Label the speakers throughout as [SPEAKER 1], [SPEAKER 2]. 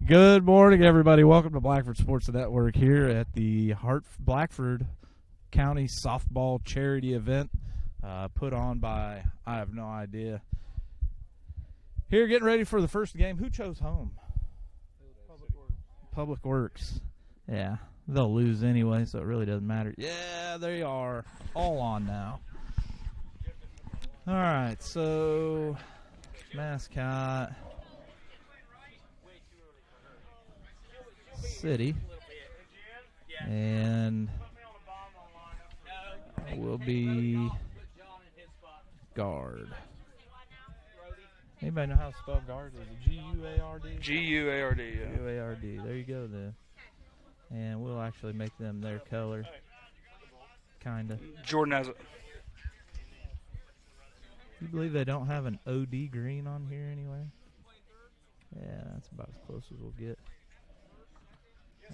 [SPEAKER 1] Good morning, everybody. Welcome to Blackford Sports Network here at the Blackford County Softball Charity Event put on by, I have no idea. Here getting ready for the first game. Who chose home? Public Works. Yeah, they'll lose anyway, so it really doesn't matter. Yeah, they are all on now. All right, so mascot. City, and will be guard. Anybody know how to spell guard? Is it G-U-A-R-D?
[SPEAKER 2] G-U-A-R-D, yeah.
[SPEAKER 1] G-U-A-R-D. There you go, then. And we'll actually make them their color. Kind of.
[SPEAKER 2] Jordan has it.
[SPEAKER 1] You believe they don't have an OD green on here anyway? Yeah, that's about as close as we'll get.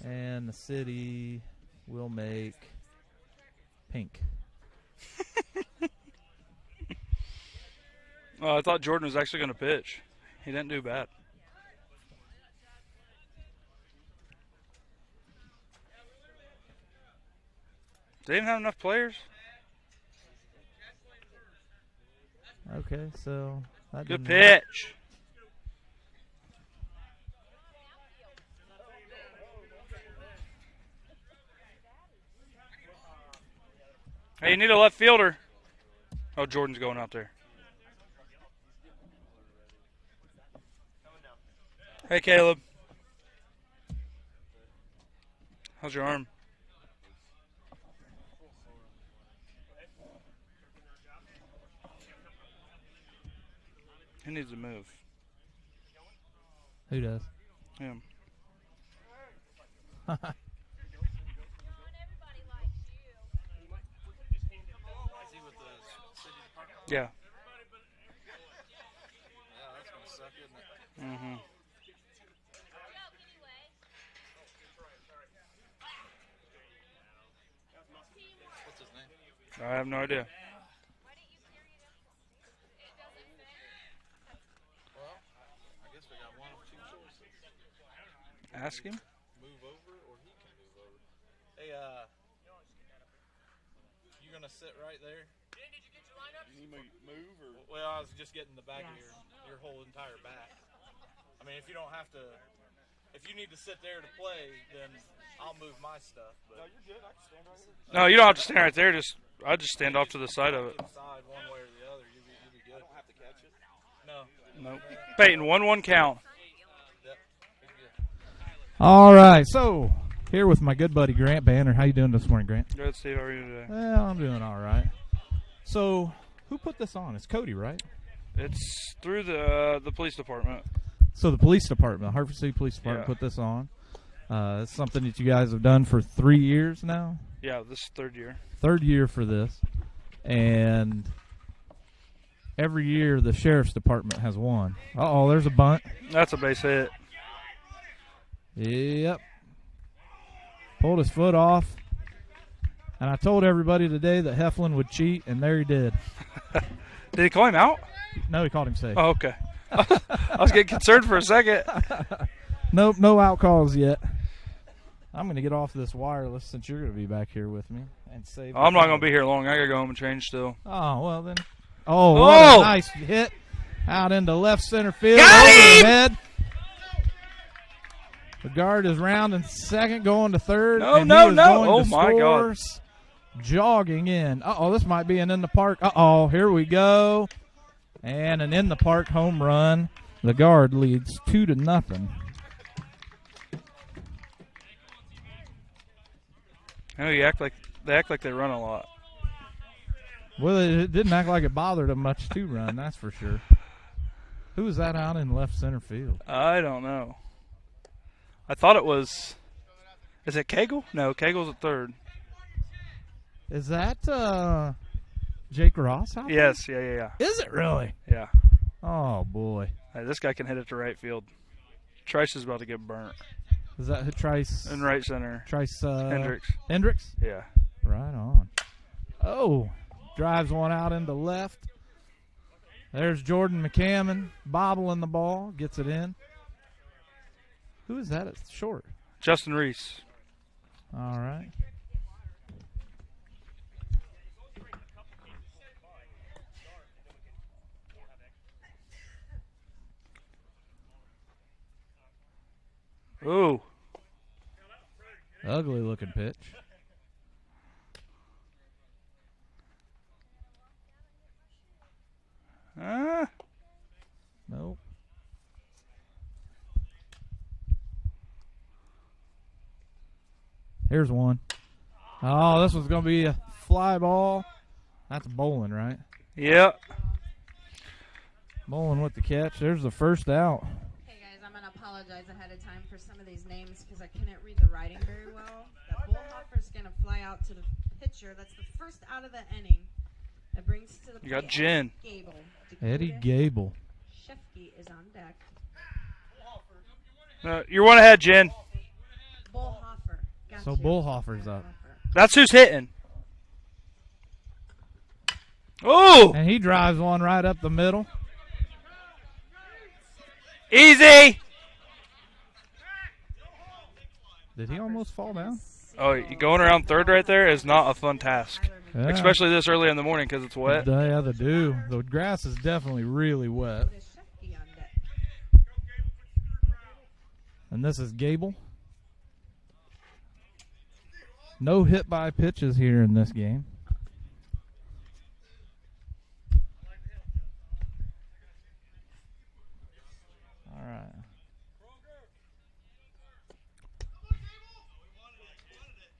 [SPEAKER 1] And the city will make pink.
[SPEAKER 2] Oh, I thought Jordan was actually going to pitch. He didn't do bad. They didn't have enough players.
[SPEAKER 1] Okay, so that
[SPEAKER 2] Good
[SPEAKER 1] didn't work.
[SPEAKER 2] pitch. Hey, you need a left fielder. Oh, Jordan's going out there. Hey, Caleb. How's your arm? He needs to move.
[SPEAKER 1] Who does?
[SPEAKER 2] Him. Yeah. Mm-hmm.
[SPEAKER 3] What's his name?
[SPEAKER 2] I have no idea.
[SPEAKER 3] Well, I guess we got one of two choices.
[SPEAKER 2] Ask him.
[SPEAKER 3] Move over or he can move over. Hey, you gonna sit right there?
[SPEAKER 4] Did you get your lineup?
[SPEAKER 3] You need me to move or? Well, I was just getting the back of your whole entire back. I mean, if you don't have to, if you need to sit there to play, then I'll move my stuff. But no, you're good. I can stand right here.
[SPEAKER 2] No, you don't have to stand right there. I just stand off to the side of it.
[SPEAKER 3] Side one way or the other, you'll be good. I don't have to catch it. No.
[SPEAKER 2] Nope. Peyton, 1-1 count.
[SPEAKER 3] Yep.
[SPEAKER 1] All right, so here with my good buddy Grant Banner. How you doing this morning, Grant?
[SPEAKER 2] Good, Steve. How are you today?
[SPEAKER 1] Well, I'm doing all right. So who put this on? It's Cody, right?
[SPEAKER 2] It's through the police department.
[SPEAKER 1] So the police department, the Hartford City Police Department,
[SPEAKER 2] Yeah.
[SPEAKER 1] put this on. It's something that you guys have done for 3 years now.
[SPEAKER 2] Yeah, this is third year.
[SPEAKER 1] Third year for this, and every year the sheriff's department has won. Uh-oh, there's a bunt.
[SPEAKER 2] That's a base hit.
[SPEAKER 1] Yep. Pulled his foot off. And I told everybody today that Heflin would cheat, and there he did.
[SPEAKER 2] Did he call him out?
[SPEAKER 1] No, he called him safe.
[SPEAKER 2] Oh, okay. I was getting concerned for a second.
[SPEAKER 1] Nope, no out calls yet. I'm going to get off this wireless since you're going to be back here with me and save.
[SPEAKER 2] I'm not going to be here long. I got to go home and change still.
[SPEAKER 1] Oh, well then. Oh, what a nice hit out into left center field.
[SPEAKER 2] Got
[SPEAKER 1] over
[SPEAKER 2] him!
[SPEAKER 1] the head. The guard is rounding second, going to third.
[SPEAKER 2] No,
[SPEAKER 1] and
[SPEAKER 2] no,
[SPEAKER 1] he is
[SPEAKER 2] no.
[SPEAKER 1] going
[SPEAKER 2] Oh,
[SPEAKER 1] to
[SPEAKER 2] my God.
[SPEAKER 1] score, jogging in. Uh-oh, this might be an in the park. Uh-oh, here we go. And an in the park home run. The guard leads 2-0.
[SPEAKER 2] I know they act like they run a lot.
[SPEAKER 1] Well, it didn't act like it bothered them much to run, that's for sure. Who was that out in left center field?
[SPEAKER 2] I don't know. I thought it was. Is it Cagle? No, Cagle's at third.
[SPEAKER 1] Is that Jake Ross out there?
[SPEAKER 2] Yes, yeah.
[SPEAKER 1] Is it really?
[SPEAKER 2] Yeah.
[SPEAKER 1] Oh, boy.
[SPEAKER 2] Hey, this guy can hit it to right field. Trice is about to get burnt.
[SPEAKER 1] Is that who Trice?
[SPEAKER 2] In right center.
[SPEAKER 1] Trice
[SPEAKER 2] Hendricks.
[SPEAKER 1] Hendricks?
[SPEAKER 2] Yeah.
[SPEAKER 1] Right on. Oh, drives one out into left. There's Jordan McCammon bobbling the ball, gets it in. Who is that at short?
[SPEAKER 2] Justin Reese.
[SPEAKER 1] All right.
[SPEAKER 2] Ooh.
[SPEAKER 1] Ugly looking pitch. Nope. Here's one. Oh, this one's going to be a fly ball. That's bowling, right?
[SPEAKER 2] Yep.
[SPEAKER 1] Bowling with the catch. There's the first out.
[SPEAKER 4] Hey guys, I'm going to apologize ahead of time for some of these names because I couldn't read the writing very well. That Bullhopper's going to fly out to the pitcher. That's the first out of the inning. That brings to the
[SPEAKER 2] You got
[SPEAKER 4] plate
[SPEAKER 2] Jen.
[SPEAKER 4] Gable.
[SPEAKER 1] Eddie Gable.
[SPEAKER 4] Shefke is on deck.
[SPEAKER 2] You're one ahead, Jen.
[SPEAKER 4] Bullhopper. Got
[SPEAKER 1] So
[SPEAKER 4] you.
[SPEAKER 1] Bullhoffer's up.
[SPEAKER 2] That's who's hitting. Ooh.
[SPEAKER 1] And he drives one right up the middle.
[SPEAKER 2] Easy.
[SPEAKER 1] Did he almost fall down?
[SPEAKER 2] Oh, going around third right there is not a fun task.
[SPEAKER 1] Yeah.
[SPEAKER 2] Especially this early in the morning because it's wet.
[SPEAKER 1] Yeah, the dew. The grass is definitely really wet.
[SPEAKER 4] Shefke on deck.
[SPEAKER 1] And this is Gable. No hit by pitches here in this game. All right.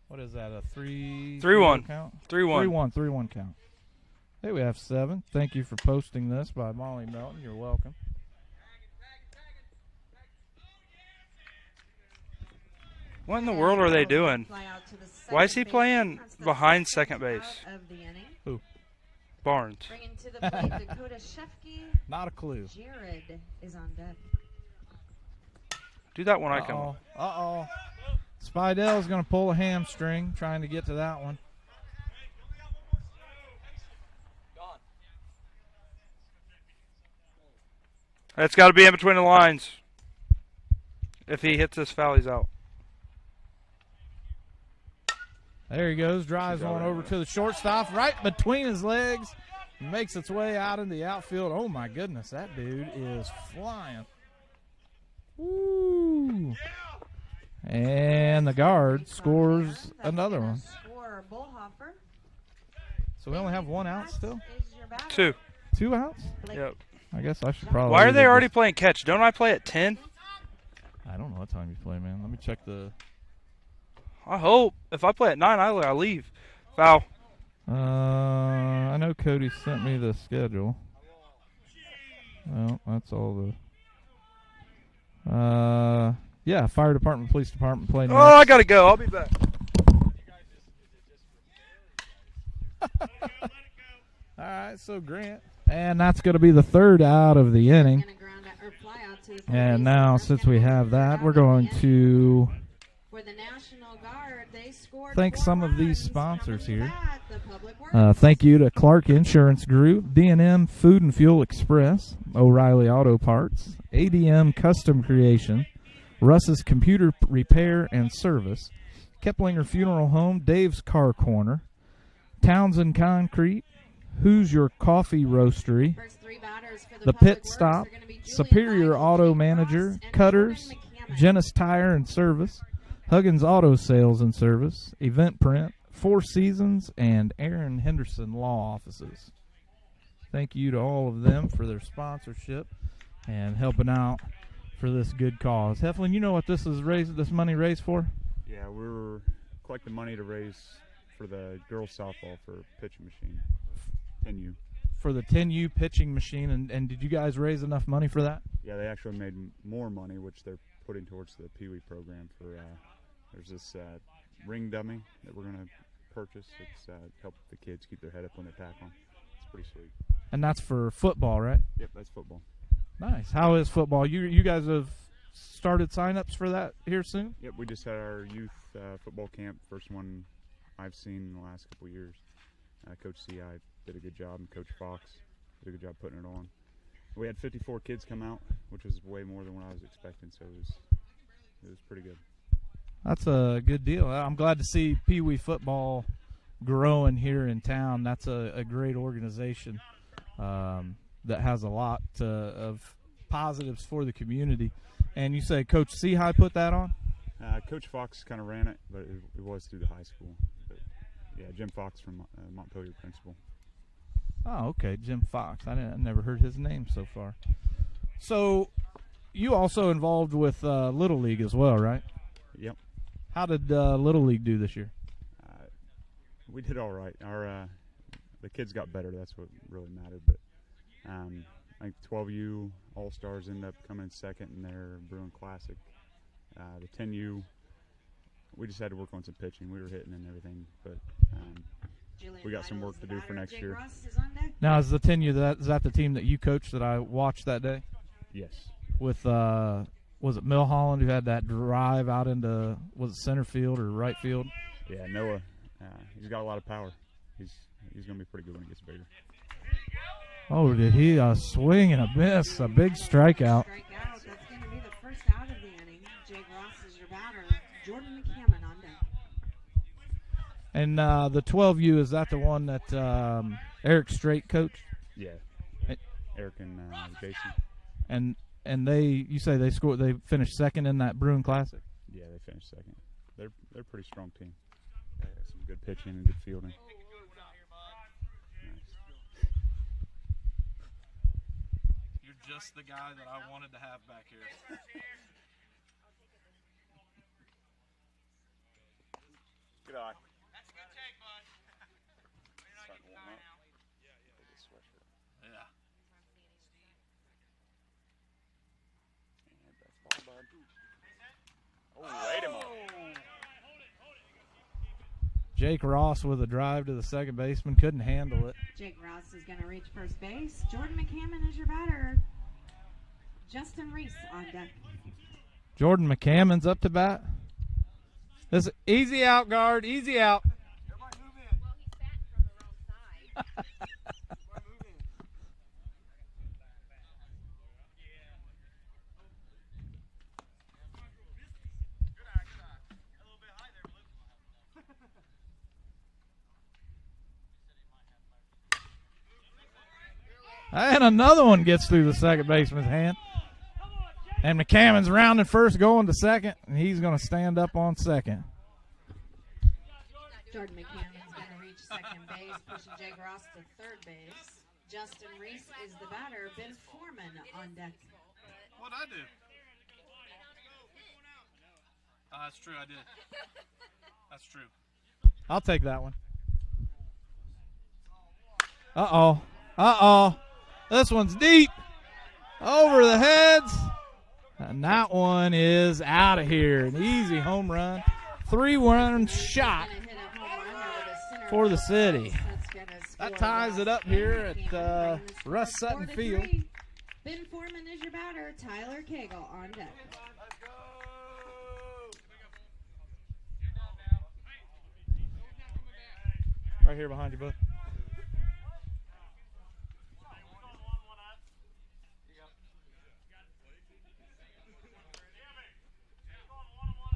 [SPEAKER 1] What is that? A
[SPEAKER 2] 3-1
[SPEAKER 1] count?
[SPEAKER 2] 3-1.
[SPEAKER 1] 3-1 count. Hey, we have 7. Thank you for posting this by Molly Melton. You're welcome.
[SPEAKER 2] What in the world are they doing?
[SPEAKER 4] Fly out to the
[SPEAKER 2] Why is he
[SPEAKER 4] second base.
[SPEAKER 2] playing
[SPEAKER 4] That's the
[SPEAKER 2] behind
[SPEAKER 4] second
[SPEAKER 2] second base?
[SPEAKER 4] out of the inning.
[SPEAKER 2] Barnes.
[SPEAKER 4] Bringing to the plate Dakota Shefke.
[SPEAKER 1] Not a clue.
[SPEAKER 4] Jared is on deck.
[SPEAKER 2] Do that when I come
[SPEAKER 1] Uh-oh.
[SPEAKER 2] up.
[SPEAKER 1] Uh-oh. Spidell's going to pull a hamstring trying to get to that one.
[SPEAKER 2] It's got to be in between the lines. If he hits this foul, he's out.
[SPEAKER 1] There he goes. Drives one over to the shortstop right between his legs. Makes its way out in the outfield. Oh, my goodness. That dude is flying. Woo. And the guard scores another one.
[SPEAKER 4] Score Bullhopper.
[SPEAKER 1] So we only have one out still?
[SPEAKER 4] Is your batter.
[SPEAKER 2] 2.
[SPEAKER 1] 2 outs?
[SPEAKER 2] Yep.
[SPEAKER 1] I guess I should probably.
[SPEAKER 2] Why are they
[SPEAKER 1] either
[SPEAKER 2] already
[SPEAKER 1] just-
[SPEAKER 2] playing catch? Don't I play at 10?
[SPEAKER 1] I don't know what time you play, man. Let me check the.
[SPEAKER 2] I hope. If I play at 9, I leave. Foul.
[SPEAKER 1] I know Cody sent me the schedule. Well, that's all the. Yeah, fire department, police department play next.
[SPEAKER 2] Oh, I got to go. I'll be back.
[SPEAKER 1] All right, so Grant. And that's going to be the third out of the inning.
[SPEAKER 4] Gonna ground out, or fly out to the third
[SPEAKER 1] And
[SPEAKER 4] base.
[SPEAKER 1] now,
[SPEAKER 4] That's
[SPEAKER 1] since
[SPEAKER 4] gonna
[SPEAKER 1] we
[SPEAKER 4] be the
[SPEAKER 1] have
[SPEAKER 4] third
[SPEAKER 1] that,
[SPEAKER 4] out
[SPEAKER 1] we're
[SPEAKER 4] of the
[SPEAKER 1] going
[SPEAKER 4] inning.
[SPEAKER 1] to
[SPEAKER 4] For the National Guard, they scored
[SPEAKER 1] thank
[SPEAKER 4] 4
[SPEAKER 1] some of these
[SPEAKER 4] runs.
[SPEAKER 1] sponsors
[SPEAKER 4] Coming
[SPEAKER 1] here.
[SPEAKER 4] back, the Public Works.
[SPEAKER 1] Thank you to Clark Insurance Group, D&M Food and Fuel Express, O'Reilly Auto Parts, ADM Custom Creation, Russ's Computer Repair and Service, Keplinger Funeral Home, Dave's Car Corner, Townsend Concrete, Who's Your Coffee Roastery,
[SPEAKER 4] First 3 batters for
[SPEAKER 1] The
[SPEAKER 4] Public
[SPEAKER 1] Pit
[SPEAKER 4] Works
[SPEAKER 1] Stop,
[SPEAKER 4] are gonna be Julian
[SPEAKER 1] Superior
[SPEAKER 4] Weigel,
[SPEAKER 1] Auto
[SPEAKER 4] Jake
[SPEAKER 1] Manager,
[SPEAKER 4] Ross, and
[SPEAKER 1] Cutters,
[SPEAKER 4] Corbin McCammon.
[SPEAKER 1] Genesis Tire and Service, Huggins Auto Sales and Service, Event Print, Four Seasons, and Aaron Henderson Law Offices. Thank you to all of them for their sponsorship and helping out for this good cause. Heflin, you know what this money raised for?
[SPEAKER 5] Yeah, we're collecting money to raise for the girls softball for pitching machine. 10U.
[SPEAKER 1] For the 10U pitching machine, and did you guys raise enough money for that?
[SPEAKER 5] Yeah, they actually made more money, which they're putting towards the Pee Wee program. For there's this ring dummy that we're gonna purchase. It's help the kids keep their head up when they tackle. It's pretty sweet.
[SPEAKER 1] And that's for football, right?
[SPEAKER 5] Yep, that's football.
[SPEAKER 1] Nice. How is football? You guys have started sign-ups for that here soon?
[SPEAKER 5] Yep, we just had our youth football camp, first one I've seen in the last couple of years. Coach C.I. did a good job, and Coach Fox did a good job putting it on. We had 54 kids come out, which was way more than what I was expecting, so it was it was pretty good.
[SPEAKER 1] That's a good deal. I'm glad to see Pee Wee football growing here in town. That's a great organization that has a lot of positives for the community. And you say Coach Seahigh put that on?
[SPEAKER 5] Coach Fox kind of ran it, but it was through the high school. But yeah, Jim Fox from Montpelier principal.
[SPEAKER 1] Oh, okay, Jim Fox. I never heard his name so far. So you also involved with Little League as well, right?
[SPEAKER 5] Yep.
[SPEAKER 1] How did Little League do this year?
[SPEAKER 5] We did all right. The kids got better. That's what really mattered. But I think 12U All-Stars ended up coming in second in their Bruin Classic. The 10U, we just had to work on some pitching. We were hitting and everything, but we got some work to do for next year.
[SPEAKER 1] Now, is the 10U, is that the team that you coached that I watched that day?
[SPEAKER 5] Yes.
[SPEAKER 1] With, was it Milholland who had that drive out into, was it center field or right field?
[SPEAKER 5] Yeah, Noah, he's got a lot of power. He's going to be pretty good when he gets bigger.
[SPEAKER 1] Oh, did he swing and a miss, a big strikeout.
[SPEAKER 4] That's going to be the first out of the inning. Jake Ross is your batter. Jordan McCammon on deck.
[SPEAKER 1] And the 12U, is that the one that Eric Strait coached?
[SPEAKER 5] Yeah, Eric and Jason.
[SPEAKER 1] And you say they finished second in that Bruin Classic?
[SPEAKER 5] Yeah, they finished second. They're a pretty strong team. They got some good pitching and good fielding.
[SPEAKER 3] You're just the guy that I wanted to have back here.
[SPEAKER 5] Good eye.
[SPEAKER 3] That's a good take, bud.
[SPEAKER 5] Starting to warm up. Take his sweatshirt.
[SPEAKER 3] Yeah.
[SPEAKER 5] And that's ball, bud. Oh, wait a minute.
[SPEAKER 1] Jake Ross with a drive to the second baseman, couldn't handle it.
[SPEAKER 4] Jake Ross is going to reach first base. Jordan McCammon is your batter. Justin Reese on deck.
[SPEAKER 1] Jordan McCammon's up to bat. This easy out, guard, easy out.
[SPEAKER 3] Everybody move in.
[SPEAKER 6] Well, he's batting from the wrong side.
[SPEAKER 3] Everybody move in. Good eye, good eye. A little bit high there, Luke.
[SPEAKER 1] And another one gets through the second baseman's hand. And McCammon's rounding first, going to second, and he's going to stand up on second.
[SPEAKER 4] Jordan McCammon's going to reach second base, pushing Jake Ross to third base. Justin Reese is the batter. Ben Foreman on deck.
[SPEAKER 3] What'd I do? That's true, I did. That's true.
[SPEAKER 1] I'll take that one. Uh-oh. Uh-oh. This one's deep. Over the heads. And that one is out of here. An easy home run. 3-run shot for the city. That ties it up here at Russ Sutton Field.
[SPEAKER 4] Ben Foreman is your batter. Tyler Cagle on deck.
[SPEAKER 1] Right here behind you, bud.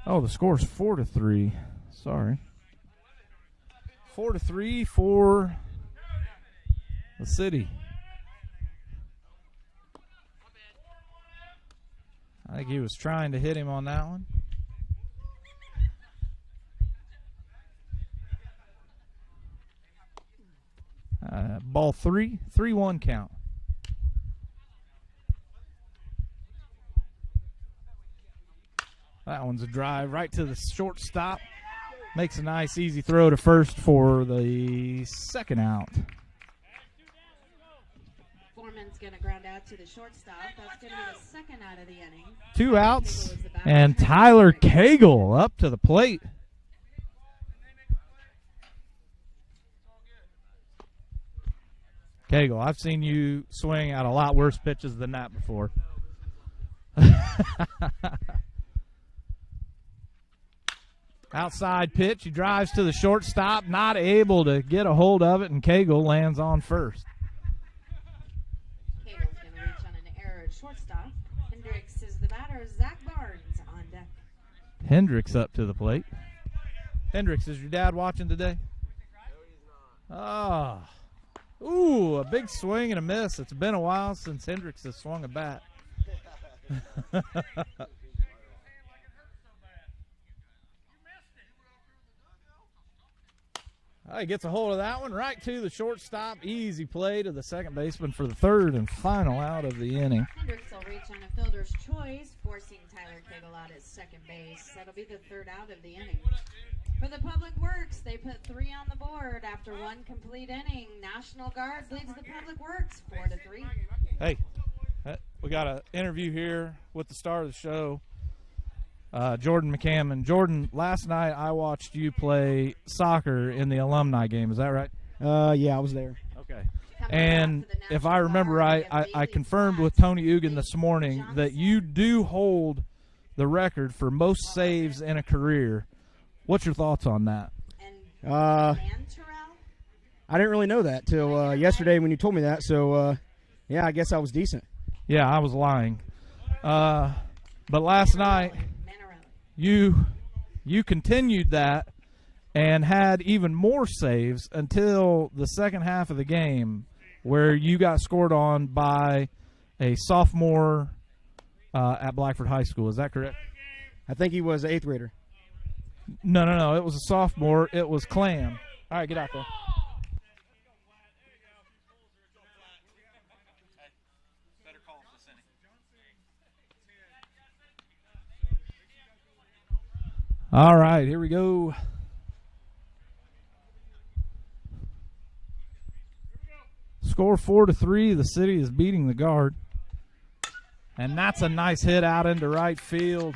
[SPEAKER 1] Oh, the score's 4-3. Sorry. 4-3 for the city. I think he was trying to hit him on that one. Ball 3-1 count. That one's a drive right to the shortstop. Makes a nice, easy throw to first for the second out.
[SPEAKER 4] Foreman's going to ground out to the shortstop. That's going to be the second out of the inning.
[SPEAKER 1] 2 outs, and Tyler Cagle up to the plate. Cagle, I've seen you swing at a lot worse pitches than that before. Outside pitch. He drives to the shortstop, not able to get a hold of it, and Cagle lands on first.
[SPEAKER 4] Cagle's going to reach on an error at shortstop. Hendricks is the batter. Zach Barnes on deck.
[SPEAKER 1] Hendricks up to the plate. Hendricks, is your dad watching today? Ah. Ooh, a big swing and a miss. It's been a while since Hendricks has swung a bat. He gets a hold of that one right to the shortstop. Easy play to the second baseman for the third and final out of the inning.
[SPEAKER 4] Hendricks will reach on a fielder's choice, forcing Tyler Cagle out at second base. That'll be the third out of the inning. For the Public Works, they put 3 on the board after 1 complete inning. National Guard leads the Public Works 4-3.
[SPEAKER 1] Hey, we got an interview here with the star of the show, Jordan McCammon. Jordan, last night I watched you play soccer in the alumni game. Is that right?
[SPEAKER 7] Yeah, I was there.
[SPEAKER 1] Okay. And if I remember right, I confirmed with Tony Ugan this morning that you do hold the record for most saves in a career. What's your thoughts on that?
[SPEAKER 7] I didn't really know that till yesterday when you told me that. So, yeah, I guess I was decent.
[SPEAKER 1] Yeah, I was lying. But last night, you continued that and had even more saves until the second half of the game, where you got scored on by a sophomore at Blackford High School. Is that correct?
[SPEAKER 7] I think he was an 8th grader.
[SPEAKER 1] No. It was a sophomore. It was Clam. All right, get out there. All right, here we go. Score 4-3. The City is beating the Guard. And that's a nice hit out into right field.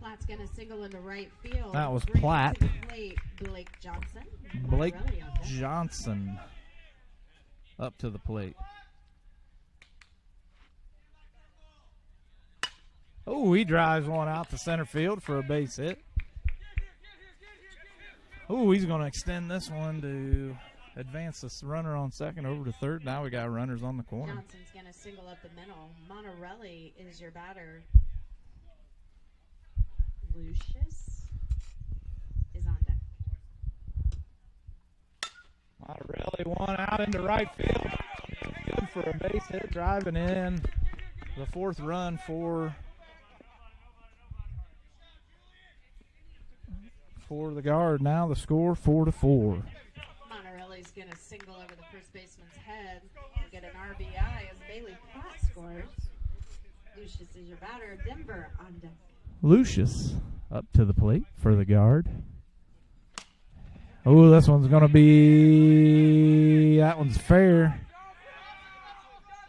[SPEAKER 4] Platt's going to single into right field.
[SPEAKER 1] That was
[SPEAKER 4] Bring
[SPEAKER 1] Platt.
[SPEAKER 4] to the plate, Blake Johnson.
[SPEAKER 1] Blake
[SPEAKER 4] Morelli on deck.
[SPEAKER 1] Johnson up to the plate. Oh, he drives one out to center field for a base hit. Oh, he's going to extend this one to advance this runner on second over to third. Now we got runners on the corner.
[SPEAKER 4] Johnson's going to single up the middle. Monterelli is your batter. Lucius is on deck.
[SPEAKER 1] Monterelli one out into right field. Good for a base hit, driving in the fourth run for the Guard. Now the score 4-4.
[SPEAKER 4] Monterelli's going to single over the first baseman's head and get an RBI as Bailey Platt scores. Lucius is your batter. Denver on deck.
[SPEAKER 1] Lucius up to the plate for the Guard. Oh, this one's going to be, that one's fair.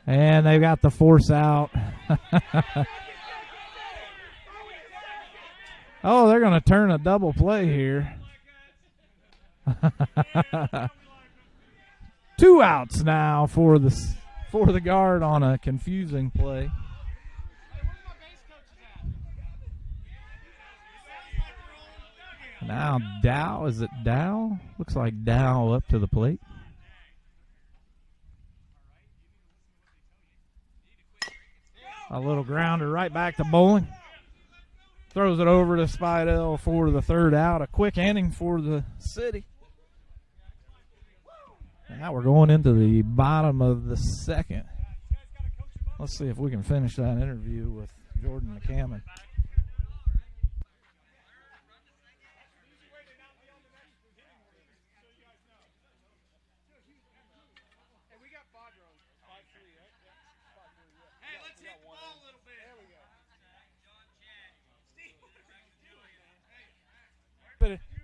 [SPEAKER 1] And they've got the force out. Oh, they're going to turn a double play here. 2 outs now for the Guard on a confusing play. Now Dow, is it Dow? Looks like Dow up to the plate. A little grounder right back to Bowling. Throws it over to Spidell for the third out. A quick inning for the City. Now we're going into the bottom of the second. Let's see if we can finish that interview with Jordan McCammon.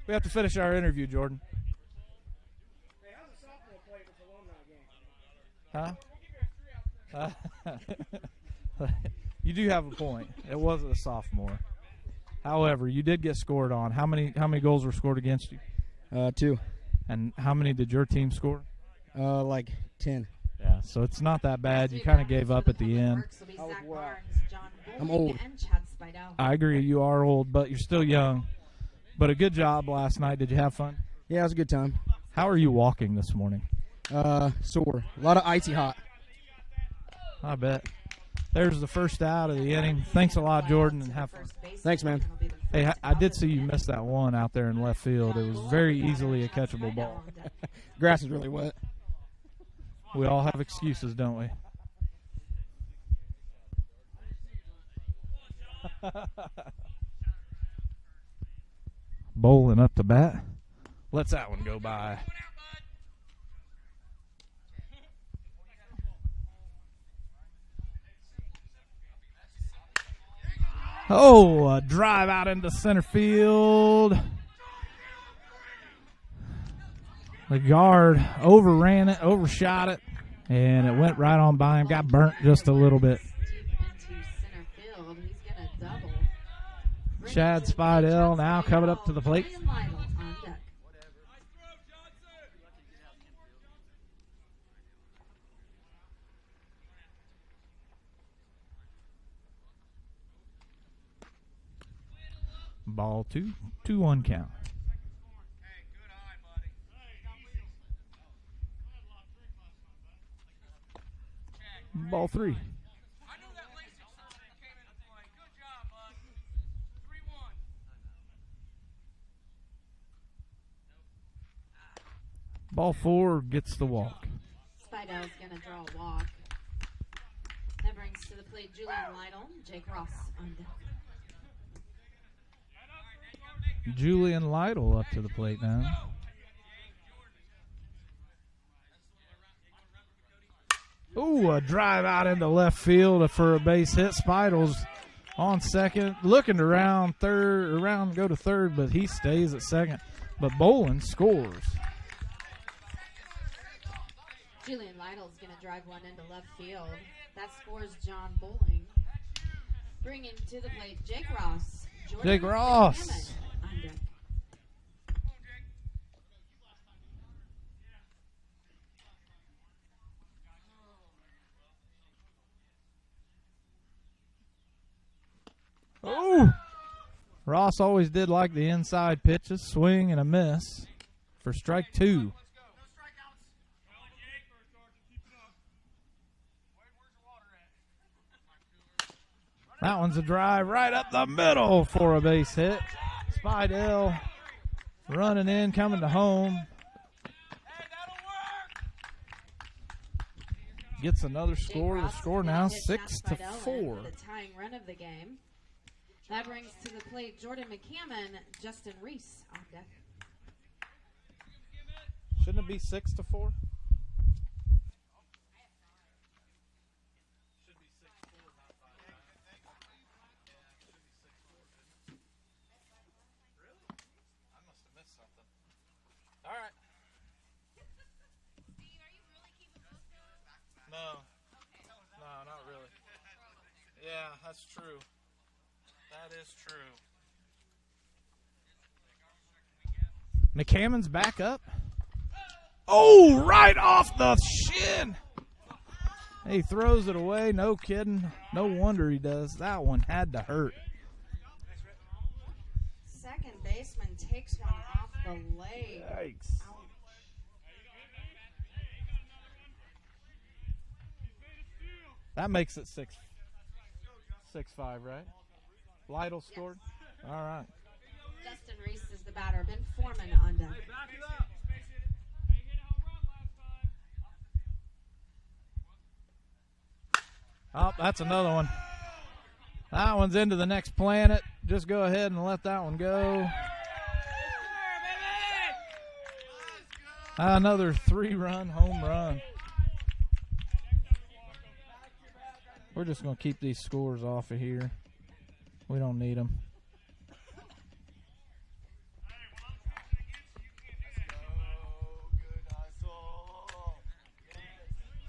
[SPEAKER 1] We have to finish our interview, Jordan.
[SPEAKER 7] Hey, how's the sophomore play if it's alumni game?
[SPEAKER 1] Huh? You do have a point. It wasn't a sophomore. However, you did get scored on. How many goals were scored against you?
[SPEAKER 7] 2.
[SPEAKER 1] And how many did your team score?
[SPEAKER 7] Like 10.
[SPEAKER 1] Yeah, so it's not that bad. You kind of gave up at the end.
[SPEAKER 7] I'm old.
[SPEAKER 1] I agree. You are old, but you're still young. But a good job last night. Did you have fun?
[SPEAKER 7] Yeah, it was a good time.
[SPEAKER 1] How are you walking this morning?
[SPEAKER 7] Sore. A lot of icy hot.
[SPEAKER 1] I bet. There's the first out of the inning. Thanks a lot, Jordan, and have fun.
[SPEAKER 7] Thanks, man.
[SPEAKER 1] Hey, I did see you miss that one out there in left field. It was very easily a catchable ball.
[SPEAKER 7] Grass is really wet.
[SPEAKER 1] We all have excuses, don't we? Bowling up to bat. Lets that one go by. Oh, a drive out into center field. The guard overran it, overshot it, and it went right on by him. Got burnt just a little bit. Chad Spidell now coming up to the plate. Ball 2, 2-1 count. Ball 3. Ball 4 gets the walk.
[SPEAKER 4] Spidell's going to draw a walk. That brings to the plate Julian Lytle, Jake Ross on deck.
[SPEAKER 1] Julian Lytle up to the plate now. Ooh, a drive out into left field for a base hit. Spidell's on second, looking around go to third, but he stays at second. But Bolin scores.
[SPEAKER 4] Julian Lytle's going to drive one into left field. That scores John Bowling. Bringing to the plate Jake Ross.
[SPEAKER 1] Jake Ross. Oh, Ross always did like the inside pitches, swing and a miss for strike 2. That one's a drive right up the middle for a base hit. Spidell running in, coming to home. Gets another score. The score now 6-4.
[SPEAKER 4] The tying run of the game. That brings to the plate Jordan McCammon, Justin Reese on deck.
[SPEAKER 1] Shouldn't it be 6-4?
[SPEAKER 3] All right. No, not really. Yeah, that's true. That is true.
[SPEAKER 1] McCammon's back up. Oh, right off the shin. He throws it away. No kidding. No wonder he does. That one had to hurt.
[SPEAKER 4] Second baseman takes one off the leg.
[SPEAKER 1] Yikes. That makes it 6-5, right? Lytle scored?
[SPEAKER 4] Yes.
[SPEAKER 1] All right.
[SPEAKER 4] Justin Reese is the batter. Ben Foreman on deck.
[SPEAKER 1] Oh, that's another one. That one's into the next planet. Just go ahead and let that one go. Another 3-run home run. We're just going to keep these scores off of here. We don't need them.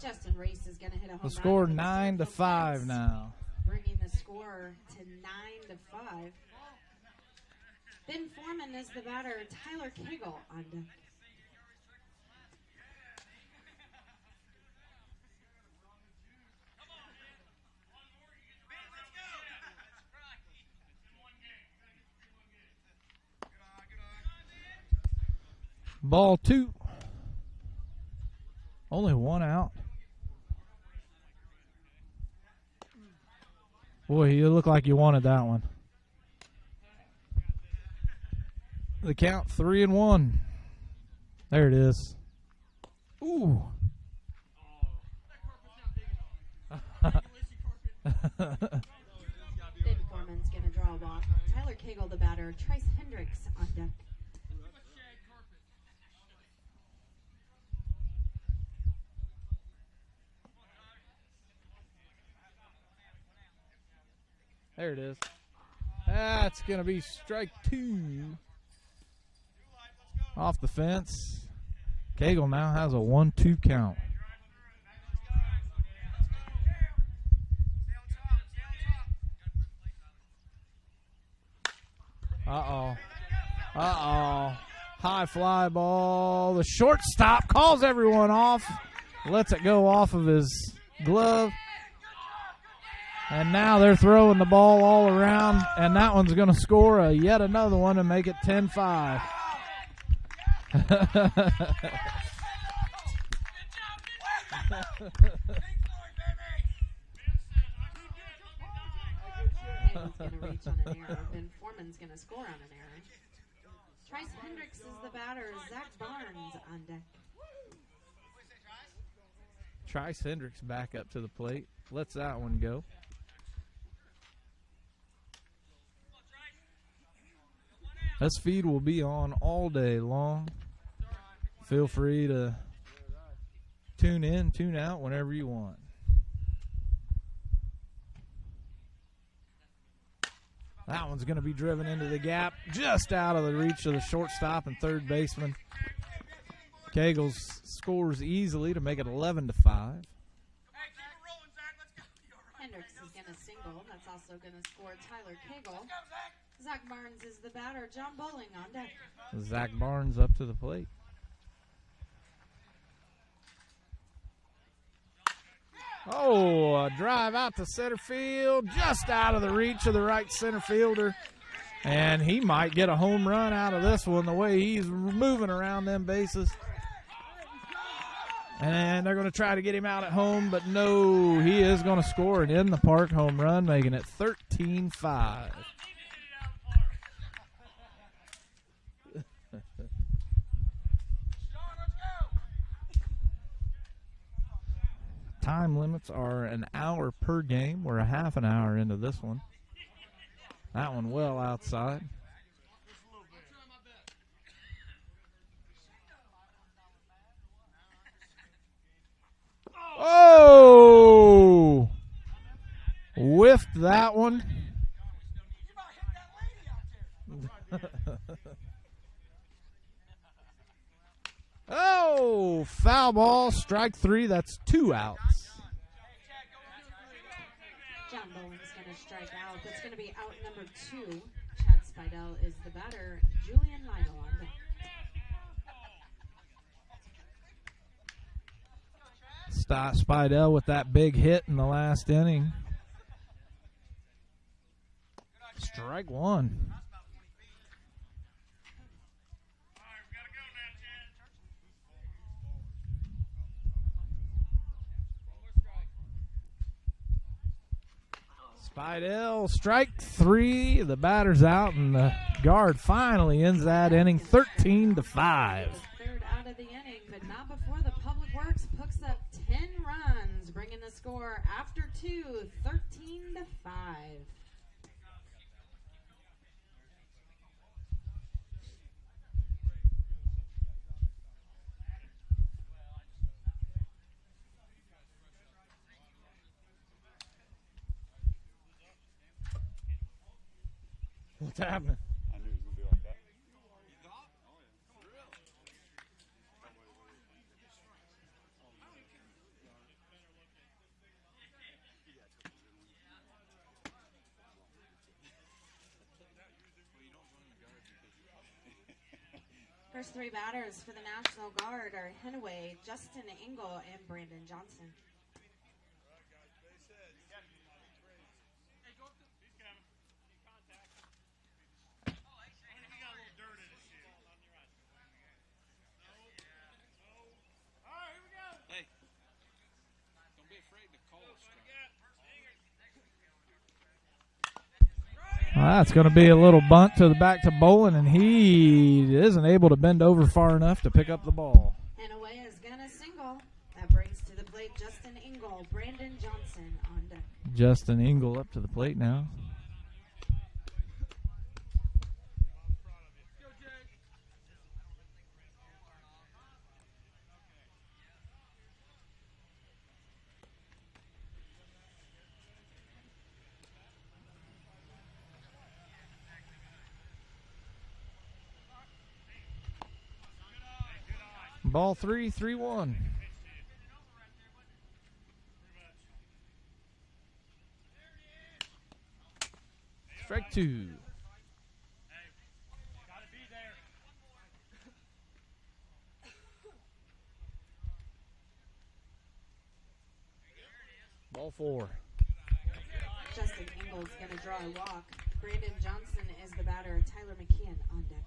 [SPEAKER 4] Justin Reese is going to hit a home run.
[SPEAKER 1] The score 9-5 now.
[SPEAKER 4] Bringing the score to 9-5. Ben Foreman is the batter. Tyler Cagle on deck.
[SPEAKER 1] Ball 2. Only one out. Boy, you look like you wanted that one. The count 3-1. There it is. Ooh.
[SPEAKER 4] Big Foreman's going to draw a walk. Tyler Cagle, the batter. Trice Hendricks on deck.
[SPEAKER 1] There it is. That's going to be strike 2. Off the fence. Cagle now has a 1-2 count. Uh-oh. Uh-oh. High fly ball. The shortstop calls everyone off. Lets it go off of his glove. And now they're throwing the ball all around. And that one's going to score yet another one and make it 10-5.
[SPEAKER 4] Cagle's going to reach on an error. Ben Foreman's going to score on an error. Trice Hendricks is the batter. Zach Barnes on deck.
[SPEAKER 1] Trice Hendricks back up to the plate. Lets that one go. This feed will be on all day long. Feel free to tune in, tune out whenever you want. That one's going to be driven into the gap, just out of the reach of the shortstop and third baseman. Cagle scores easily to make it 11-5.
[SPEAKER 4] Hendricks is going to single. That's also going to score Tyler Cagle. Zach Barnes is the batter. John Bowling on deck.
[SPEAKER 1] Zach Barnes up to the plate. Oh, a drive out to center field, just out of the reach of the right center fielder. And he might get a home run out of this one, the way he's moving around them bases. And they're going to try to get him out at home, but no, he is going to score an in-the-park home run, making it 13-5. Time limits are an hour per game. We're a half an hour into this one. That one well outside. Oh! Whiffed that one. Oh, foul ball, strike 3. That's 2 outs.
[SPEAKER 4] John Bowling's going to strike out. That's going to be out number 2. Chad Spidell is the batter. Julian Lytle on deck.
[SPEAKER 1] Spidell with that big hit in the last inning. Strike 1. Spidell, strike 3. The batter's out, and the guard finally ends that inning 13-5.
[SPEAKER 4] Third out of the inning, but not before the Public Works picks up 10 runs, bringing the score after 2, 13-5.
[SPEAKER 1] What's happening?
[SPEAKER 5] I knew it was going to be like that.
[SPEAKER 4] First 3 batters for the National Guard are Henaway, Justin Engel, and Brandon Johnson.
[SPEAKER 1] That's going to be a little bunt to the back to Bolin, and he isn't able to bend over far enough to pick up the ball.
[SPEAKER 4] Hanaway is going to single. That brings to the plate Justin Engel, Brandon Johnson on deck.
[SPEAKER 1] Justin Engel up to the plate now. Ball 3, 3-1. Strike 2. Ball 4.
[SPEAKER 4] Justin Engel's going to draw a walk. Brandon Johnson is the batter. Tyler McKeon on deck.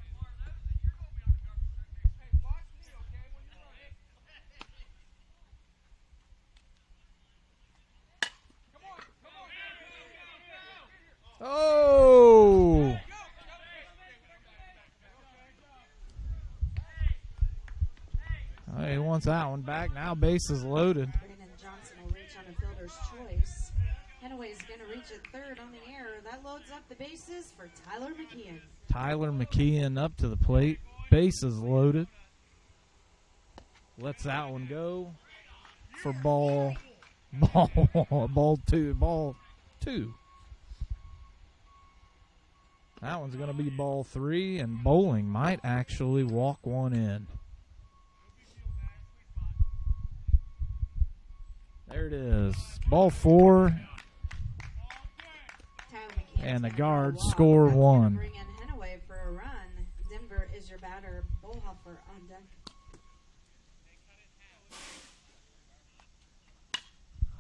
[SPEAKER 1] Oh! He wants that one back. Now base is loaded.
[SPEAKER 4] Brandon Johnson will reach on a fielder's choice. Hanaway's going to reach at third on the air. That loads up the bases for Tyler McKeon.
[SPEAKER 1] Tyler McKeon up to the plate. Base is loaded. Lets that one go for ball 2. That one's going to be ball 3, and Bowling might actually walk one in. There it is. Ball 4. And the Guards score 1.
[SPEAKER 4] Bring in Hanaway for a run. Denver is your batter. Bullhoffer on deck.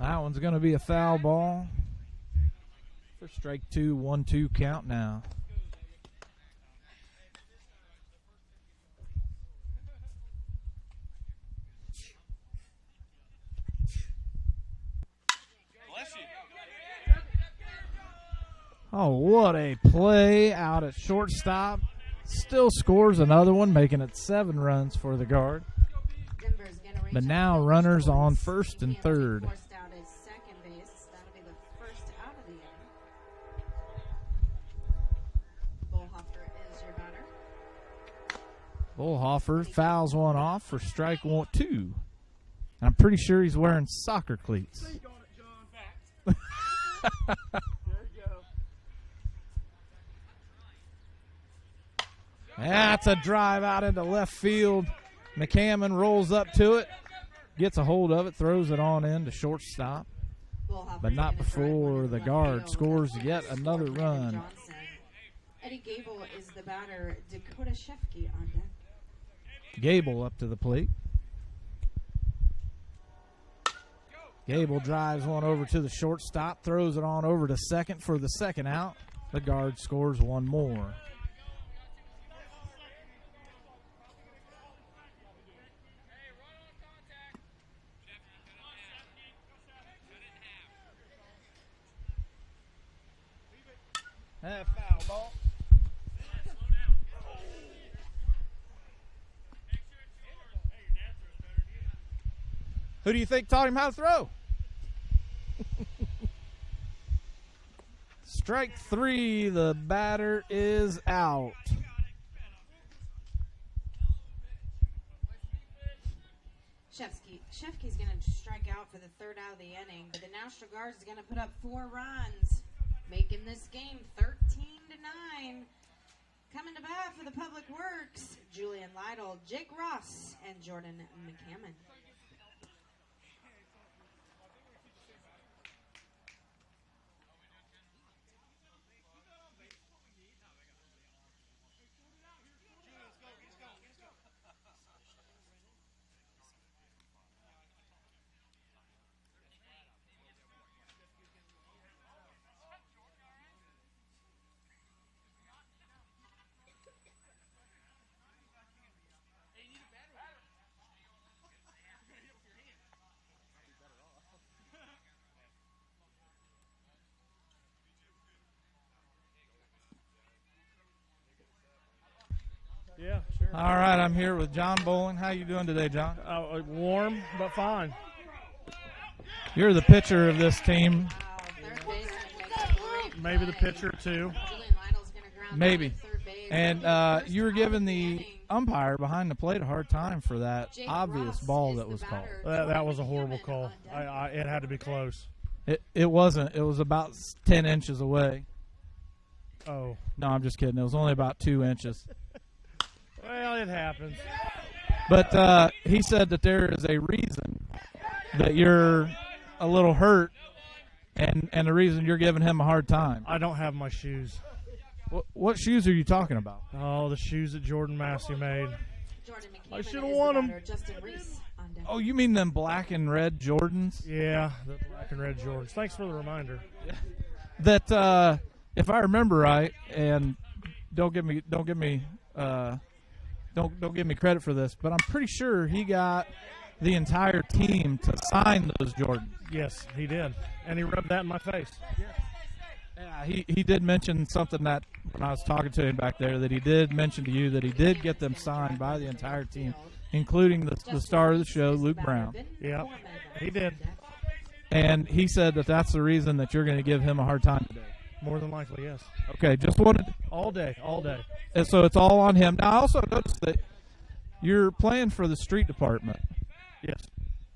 [SPEAKER 1] That one's going to be a foul ball. For strike 2, 1-2 count now. Oh, what a play out at shortstop. Still scores another one, making it 7 runs for the Guard.
[SPEAKER 4] Denver's gonna reach
[SPEAKER 1] But
[SPEAKER 4] on
[SPEAKER 1] now
[SPEAKER 4] fielder's
[SPEAKER 1] runners
[SPEAKER 4] choice.
[SPEAKER 1] on first and
[SPEAKER 4] Hanley
[SPEAKER 1] third.
[SPEAKER 4] forced out his second base. That'll be the first out of the inning. Bullhoffer is your batter.
[SPEAKER 1] Bullhoffer fouls one off for strike 2. I'm pretty sure he's wearing soccer cleats. That's a drive out into left field. McCammon rolls up to it, gets a hold of it, throws it on in to shortstop. But not before the Guard scores yet another run.
[SPEAKER 4] Johnson. Eddie Gable is the batter. Dakota Shefke on deck.
[SPEAKER 1] Gable up to the plate. Gable drives one over to the shortstop, throws it on over to second for the second out. The Guard scores one more. Foul ball. Who do you think taught him how to throw? Strike 3, the batter is out.
[SPEAKER 4] Shefke's going to strike out for the third out of the inning, but the National Guard is going to put up 4 runs, making this game 13-9. Coming to bat for the Public Works, Julian Lytle, Jake Ross, and Jordan McCammon.
[SPEAKER 8] Yeah, sure.
[SPEAKER 1] All right, I'm here with John Bowling. How you doing today, John?
[SPEAKER 8] Warm, but fine.
[SPEAKER 1] You're the pitcher of this team.
[SPEAKER 8] Maybe the pitcher, too.
[SPEAKER 1] Maybe. And you were giving the umpire behind the plate a hard time for that obvious ball that was called.
[SPEAKER 8] That was a horrible call. It had to be close.
[SPEAKER 1] It wasn't. It was about 10 inches away.
[SPEAKER 8] Oh.
[SPEAKER 1] No, I'm just kidding. It was only about 2 inches.
[SPEAKER 8] Well, it happens.
[SPEAKER 1] But he said that there is a reason that you're a little hurt, and the reason you're giving him a hard time.
[SPEAKER 8] I don't have my shoes.
[SPEAKER 1] What shoes are you talking about?
[SPEAKER 8] Oh, the shoes that Jordan Massey made. I should have won them.
[SPEAKER 1] Oh, you mean them black and red Jordans?
[SPEAKER 8] Yeah, the black and red Jordans. Thanks for the reminder.
[SPEAKER 1] That if I remember right, and don't give me credit for this, but I'm pretty sure he got the entire team to sign those Jordans.
[SPEAKER 8] Yes, he did, and he rubbed that in my face.
[SPEAKER 1] Yeah, he did mention something that when I was talking to him back there, that he did mention to you that he did get them signed by the entire team, including the star of the show, Luke Brown.
[SPEAKER 8] Yeah, he did.
[SPEAKER 1] And he said that that's the reason that you're going to give him a hard time today.
[SPEAKER 8] More than likely, yes.
[SPEAKER 1] Okay, just wanted
[SPEAKER 8] all day.
[SPEAKER 1] And so it's all on him. Now, I also noticed that you're playing for the street department.
[SPEAKER 8] Yes.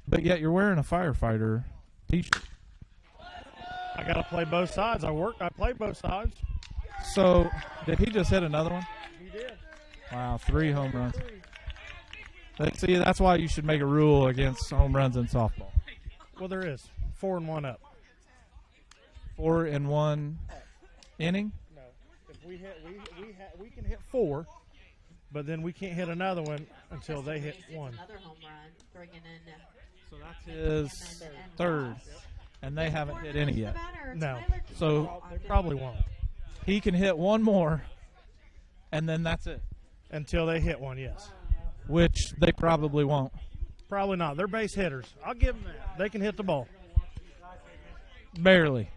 [SPEAKER 1] But yet you're wearing a firefighter T-shirt.
[SPEAKER 8] I got to play both sides. I play both sides.
[SPEAKER 1] So, did he just hit another one?
[SPEAKER 8] He did.
[SPEAKER 1] Wow, 3 home runs. See, that's why you should make a rule against home runs in softball.
[SPEAKER 8] Well, there is 4 and 1 up.
[SPEAKER 1] 4 in 1 inning?
[SPEAKER 8] No. If we hit, we can hit 4, but then we can't hit another one until they hit 1.
[SPEAKER 4] Another home run, bringing in.
[SPEAKER 1] So that's his third, and they haven't hit any yet.
[SPEAKER 8] No.
[SPEAKER 1] So
[SPEAKER 8] they probably won't.
[SPEAKER 1] He can hit one more, and then that's it.
[SPEAKER 8] Until they hit one, yes.
[SPEAKER 1] Which they probably won't.
[SPEAKER 8] Probably not. They're base hitters. I'll give them that. They can hit the ball.
[SPEAKER 1] Barely.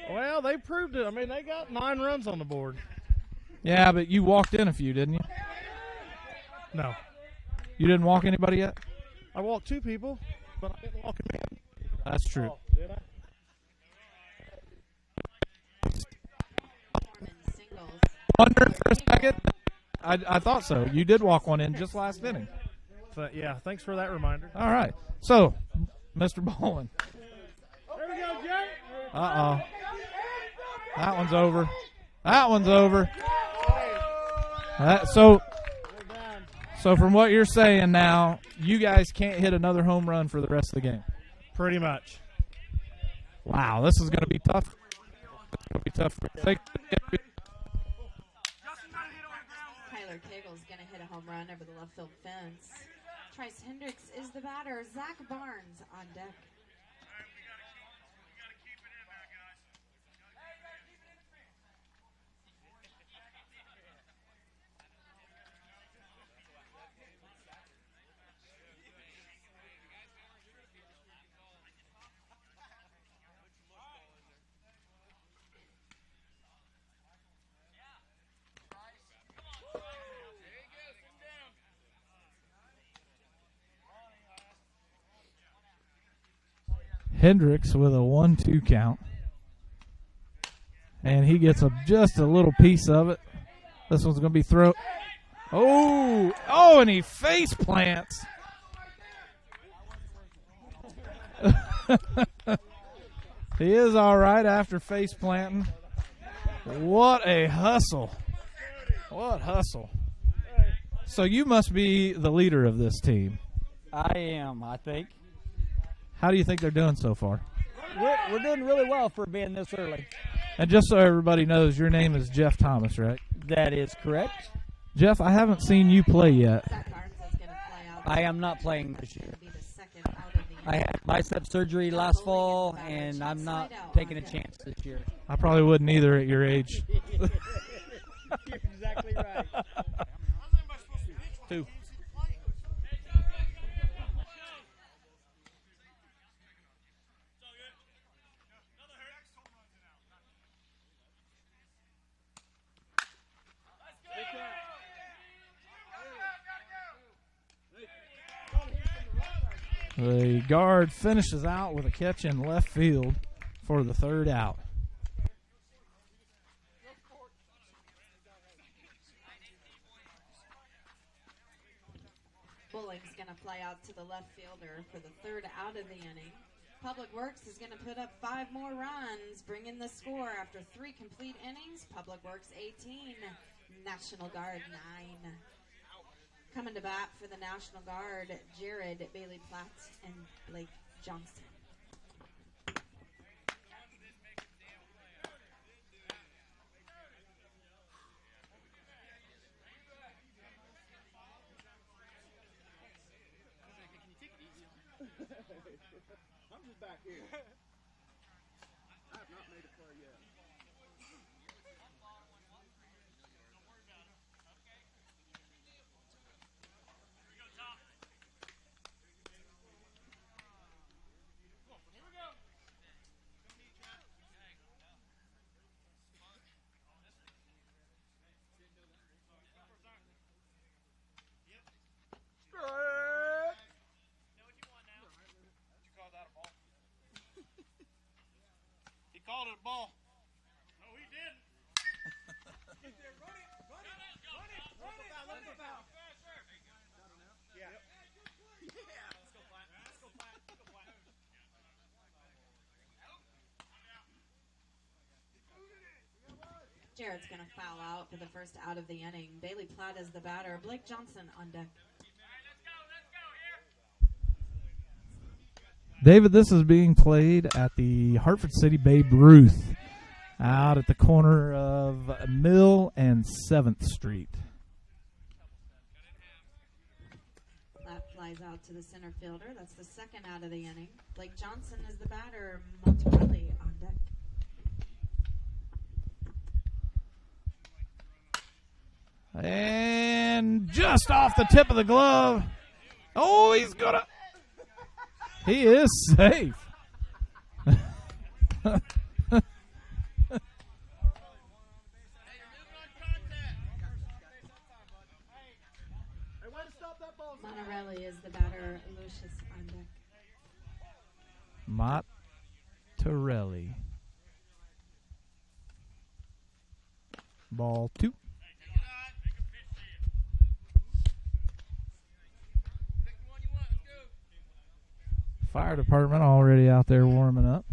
[SPEAKER 8] Well, they proved it. I mean, they got 9 runs on the board.
[SPEAKER 1] Yeah, but you walked in a few, didn't you?
[SPEAKER 8] No.
[SPEAKER 1] You didn't walk anybody yet?
[SPEAKER 8] I walked 2 people, but I didn't walk a man.
[SPEAKER 1] That's true.
[SPEAKER 8] Oh, did I?
[SPEAKER 1] Wonder for a second. I thought so. You did walk one in just last inning.
[SPEAKER 8] But yeah, thanks for that reminder.
[SPEAKER 1] All right. So, Mr. Bowling.
[SPEAKER 8] There we go, Jay.
[SPEAKER 1] Uh-oh. That one's over. That one's over. So from what you're saying now, you guys can't hit another home run for the rest of the game.
[SPEAKER 8] Pretty much.
[SPEAKER 1] Wow, this is going to be tough. It's going to be tough.
[SPEAKER 4] Tyler Cagle's going to hit a home run over the left field fence. Trice Hendricks is the batter. Zach Barnes on deck.
[SPEAKER 1] Hendricks with a 1-2 count. And he gets just a little piece of it. This one's going to be thrown. Oh, and he face plants. He is all right after face planting. What a hustle. What hustle. So you must be the leader of this team.
[SPEAKER 9] I am, I think.
[SPEAKER 1] How do you think they're doing so far?
[SPEAKER 9] We're doing really well for being this early.
[SPEAKER 1] And just so everybody knows, your name is Jeff Thomas, right?
[SPEAKER 9] That is correct.
[SPEAKER 1] Jeff, I haven't seen you play yet.
[SPEAKER 9] I am not playing this year. I had bicep surgery last fall, and I'm not taking a chance this year.
[SPEAKER 1] I probably wouldn't either at your age.
[SPEAKER 9] You're exactly right.
[SPEAKER 1] 2. The guard finishes out with a catch in left field for the third out.
[SPEAKER 4] Bulling's going to fly out to the left fielder for the third out of the inning. Public Works is going to put up 5 more runs, bringing the score after 3 complete innings. Public Works 18, National Guard 9. Coming to bat for the National Guard, Jared, Bailey Platt, and Blake Johnson.
[SPEAKER 10] I'm just back here. I have not made a play yet.
[SPEAKER 3] Called it a ball.
[SPEAKER 10] No, he didn't. Get there, run it. Yeah. Let's go flat.
[SPEAKER 4] Jared's going to foul out for the first out of the inning. Bailey Platt is the batter. Blake Johnson on deck.
[SPEAKER 1] David, this is being played at the Hartford City Babe Ruth out at the corner of Mill and 7th Street.
[SPEAKER 4] Platt flies out to the center fielder. That's the second out of the inning. Blake Johnson is the batter. Monterelli on deck.
[SPEAKER 1] And just off the tip of the glove. Oh, he's going to... He is safe.
[SPEAKER 4] Monterelli is the batter. Lucius on deck.
[SPEAKER 1] Monterelli. Ball 2. Fire department already out there warming up.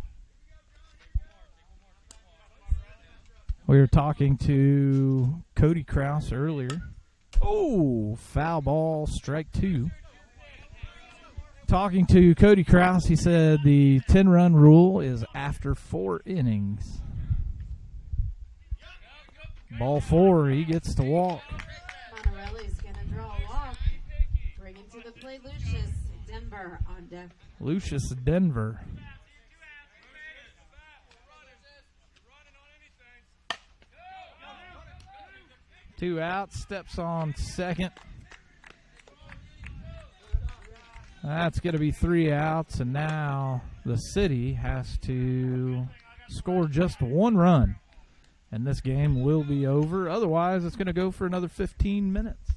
[SPEAKER 1] We were talking to Cody Krause earlier. Oh, foul ball, strike 2. Talking to Cody Krause, he said the 10-run rule is after 4 innings. Ball 4, he gets to walk.
[SPEAKER 4] Monterelli's going to draw a walk. Bringing to the plate, Lucius Denver on deck.
[SPEAKER 1] Lucius Denver. Two outs, steps on second. That's going to be 3 outs, and now the city has to score just 1 run, and this game will be over. Otherwise, it's going to go for another 15 minutes.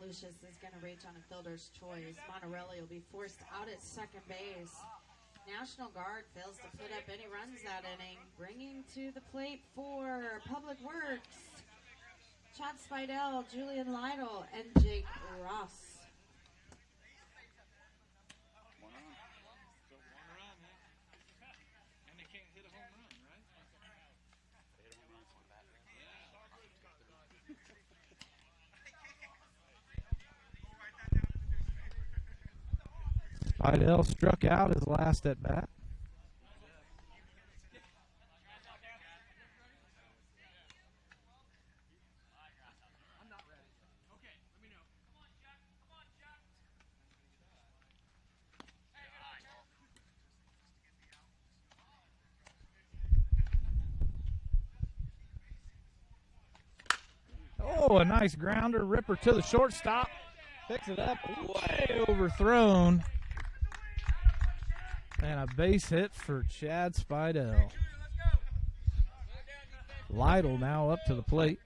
[SPEAKER 4] Lucius is going to reach on a fielder's choice. Monterelli will be forced out at second base. National Guard fails to put up any runs that inning. Bringing to the plate for Public Works, Chad Spidell, Julian Lytle, and Jake Ross.
[SPEAKER 1] Spidell struck out his last at bat. Oh, a nice grounder, ripper to the shortstop. Picks it up, way overthrown. And a base hit for Chad Spidell. Lytle now up to the plate.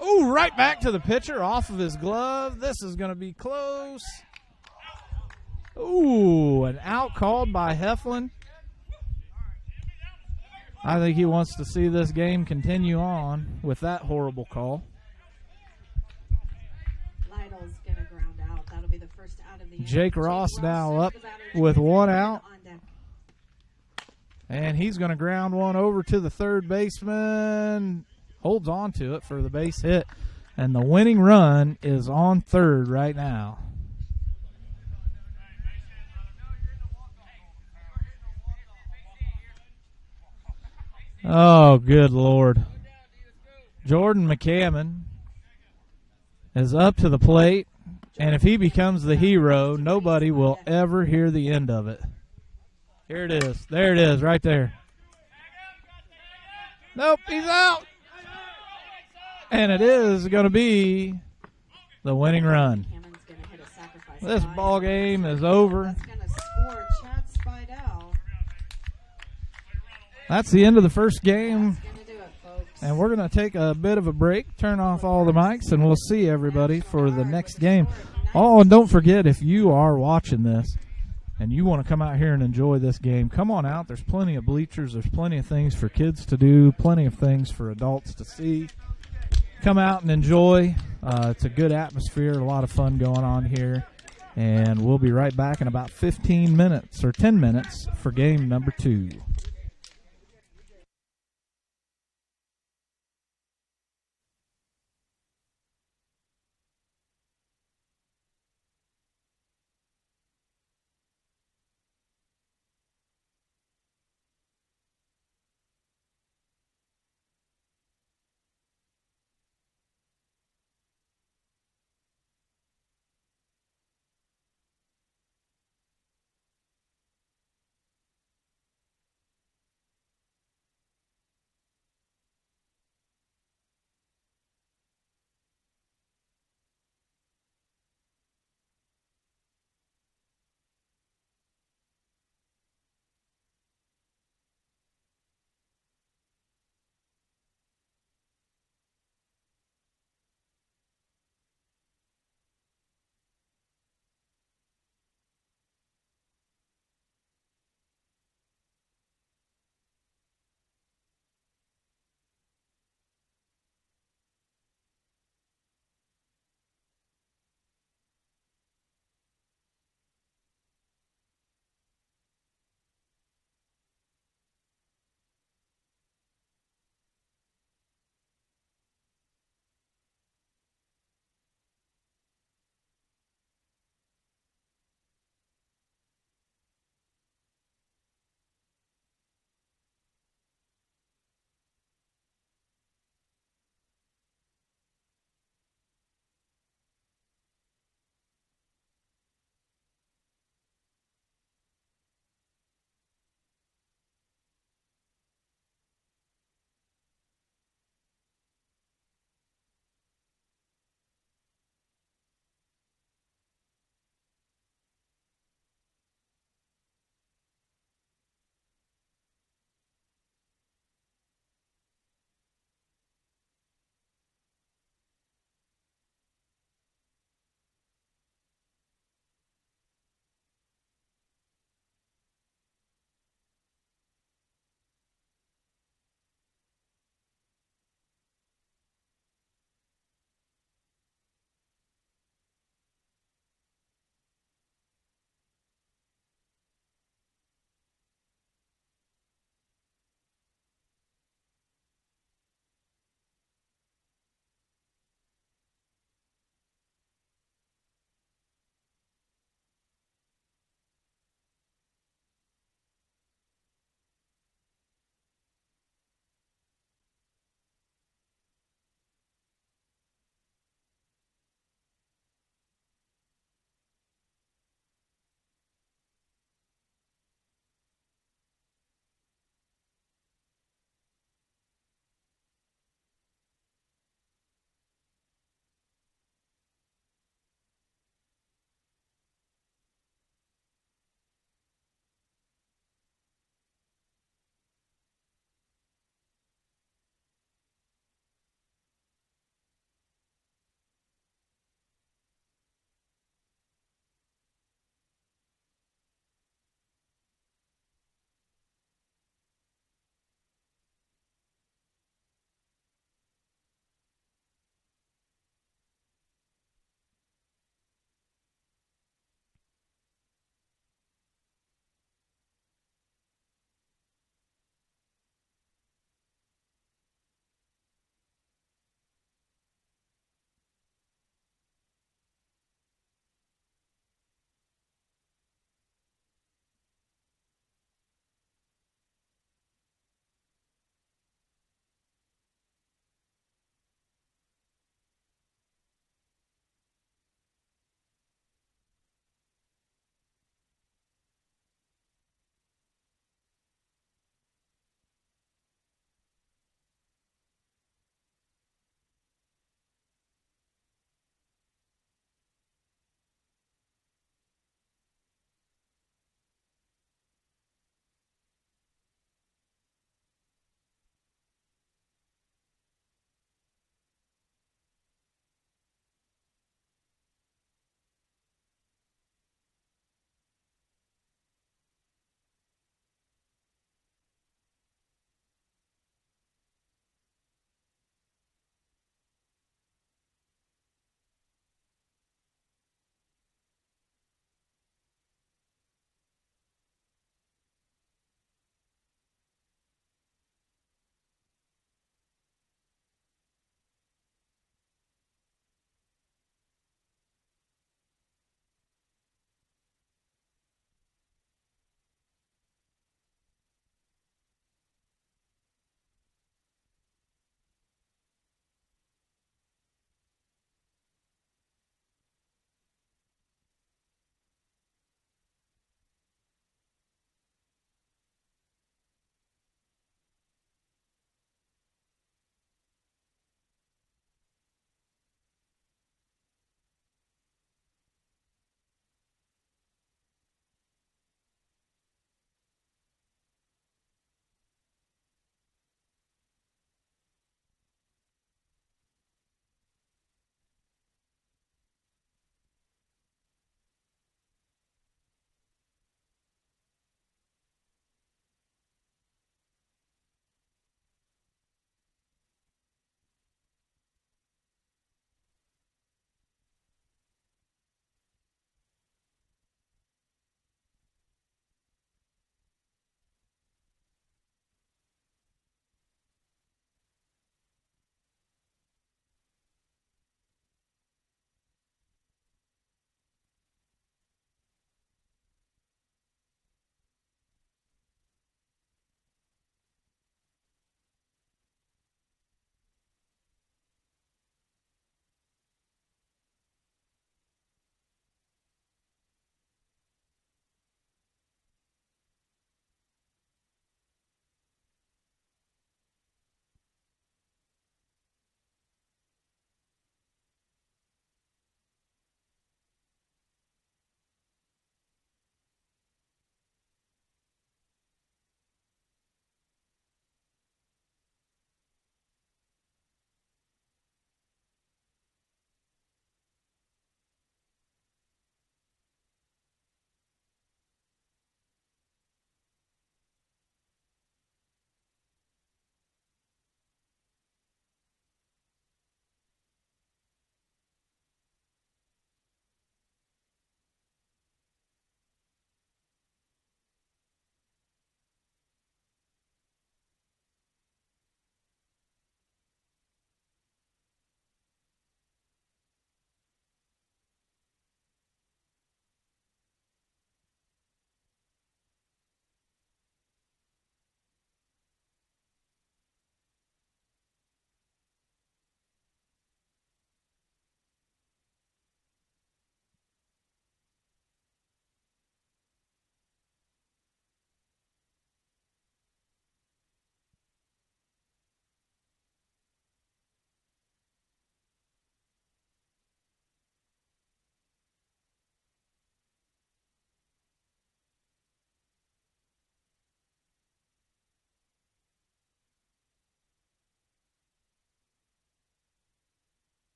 [SPEAKER 1] Oh, right back to the pitcher, off of his glove. This is going to be close. Ooh, an out called by Heflin. I think he wants to see this game continue on with that horrible call.
[SPEAKER 4] Lytle's going to ground out. That'll be the first out of the inning.
[SPEAKER 1] Jake Ross now up with one out. And he's going to ground one over to the third baseman. Holds on to it for the base hit. And the winning run is on third right now. Oh, good Lord. Jordan McCammon is up to the plate. And if he becomes the hero, nobody will ever hear the end of it. Here it is. There it is, right there. Nope, he's out. And it is going to be the winning run. This ball game is over. That's the end of the first game. And we're going to take a bit of a break, turn off all the mics, and we'll see everybody for the next game. Oh, and don't forget, if you are watching this and you want to come out here and enjoy this game, come on out. There's plenty of bleachers. There's plenty of things for kids to do, plenty of things for adults to see. Come out and enjoy. It's a good atmosphere, a lot of fun going on here. And we'll be right back in about 15 minutes or 10 minutes for game number 2.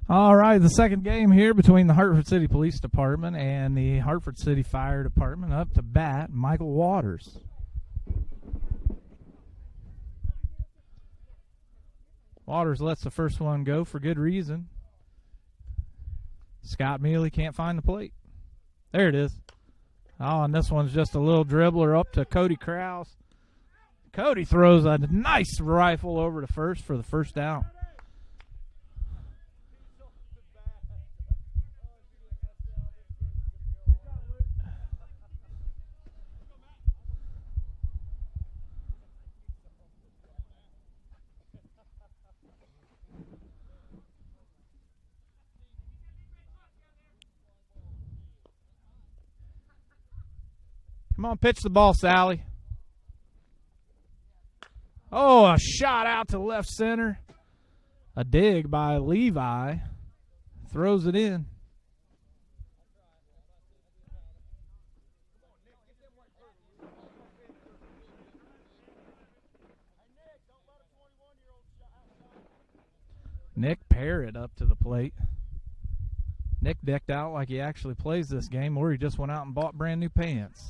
[SPEAKER 1] All right, the second game here between the Hartford City Police Department and the Hartford City Fire Department. Up to bat, Michael Waters. Waters lets the first one go for good reason. Scott Mealy can't find the plate. There it is. Oh, and this one's just a little dribbler up to Cody Krause. Cody throws a nice rifle over to first for the first out. Come on, pitch the ball, Sally. Oh, a shot out to left center. A dig by Levi. Throws it in. Nick Parrott up to the plate. Nick decked out like he actually plays this game, or he just went out and bought brand new pants.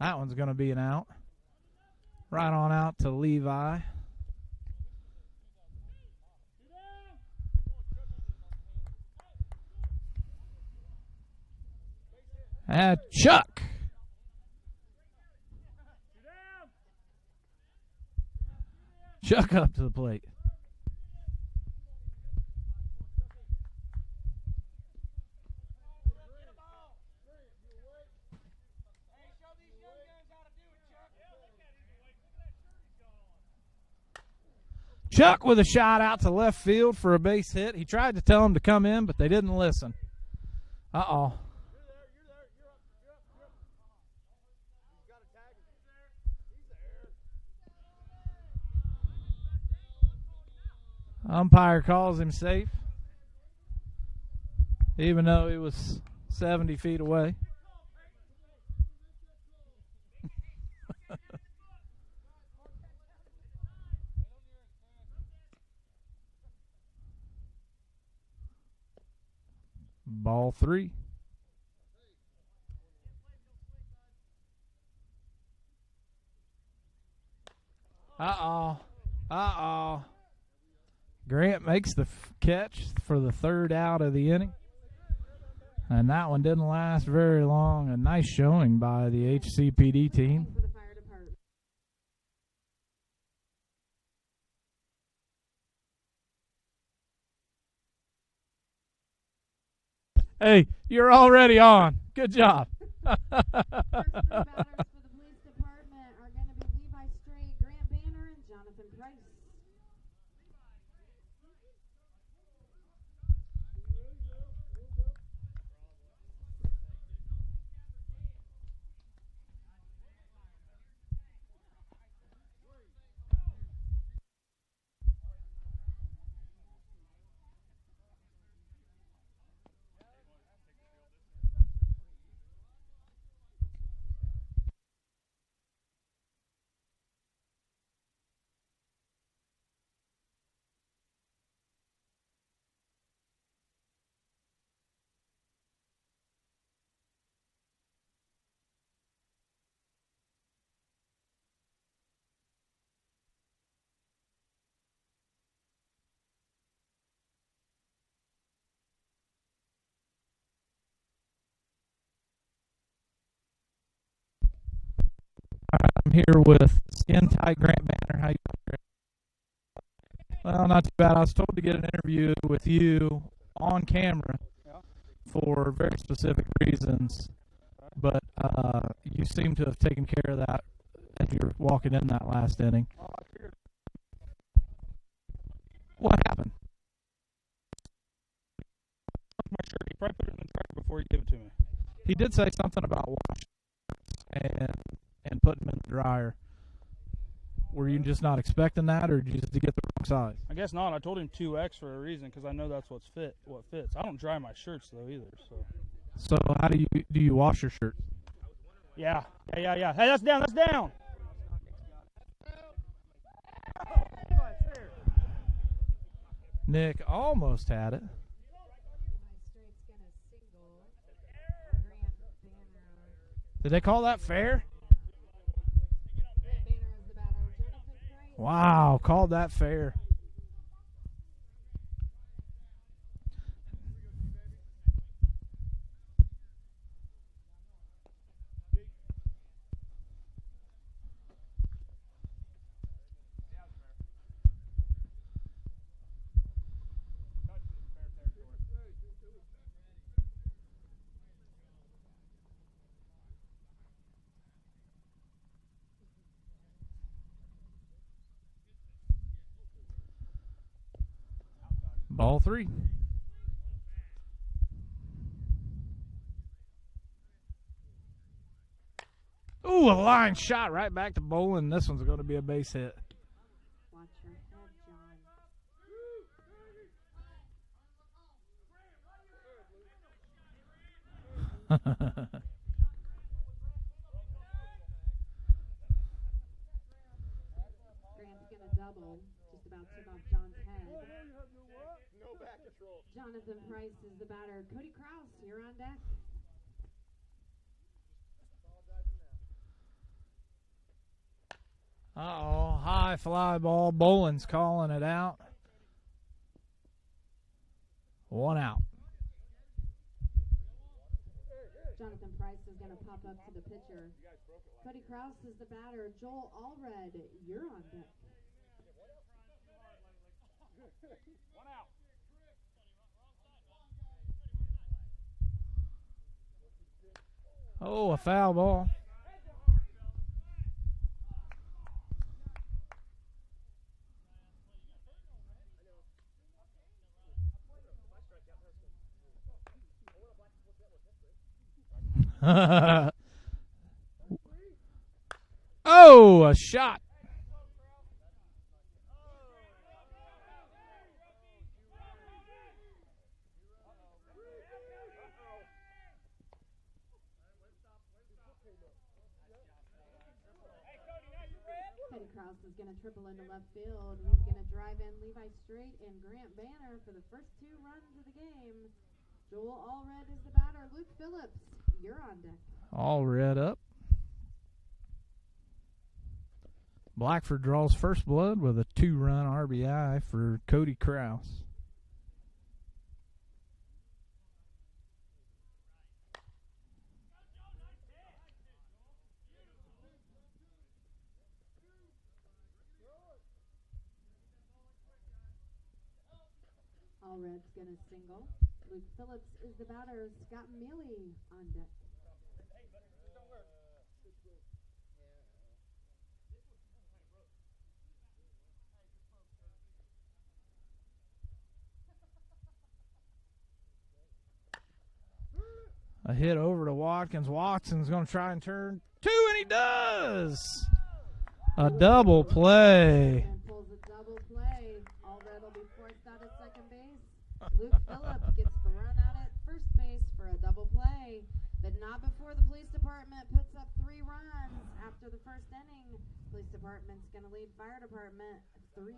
[SPEAKER 1] That one's going to be an out. Right on out to Levi. And Chuck. Chuck up to the plate. Chuck with a shot out to left field for a base hit. He tried to tell him to come in, but they didn't listen. Uh-oh. Umpire calls him safe, even though he was 70 feet away. Ball 3. Uh-oh. Uh-oh. Grant makes the catch for the third out of the inning. And that one didn't last very long. A nice showing by the HCPD team. Hey, you're already on. Good job.
[SPEAKER 4] First three batters for the police department are going to be Levi Strait, Grant Banner, and Jonathan Price.
[SPEAKER 1] I'm here with Skin Tight Grant Banner. How you doing? Well, not too bad. I was told to get an interview with you on camera for very specific reasons, but you seem to have taken care of that as you were walking in that last inning. What happened?
[SPEAKER 11] My shirt. He probably put it in the dryer before he gave it to me.
[SPEAKER 1] He did say something about washing and putting them in the dryer. Were you just not expecting that, or did you just get the wrong size?
[SPEAKER 11] I guess not. I told him 2X for a reason because I know that's what fits. I don't dry my shirts though either.
[SPEAKER 1] So how do you wash your shirts?
[SPEAKER 11] Yeah. Hey, that's down. That's down.
[SPEAKER 1] Nick almost had it. Did they call that fair? Wow, called that fair. Ball 3. Ooh, a line shot right back to Bolin. This one's going to be a base hit.
[SPEAKER 4] Watch your head, John. Grant's going to double. Just about tip off John's head.
[SPEAKER 10] No back control.
[SPEAKER 4] Jonathan Price is the batter. Cody Kraus, you're on deck.
[SPEAKER 1] Uh-oh, high fly ball. Bolin's calling it out. 1 out.
[SPEAKER 4] Jonathan Price is going to pop up to the pitcher. Cody Kraus is the batter. Joel Allred, you're on deck.
[SPEAKER 10] 1 out.
[SPEAKER 1] Oh, a foul ball. Oh, a shot.
[SPEAKER 4] Cody Kraus is going to triple into left field. He's going to drive in Levi Strait and Grant Banner for the first 2 runs of the game. Joel Allred is the batter. Luke Phillips, you're on deck.
[SPEAKER 1] All red up. Blackford draws first blood with a 2-run RBI for Cody Kraus.
[SPEAKER 4] Allred's going to single. Luke Phillips is the batter. Scott Mealy on deck.
[SPEAKER 1] A hit over to Watkins. Watson's going to try and turn 2, and he does. A double play.
[SPEAKER 4] And pulls a double play. Allred will be forced out at second base. Luke Phillips gets the run out at first base for a double play, but not before the police department puts up 3 runs after the first inning. Police department's going to lead fire department 3-0.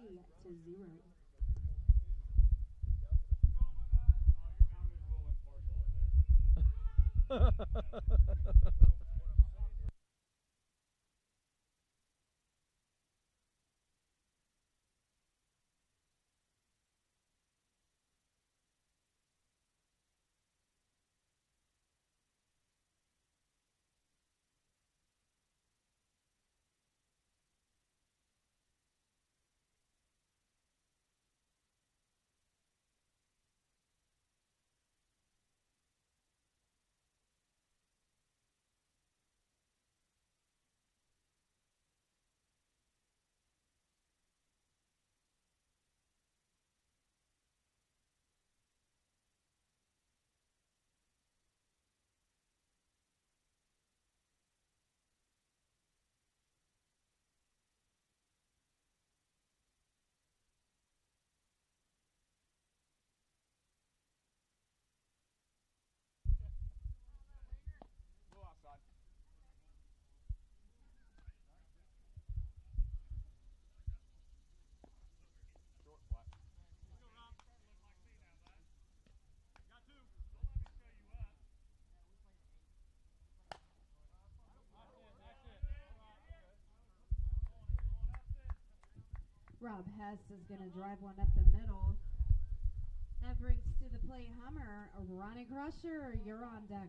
[SPEAKER 4] Rob Hess is going to drive one up the middle. That brings to the plate Hummer. Ronnie Crusher, you're on deck.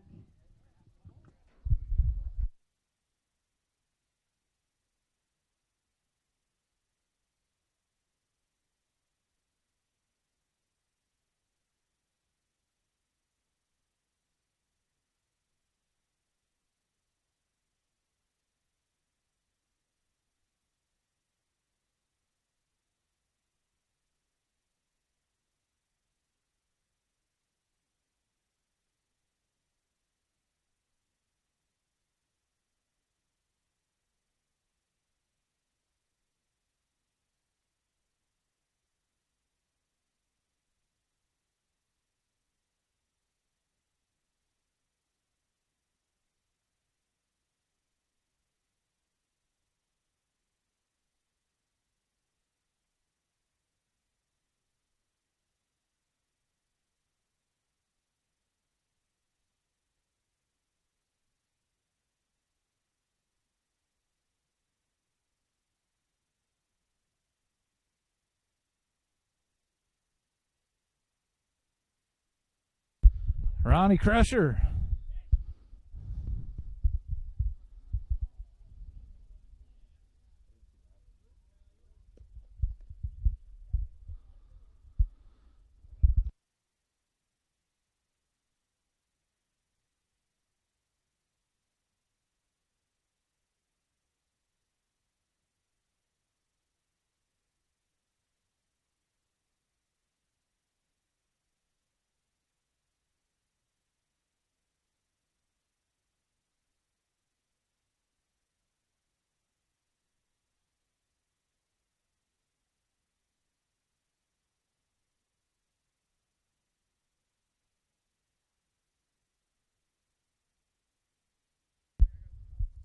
[SPEAKER 1] Ronnie Crusher.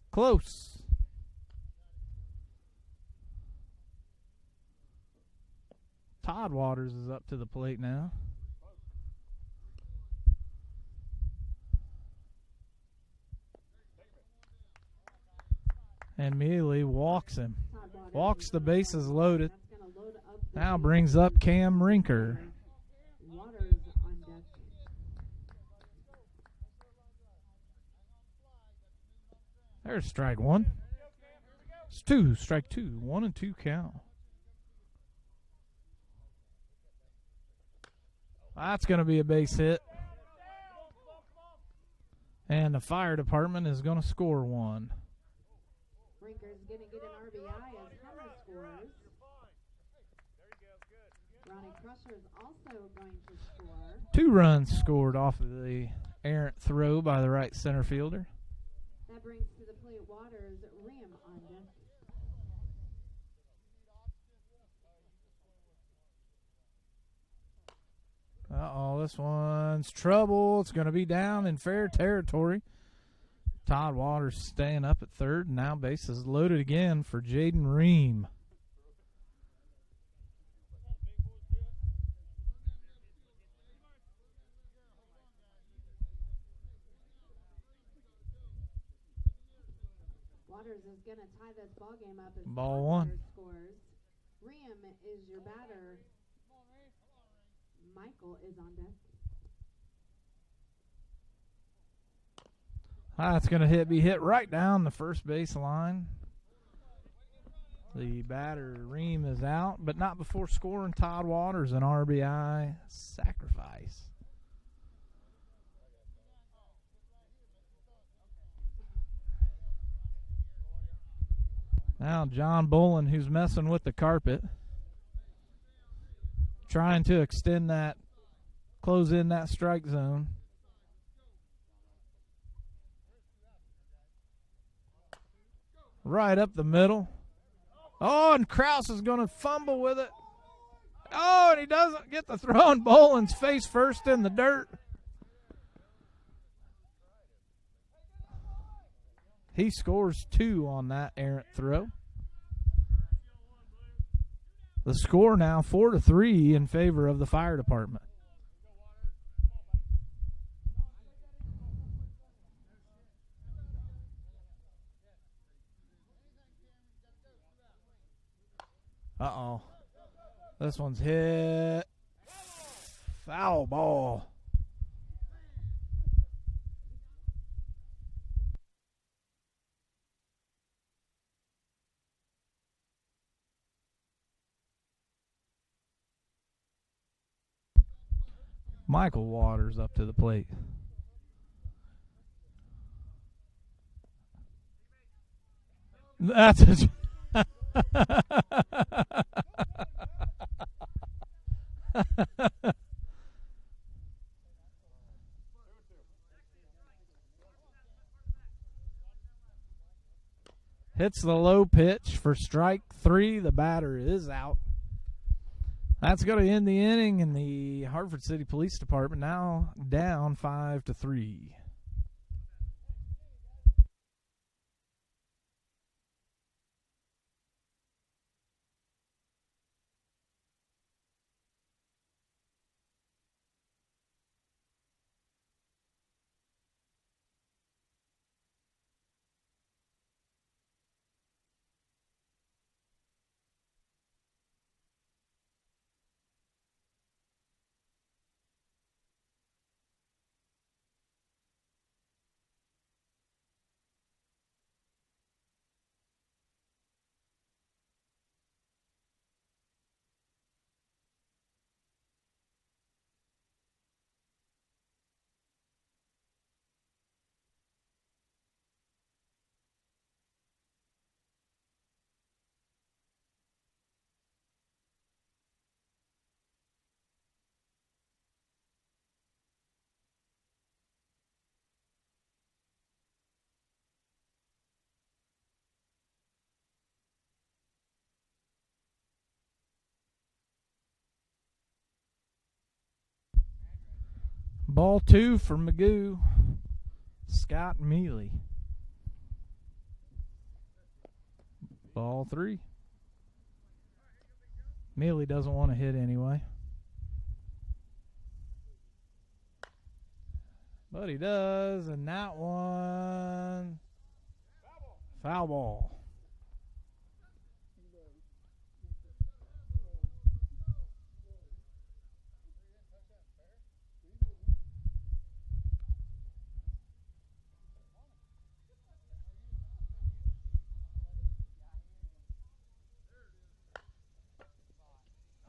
[SPEAKER 1] Close. Todd Waters is up to the plate now. And immediately walks him. Walks the bases loaded. Now brings up Cam Rinker. There's strike one. It's two. Strike two. 1-2 count. That's going to be a base hit. And the fire department is going to score one.
[SPEAKER 4] Rinker's going to get an RBI as Hummer scores. Ronnie Crusher is also going to score.
[SPEAKER 1] 2 runs scored off of the errant throw by the right center fielder.
[SPEAKER 4] That brings to the plate Waters, Rim on deck.
[SPEAKER 1] Uh-oh, this one's trouble. It's going to be down in fair territory. Todd Waters staying up at third. Now bases loaded again for Jaden Ream.
[SPEAKER 4] Waters is going to tie this ball game up as
[SPEAKER 1] Ball
[SPEAKER 4] Todd
[SPEAKER 1] one.
[SPEAKER 4] Waters scores. Rim is your batter. Michael is on deck.
[SPEAKER 1] That's going to be hit right down the first base line. The batter, Ream, is out, but not before scoring Todd Waters an RBI sacrifice. Now John Bolin, who's messing with the carpet, trying to extend that, close in that strike zone. Right up the middle. Oh, and Krause is going to fumble with it. Oh, and he doesn't get the throw, and Bolin's face first in the dirt. He scores 2 on that errant throw. The score now 4-3 in favor of the fire department. Uh-oh. This one's hit. Foul ball. Michael Waters up to the plate. That's a hits the low pitch for strike 3. The batter is out. That's going to end the inning, and the Hartford City Police Department now down 5-3. Ball 2 for Magoo. Scott Mealy. Ball 3. Mealy doesn't want to hit anyway. But he does, and that one, foul ball.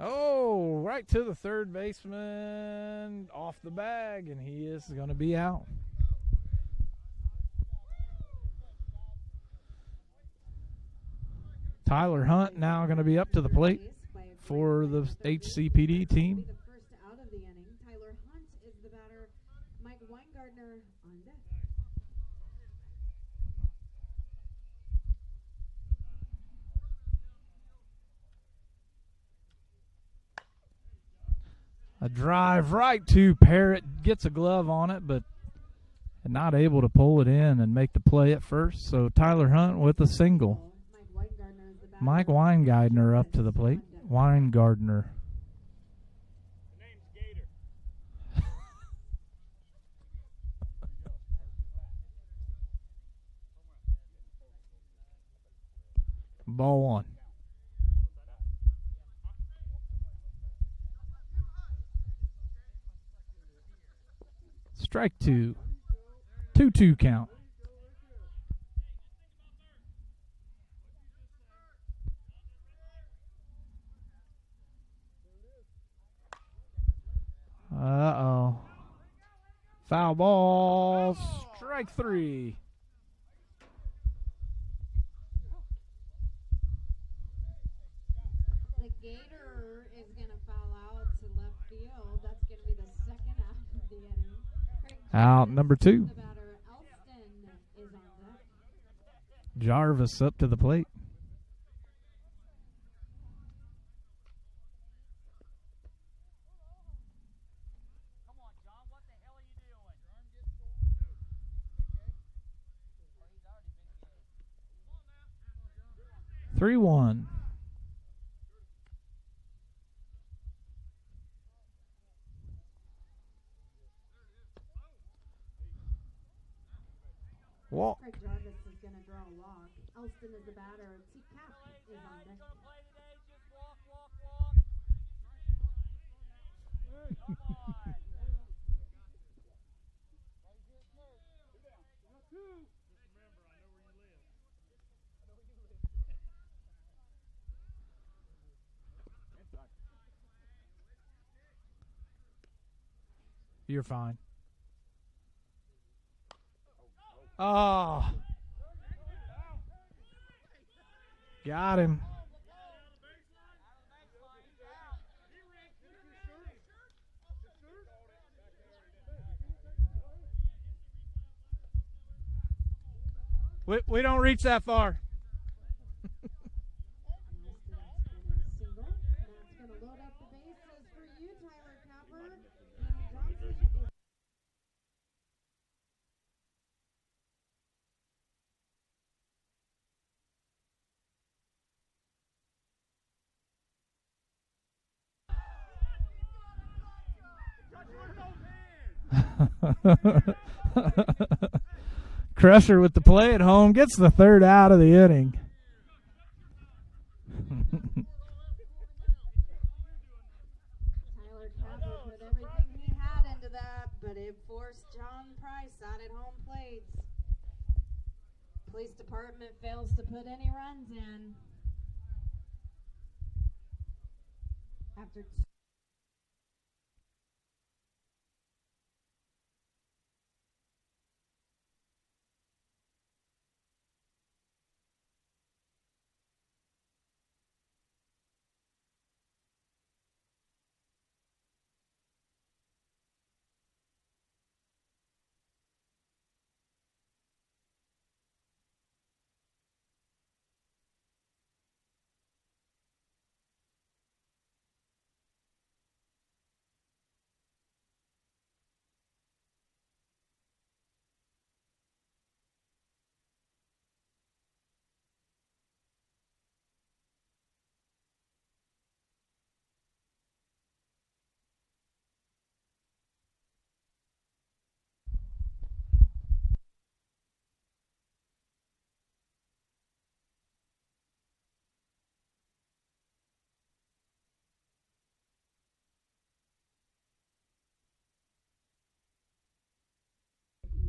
[SPEAKER 1] Oh, right to the third baseman, off the bag, and he is going to be out. Tyler Hunt now going to be up to the plate for the HCPD team.
[SPEAKER 4] The first out of the inning. Tyler Hunt is the batter. Mike Weingardner on deck.
[SPEAKER 1] A drive right to Parrott, gets a glove on it, but not able to pull it in and make the play at first. So Tyler Hunt with a single. Mike Weingartner up to the plate. Weingartner. Ball 1. Strike 2. 2-2 count. Uh-oh. Foul ball. Strike 3.
[SPEAKER 4] The Gator is going to foul out to left field. That's going to be the second out of the inning.
[SPEAKER 1] Out number 2.
[SPEAKER 4] The batter, Elston, is on deck.
[SPEAKER 1] Jarvis up to the plate.
[SPEAKER 10] Come on, John. What the hell are you doing?
[SPEAKER 1] 3-1. Walk.
[SPEAKER 4] Craig Jarvis is going to draw a walk. Elston is the batter. T. Cap is on deck.
[SPEAKER 1] You're fine. Oh. Got him. We don't reach that far. Crusher with the play at home gets the third out of the inning.
[SPEAKER 4] Tyler Capper put everything he had into that, but it forced John Price out at home plate. Police department fails to put any runs in. After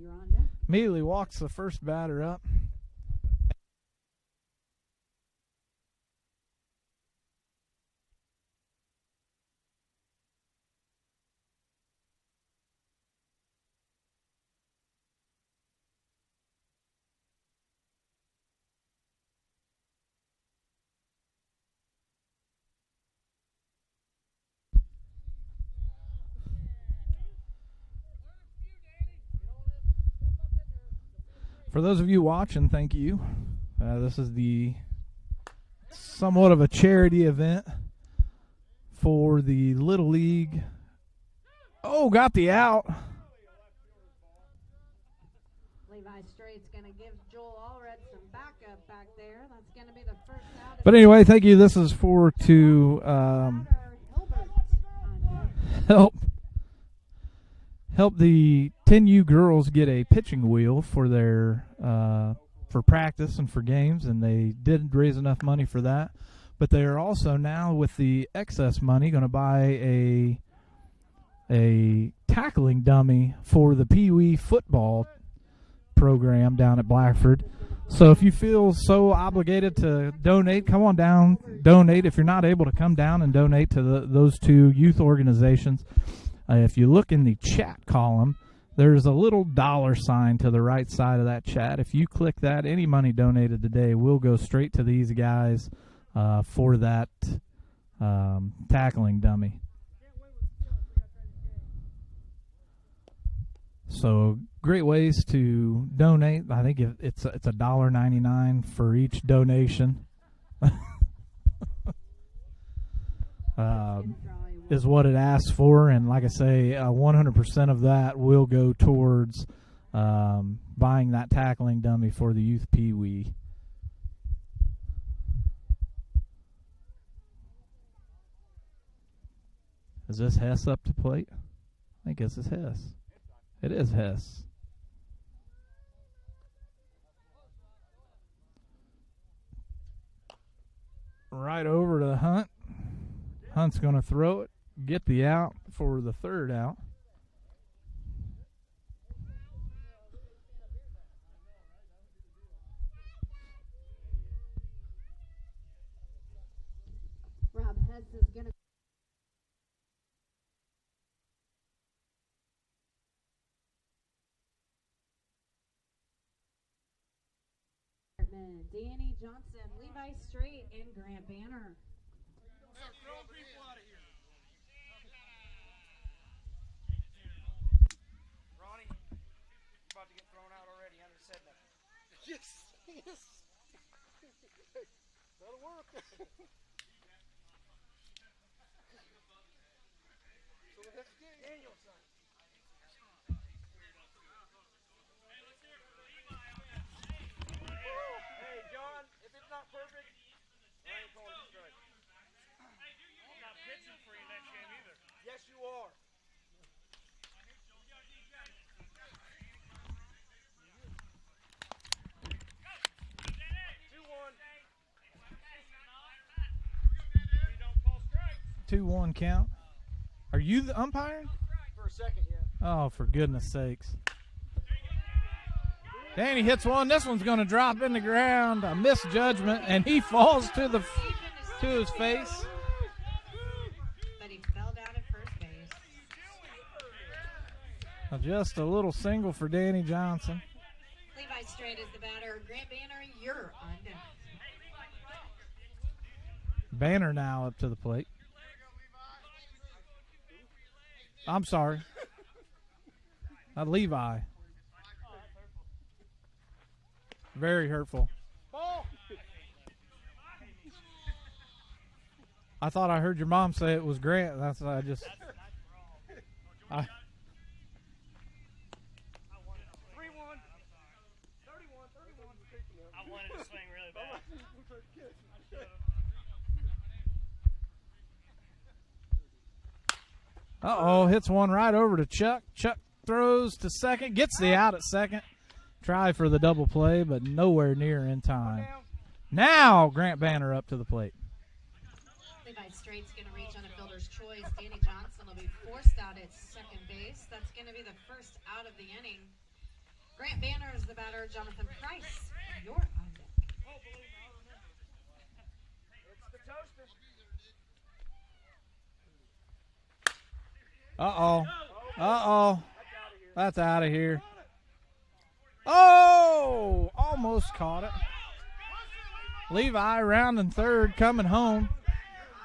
[SPEAKER 4] you're on deck.
[SPEAKER 1] Immediately walks the first batter up. For those of you watching, thank you. This is the somewhat of a charity event for the Little League. Oh, got the out.
[SPEAKER 4] Levi Straight's going to give Joel Allred some backup back there. That's going to be the first out.
[SPEAKER 1] But anyway, thank you. This is to help the 10U girls get a pitching wheel for their for practice and for games, and they did raise enough money for that. But they are also now, with the excess money, going to buy a tackling dummy for the Pee Wee football program down at Blackford. So if you feel so obligated to donate, come on down, donate. If you're not able to come down and donate to those two youth organizations, if you look in the chat column, there's a little $sign to the right side of that chat. If you click that, any money donated today will go straight to these guys for that tackling dummy. So great ways to donate. I think it's $1.99 for each donation. Is what it asks for, and like I say, 100% of that will go towards buying that tackling dummy for the youth Pee Wee. Is this Hess up to plate? I guess it's Hess. It is Hess. Right over to Hunt. Hunt's going to throw it. get the out for the third out.
[SPEAKER 4] Rob Hess is going to. Danny Johnson, Levi Strait, and Grant Banner.
[SPEAKER 10] Ronnie, you're about to get thrown out already. I haven't said nothing. Yes, yes. That'll work. So the next game, Daniel, son. Hey, John, if it's not perfect, I ain't calling it strike. I'm not pitching for you next game either. Yes, you are. We don't call strikes.
[SPEAKER 1] 2-1 count. Are you the umpire?
[SPEAKER 10] For a second, yeah.
[SPEAKER 1] Oh, for goodness sakes. Danny hits one. This one's going to drop in the ground. A misjudgment, and he falls to his face.
[SPEAKER 4] But he fell down at first base.
[SPEAKER 1] Just a little single for Danny Johnson.
[SPEAKER 4] Levi Strait is the batter. Grant Banner, you're on deck.
[SPEAKER 1] Banner now up to the plate. I'm sorry. Levi. Very hurtful. I thought I heard your mom say it was Grant. That's why I just.
[SPEAKER 10] 3-1. 31, 31. I wanted to swing really bad.
[SPEAKER 1] Uh-oh, hits one right over to Chuck. Chuck throws to second, gets the out at second. Try for the double play, but nowhere near in time. Now Grant Banner up to the plate.
[SPEAKER 4] Levi Strait's going to reach on a fielder's choice. Danny Johnson will be forced out at second base. That's going to be the first out of the inning. Grant Banner is the batter. Jonathan Price, you're on deck.
[SPEAKER 1] Uh-oh. Uh-oh. That's out of here. Oh! Almost caught it. Levi rounding third, coming home.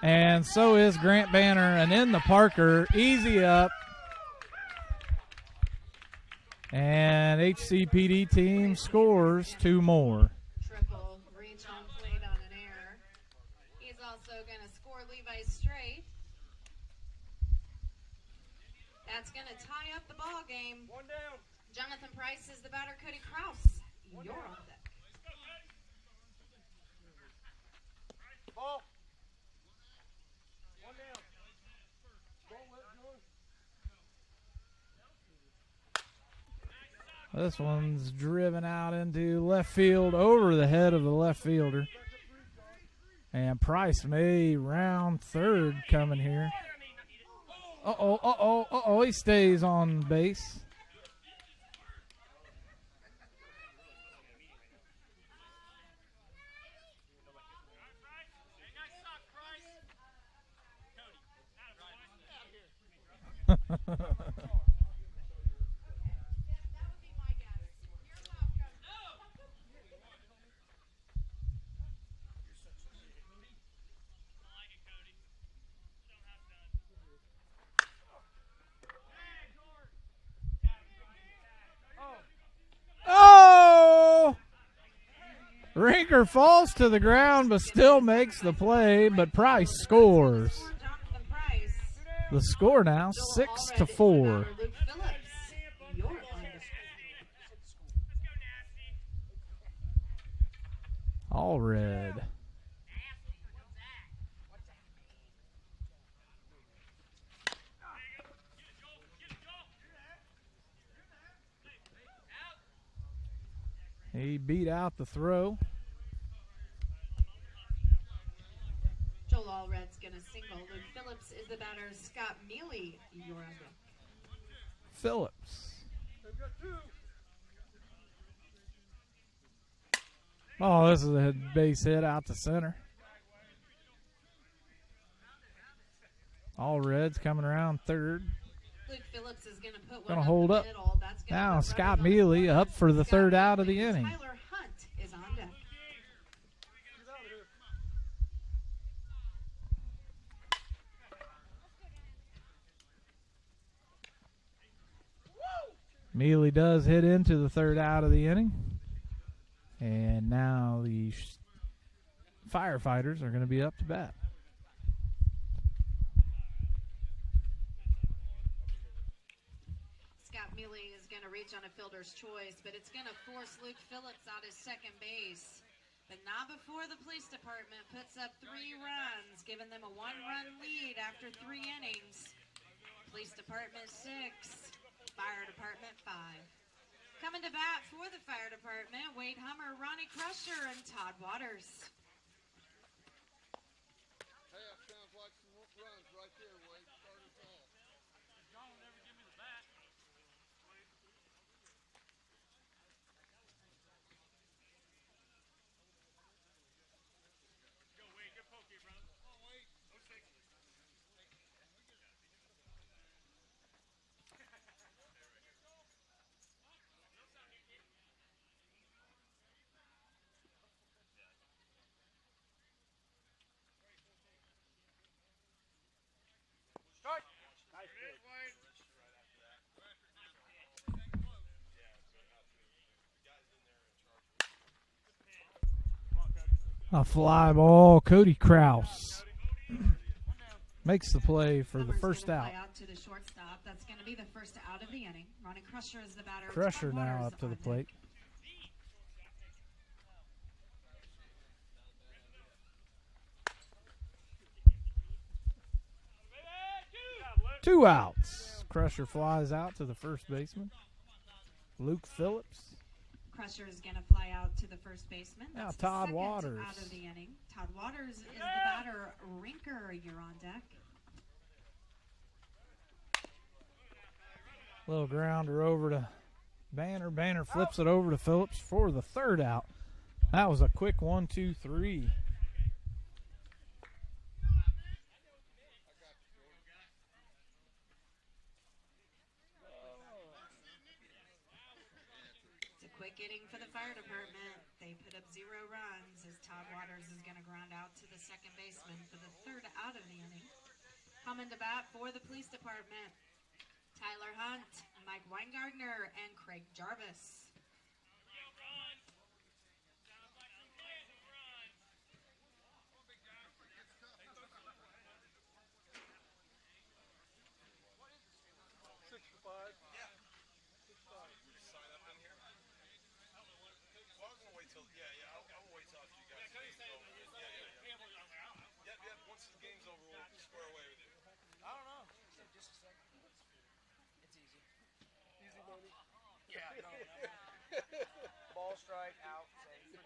[SPEAKER 1] And so is Grant Banner. And in the Parker, easy up. And HCPD team scores 2 more.
[SPEAKER 4] Triple reach on plate on an error. He's also going to score Levi Strait. That's going to tie up the ball game.
[SPEAKER 10] 1 down.
[SPEAKER 4] Jonathan Price is the batter. Cody Kraus, you're on deck.
[SPEAKER 10] Ball. 1 down.
[SPEAKER 1] This one's driven out into left field over the head of the left fielder. And Price may round third coming here. Uh-oh, uh-oh, uh-oh. He stays on base. Oh! Rinker falls to the ground but still makes the play, but Price scores. The score now 6-4. All red. He beat out the throw.
[SPEAKER 4] Joel Allred Red's going to single. Luke Phillips is the batter. Scott Mealy, you're on deck.
[SPEAKER 1] Phillips. Oh, this is a base hit out to center. All Reds coming around third.
[SPEAKER 4] Luke Phillips is going to put
[SPEAKER 1] Gonna
[SPEAKER 4] one
[SPEAKER 1] hold
[SPEAKER 4] up
[SPEAKER 1] up.
[SPEAKER 4] the middle. That's gonna
[SPEAKER 1] Now
[SPEAKER 4] put
[SPEAKER 1] Scott
[SPEAKER 4] runners on
[SPEAKER 1] Mealy
[SPEAKER 4] score.
[SPEAKER 1] up for the
[SPEAKER 4] Scott
[SPEAKER 1] third out of
[SPEAKER 4] Mealy.
[SPEAKER 1] the inning.
[SPEAKER 4] Tyler Hunt is on deck.
[SPEAKER 1] Mealy does hit into the third out of the inning. And now the firefighters are going to be up to bat.
[SPEAKER 4] Scott Mealy is going to reach on a fielder's choice, but it's going to force Luke Phillips out of second base. But not before the police department puts up 3 runs, giving them a 1-run lead after 3 innings. Police department 6, fire department 5. Coming to bat for the fire department, Wade Hummer, Ronnie Crusher, and Todd Waters.
[SPEAKER 10] Hey, that sounds like some runs right there, Wade. Start us off. John will never give me the bat. Go, Wade. Good poke here, brother. Come on, Wade. 06. Strike. Nice pitch.
[SPEAKER 1] A fly ball. Cody Kraus makes the play for the first out.
[SPEAKER 4] Fly out to the shortstop. That's going to be the first out of the inning. Ronnie Crusher is the batter.
[SPEAKER 1] Crusher
[SPEAKER 4] Todd
[SPEAKER 1] now
[SPEAKER 4] Waters
[SPEAKER 1] up to the
[SPEAKER 4] on
[SPEAKER 1] plate.
[SPEAKER 4] deck.
[SPEAKER 1] Two outs. Crusher flies out to the first baseman. Luke Phillips.
[SPEAKER 4] Crusher is going to fly out to the first baseman.
[SPEAKER 1] Now
[SPEAKER 4] That's
[SPEAKER 1] Todd
[SPEAKER 4] the second
[SPEAKER 1] Waters.
[SPEAKER 4] out of the inning. Todd Waters is the batter. Rinker, you're on deck.
[SPEAKER 1] Little grounder over to Banner. Banner flips it over to Phillips for the third out. That was a quick 1, 2, 3.
[SPEAKER 4] It's a quick inning for the fire department. They put up 0 runs as Todd Waters is going to ground out to the second baseman for the third out of the inning. Coming to bat for the police department, Tyler Hunt, Mike Weingardner, and Craig Jarvis.
[SPEAKER 10] Once the game's over, we'll square away with you. I don't know. Just a second. It's easy. Easy money. Yeah, no. Ball strike, out, safe.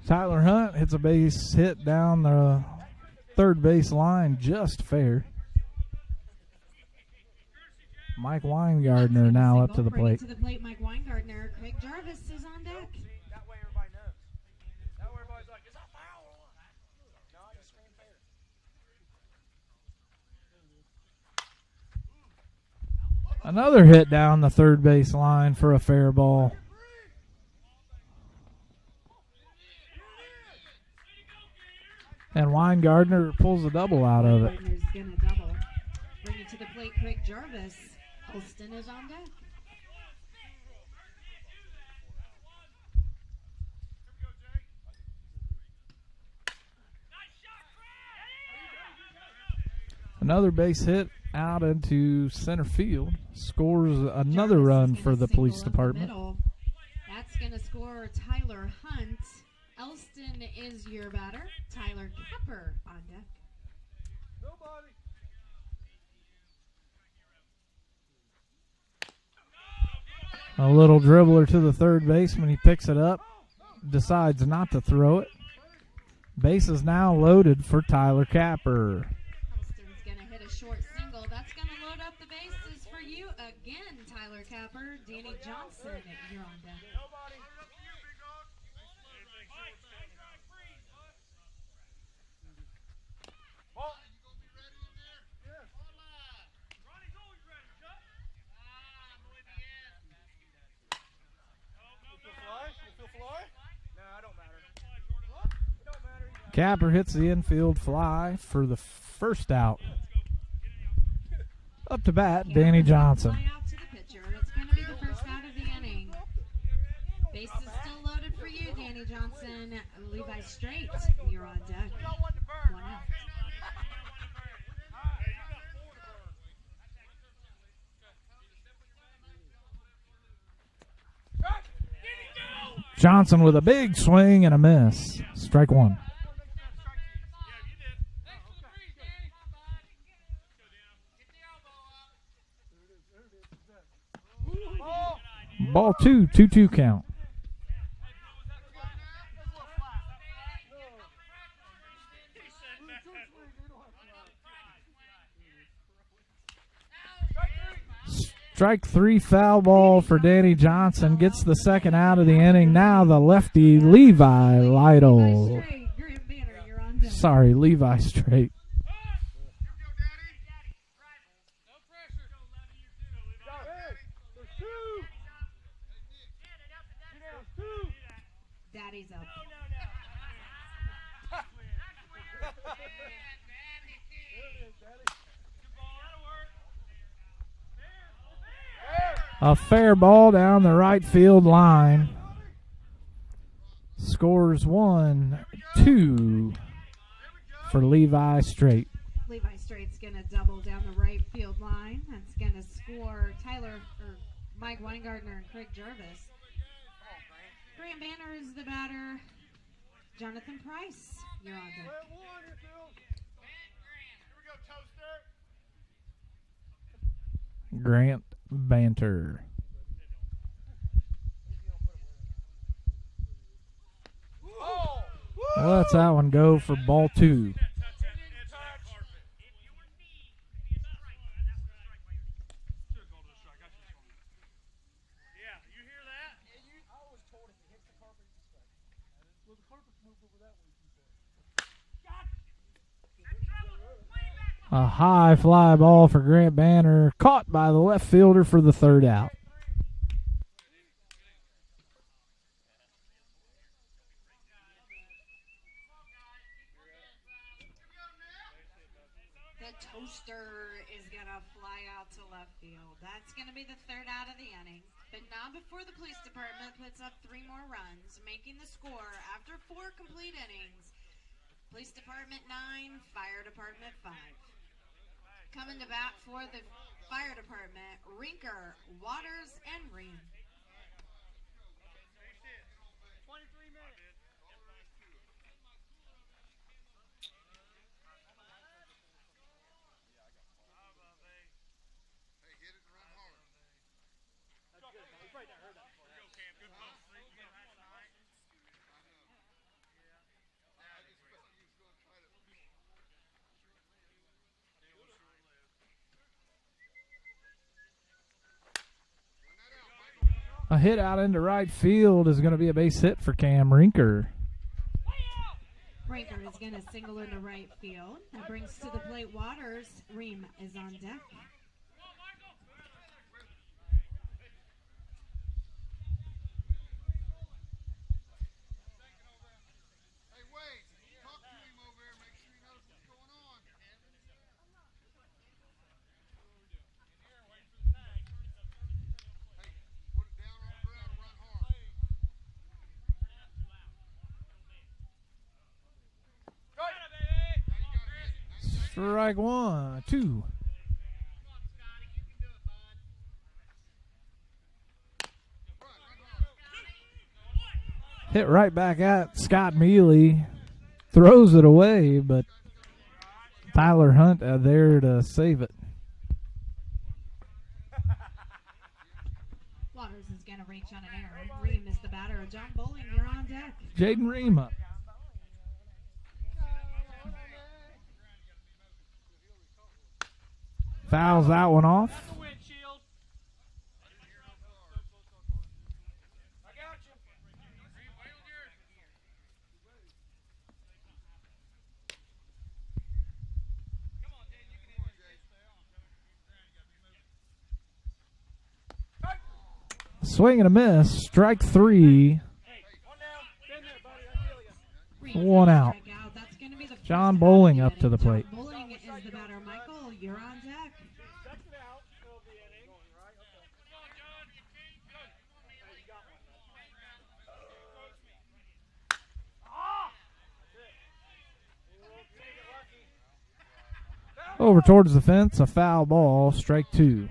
[SPEAKER 1] Tyler Hunt hits a base hit down the third base line, just fair. Mike Weingardner now up to the plate.
[SPEAKER 4] To the plate, Mike Weingardner. Craig Jarvis is on deck.
[SPEAKER 10] That way everybody knows. That way everybody's like, is that foul or what? No, I just scream fair.
[SPEAKER 1] Another hit down the third base line for a fair ball. And Weingardner pulls a double out of it.
[SPEAKER 4] Weingardner's going to double. Bring it to the plate, Craig Jarvis. Holston is on deck.
[SPEAKER 1] Another base hit out into center field. Scores another run for the police department.
[SPEAKER 4] That's going to score Tyler Hunt. Elston is your batter. Tyler Kepper on deck.
[SPEAKER 10] Nobody.
[SPEAKER 1] A little dribbler to the third baseman. He picks it up, decides not to throw it. Base is now loaded for Tyler Capper.
[SPEAKER 4] Elston's going to hit a short single. That's going to load up the bases for you again, Tyler Capper. Danny Johnson, you're on deck.
[SPEAKER 1] Capper hits the infield fly for the first out. Up to bat, Danny Johnson.
[SPEAKER 4] Fly out to the pitcher. It's going to be the first out of the inning. Base is still loaded for you, Danny Johnson. Levi Straight, you're on deck. 1 out.
[SPEAKER 1] Johnson with a big swing and a miss. Strike one. Ball 2, 2-2 count. Strike 3, foul ball for Danny Johnson. Gets the second out of the inning. Now the lefty, Levi Lytle. Sorry, Levi Straight.
[SPEAKER 4] Daddy's up.
[SPEAKER 1] A fair ball down the right field line. Scores 1-2 for Levi Straight.
[SPEAKER 4] Levi Straight's going to double down the right field line. That's going to score Mike Weingartner and Craig Jarvis. Grant Banner is the batter. Jonathan Price, you're on deck.
[SPEAKER 1] Grant Banter. Let's that one go for ball 2. A high fly ball for Grant Banner, caught by the left fielder for the third out.
[SPEAKER 4] The toaster is going to fly out to left field. That's going to be the third out of the inning, but not before the police department puts up 3 more runs, making the score after 4 complete innings. Police department 9, fire department 5. Coming to bat for the fire department, Rinker, Waters, and Ream.
[SPEAKER 1] A hit out into right field is going to be a base hit for Cam Rinker.
[SPEAKER 4] Rinker is going to single into right field. That brings to the plate Waters. Ream is on deck.
[SPEAKER 1] Strike 1, 2. Hit right back at Scott Mealy. Throws it away, but Tyler Hunt there to save it.
[SPEAKER 4] Waters is going to reach on an error. Ream is the batter. John Bowling, you're on deck.
[SPEAKER 1] Jaden Ream up. Fouls that one off. Swing and a miss. Strike 3. One out. John Bowling up to the plate.
[SPEAKER 4] Bowling is the batter. Michael, you're on deck.
[SPEAKER 1] Over towards the fence. A foul ball. Strike 2.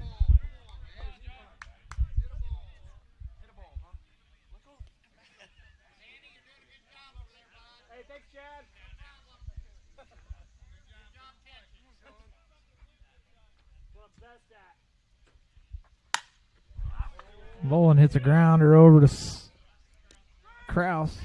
[SPEAKER 1] Bowling hits a grounder over to Kraus.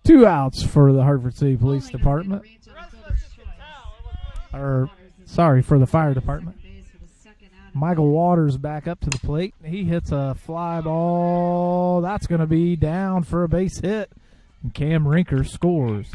[SPEAKER 1] Two outs for the Hartford City Police Department. Or, sorry, for the fire department. Michael Waters back up to the plate. He hits a fly ball. That's going to be down for a base hit. And Cam Rinker scores.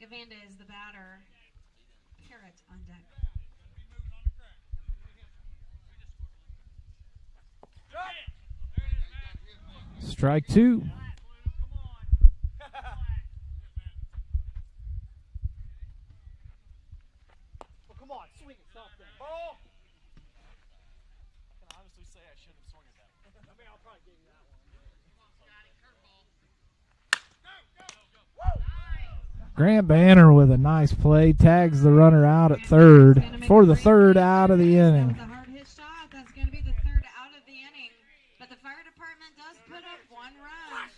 [SPEAKER 4] Gavanda is the batter. Parrott on deck.
[SPEAKER 1] Strike 2.
[SPEAKER 10] Well, come on, swing it, something. Ball. I can honestly say I shouldn't have swung at that. I mean, I'll probably give you that one.
[SPEAKER 1] Grant Banner with a nice play. Tags the runner out at third for the third out of the inning.
[SPEAKER 4] Hard hit shot. That's going to be the third out of the inning. But the fire department does put up one run.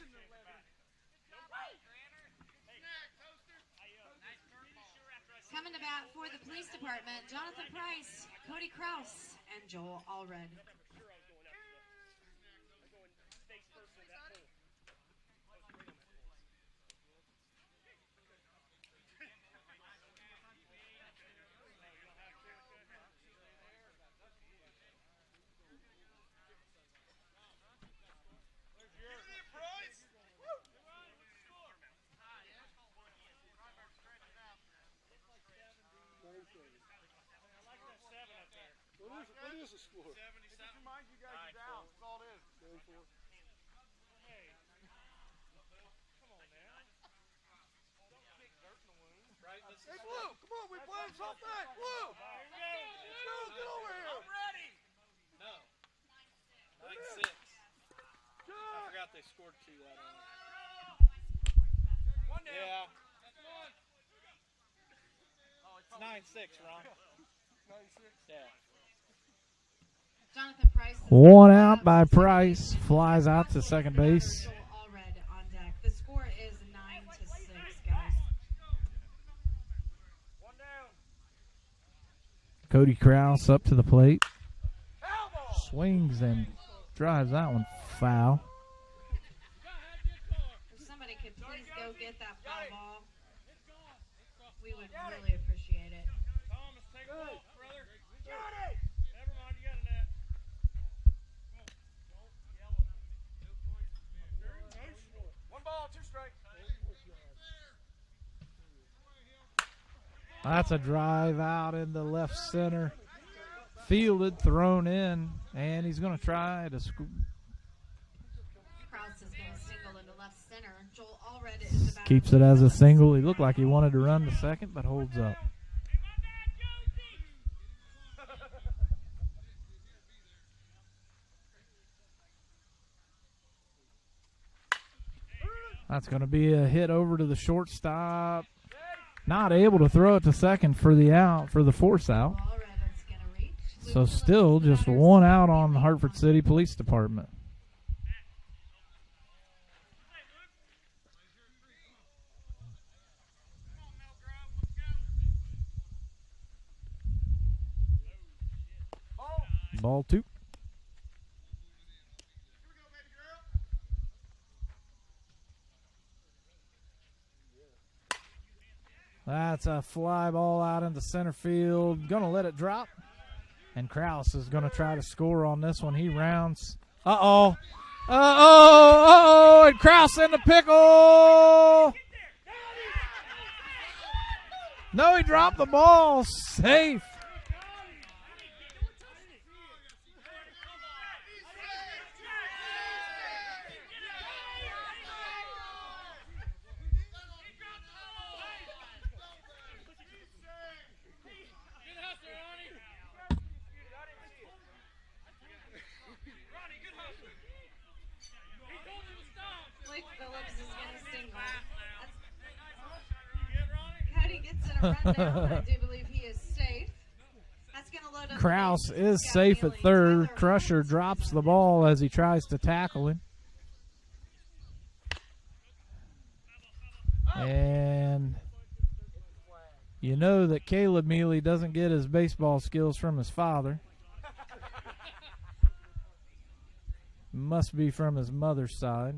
[SPEAKER 4] Coming to bat for the police department, Jonathan Price, Cody Kraus, and Joel Allred.
[SPEAKER 10] What is the score? 77. It just reminds you guys you're down. That's all it is. 74. Hey. Come on, man. Don't kick dirt in the wound. Right? Hey, Blue, come on. We playing something. Blue. Let's go. Get over here. I'm ready.
[SPEAKER 3] No. 9-6. I forgot they scored 2 that inning.
[SPEAKER 10] One down.
[SPEAKER 3] Yeah.
[SPEAKER 10] Oh,
[SPEAKER 3] it's 9-6, Ron.
[SPEAKER 10] 96.
[SPEAKER 3] Yeah.
[SPEAKER 4] Jonathan Price.
[SPEAKER 1] One out by Price. Flies out to second base.
[SPEAKER 4] Allred on deck. The score is 9-6, guys.
[SPEAKER 10] One down.
[SPEAKER 1] Cody Kraus up to the plate. Swings and drives that one foul.
[SPEAKER 4] If somebody could please go get that foul ball, we would really appreciate it.
[SPEAKER 10] Thomas, take a ball, brother. Got it. Never mind, you got a net. One ball, 2 strikes.
[SPEAKER 1] That's a drive out into left center. Fielded, thrown in, and he's going to try to
[SPEAKER 4] Krause is going to single into left center. Joel Allred is the batter.
[SPEAKER 1] keeps it as a single. He looked like he wanted to run to second, but holds up. That's going to be a hit over to the shortstop. Not able to throw it to second for the out, for the force out. So still just one out on the Hartford City Police Department. Ball 2. That's a fly ball out into center field. Going to let it drop. And Krause is going to try to score on this one. He rounds. Uh-oh. Uh-oh. And Krause in the pickle. No, he dropped the ball. Safe.
[SPEAKER 4] I do believe he is safe. That's going to load up.
[SPEAKER 1] Krause is safe at third. Crusher drops the ball as he tries to tackle him. And you know that Caleb Mealy doesn't get his baseball skills from his father. Must be from his mother's side.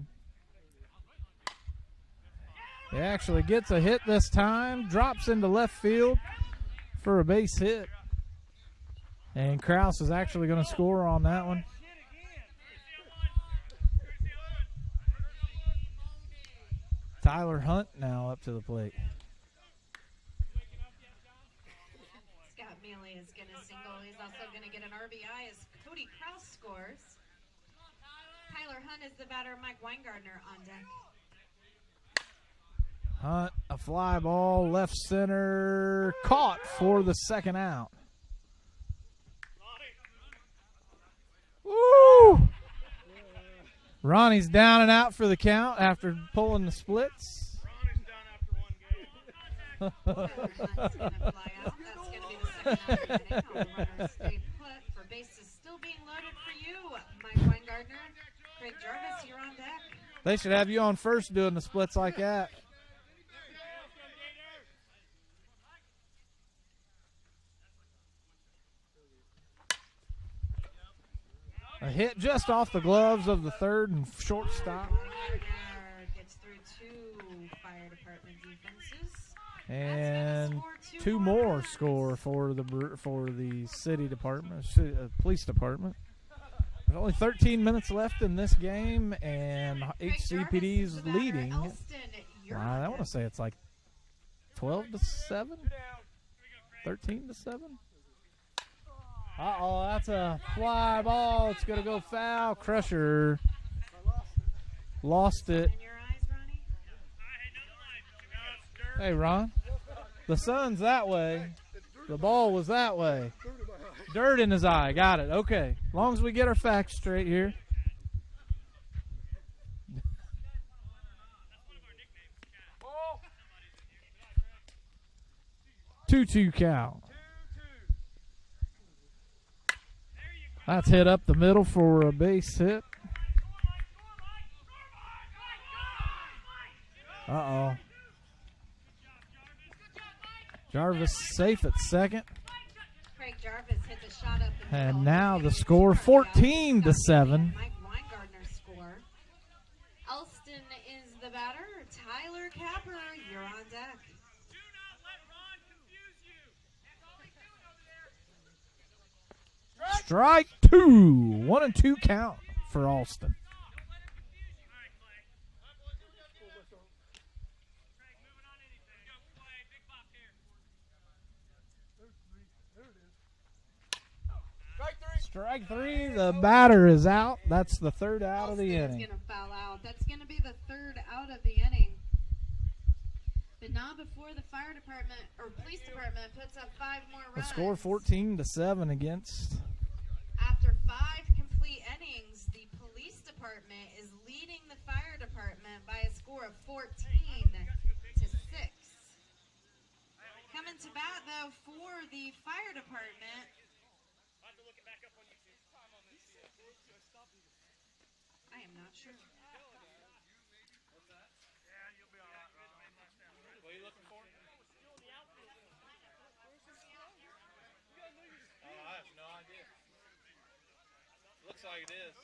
[SPEAKER 1] He actually gets a hit this time, drops into left field for a base hit. And Krause is actually going to score on that one. Tyler Hunt now up to the plate.
[SPEAKER 4] Scott Mealy is going to single. He's also going to get an RBI as Cody Krause scores. Tyler Hunt is the batter. Mike Weingartner on deck.
[SPEAKER 1] Hunt, a fly ball, left center, caught for the second out. Woo! Ronnie's down and out for the count after pulling the splits.
[SPEAKER 4] Hunt's going to fly out. That's going to be the second out of the inning. All the runners stay put for bases still being loaded for you. Mike Weingartner, Craig Jarvis, you're on deck.
[SPEAKER 1] They should have you on first doing the splits like that. A hit just off the gloves of the third and shortstop.
[SPEAKER 4] Gets through 2 fire department defenses.
[SPEAKER 1] And 2 more score for the city department, police department. There's only 13 minutes left in this game, and HCPD's leading. I want to say it's like 12-7, 13-7. Uh-oh, that's a fly ball. It's going to go foul. Crusher lost it. Hey, Ron. The sun's that way. The ball was that way. Dirt in his eye. Got it. Okay. As long as we get our facts straight here. 2-2 count. That's hit up the middle for a base hit. Uh-oh. Jarvis safe at second.
[SPEAKER 4] Craig Jarvis hit the shot up the
[SPEAKER 1] And
[SPEAKER 4] middle.
[SPEAKER 1] now the score 14-7.
[SPEAKER 4] Mike Weingartner score. Elston is the batter. Tyler Capper, you're on deck.
[SPEAKER 1] Strike 2. 1-2 count for Alston. Strike three. The batter is out. That's the third out of the inning.
[SPEAKER 4] Going to foul out. That's going to be the third out of the inning. But not before the fire department or police department puts up 5 more
[SPEAKER 1] The
[SPEAKER 4] runs.
[SPEAKER 1] score 14-7 against.
[SPEAKER 4] After 5 complete innings, the police department is leading the fire department by a score of 14-6. Coming to bat, though, for the fire department. I am not sure.
[SPEAKER 3] What are you looking for? I have no idea. Looks like it is.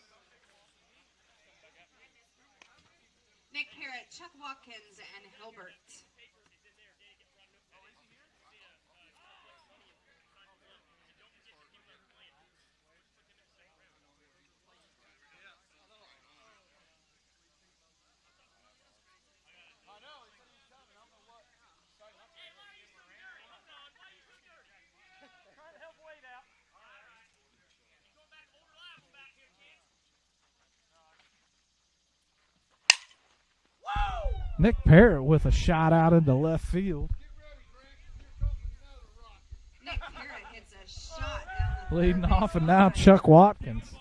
[SPEAKER 4] Nick Parrott, Chuck Watkins, and Hilbert.
[SPEAKER 1] Nick Parrott with a shot out into left field.
[SPEAKER 4] Nick Parrott hits a shot down the
[SPEAKER 1] Leading
[SPEAKER 4] third
[SPEAKER 1] off,
[SPEAKER 4] base
[SPEAKER 1] and now
[SPEAKER 4] line.
[SPEAKER 1] Chuck Watkins.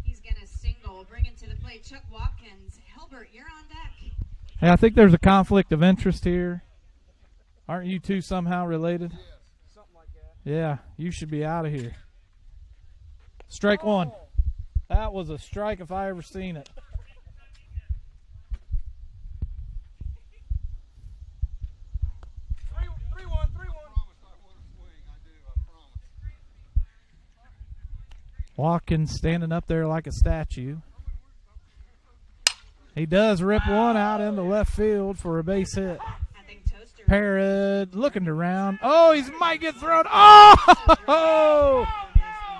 [SPEAKER 4] He's going to single, bring it to the plate. Chuck Watkins. Hilbert, you're on deck.
[SPEAKER 1] Hey, I think there's a conflict of interest here. Aren't you two somehow related?
[SPEAKER 8] Something like that.
[SPEAKER 1] Yeah, you should be out of here. Strike one. That was a strike if I ever seen it. Watkins standing up there like a statue. He does rip one out into left field for a base hit. Parrott looking around. Oh, he might get thrown. Oh!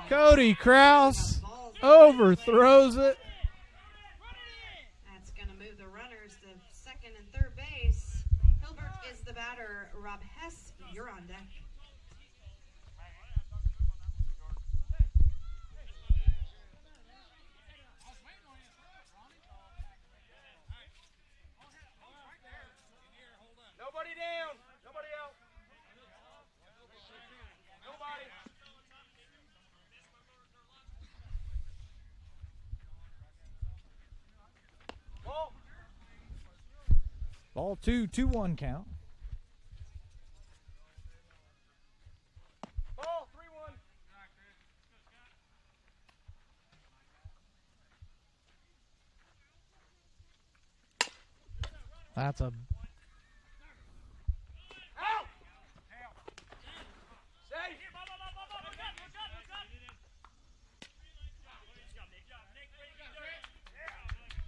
[SPEAKER 1] Cody Kraus overthrows it.
[SPEAKER 4] That's going to move the runners to second and third base. Hilbert is the batter. Rob Hess, you're on deck.
[SPEAKER 10] Nobody down. Nobody out. Nobody.
[SPEAKER 1] Ball 2-1 count.
[SPEAKER 10] Ball 3-1.
[SPEAKER 1] That's a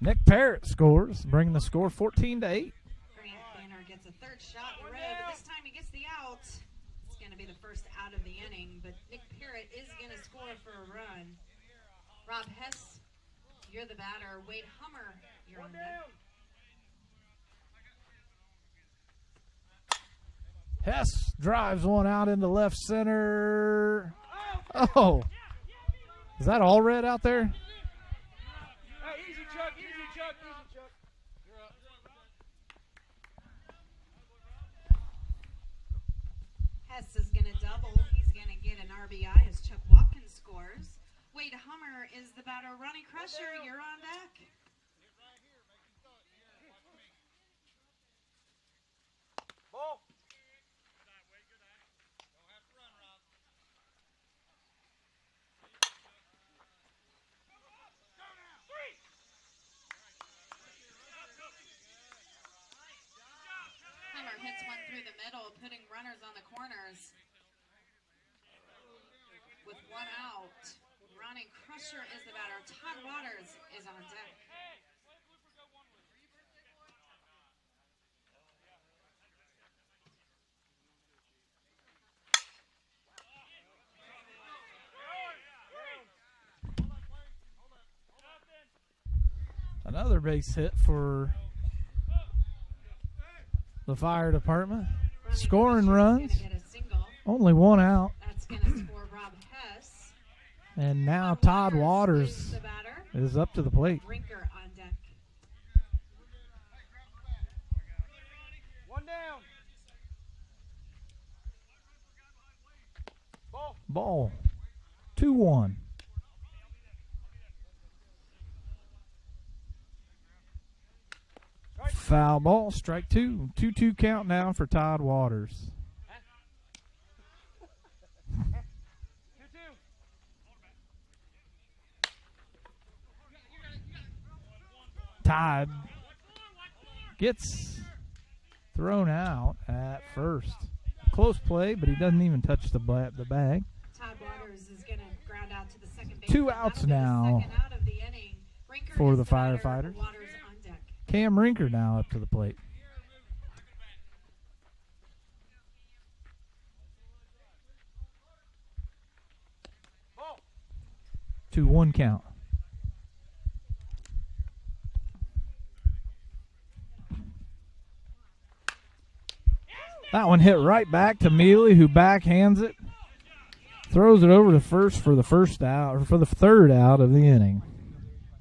[SPEAKER 1] Nick Parrott scores, bringing the score 14-8.
[SPEAKER 4] Grant Banner gets a third shot in a row, but this time he gets the out. It's going to be the first out of the inning, but Nick Parrott is going to score for a run. Rob Hess, you're the batter. Wade Hummer, you're on deck.
[SPEAKER 1] Hess drives one out into left center. Oh, is that all red out there?
[SPEAKER 10] Hey, easy, Chuck. Easy, Chuck. Easy, Chuck. You're up.
[SPEAKER 4] Hess is going to double. He's going to get an RBI as Chuck Watkins scores. Wade Hummer is the batter. Ronnie Crusher, you're on deck.
[SPEAKER 10] Ball.
[SPEAKER 4] Hummer hits one through the middle, putting runners on the corners. With one out, Ronnie Crusher is the batter. Todd Waters is on deck.
[SPEAKER 1] Another base hit for the fire department. Scoring runs.
[SPEAKER 4] Get a single.
[SPEAKER 1] Only one out.
[SPEAKER 4] That's going to score Rob Hess.
[SPEAKER 1] And now Todd Waters is up to the plate.
[SPEAKER 4] Rinker on deck.
[SPEAKER 10] One down.
[SPEAKER 1] Ball. 2-1. Foul ball, strike two. 2-2 count now for Todd Waters. Todd gets thrown out at first. Close play, but he doesn't even touch the bag.
[SPEAKER 4] Todd Waters is going to ground out to the second base.
[SPEAKER 1] 2 outs now for the Firefighters. Cam Rinker now up to the plate.
[SPEAKER 10] Ball.
[SPEAKER 1] 2-1 count. That one hit right back to Mealy, who backhands it. Throws it over to first for the first out, or for the third out of the inning.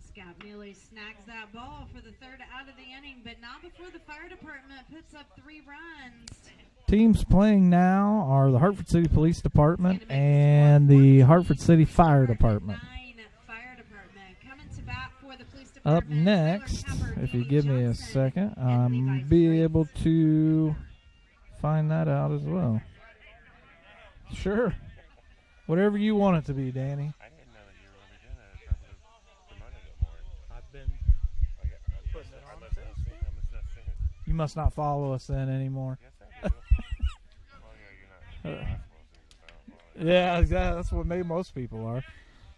[SPEAKER 4] Scott Mealy snags that ball for the third out of the inning, but not before the fire department puts up 3 runs.
[SPEAKER 1] Teams playing now are the Hartford City Police Department and the Hartford City Fire Department. Up next, if you give me a second, I'll be able to find that out as well. Sure. Whatever you want it to be, Danny.
[SPEAKER 12] I didn't know that you were really doing that. I would have promoted it more.
[SPEAKER 3] I've been putting it on since.
[SPEAKER 1] You must not follow us then anymore.
[SPEAKER 12] Yes, I do. Well, yeah, you're not.
[SPEAKER 1] Yeah, exactly. That's what maybe most people are.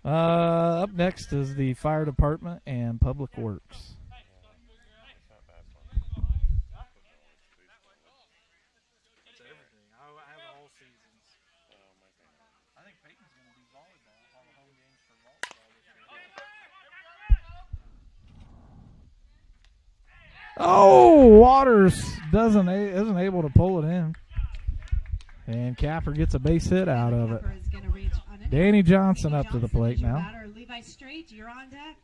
[SPEAKER 1] Up next is the Fire Department and Public Works. Oh, Waters isn't able to pull it in. And Capper gets a base hit out of it. Danny Johnson up to the plate now.
[SPEAKER 4] Levi Straight, you're on deck.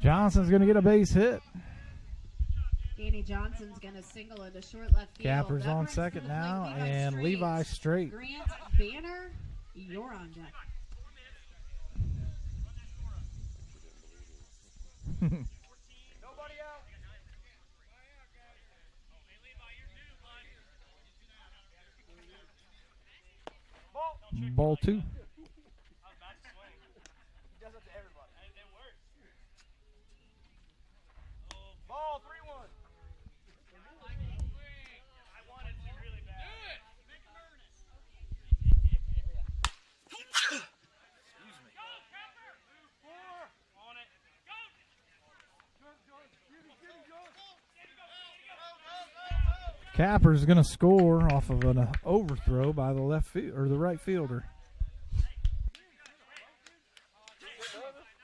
[SPEAKER 1] Johnson's going to get a base hit.
[SPEAKER 4] Danny Johnson's going to single into short left field.
[SPEAKER 1] Capper's on second now, and Levi Straight.
[SPEAKER 4] Grant Banner, you're on deck.
[SPEAKER 10] Nobody out.
[SPEAKER 1] Ball 2.
[SPEAKER 10] He does it to everybody. It works. Ball 3-1. I wanted to really bad. Do it. Make him earn it. Excuse me. Go, Capper. 4 on it. Go.
[SPEAKER 1] Capper's going to score off of an overthrow by the left field or the right fielder.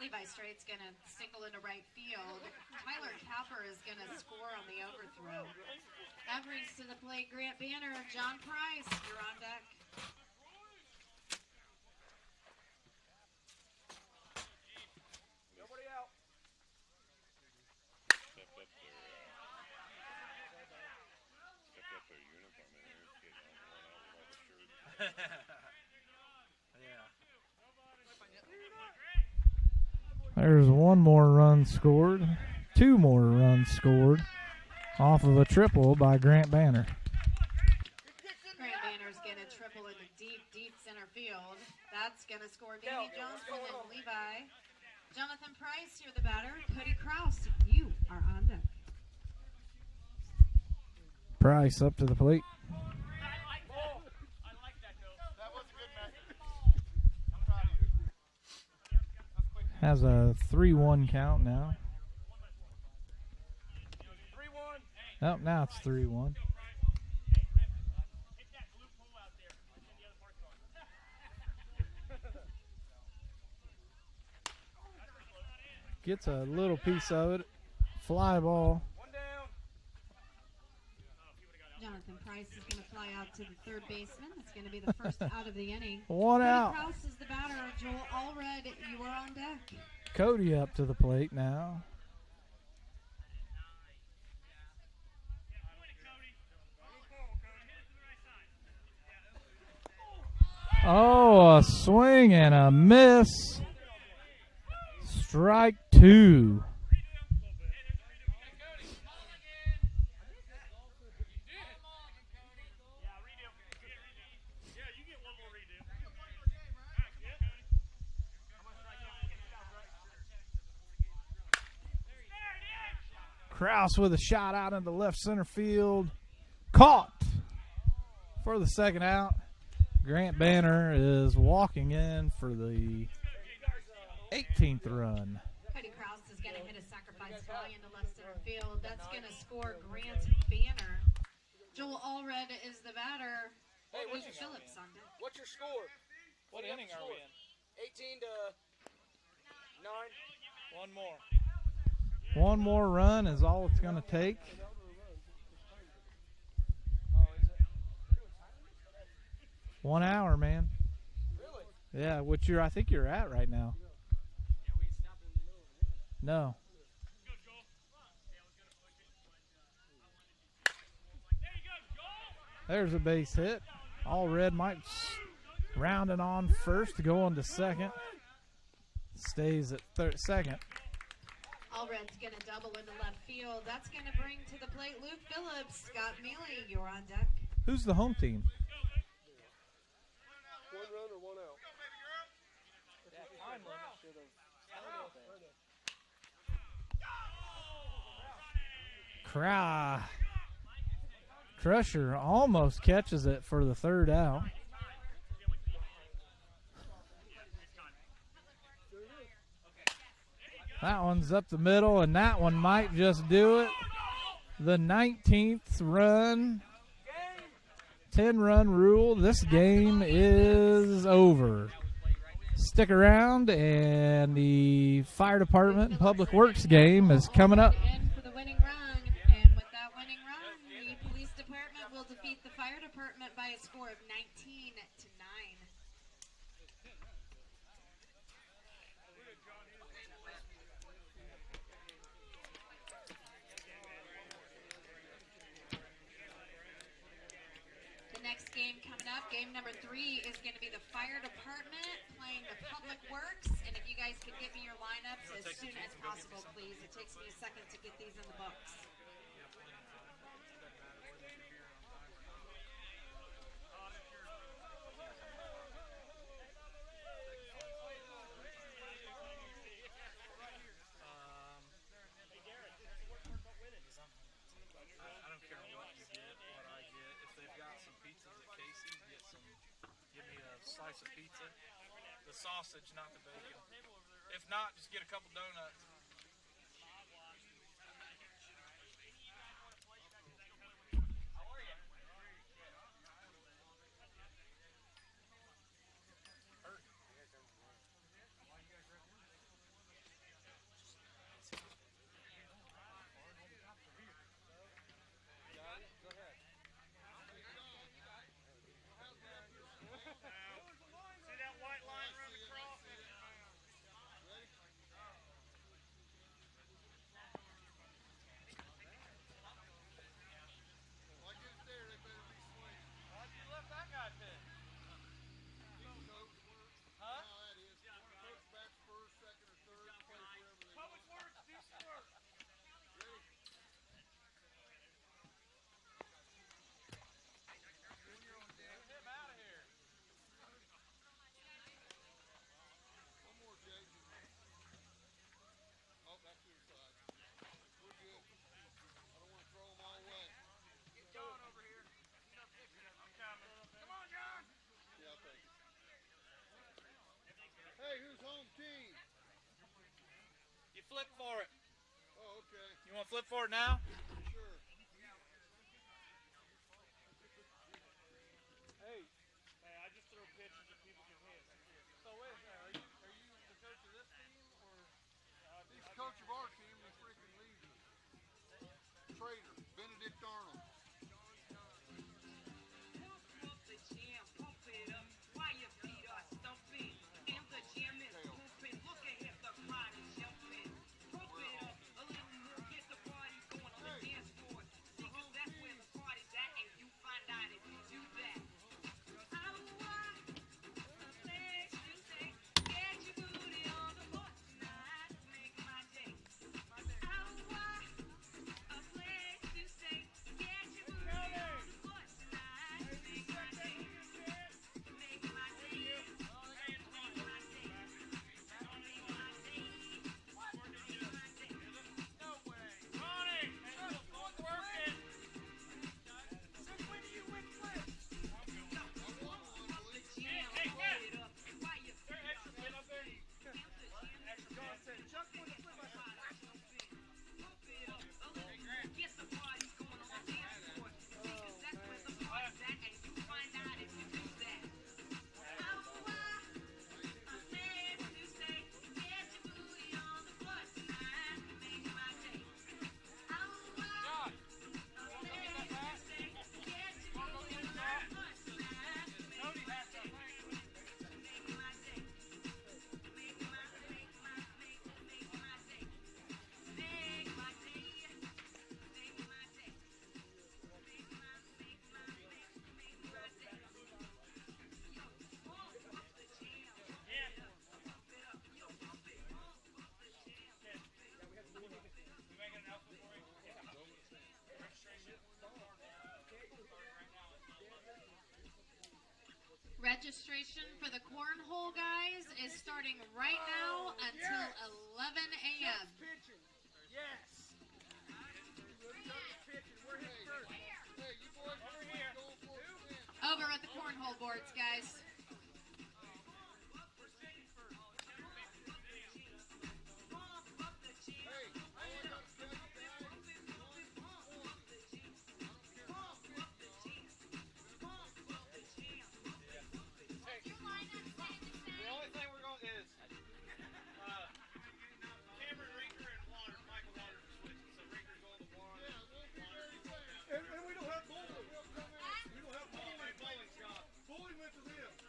[SPEAKER 4] Levi Straight's going to single into right field. Tyler Capper is going to score on the overthrow. That brings to the plate Grant Banner and John Price. You're on deck.
[SPEAKER 10] Nobody out.
[SPEAKER 1] There's one more run scored. 2 more runs scored off of a triple by Grant Banner.
[SPEAKER 4] Grant Banner's going to triple into deep center field. That's going to score Danny Johnson and Levi. Jonathan Price, you're the batter. Cody Kraus, you are on deck.
[SPEAKER 1] Price up to the plate. Has a 3-1 count now.
[SPEAKER 10] 3-1.
[SPEAKER 1] Oh, now it's 3-1. gets a little piece of it. Fly ball.
[SPEAKER 4] Jonathan Price is going to fly out to the third baseman. It's going to be the first out of the inning.
[SPEAKER 1] One out.
[SPEAKER 4] Cody Kraus is the batter. Joel Allred, you are on deck.
[SPEAKER 1] Cody up to the plate now. Oh, a swing and a miss. Strike 2. Kraus with a shot out into left center field. Caught for the second out. Grant Banner is walking in for the 18th run.
[SPEAKER 4] Cody Kraus is going to hit a sacrifice fly into left center field. That's going to score Grant Banner. Joel Allred is the batter.
[SPEAKER 10] Hey,
[SPEAKER 4] Luke Phillips on deck.
[SPEAKER 10] What's your score?
[SPEAKER 3] What inning are we in?
[SPEAKER 10] 18 to 9.
[SPEAKER 3] One more.
[SPEAKER 1] One more run is all it's going to take. One hour, man.
[SPEAKER 10] Really?
[SPEAKER 1] Yeah, which I think you're at right now. No. There's a base hit. Allred might rounding on first to go on to second. Stays at second.
[SPEAKER 4] Allred's going to double into left field. That's going to bring to the plate Luke Phillips. Scott Mealy, you're on deck.
[SPEAKER 1] Who's the home team?
[SPEAKER 10] One run or one out?
[SPEAKER 3] Time limit should have.
[SPEAKER 1] Crusher almost catches it for the third out. That one's up the middle, and that one might just do it. The 19th run, 10-run rule. This game is over. Stick around, and the fire department and public works game is coming up.
[SPEAKER 4] In for the winning run, and with that winning run, the police department will defeat the fire department by a score of 19 to 9. The next game coming up, game number 3, is going to be the fire department playing the public works. And if you guys could get me your lineups as soon as possible, please. It takes me a second to get these in the books.
[SPEAKER 3] I don't care what you get, what I get. If they've got some pizzas at Casey's, give me a slice of pizza. The sausage, not the bacon. If not, just get a couple donuts. You flip for it.
[SPEAKER 10] Oh, okay.
[SPEAKER 3] You want to flip for it now?
[SPEAKER 10] Sure.
[SPEAKER 3] Hey, I just throw pitches that people can hit. So wait a minute, are you the coach of this team or?
[SPEAKER 10] coach of our team and he freaking leaves us. Traitor, Benedict Arnold.
[SPEAKER 4] Registration for the cornhole, guys, is starting right now until 11 a.m.
[SPEAKER 10] Yes.
[SPEAKER 4] Over at the cornhole boards, guys.
[SPEAKER 10] And we don't have bowling. We don't have bowling. Bowling went to them.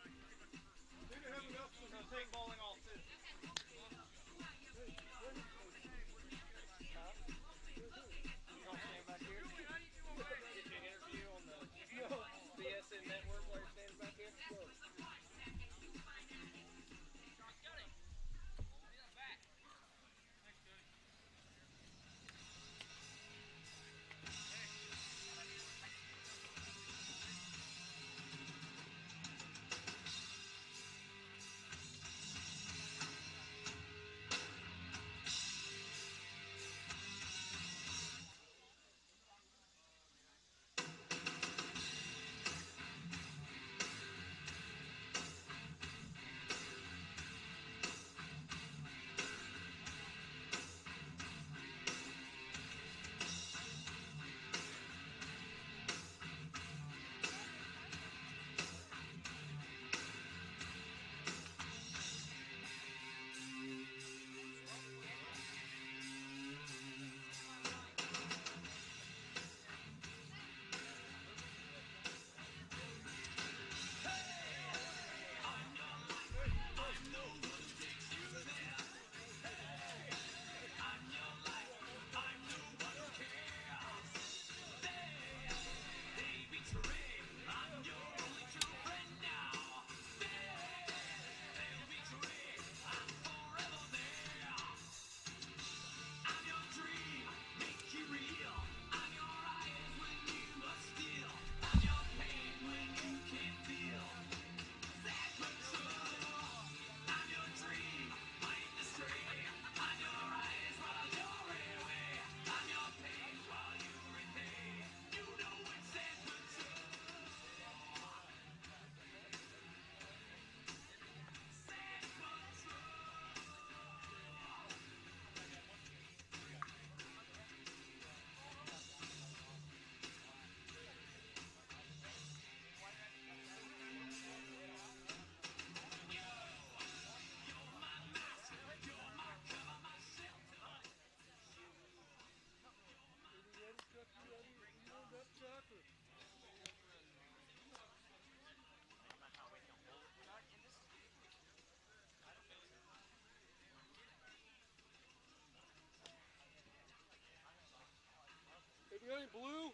[SPEAKER 10] ready? Blue?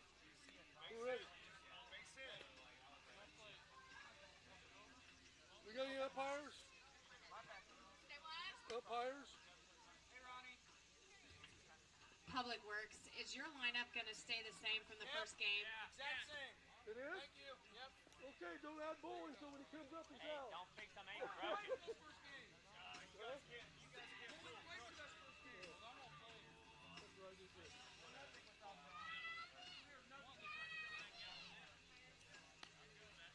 [SPEAKER 10] We're ready. We got any umpires? Umpires?
[SPEAKER 4] Public Works, is your lineup going to stay the same from the first game?
[SPEAKER 10] Yeah, exact same. It is? Thank you. Yep. Okay, don't add bowling so when he comes up, he's out.
[SPEAKER 13] Don't pick some ankle, bro.
[SPEAKER 10] This first game. You guys can't. Well, we played this first game. Well, I'm not playing. That's what I just said.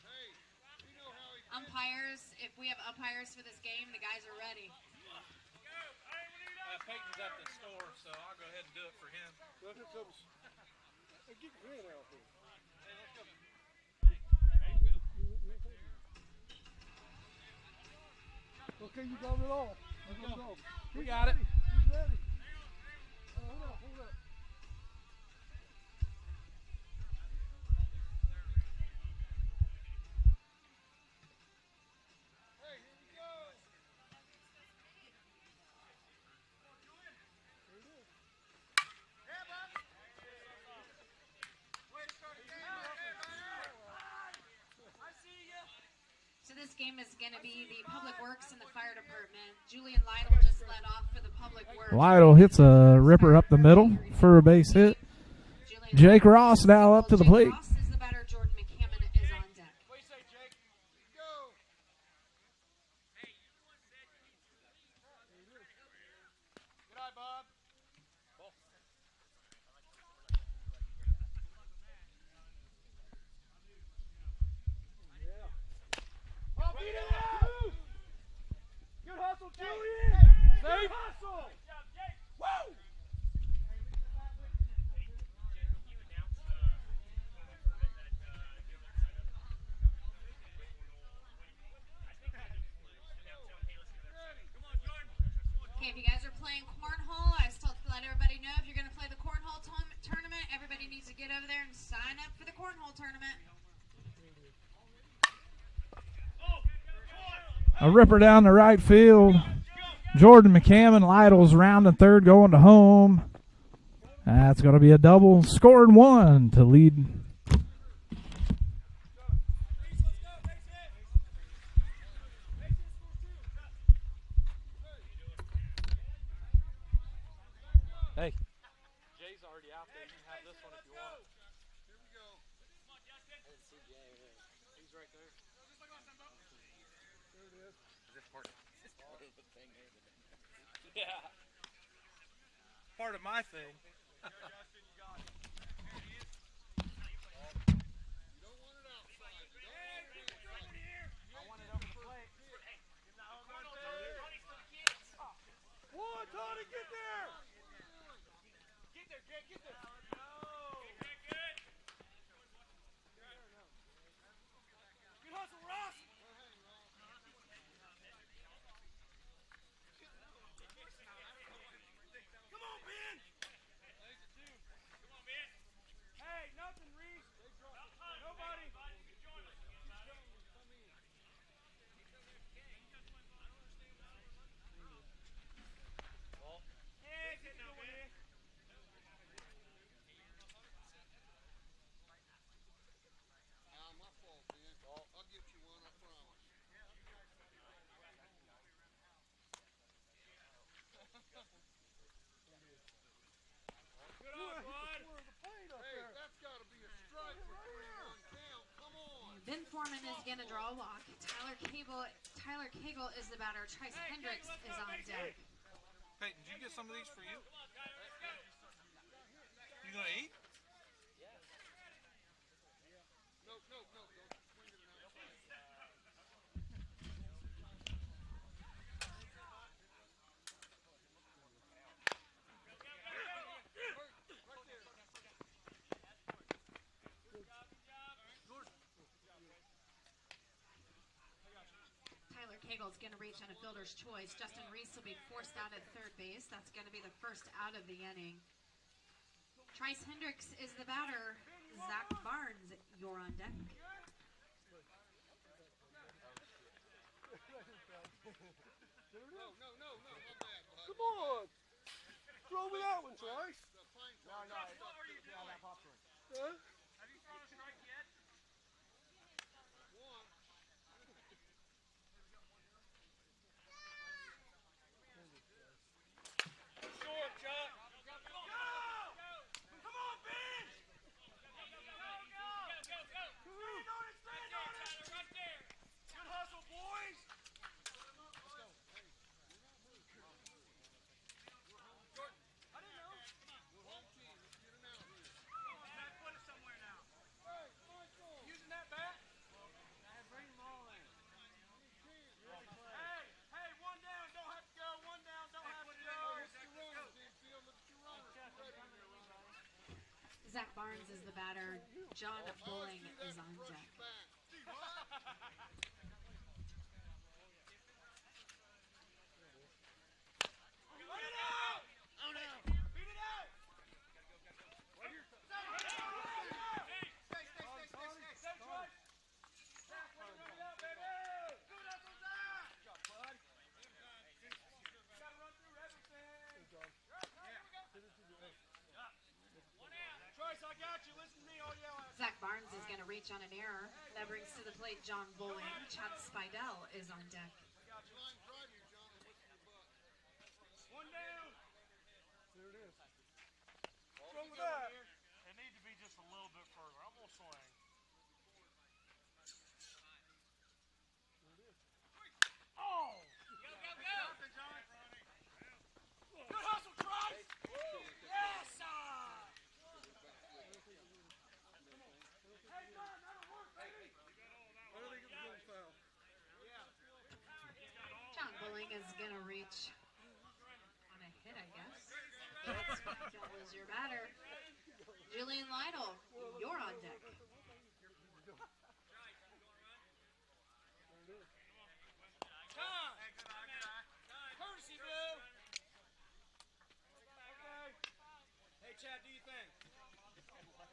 [SPEAKER 10] Hey, we know how he
[SPEAKER 4] Umpires, if we have umpires for this game, the guys are ready.
[SPEAKER 3] Peyton's at the store, so I'll go ahead and do it for him.
[SPEAKER 10] Well, here comes. Hey, get your hand out there.
[SPEAKER 3] Hey, let's go.
[SPEAKER 10] Okay, you got it all.
[SPEAKER 3] We got it.
[SPEAKER 10] He's ready. Hold up, hold up. Hey, here we go. There it is. Yeah, Bob. Way to start the game. I see ya.
[SPEAKER 4] So this game is going to be the Public Works and the Fire Department. Julian Lytle just led off for the Public Works.
[SPEAKER 1] Lytle hits a ripper up the middle for a base hit. Jake Ross now up to the plate.
[SPEAKER 4] Ross is the batter. Jordan McCammon is on deck.
[SPEAKER 10] What do you say, Jake? Go. Good eye, Bob. Ball. Yeah. Oh, beat it out! Good hustle, Julian! Safe! Good hustle! Good job, Jake! Woo!
[SPEAKER 4] Okay, if you guys are playing cornhole, I still let everybody know if you're going to play the cornhole tournament, everybody needs to get over there and sign up for the cornhole tournament.
[SPEAKER 1] A ripper down the right field. Jordan McCammon, Lytle's rounding third, going to home. That's going to be a double, scoring one to lead.
[SPEAKER 3] Hey. Jay's already out there. You can have this one if you want.
[SPEAKER 10] Here we go.
[SPEAKER 3] I didn't see Jay. He's right there.
[SPEAKER 10] There it is.
[SPEAKER 12] Is this part of the thing here?
[SPEAKER 3] Yeah. Part of my thing.
[SPEAKER 10] One, Tony, get there! Get there, Jake, get there! Good hustle, Ross! Come on, Ben! Come on, Ben! Hey, nothing, Reese! Nobody! Yeah, get it going, man. My fault, Ben. I'll get you one, I promise. Good on, bud. Hey, that's got to be a strike for 3-1 count. Come on.
[SPEAKER 4] Ben Foreman is going to draw a walk. Tyler Cagle is the batter. Trice Hendricks is on deck.
[SPEAKER 3] Peyton, did you get some of these for you? You gonna eat?
[SPEAKER 10] No, don't swing it outside.
[SPEAKER 4] Tyler Cagle is going to reach on a fielder's choice. Justin Reese will be forced out at third base. That's going to be the first out of the inning. Trice Hendricks is the batter. Zach Barnes, you're on deck.
[SPEAKER 10] No, my bad, bud. Come on! Throw me that one, Trice. No, that popcorn.
[SPEAKER 4] Zach Barnes is the batter. John Bowling is on deck. Zach Barnes is going to reach on an error. That brings to the plate John Bowling. Chad Spidell is on deck.
[SPEAKER 10] One down. There it is. What's wrong with that? It needs to be just a little bit further. I'm going to swing. Oh! Good hustle, Trice! Yes, sir!
[SPEAKER 4] John Bowling is going to reach on a hit, I guess. That was your batter. Julian Lytle, you're on deck.
[SPEAKER 10] Courtesy, Bill. Okay. Hey, Chad, do you think? Okay.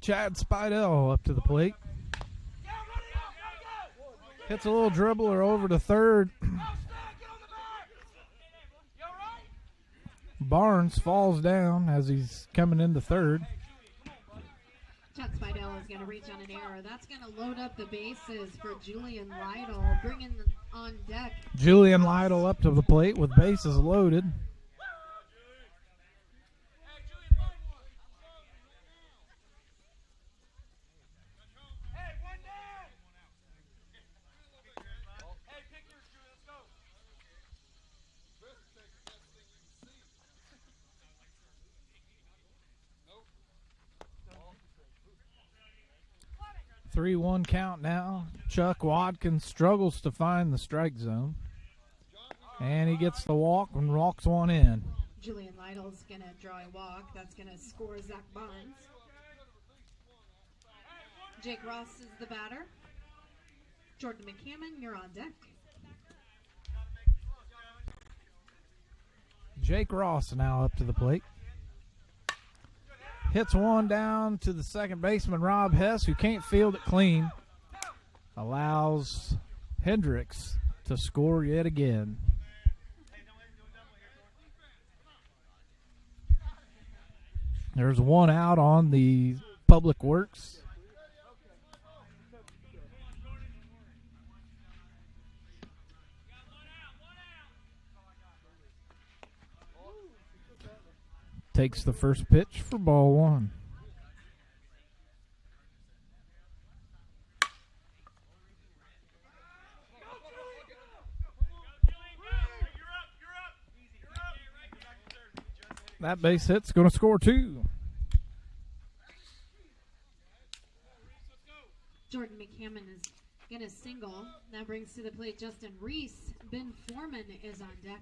[SPEAKER 1] Chad Spidell up to the plate. Hits a little dribbler over to third. Barnes falls down as he's coming into third.
[SPEAKER 4] Chad Spidell is going to reach on an error. That's going to load up the bases for Julian Lytle, bringing them on deck.
[SPEAKER 1] Julian Lytle up to the plate with bases loaded.
[SPEAKER 10] Nope.
[SPEAKER 1] 3-1 count now. Chuck Watkins struggles to find the strike zone. And he gets the walk and walks one in.
[SPEAKER 4] Julian Lytle's going to draw a walk. That's going to score Zach Barnes. Jake Ross is the batter. Jordan McCammon, you're on deck.
[SPEAKER 1] Jake Ross now up to the plate. Hits one down to the second baseman, Rob Hess, who can't field it clean. Allows Hendricks to score yet again. There's one out on the Public Works. Takes the first pitch for ball one. That base hit's going to score two.
[SPEAKER 4] Jordan McCammon is going to single. That brings to the plate Justin Reese. Ben Foreman is on deck.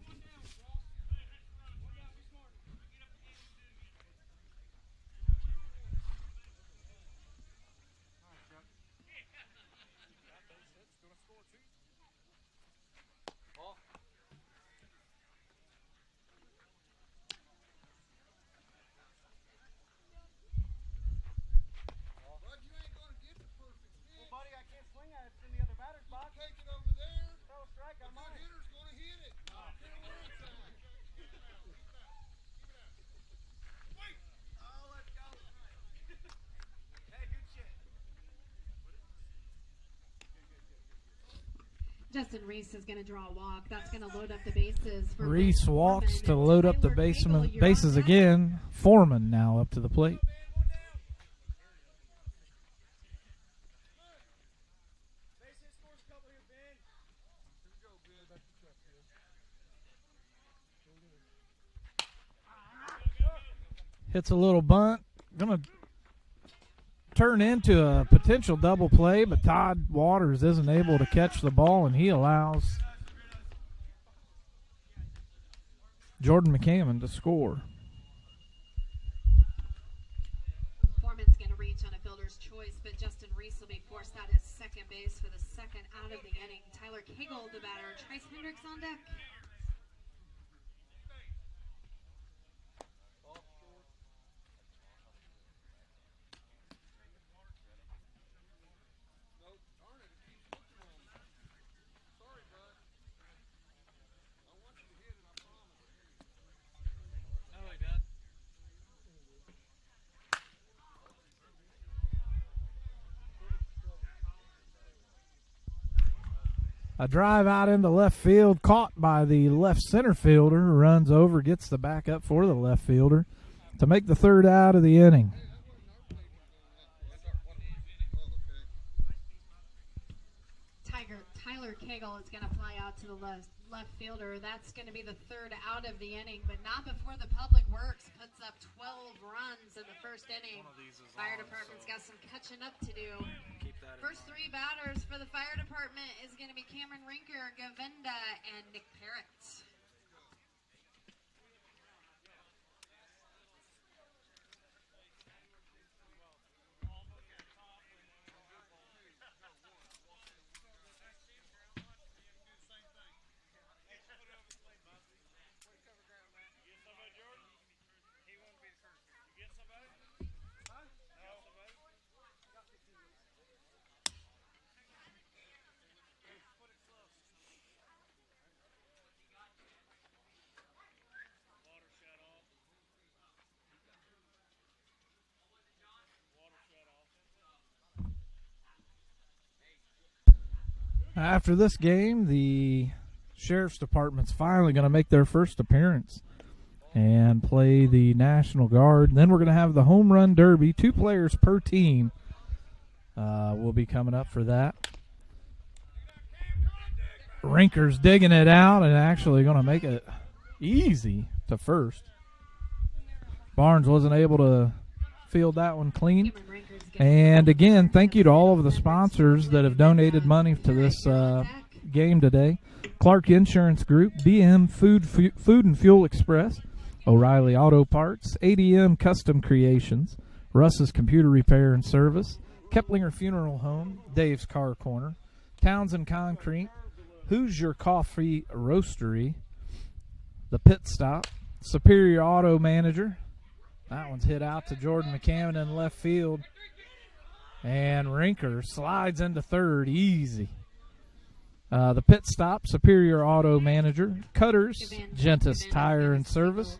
[SPEAKER 4] Justin Reese is going to draw a walk. That's going to load up the bases. For
[SPEAKER 1] Reese walks to
[SPEAKER 4] Foreman.
[SPEAKER 1] load up the
[SPEAKER 4] Tyler Cagle, you're
[SPEAKER 1] bases
[SPEAKER 4] on deck.
[SPEAKER 1] again. Foreman now up to the plate. Hits a little bunt. Gonna turn into a potential double play, but Todd Waters isn't able to catch the ball, and he allows Jordan McCammon to score.
[SPEAKER 4] Foreman's going to reach on a fielder's choice, but Justin Reese will be forced out at second base for the second out of the inning. Tyler Cagle, the batter. Trace Hendricks on deck.
[SPEAKER 1] A drive out into left field, caught by the left center fielder, runs over, gets the backup for the left fielder to make the third out of the inning.
[SPEAKER 4] Tyler Cagle is going to fly out to the left fielder. That's going to be the third out of the inning, but not before the Public Works puts up 12 runs in the first inning. Fire department's got some catching up to do. First three batters for the fire department is going to be Cameron Rinker, Govinda, and Nick Parrott.
[SPEAKER 1] After this game, the Sheriff's Department's finally going to make their first appearance and play the National Guard. Then we're going to have the Home Run Derby. 2 players per team will be coming up for that. Rinker's digging it out and actually going to make it easy to first. Barnes wasn't able to field that one clean. And again, thank you to all of the sponsors that have donated money to this game today. Clark Insurance Group, BM Food and Fuel Express, O'Reilly Auto Parts, ADM Custom Creations, Russ's Computer Repair and Service, Keplinger Funeral Home, Dave's Car Corner, Townsend Concrete, Who's Your Coffee Roastery, The Pit Stop, Superior Auto Manager. That one's hit out to Jordan McCammon in left field. And Rinker slides into third easy. The Pit Stop, Superior Auto Manager, Cutters, Gentis Tire and Service,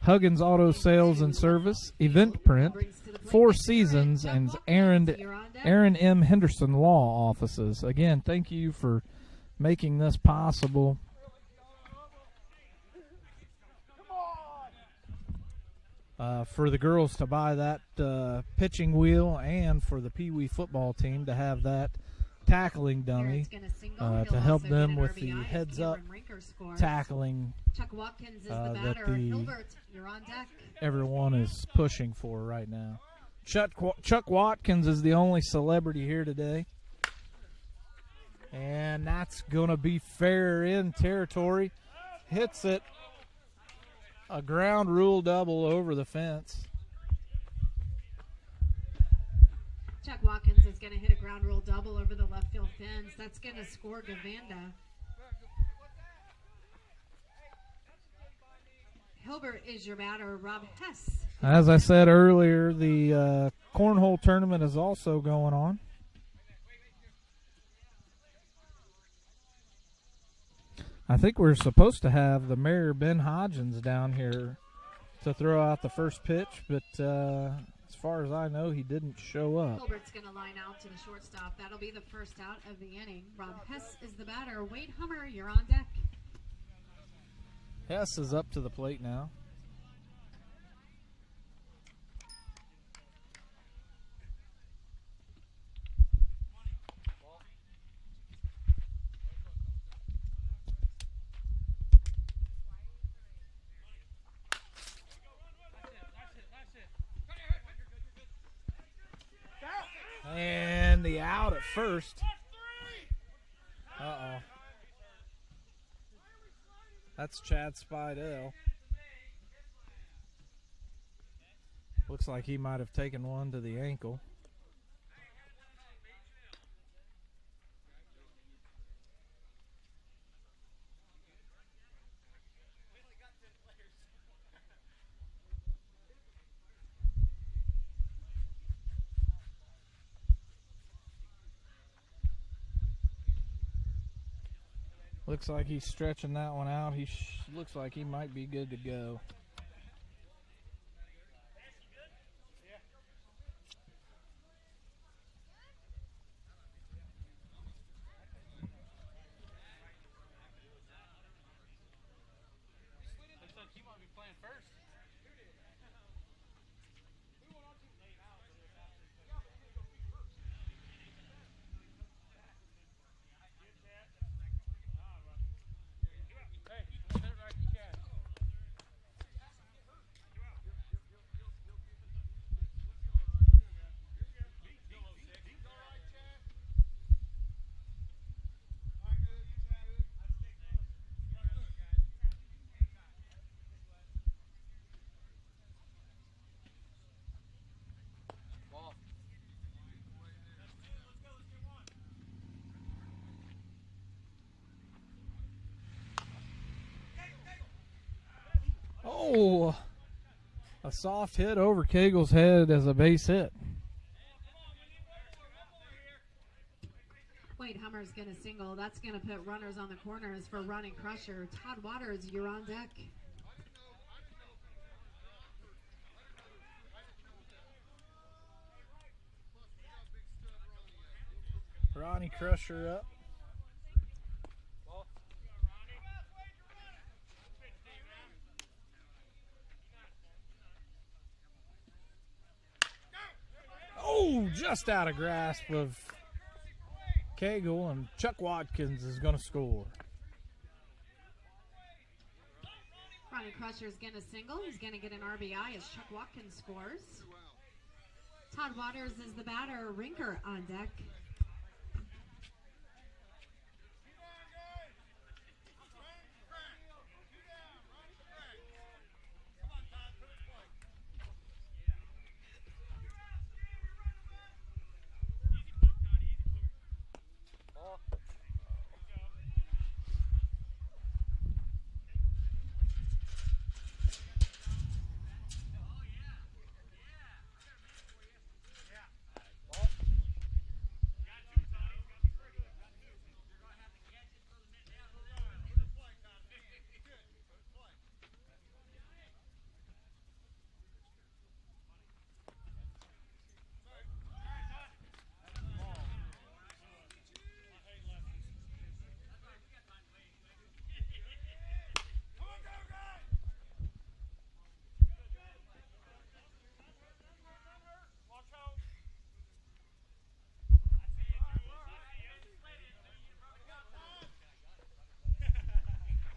[SPEAKER 1] Huggins Auto Sales and Service, Event Print, Four Seasons, and Aaron M. Henderson Law Offices. Again, thank you for making this possible. For the girls to buy that pitching wheel and for the Pee Wee football team to have that tackling dummy to help them with the heads-up tackling that everyone is pushing for right now. Chuck Watkins is the only celebrity here today. And that's going to be fair in territory. Hits it. A ground rule double over the fence.
[SPEAKER 4] Chuck Watkins is going to hit a ground rule double over the left field fence. That's going to score Govinda. Hilbert is your batter. Rob Hess.
[SPEAKER 1] As I said earlier, the cornhole tournament is also going on. I think we're supposed to have the Mayor Ben Hodgins down here to throw out the first pitch, but as far as I know, he didn't show up.
[SPEAKER 4] Gilbert's going to line out to the shortstop. That'll be the first out of the inning. Rob Hess is the batter. Wade Hummer, you're on deck.
[SPEAKER 1] Hess is up to the plate now. And the out at first. Uh-oh. That's Chad Spidell. Looks like he might have taken one to the ankle. Looks like he's stretching that one out. He looks like he might be good to go. Oh, a soft hit over Cagle's head as a base hit.
[SPEAKER 4] Wade Hummer's going to single. That's going to put runners on the corners for Ronnie Crusher. Todd Waters, you're on deck.
[SPEAKER 1] Ronnie Crusher up. Oh, just out of grasp of Cagle, and Chuck Watkins is going to score.
[SPEAKER 4] Ronnie Crusher's going to single. He's going to get an RBI as Chuck Watkins scores. Todd Waters is the batter. Rinker on deck.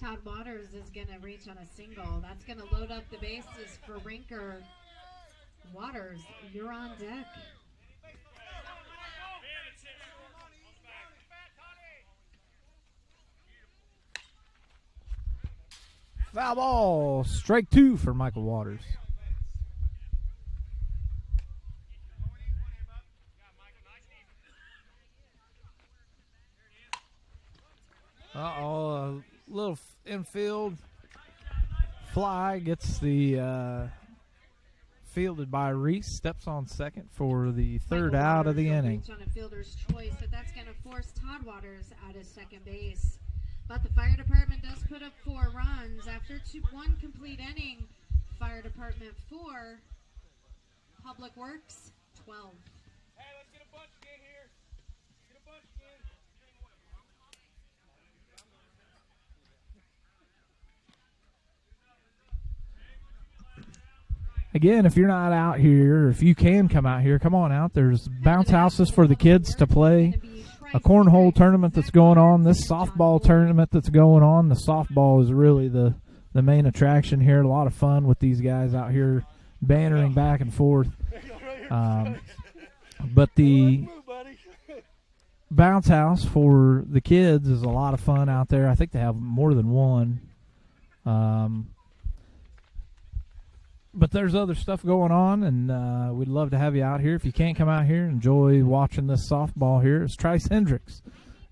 [SPEAKER 4] Todd Waters is going to reach on a single. That's going to load up the bases for Rinker. Waters, you're on deck.
[SPEAKER 1] Foul ball, strike two for Michael Waters. Uh-oh, a little infield fly gets the fielded by Reese. Steps on second for the third out of the inning.
[SPEAKER 4] On a fielder's choice, but that's going to force Todd Waters out of second base. But the fire department does put up 4 runs. After 1 complete inning, fire department 4, Public Works 12.
[SPEAKER 10] Hey, let's get a bunch again here. Get a bunch again.
[SPEAKER 1] Again, if you're not out here, if you can come out here, come on out. There's bounce houses for the kids to play. A cornhole tournament that's going on. This softball tournament that's going on. The softball is really the main attraction here. A lot of fun with these guys out here bantering back and forth. But the bounce house for the kids is a lot of fun out there. I think they have more than one. But there's other stuff going on, and we'd love to have you out here. If you can't come out here, enjoy watching this softball here. As Trice Hendricks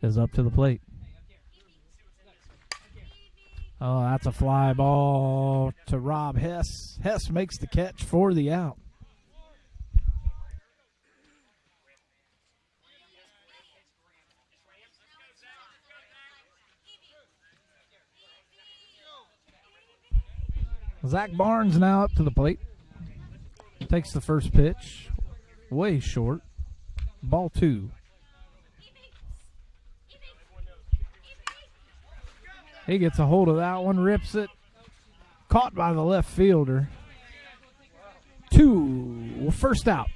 [SPEAKER 1] is up to the plate. Oh, that's a fly ball to Rob Hess. Hess makes the catch for the out. Zach Barnes now up to the plate. Takes the first pitch. Way short. Ball 2. He gets a hold of that one, rips it. Caught by the left fielder. 2. First out.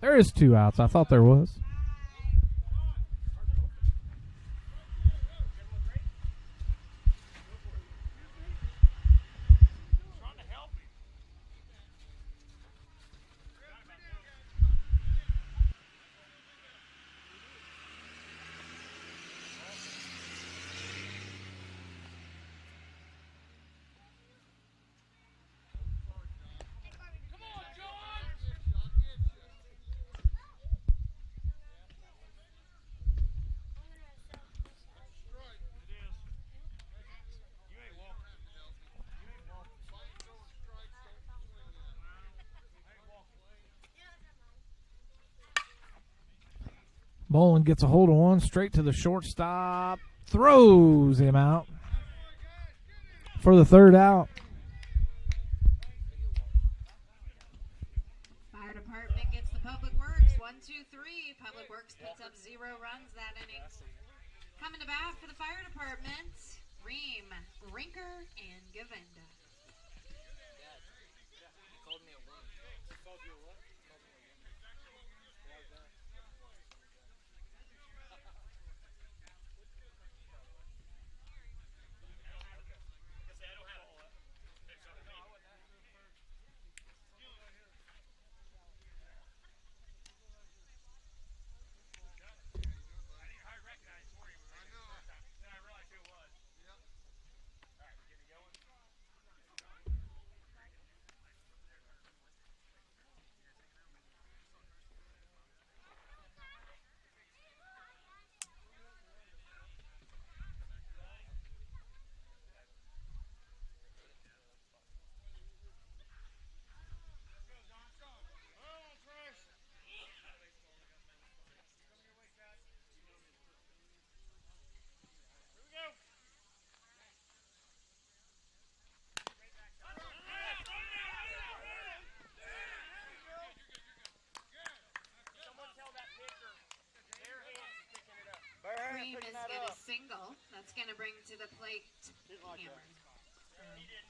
[SPEAKER 1] There is 2 outs. I thought there was. Bolin gets a hold of one, straight to the shortstop, throws him out for the third out.
[SPEAKER 4] Fire department gets the Public Works. 1, 2, 3. Public Works puts up 0 runs that inning. Coming to bat for the fire department, Ream, Rinker, and Govinda. Cream is get a single. That's going to bring to the plate Cameron. Wait a minute.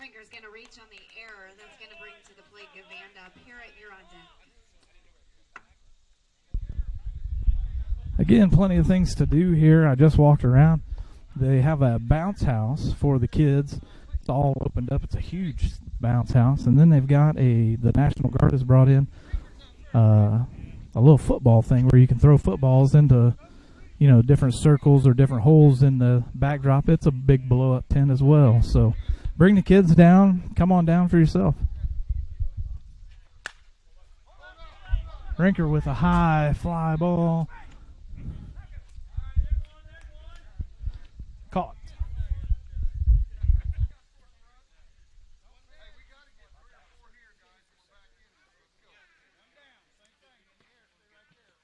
[SPEAKER 4] Rinker's going to reach on the error. That's going to bring to the plate Govinda. Parrott, you're on deck.
[SPEAKER 1] Again, plenty of things to do here. I just walked around. They have a bounce house for the kids. It's all opened up. It's a huge bounce house. And then they've got the National Guard has brought in a little football thing where you can throw footballs into different circles or different holes in the backdrop, it's a big blow-up tent as well. So bring the kids down. Come on down for yourself. Rinker with a high fly ball. Caught.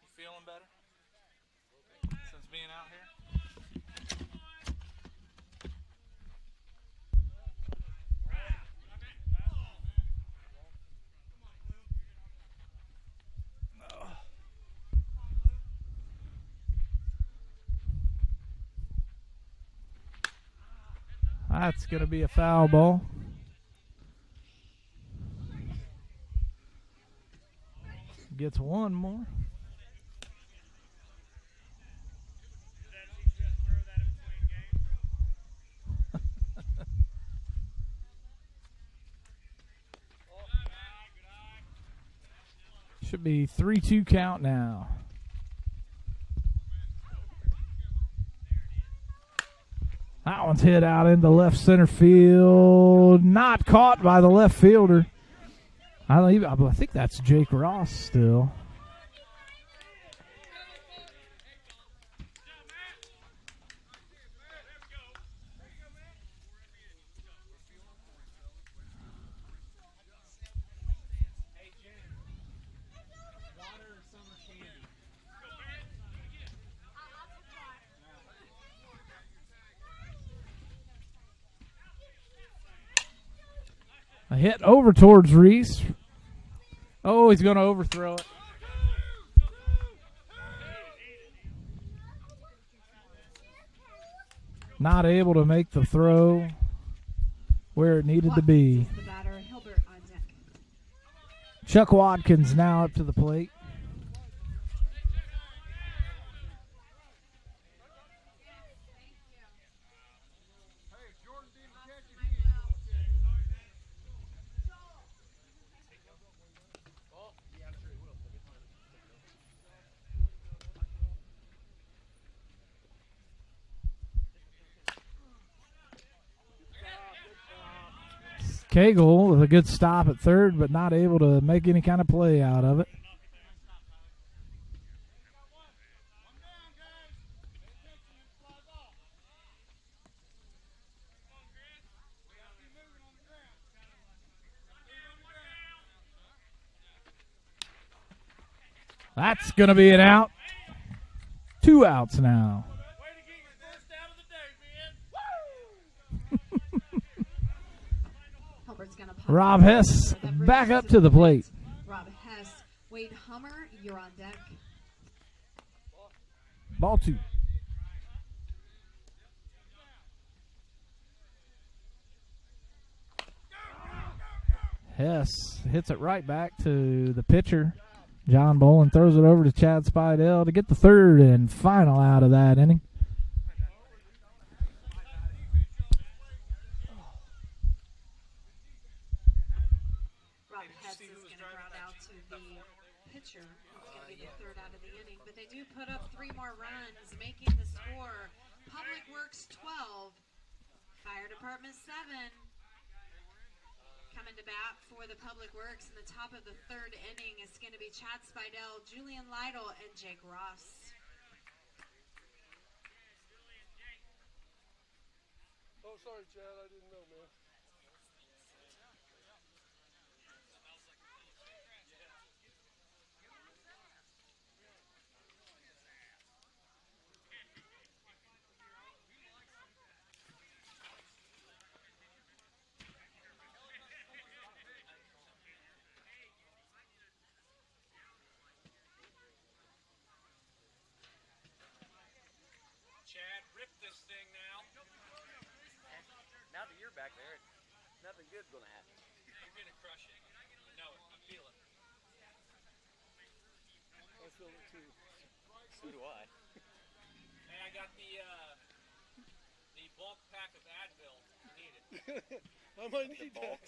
[SPEAKER 3] You feeling better since being out here?
[SPEAKER 1] That's going to be a foul ball. Gets one more. Should be 3-2 count now. That one's hit out into left center field. Not caught by the left fielder. I think that's Jake Ross still. A hit over towards Reese. Oh, he's going to overthrow it. Not able to make the throw where it needed to be. Chuck Watkins now up to the plate. Cagle with a good stop at third, but not able to make any kind of play out of it. That's going to be an out. 2 outs now. Rob Hess back up to the plate.
[SPEAKER 4] Rob Hess, Wade Hummer, you're on deck.
[SPEAKER 1] Ball 2. Hess hits it right back to the pitcher. John Bolin throws it over to Chad Spidell to get the third and final out of that inning.
[SPEAKER 4] Put up 3 more runs, making the score Public Works 12, Fire Department 7. Coming to bat for the Public Works in the top of the 3rd inning is going to be Chad Spidell, Julian Lytle, and Jake Ross.
[SPEAKER 10] Oh, sorry, Chad, I didn't know, man.
[SPEAKER 3] Chad, rip this thing now.
[SPEAKER 13] Now that you're back there, nothing good's going to happen.
[SPEAKER 3] You're going to crush it. No, I feel it.
[SPEAKER 10] I feel it too.
[SPEAKER 13] So do I.
[SPEAKER 3] Hey, I got the bulk pack of Advil. You need it.
[SPEAKER 10] I might need that.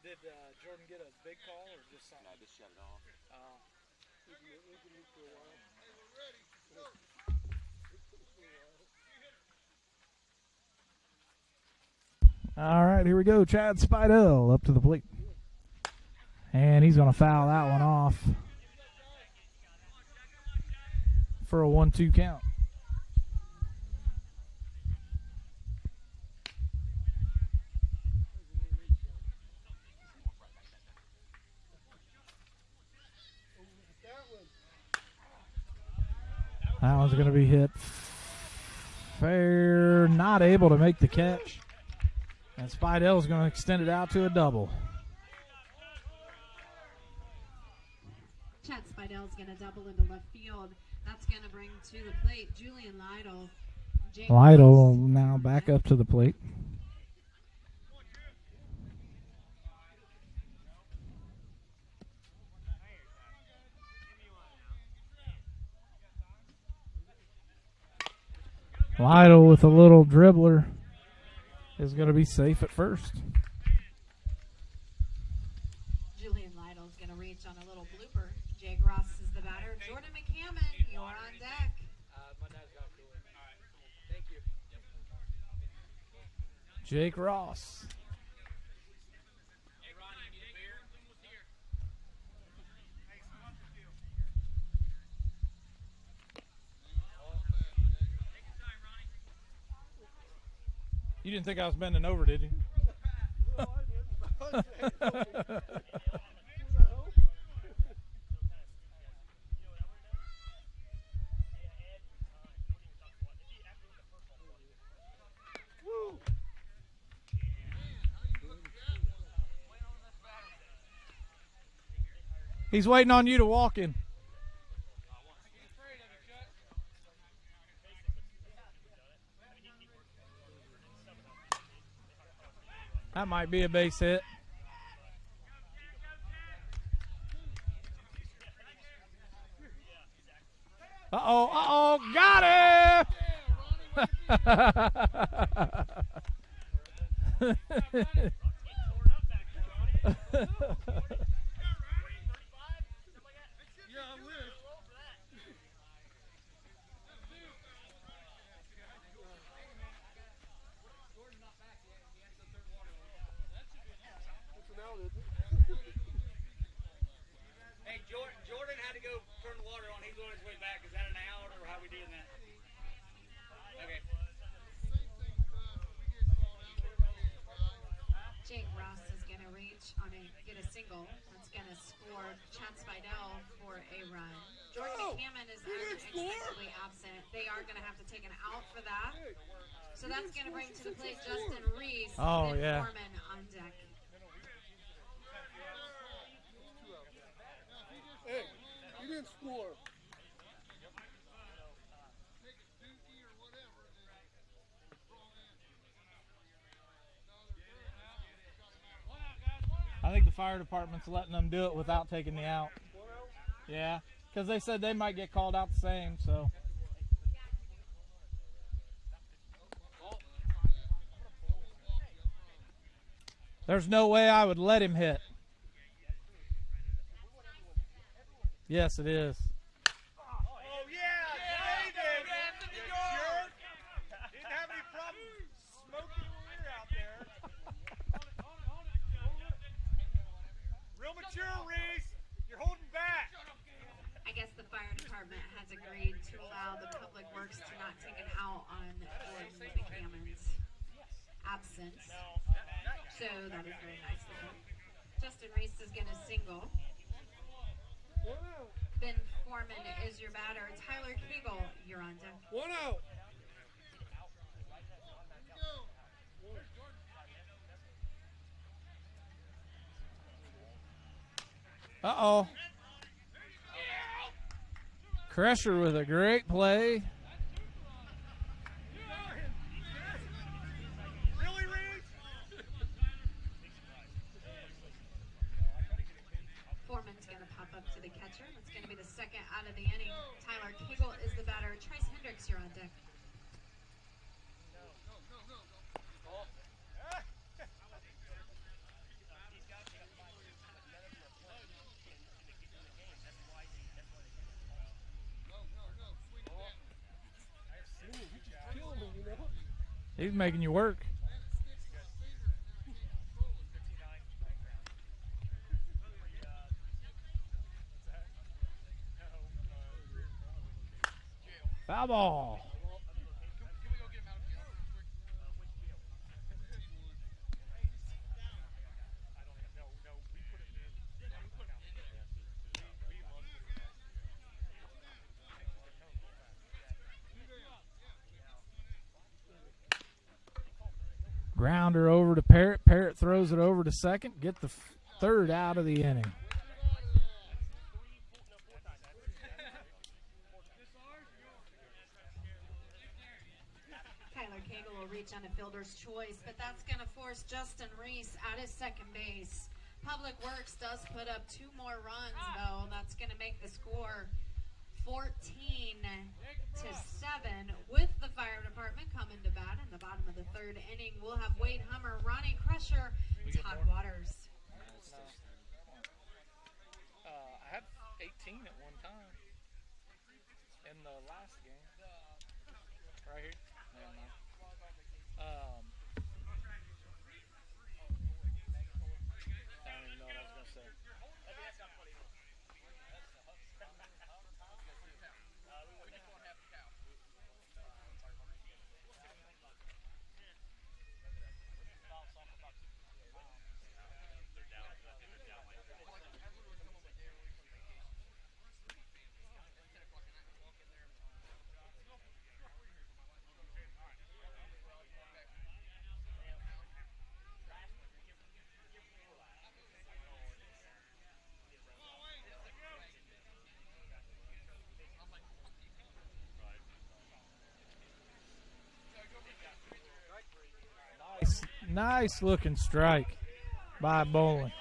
[SPEAKER 11] Did Jordan get a big call or just something?
[SPEAKER 13] No, just shut it off.
[SPEAKER 10] We can move for a while. Hey, we're ready.
[SPEAKER 1] All right, here we go. Chad Spidell up to the plate. And he's going to foul that one off for a 1-2 count. That one's going to be hit fair, not able to make the catch. And Spidell's going to extend it out to a double.
[SPEAKER 4] Chad Spidell's going to double into left field. That's going to bring to the plate Julian Lytle.
[SPEAKER 1] Lytle now back up to the plate. Lytle with a little dribbler is going to be safe at first.
[SPEAKER 4] Julian Lytle's going to reach on a little blooper. Jake Ross is the batter. Jordan McCammon, you're on deck.
[SPEAKER 13] My dad's got to do it. All right. Thank you.
[SPEAKER 1] Jake Ross. You didn't think I was bending over, did you? He's waiting on you to walk in. That might be a base hit. Uh-oh, got it!
[SPEAKER 13] Hey, Jordan had to go turn the water on. He's on his way back. Is that an out or how we doing that? Okay.
[SPEAKER 4] Jake Ross is going to reach on get a single. That's going to score Chad Spidell for a run. Jordan McCammon is unexpectedly absent. They are going to have to take an out for that. So that's going to bring to the plate Justin Reese and Foreman on deck.
[SPEAKER 10] Hey, he didn't score.
[SPEAKER 1] I think the fire department's letting them do it without taking the out. Yeah, because they said they might get called out the same, so. There's no way I would let him hit. Yes, it is.
[SPEAKER 10] Oh, yeah, David! You jerk! Didn't have any problem smoking your ear out there. Real mature, Reese. You're holding back.
[SPEAKER 4] I guess the fire department has agreed to allow the public works to not take an out on Jordan McCammon's absence. So that is very nice of them. Justin Reese is going to single. Ben Foreman is your batter. Tyler Kegel, you're on deck.
[SPEAKER 10] 1 out.
[SPEAKER 1] Uh-oh. Crusher with a great play.
[SPEAKER 4] Foreman's going to pop up to the catcher. That's going to be the second out of the inning. Tyler Kegel is the batter. Trice Hendricks, you're on deck.
[SPEAKER 1] He's making you work. Foul ball. Grounder over to Parrott. Parrott throws it over to second. Get the third out of the inning.
[SPEAKER 4] Tyler Cagle will reach on a fielder's choice, but that's going to force Justin Reese out of second base. Public Works does put up 2 more runs, though. That's going to make the score 14-7 with the fire department coming to bat in the bottom of the 3rd inning. We'll have Wade Hummer, Ronnie Crusher, Todd Waters.
[SPEAKER 3] I had 18 at one time in the last game. Right here. Never mind. I don't even know what I was going to say.
[SPEAKER 1] Nice looking strike by Bolin.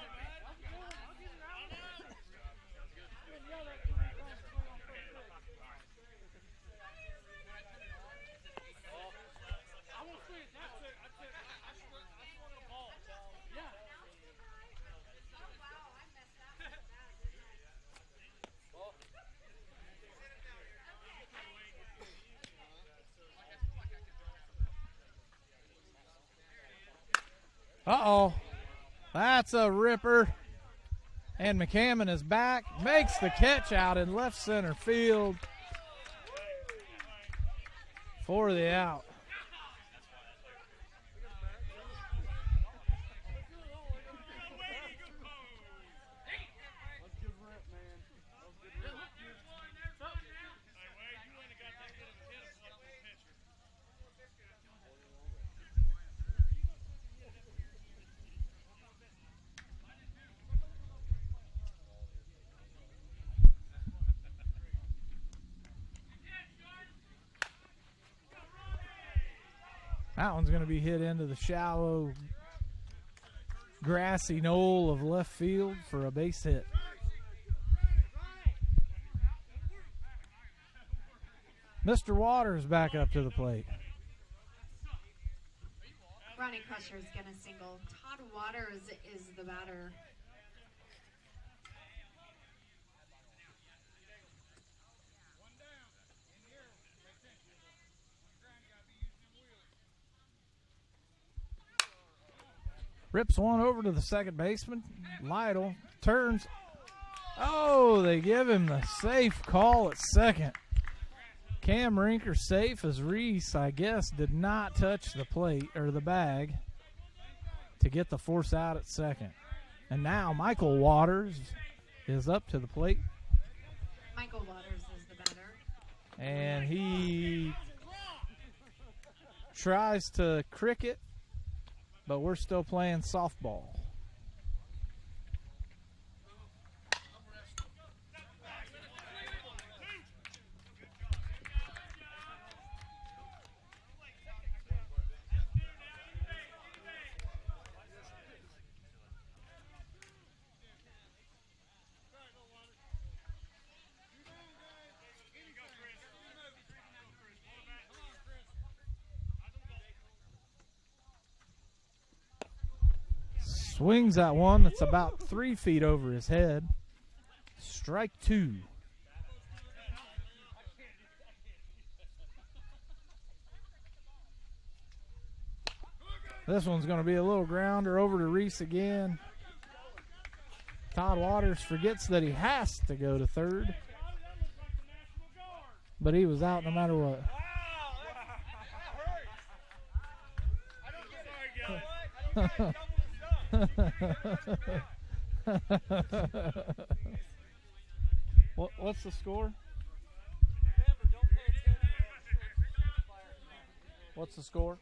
[SPEAKER 1] Uh-oh. That's a ripper. And McCammon is back. Makes the catch out in left center field for the out. That one's going to be hit into the shallow, grassy knoll of left field for a base hit. Mr. Waters back up to the plate.
[SPEAKER 4] Ronnie Crusher is going to single. Todd Waters is the batter.
[SPEAKER 1] Rips one over to the second baseman. Lytle turns. Oh, they give him the safe call at second. Cam Rinker safe as Reese, I guess, did not touch the plate or the bag to get the force out at second. And now Michael Waters is up to the plate.
[SPEAKER 4] Michael Waters is the batter.
[SPEAKER 1] And he tries to cricket, but we're still playing softball. Swings at one that's about 3 feet over his head. Strike 2. This one's going to be a little grounder over to Reese again. Todd Waters forgets that he has to go to third.
[SPEAKER 14] but he was out no matter what.
[SPEAKER 1] What's the score? What's the score?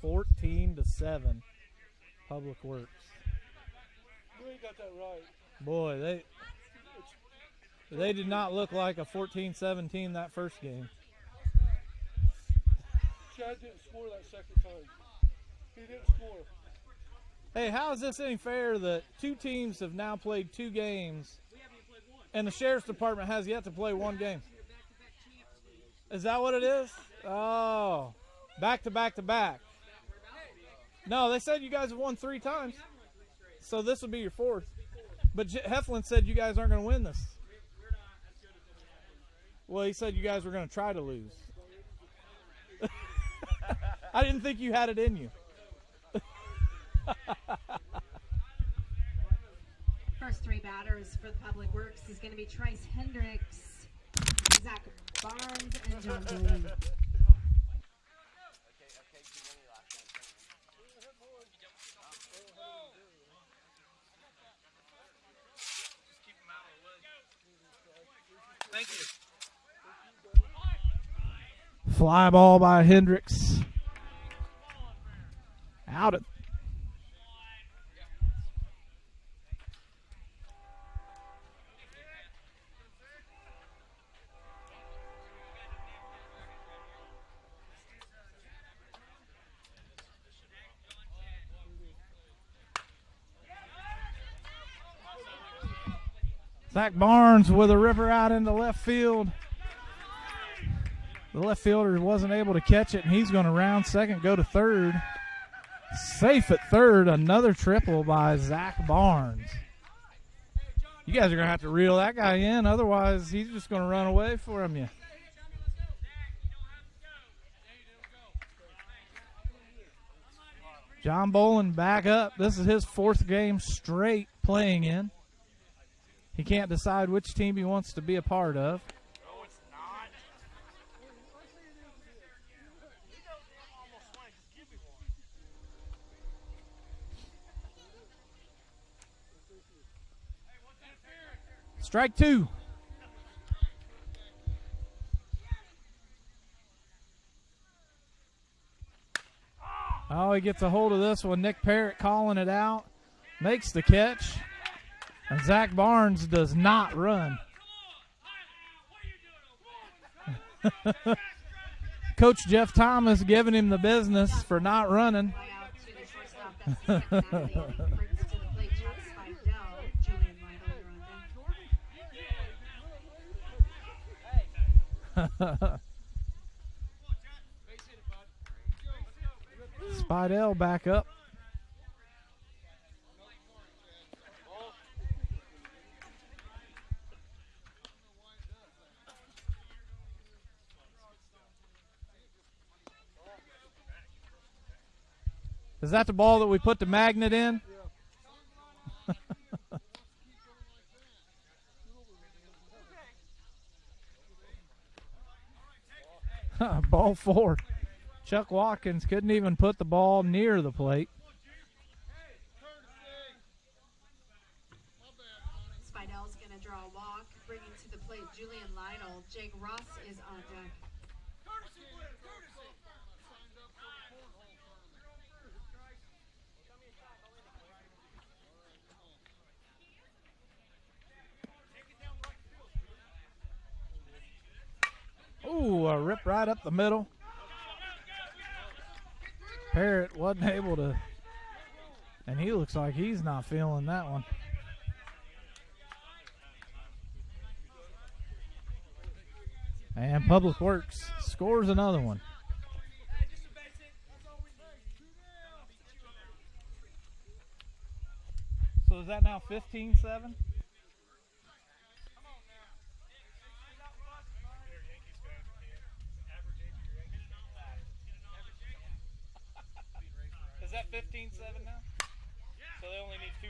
[SPEAKER 1] 14-7. Public Works.
[SPEAKER 8] You ain't got that right.
[SPEAKER 14] Boy, they did not look like a 14-17 that first game.
[SPEAKER 8] Chad didn't score that second time. He didn't score.
[SPEAKER 14] Hey, how is this any fair that two teams have now played 2 games and the Sheriff's Department has yet to play 1 game? Is that what it is? Oh, back to back to back. No, they said you guys have won 3 times, so this will be your 4th. But Heflin said you guys aren't going to win this. Well, he said you guys were going to try to lose. I didn't think you had it in you.
[SPEAKER 4] First 3 batters for the Public Works is going to be Trice Hendricks, Zach Barnes, and John Boone.
[SPEAKER 3] Thank you.
[SPEAKER 1] Fly ball by Hendricks. Out it. Zach Barnes with a ripper out into left field. The left fielder wasn't able to catch it, and he's going to round second, go to third. Safe at third, another triple by Zach Barnes. You guys are going to have to reel that guy in, otherwise he's just going to run away from you. John Bolin back up. This is his 4th game straight playing in. He can't decide which team he wants to be a part of. Strike 2. Oh, he gets a hold of this one. Nick Parrott calling it out. Makes the catch. And Zach Barnes does not run. Coach Jeff Thomas giving him the business for not running. Spidell back up. Is that the ball that we put the magnet in? Ball 4. Chuck Watkins couldn't even put the ball near the plate.
[SPEAKER 4] Spidell's going to draw a walk, bringing to the plate Julian Lytle. Jake Ross is on deck.
[SPEAKER 1] Ooh, a rip right up the middle. Parrott wasn't able to, and he looks like he's not feeling that one. And Public Works scores another one. So is that now 15-7? Is that 15-7 now? So they only need 2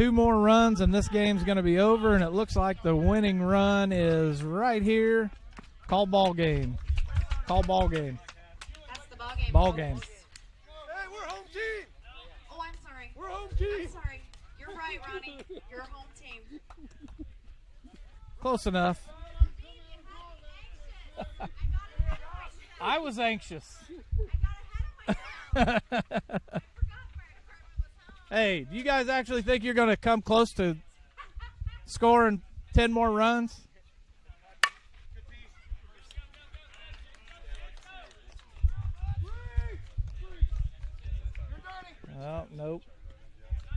[SPEAKER 1] 2 more runs, and this game's going to be over, and it looks like the winning run is right here. Call ball game. Call ball game.
[SPEAKER 4] That's the ball game.
[SPEAKER 1] Ball game.
[SPEAKER 10] Hey, we're home team.
[SPEAKER 4] Oh, I'm sorry.
[SPEAKER 10] We're home team.
[SPEAKER 4] I'm sorry. You're right, Ronnie. You're home team.
[SPEAKER 1] Close enough.
[SPEAKER 14] I was anxious.
[SPEAKER 1] Hey, do you guys actually think you're going to come close to scoring 10 more runs? Oh, nope.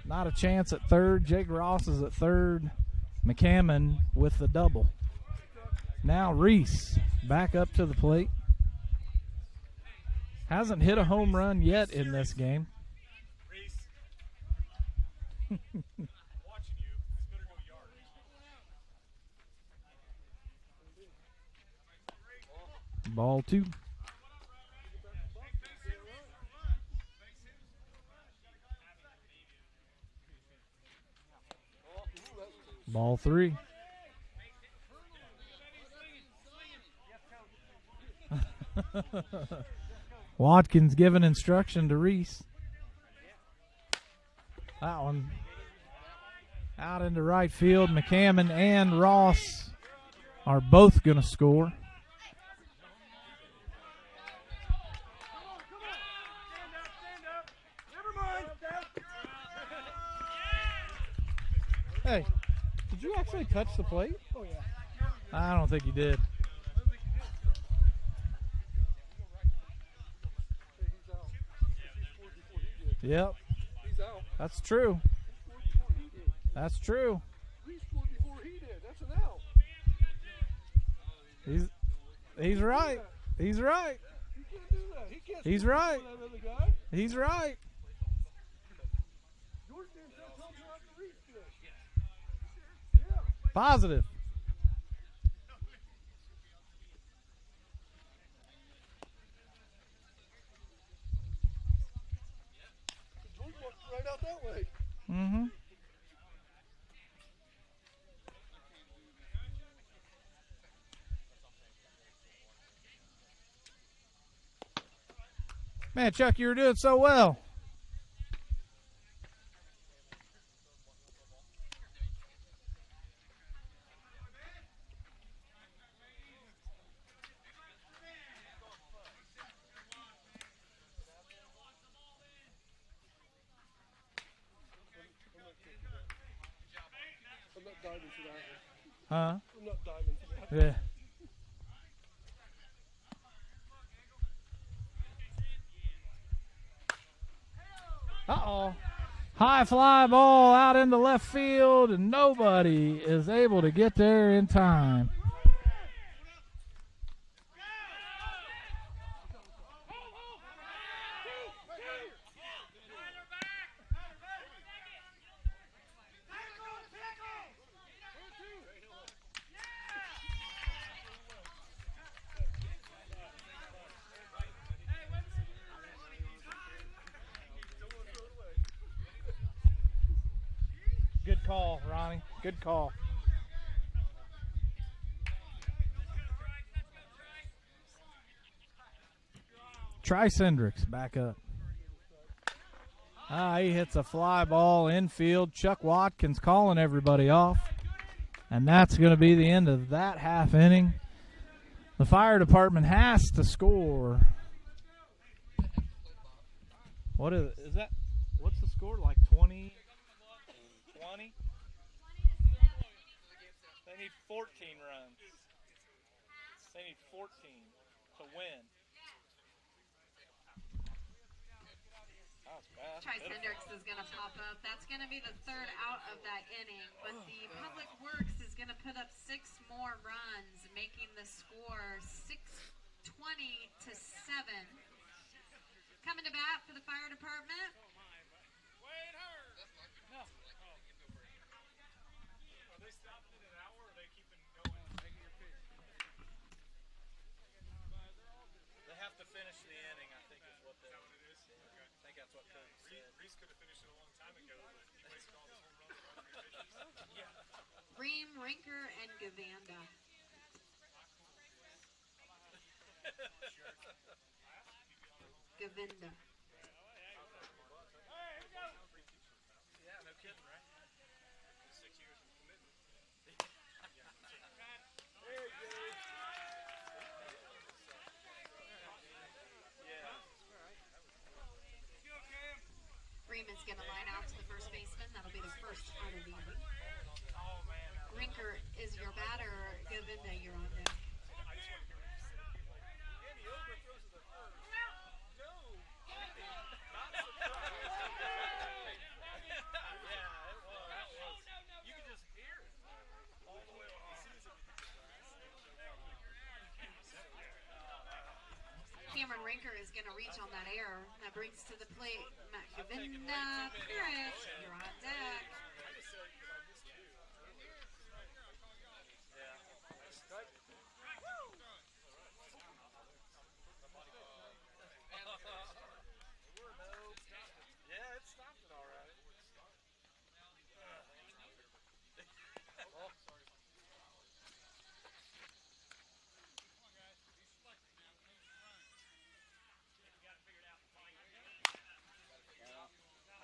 [SPEAKER 1] Not a chance at third. Jake Ross is at third. McCammon with the double. Now Reese back up to the plate. Hasn't hit a home run yet in this game. Ball 2. Ball 3. Watkins giving instruction to Reese. That one out into right field. McCammon and Ross are both going to score. Hey, did you actually touch the plate?
[SPEAKER 10] Oh, yeah.
[SPEAKER 1] I don't think you did. Yep.
[SPEAKER 10] He's out.
[SPEAKER 1] That's true. That's true.
[SPEAKER 10] He scored before he did. That's an out.
[SPEAKER 1] He's right. He's right.
[SPEAKER 10] He can't do that. He can't
[SPEAKER 1] He's
[SPEAKER 10] score
[SPEAKER 1] right.
[SPEAKER 10] before that other guy.
[SPEAKER 1] He's right.
[SPEAKER 10] Jordan didn't tell him to reach this. Yeah.
[SPEAKER 1] Positive.
[SPEAKER 10] Jordan walked right out that way.
[SPEAKER 1] Mm-hmm. Man, Chuck, you were doing so well.
[SPEAKER 10] I'm not diving for that one.
[SPEAKER 1] Huh?
[SPEAKER 10] I'm not diving for that.
[SPEAKER 1] Yeah. Uh-oh. High fly ball out into left field, and nobody is able to get there in time. Good call, Ronnie. Good call. Tricendrix back up. He hits a fly ball infield. Chuck Watkins calling everybody off. And that's going to be the end of that half inning. The fire department has to score. What is that? What's the score? Like 20?
[SPEAKER 3] 20? They need 14 runs. They need 14 to win. That was bad.
[SPEAKER 4] Tricendrix is going to pop up. That's going to be the third out of that inning. But the Public Works is going to put up 6 more runs, making the score 6-20 to 7. Coming to bat for the fire department.
[SPEAKER 3] They have to finish the inning, I think is what they I think that's what Cody said.
[SPEAKER 10] Reese could have finished it a long time ago, but he wasted all this home run.
[SPEAKER 4] Rinker and Gavanda. Govinda.
[SPEAKER 3] Yeah, no kidding, right? 6 years of commitment. There you go.
[SPEAKER 4] Freeman's going to line out to the first baseman. That'll be the first out of the inning. Rinker is your batter. Govinda, you're on deck. Cameron Rinker is going to reach on that error. That brings to the plate Matt Govinda. Parrott, you're on deck.
[SPEAKER 3] Yeah, it stopped it all right.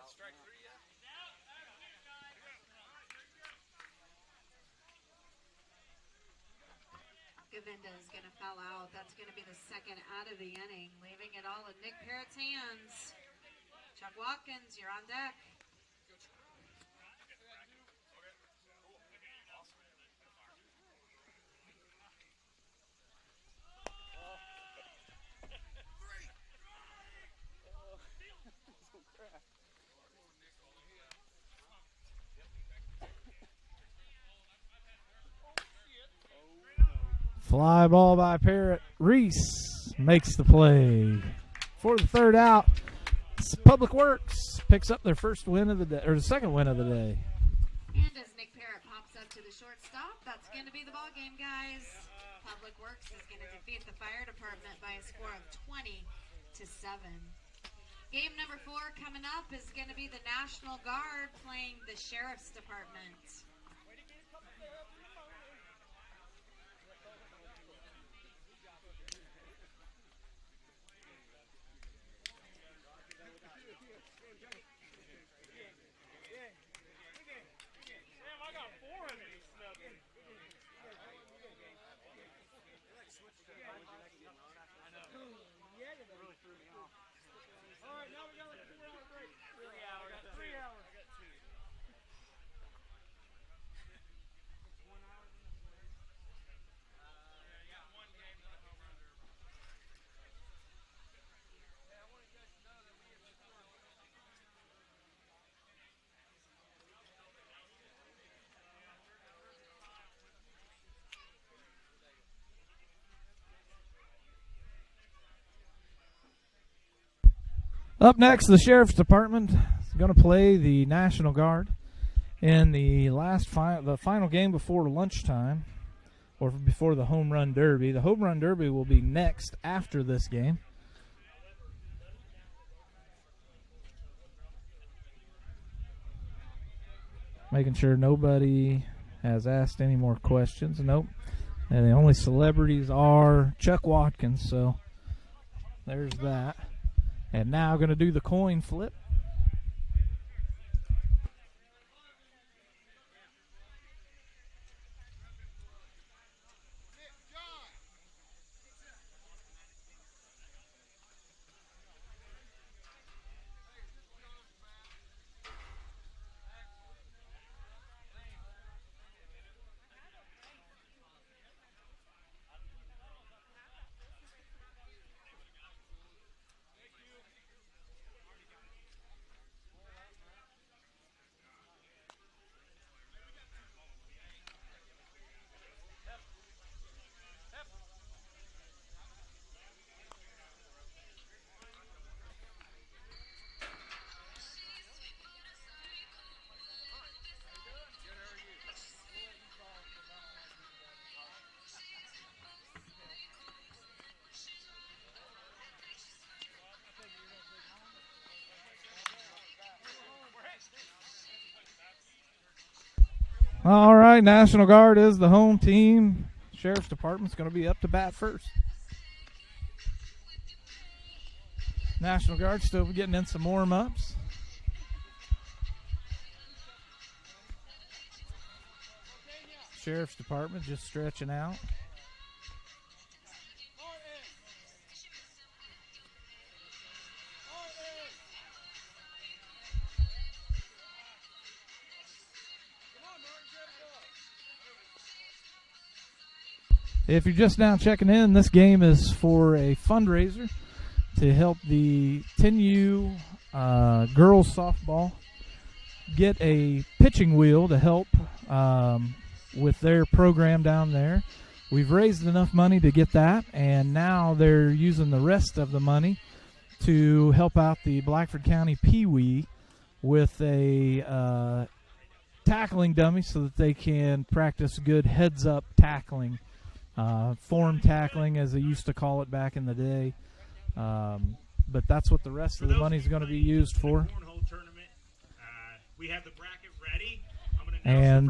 [SPEAKER 3] Strike three, yeah?
[SPEAKER 4] Govinda is going to foul out. That's going to be the second out of the inning, leaving it all in Nick Parrott's hands. Chuck Watkins, you're on deck.
[SPEAKER 1] Fly ball by Parrott. Reese makes the play for the third out. Public Works picks up their first win of the day, or the second win of the day.
[SPEAKER 4] And as Nick Parrott pops up to the shortstop, that's going to be the ball game, guys. Public Works is going to defeat the fire department by a score of 20-7. Game number 4 coming up is going to be the National Guard playing the Sheriff's Department.
[SPEAKER 1] Up next, the Sheriff's Department is going to play the National Guard in the final game before lunchtime, or before the Home Run Derby. The Home Run Derby will be next after this game. Making sure nobody has asked any more questions. Nope. And the only celebrities are Chuck Watkins, so there's that. And now going to do the coin flip. All right, National Guard is the home team. Sheriff's Department's going to be up to bat first. National Guard still getting in some warm-ups. Sheriff's Department just stretching out. If you're just now checking in, this game is for a fundraiser to help the 10U girls softball get a pitching wheel to help with their program down there. We've raised enough money to get that, and now they're using the rest of the money to help out the Blackford County Pee Wee with a tackling dummy so that they can practice good heads-up tackling. Form tackling, as they used to call it back in the day. But that's what the rest of the money is going to be used for.
[SPEAKER 15] We have the bracket ready.
[SPEAKER 1] And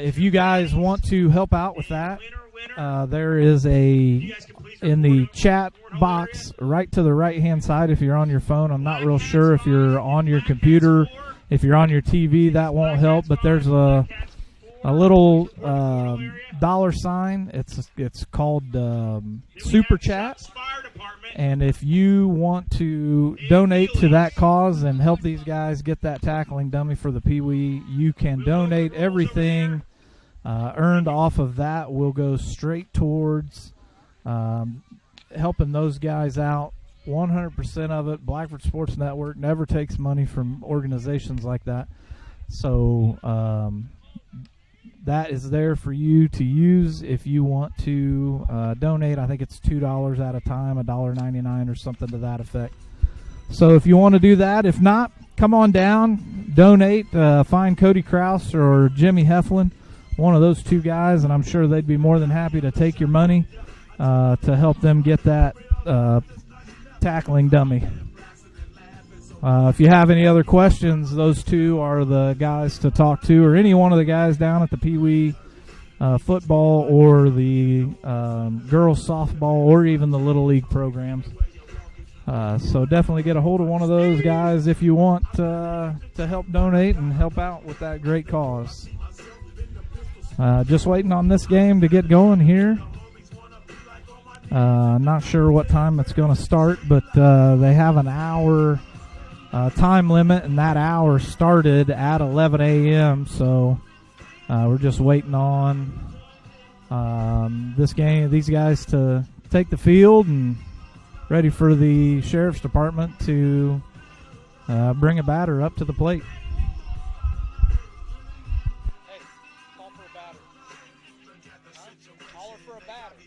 [SPEAKER 1] if you guys want to help out with that, there is in the chat box right to the right-hand side if you're on your phone. I'm not real sure if you're on your computer. If you're on your TV, that won't help. But there's a little dollar sign. It's called Super Chat, and if you want to donate to that cause and help these guys get that tackling dummy for the Pee Wee, you can donate. Everything earned off of that will go straight towards helping those guys out. 100% of it. Blackford Sports Network never takes money from organizations like that, so that is there for you to use if you want to donate. I think it's $2 at a time, $1.99 or something to that effect. So if you want to do that, if not, come on down, donate, find Cody Kraus or Jimmy Heflin, one of those two guys, and I'm sure they'd be more than happy to take your money to help them get that tackling dummy. If you have any other questions, those two are the guys to talk to, or any one of the guys down at the Pee Wee football or the girls softball or even the Little League programs. So definitely get a hold of one of those guys if you want to help donate and help out with that great cause. Just waiting on this game to get going here. Not sure what time it's going to start, but they have an hour time limit, and that hour started at 11 a.m. So we're just waiting on these guys to take the field and ready for the Sheriff's Department to bring a batter up to the plate.
[SPEAKER 14] Hey, call for a batter. Call her for a batter.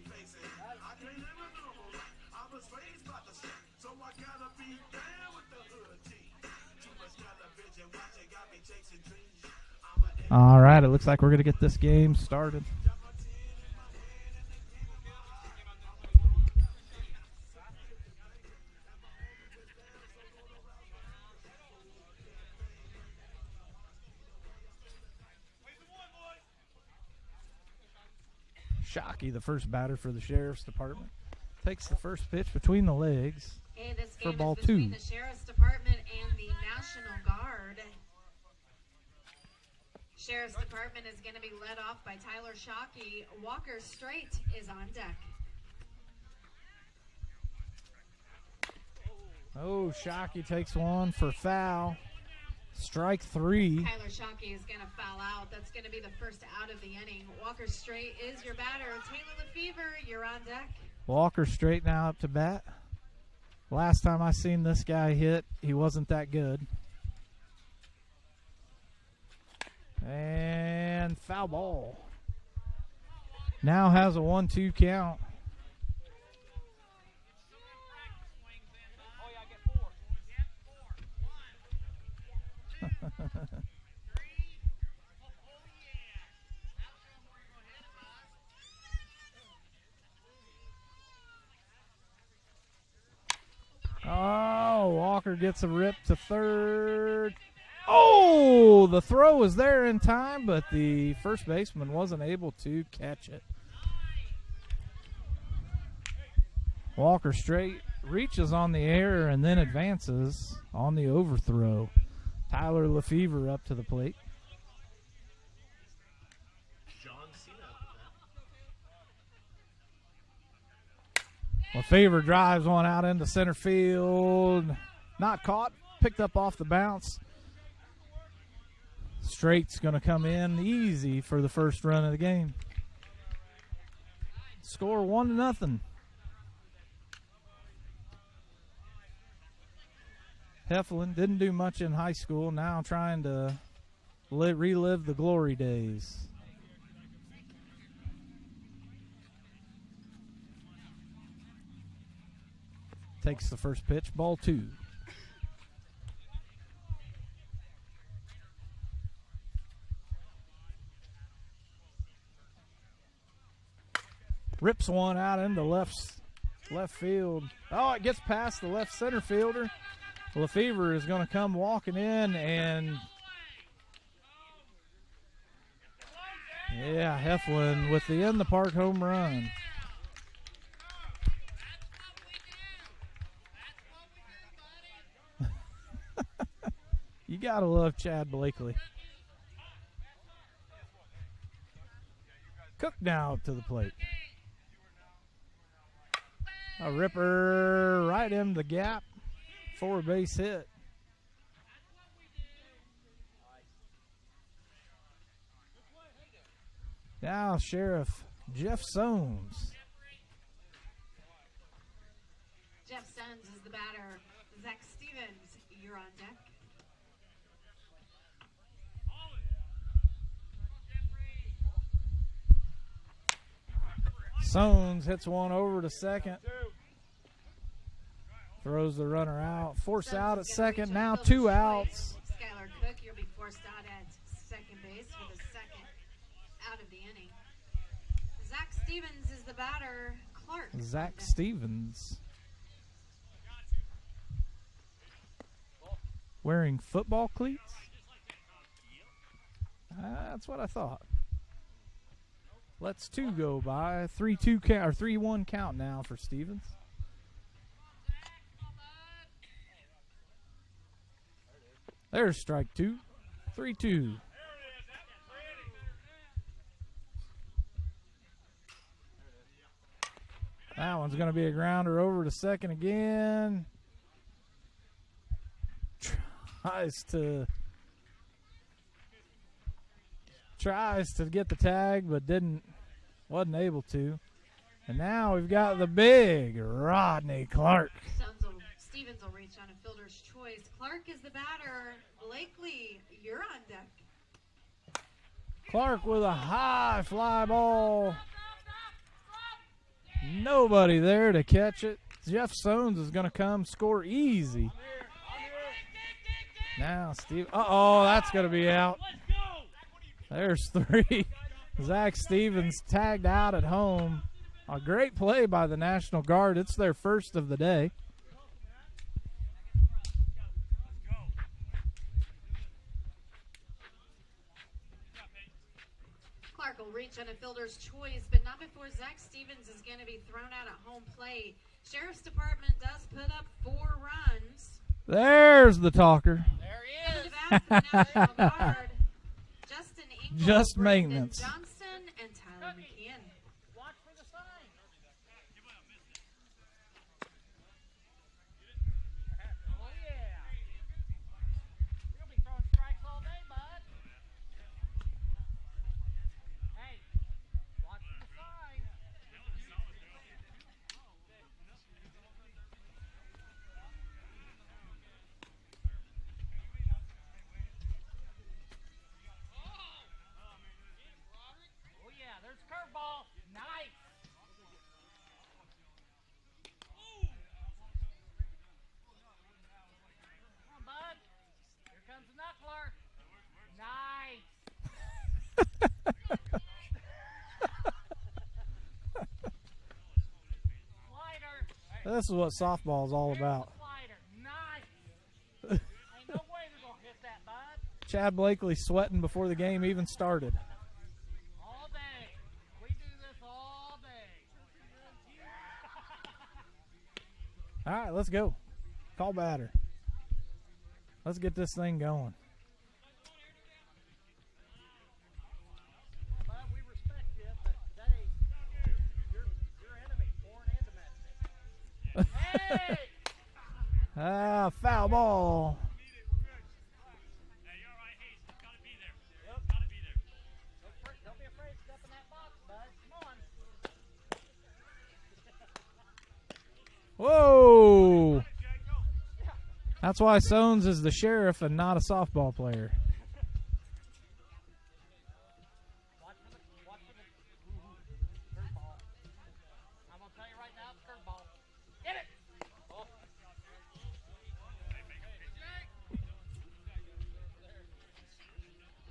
[SPEAKER 1] All right, it looks like we're going to get this game started. Shockey, the first batter for the Sheriff's Department, takes the first pitch between the legs for ball two.
[SPEAKER 4] Between the Sheriff's Department and the National Guard. Sheriff's Department is going to be led off by Tyler Shockey. Walker Straight is on deck.
[SPEAKER 1] Oh, Shockey takes one for foul. Strike three.
[SPEAKER 4] Tyler Shockey is going to foul out. That's going to be the first out of the inning. Walker Straight is your batter. Taylor Lefevre, you're on deck.
[SPEAKER 1] Walker Straight now up to bat. Last time I seen this guy hit, he wasn't that good. And foul ball. Now has a 1-2 count. Oh, Walker gets a rip to third. Oh, the throw was there in time, but the first baseman wasn't able to catch it. Walker Straight reaches on the air and then advances on the overthrow. Tyler Lefevre up to the plate. Lefevre drives one out into center field. Not caught. Picked up off the bounce. Straight's going to come in easy for the first run of the game. Score 1-0. Heflin didn't do much in high school. Now trying to relive the glory days. Takes the first pitch, ball 2. Rips one out into left field. Oh, it gets past the left center fielder. Lefevre is going to come walking in, and yeah, Heflin with the in the park home run. You got to love Chad Blakely. Cook now up to the plate. A ripper right in the gap for a base hit. Now Sheriff Jeff Soames.
[SPEAKER 4] Jeff Soames is the batter. Zach Stevens, you're on deck.
[SPEAKER 1] Soames hits one over to second. Throws the runner out. Force out at second. Now 2 outs.
[SPEAKER 4] Skylar Cook, you'll be forced out at second base for the second out of the inning. Zach Stevens is the batter. Clark.
[SPEAKER 1] Zach Stevens. Wearing football cleats? That's what I thought. Let's 2 go by. 3-2 count, or 3-1 count now for Stevens. There's strike 2. 3-2. That one's going to be a grounder over to second again. Tries to get the tag, but wasn't able to. And now we've got the big Rodney Clark.
[SPEAKER 4] Stevens will reach on a fielder's choice. Clark is the batter. Blakely, you're on deck.
[SPEAKER 1] Clark with a high fly ball. Nobody there to catch it. Jeff Soames is going to come score easy. Now Steve. Uh-oh, that's going to be out. There's 3. Zach Stevens tagged out at home. A great play by the National Guard. It's their first of the day.
[SPEAKER 4] Clark will reach on a fielder's choice, but not before Zach Stevens is going to be thrown out at home plate. Sheriff's Department does put up 4 runs.
[SPEAKER 1] There's the talker.
[SPEAKER 4] There he is. Justin Engel,
[SPEAKER 1] Just
[SPEAKER 4] Brandon
[SPEAKER 1] maintenance.
[SPEAKER 4] Johnson, and Tyler McKeon.
[SPEAKER 13] Watch for the sign. Oh, yeah. You're going to be throwing strikes all day, bud. Hey, watch for the sign. Oh, yeah, there's curveball. Nice. Come on, bud. Here comes the knuckler. Nice. Slider.
[SPEAKER 1] This is what softball is all about.
[SPEAKER 13] Slider. Nice. Ain't no way they're going to hit that, bud.
[SPEAKER 14] Chad Blakely sweating before the game even started.
[SPEAKER 13] All day. We do this all day.
[SPEAKER 14] All right, let's go. Call batter. Let's get this thing going.
[SPEAKER 13] But we respect you, but today, you're enemy, foreign and domestic. Hey!
[SPEAKER 14] Foul ball.
[SPEAKER 13] Don't be afraid to step in that box, bud. Come on.
[SPEAKER 14] Whoa. That's why Sones is the sheriff and not a softball player.
[SPEAKER 13] Watch for the curveball. I'm going to tell you right now, it's curveball. Get it! Oh.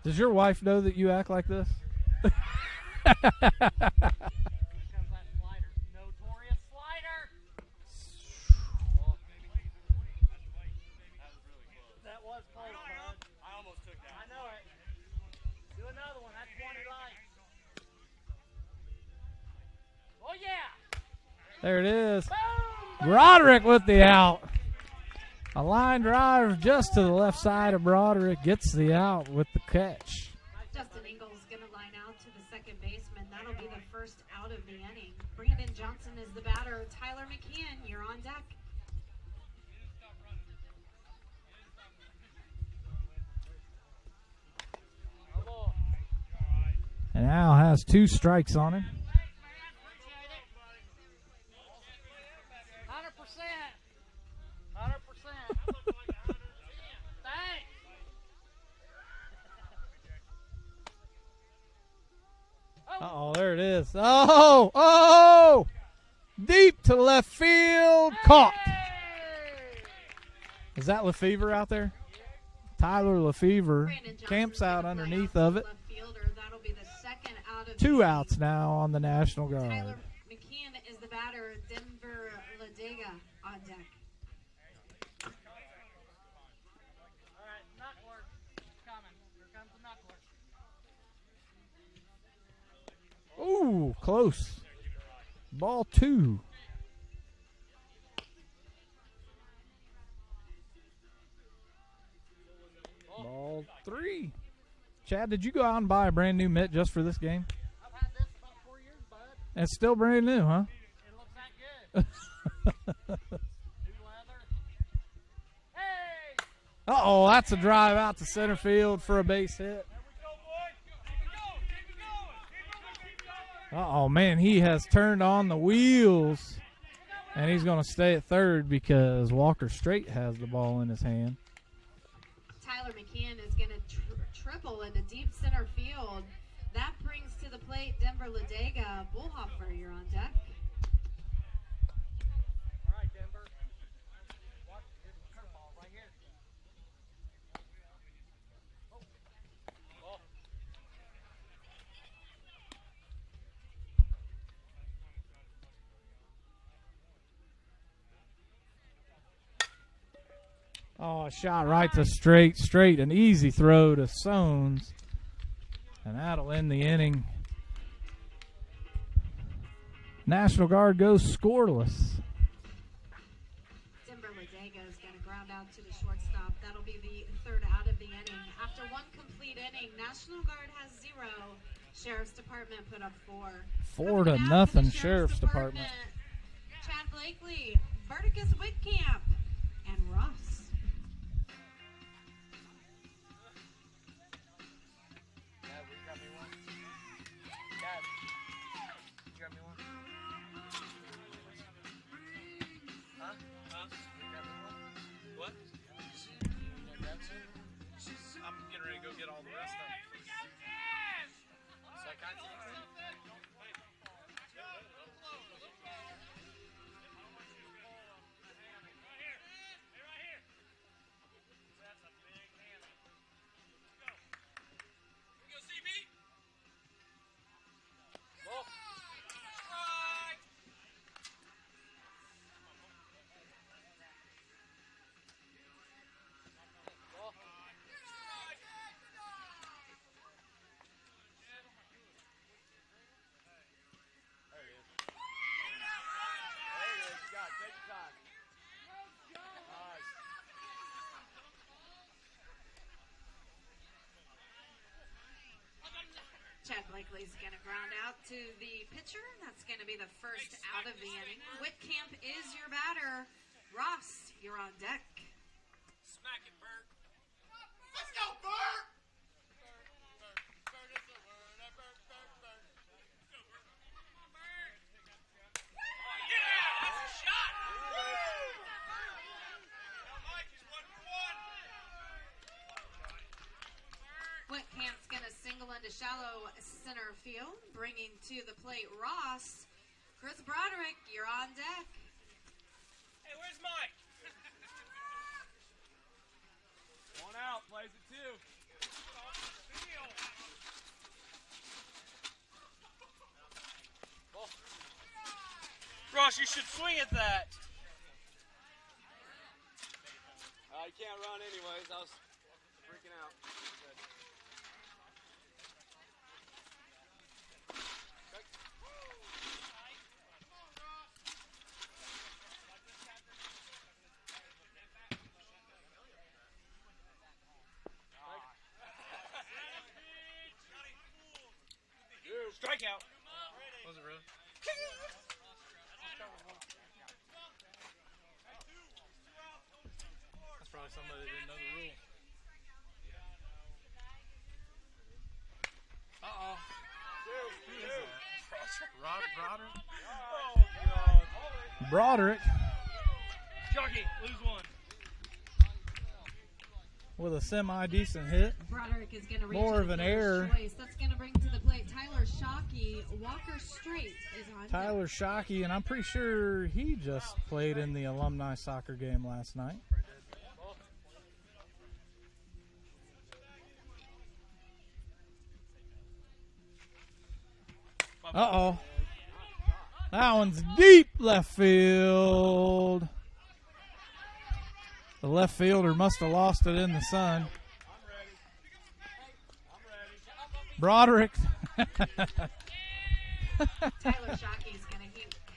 [SPEAKER 14] Does your wife know that you act like this?
[SPEAKER 13] Notorious slider. That was close, bud.
[SPEAKER 3] I almost took that.
[SPEAKER 13] I know it. Do another one. That's 20 light. Oh, yeah.
[SPEAKER 14] There it is. Broderick with the out. A line drive just to the left side of Broderick gets the out with the catch.
[SPEAKER 4] Justin Ingles going to line out to the second baseman. That'll be the first out of the inning. Brandon Johnson is the batter. Tyler McKeon, you're on deck.
[SPEAKER 14] And Al has 2 strikes on him.
[SPEAKER 13] 100%. Thanks.
[SPEAKER 14] Uh-oh, there it is. Oh! Deep to left field. Caught. Is that Lefevre out there? Tyler Lefevre camps out underneath of it. 2 outs now on the National Guard.
[SPEAKER 4] Tyler McKeon is the batter. Denver Ladega on deck.
[SPEAKER 13] All right, knuckler. Coming. Here comes the knuckler.
[SPEAKER 14] Ooh, close. Ball 2. Ball 3. Chad, did you go out and buy a brand new mitt just for this game?
[SPEAKER 13] I've had this about 4 years, bud.
[SPEAKER 14] And it's still brand new, huh?
[SPEAKER 13] It looks that good. New leather. Hey!
[SPEAKER 14] Uh-oh, that's a drive out to center field for a base hit. Uh-oh, man, he has turned on the wheels. And he's going to stay at third because Walker Straight has the ball in his hand.
[SPEAKER 4] Tyler McKeon is going to triple into deep center field. That brings to the plate Denver Ladega. Bullhopper, you're on deck.
[SPEAKER 13] All right, Denver. Watch this curveball right here.
[SPEAKER 14] Oh, a shot right to straight. An easy throw to Sones. And that'll end the inning. National Guard goes scoreless.
[SPEAKER 4] Denver Ladega is going to ground out to the shortstop. That'll be the third out of the inning. After one complete inning, National Guard has 0. Sheriff's Department put up 4.
[SPEAKER 14] 4-0, Sheriff's Department.
[SPEAKER 4] Chad Blakely, Verticus Whitcamp, and Ross. Chad Blakely's going to ground out to the pitcher. That's going to be the first out of the inning. Whitcamp is your batter. Ross, you're on deck.
[SPEAKER 13] Smack it, Bert. Let's go, Bert! Bert is the word. Bert. Yeah, that's a shot! Mike is 1 for 1.
[SPEAKER 4] Whitcamp's going to single into shallow center field, bringing to the plate Ross. Chris Broderick, you're on deck.
[SPEAKER 13] Hey, where's Mike? 1 out, plays it 2.
[SPEAKER 11] Ross, you should swing at that.
[SPEAKER 13] You can't run anyways. I was freaking out.
[SPEAKER 11] Strikeout.
[SPEAKER 3] Was it really? That's probably somebody that didn't know the rule. Uh-oh. Who is that?
[SPEAKER 14] Broderick
[SPEAKER 11] Jockey, lose 1.
[SPEAKER 14] with a semi-decent hit.
[SPEAKER 4] Broderick is going to reach
[SPEAKER 14] More of an error.
[SPEAKER 4] choice. That's going to bring to the plate Tyler Shockey. Walker Straight is on deck.
[SPEAKER 14] Tyler Shockey, and I'm pretty sure he just played in the alumni soccer game last night. Uh-oh. That one's deep left field. The left fielder must have lost it in the sun. Broderick.
[SPEAKER 4] Tyler Shockey's going to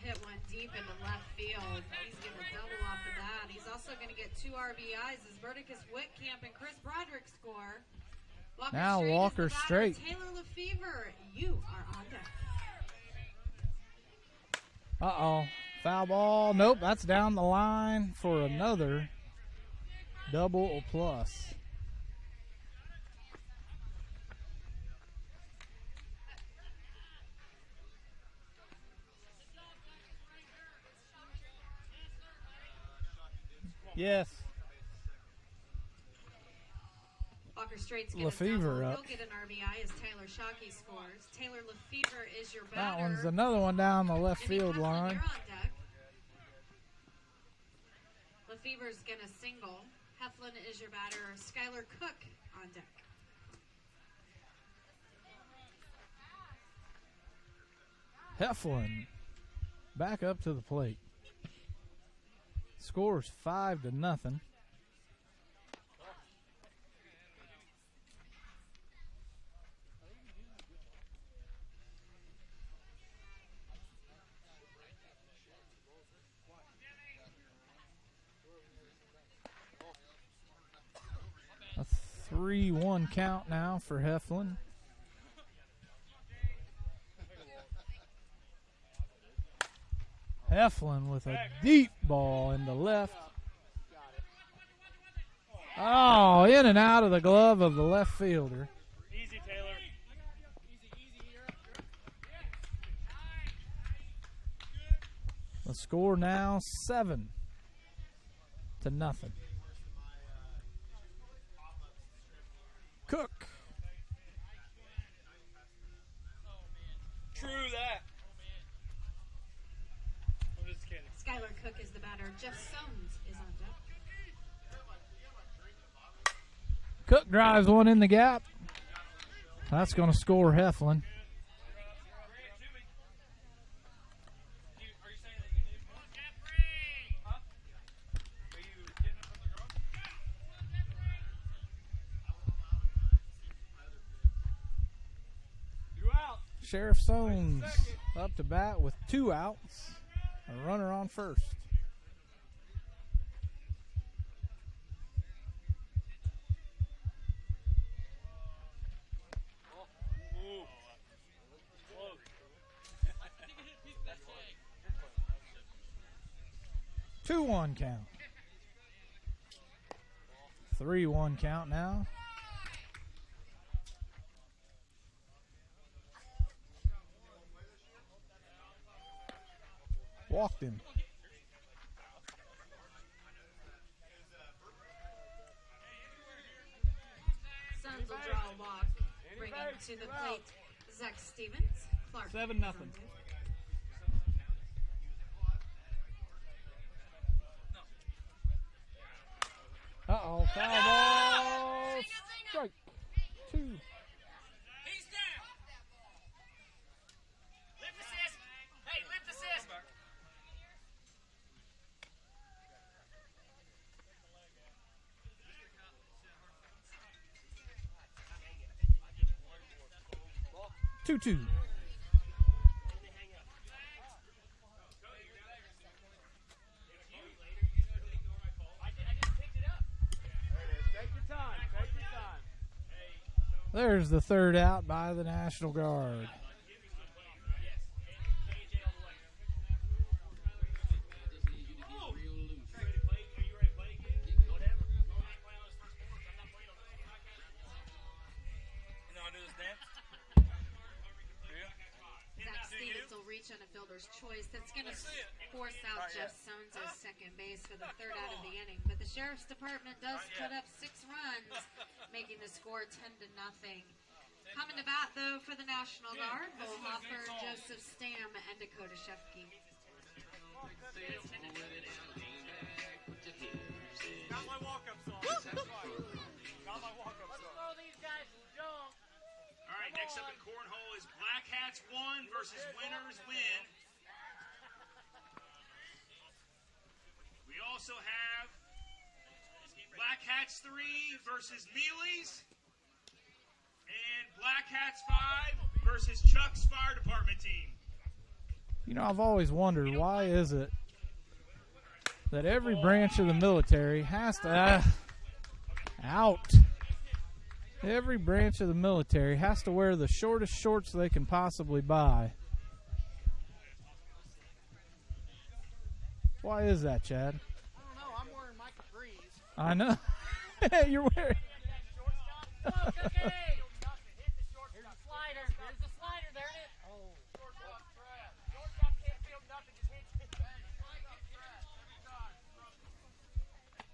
[SPEAKER 4] hit one deep into left field. He's going to double off of that. He's also going to get 2 RBIs as Verticus Whitcamp and Chris Broderick score.
[SPEAKER 14] Now Walker Straight.
[SPEAKER 4] Taylor Lefevre, you are on deck.
[SPEAKER 14] Uh-oh. Foul ball. Nope, that's down the line for another double or plus. Yes.
[SPEAKER 4] Walker Straight's going to
[SPEAKER 14] Lefevre
[SPEAKER 4] double.
[SPEAKER 14] up.
[SPEAKER 4] He'll get an RBI as Tyler Shockey scores. Taylor Lefevre is your batter.
[SPEAKER 14] That one's another one down the left
[SPEAKER 4] Jimmy
[SPEAKER 14] field
[SPEAKER 4] Heflin,
[SPEAKER 14] line.
[SPEAKER 4] you're on deck. Lefevre's going to single. Heflin is your batter. Skylar Cook on deck.
[SPEAKER 14] Heflin back up to the plate. Scores 5-0. A 3-1 count now for Heflin. Heflin with a deep ball into left. Oh, in and out of the glove of the left fielder.
[SPEAKER 11] Easy, Taylor.
[SPEAKER 14] The score now 7-0. Cook.
[SPEAKER 11] True that. I'm just kidding.
[SPEAKER 4] Skylar Cook is the batter. Jeff Soames is on deck.
[SPEAKER 14] Cook drives one in the gap. That's going to score Heflin. Sheriff Soames up to bat with 2 outs. A runner on first. 2-1 count. 3-1 count now. Walked him.
[SPEAKER 4] Suns will draw a walk, bringing to the plate Zach Stevens. Clark.
[SPEAKER 14] 7-0. Uh-oh, foul ball. Strike 2.
[SPEAKER 13] He's down. Lift assist. Hey, lift assist.
[SPEAKER 14] Two. There's the third out by the National Guard.
[SPEAKER 4] On a fielder's choice. That's going to force out Jeff Sones as second base for the third out of the inning. But the Sheriff's Department does put up 6 runs, making the score 10-0. Coming to bat, though, for the National Guard, Bo Hoffer, Joseph Stam, and Dakota Shefke.
[SPEAKER 13] Got my walk-up song. Got my walk-up song. Let's throw these guys some junk. All right, next up in cornhole is Black Hats 1 versus Winners Win. We also have Black Hats 3 versus Mealy's. And Black Hats 5 versus Chuck's Fire Department team.
[SPEAKER 14] You know, I've always wondered, why is it that every branch of the military has to every branch of the military has to wear the shortest shorts they can possibly buy. Why is that, Chad?
[SPEAKER 13] I don't know. I'm wearing my capris.
[SPEAKER 14] I know. You're wearing.
[SPEAKER 13] Come on, Cookie! Here's the slider. There's the slider. There it is. Oh. Shortstop can't feel nothing. Just hit it.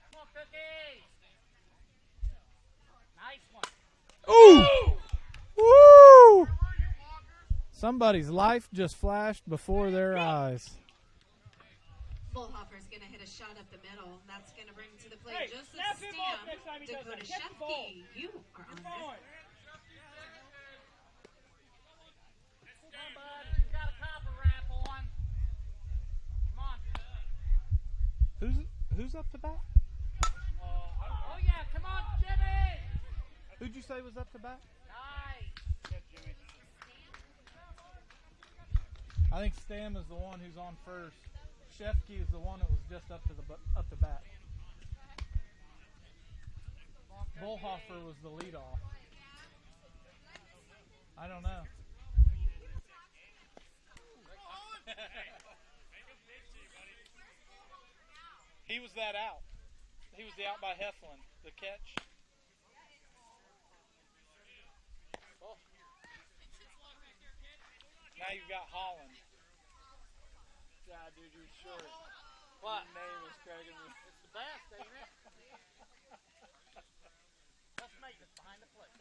[SPEAKER 13] Come on, Cookie! Nice one.
[SPEAKER 14] Ooh! Woo! Somebody's life just flashed before their eyes.
[SPEAKER 4] Bullhoffer's going to hit a shot up the middle, and that's going to bring to the plate Joseph Stam, Dakota Shefke. You are on this.
[SPEAKER 13] Come on, bud. You got a copper wrap on. Come on.
[SPEAKER 14] Who's up to bat?
[SPEAKER 13] Oh, yeah. Come on, Jimmy.
[SPEAKER 14] Who'd you say was up to bat?
[SPEAKER 13] Nice.
[SPEAKER 14] I think Stam is the one who's on first. Shefke is the one that was just up to bat. Bullhoffer was the leadoff. I don't know.
[SPEAKER 3] He was that out. He was the out by Heflin, the catch. Now you've got Holland.
[SPEAKER 13] God, dude, you're short. What?
[SPEAKER 3] Your name is cracking me.
[SPEAKER 13] It's the best, ain't it? Let's make this behind the plate.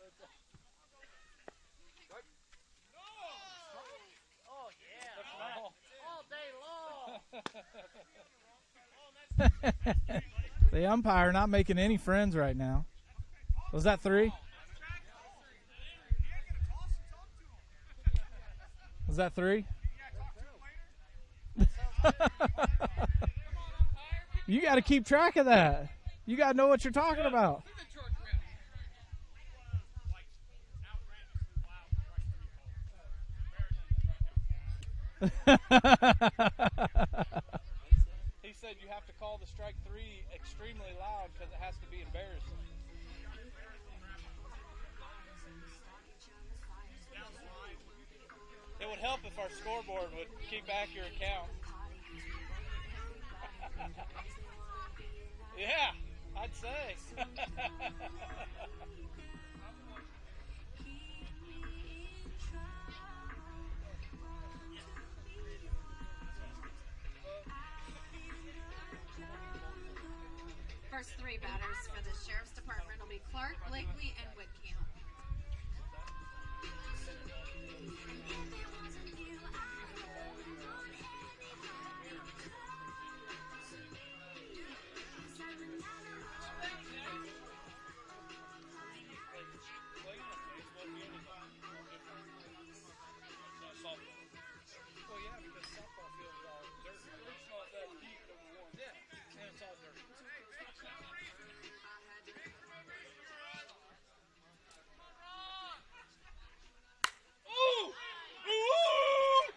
[SPEAKER 13] Oh, yeah. All day long.
[SPEAKER 14] The umpire not making any friends right now. Was that 3? Was that 3? You got to keep track of that. You got to know what you're talking about.
[SPEAKER 3] He said you have to call the strike 3 extremely loud because it has to be embarrassing. It would help if our scoreboard would keep accurate count.
[SPEAKER 14] Yeah, I'd say.
[SPEAKER 4] First three batters for the Sheriff's Department will be Clark, Blakely, and Whitcamp.
[SPEAKER 14] Well, yeah, because softball field is all dirt. It's not that deep anymore. Yeah, and it's all dirt. Ooh! Ooh!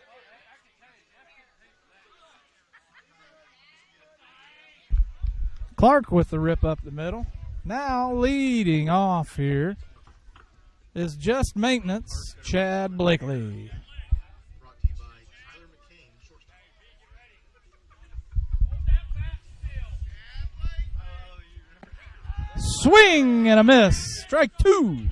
[SPEAKER 1] Clark with the rip up the middle. Now leading off here is Just Maintenance, Chad Blakely. Swing and a miss. Strike two.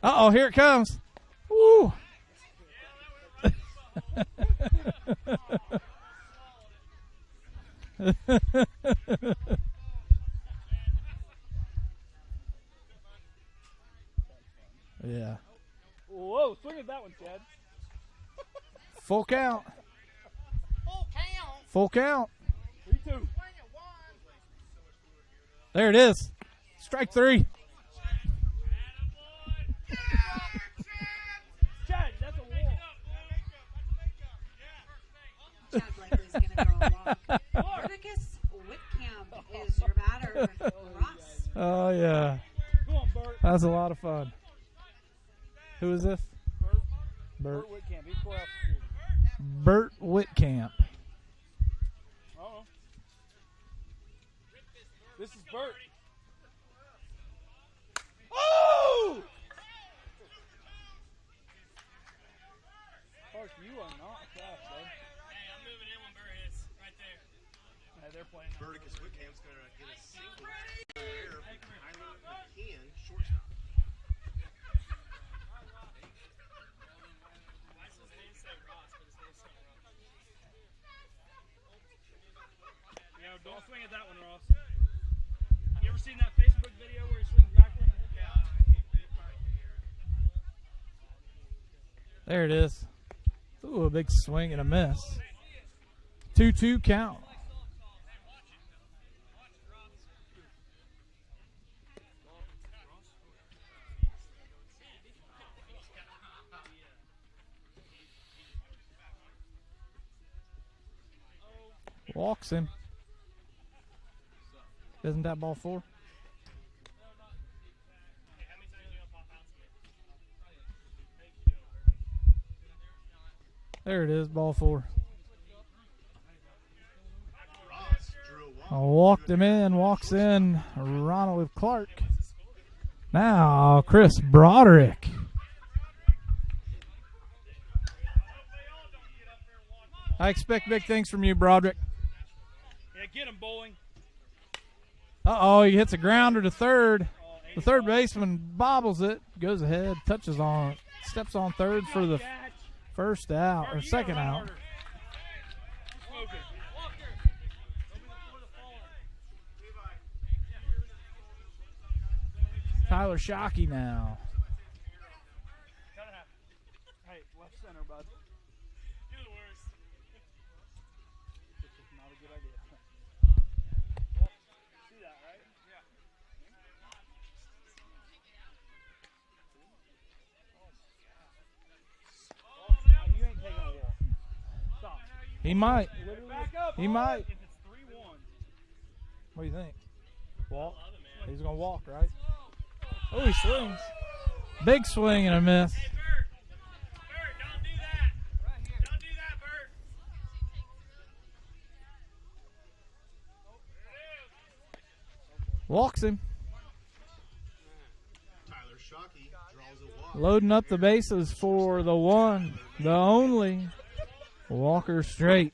[SPEAKER 1] Uh-oh, here it comes. Woo. Yeah.
[SPEAKER 11] Whoa, swing at that one, Chad.
[SPEAKER 1] Full count.
[SPEAKER 10] Full count.
[SPEAKER 1] Full count.
[SPEAKER 11] 3-2.
[SPEAKER 1] There it is. Strike three.
[SPEAKER 11] Chad, that's a wall.
[SPEAKER 4] Chad Blakely's going to throw a walk. Verticus Whitcamp is your batter. Ross.
[SPEAKER 1] Oh, yeah.
[SPEAKER 11] Come on, Bert.
[SPEAKER 1] That's a lot of fun. Who is this?
[SPEAKER 11] Bert.
[SPEAKER 1] Bert.
[SPEAKER 11] Bert Whitcamp. He's square off the street.
[SPEAKER 1] Bert Whitcamp.
[SPEAKER 11] Uh-oh. This is Bert. Oh! Clark, you are not fast, bud.
[SPEAKER 13] Hey, I'm moving in when Bert hits. Right there.
[SPEAKER 11] Hey, they're playing.
[SPEAKER 10] Verticus Whitcamp's going to get a single there from Tyler McCann, shortstop.
[SPEAKER 13] Why does his name say Ross, but his name's not Ross?
[SPEAKER 11] You know, don't swing at that one, Ross. You ever seen that Facebook video where he swings backward?
[SPEAKER 1] There it is. Ooh, a big swing and a miss. 2-2 count. Walks him. Isn't that ball four? There it is, ball four. Walked him in, walks in Ronald Clark. Now Chris Broderick. I expect big things from you, Broderick.
[SPEAKER 11] Yeah, get him, bowling.
[SPEAKER 1] Uh-oh, he hits a grounder to third. The third baseman bobbles it, goes ahead, touches on, steps on third for the first out, or second out. Tyler Shockey now.
[SPEAKER 11] Hey, left center, bud.
[SPEAKER 13] You're the worst.
[SPEAKER 11] This is not a good idea. See that, right? Yeah. You ain't taking a walk. Stop.
[SPEAKER 1] He might.
[SPEAKER 11] Back up.
[SPEAKER 1] He might.
[SPEAKER 11] If it's 3-1.
[SPEAKER 1] What do you think? Walk? He's going to walk, right? Oh, he swings. Big swing and a miss.
[SPEAKER 13] Hey, Bert. Bert, don't do that. Don't do that, Bert.
[SPEAKER 1] Walks him.
[SPEAKER 10] Tyler Shockey draws a walk.
[SPEAKER 14] Loading up the bases for the one, the only, Walker Straight.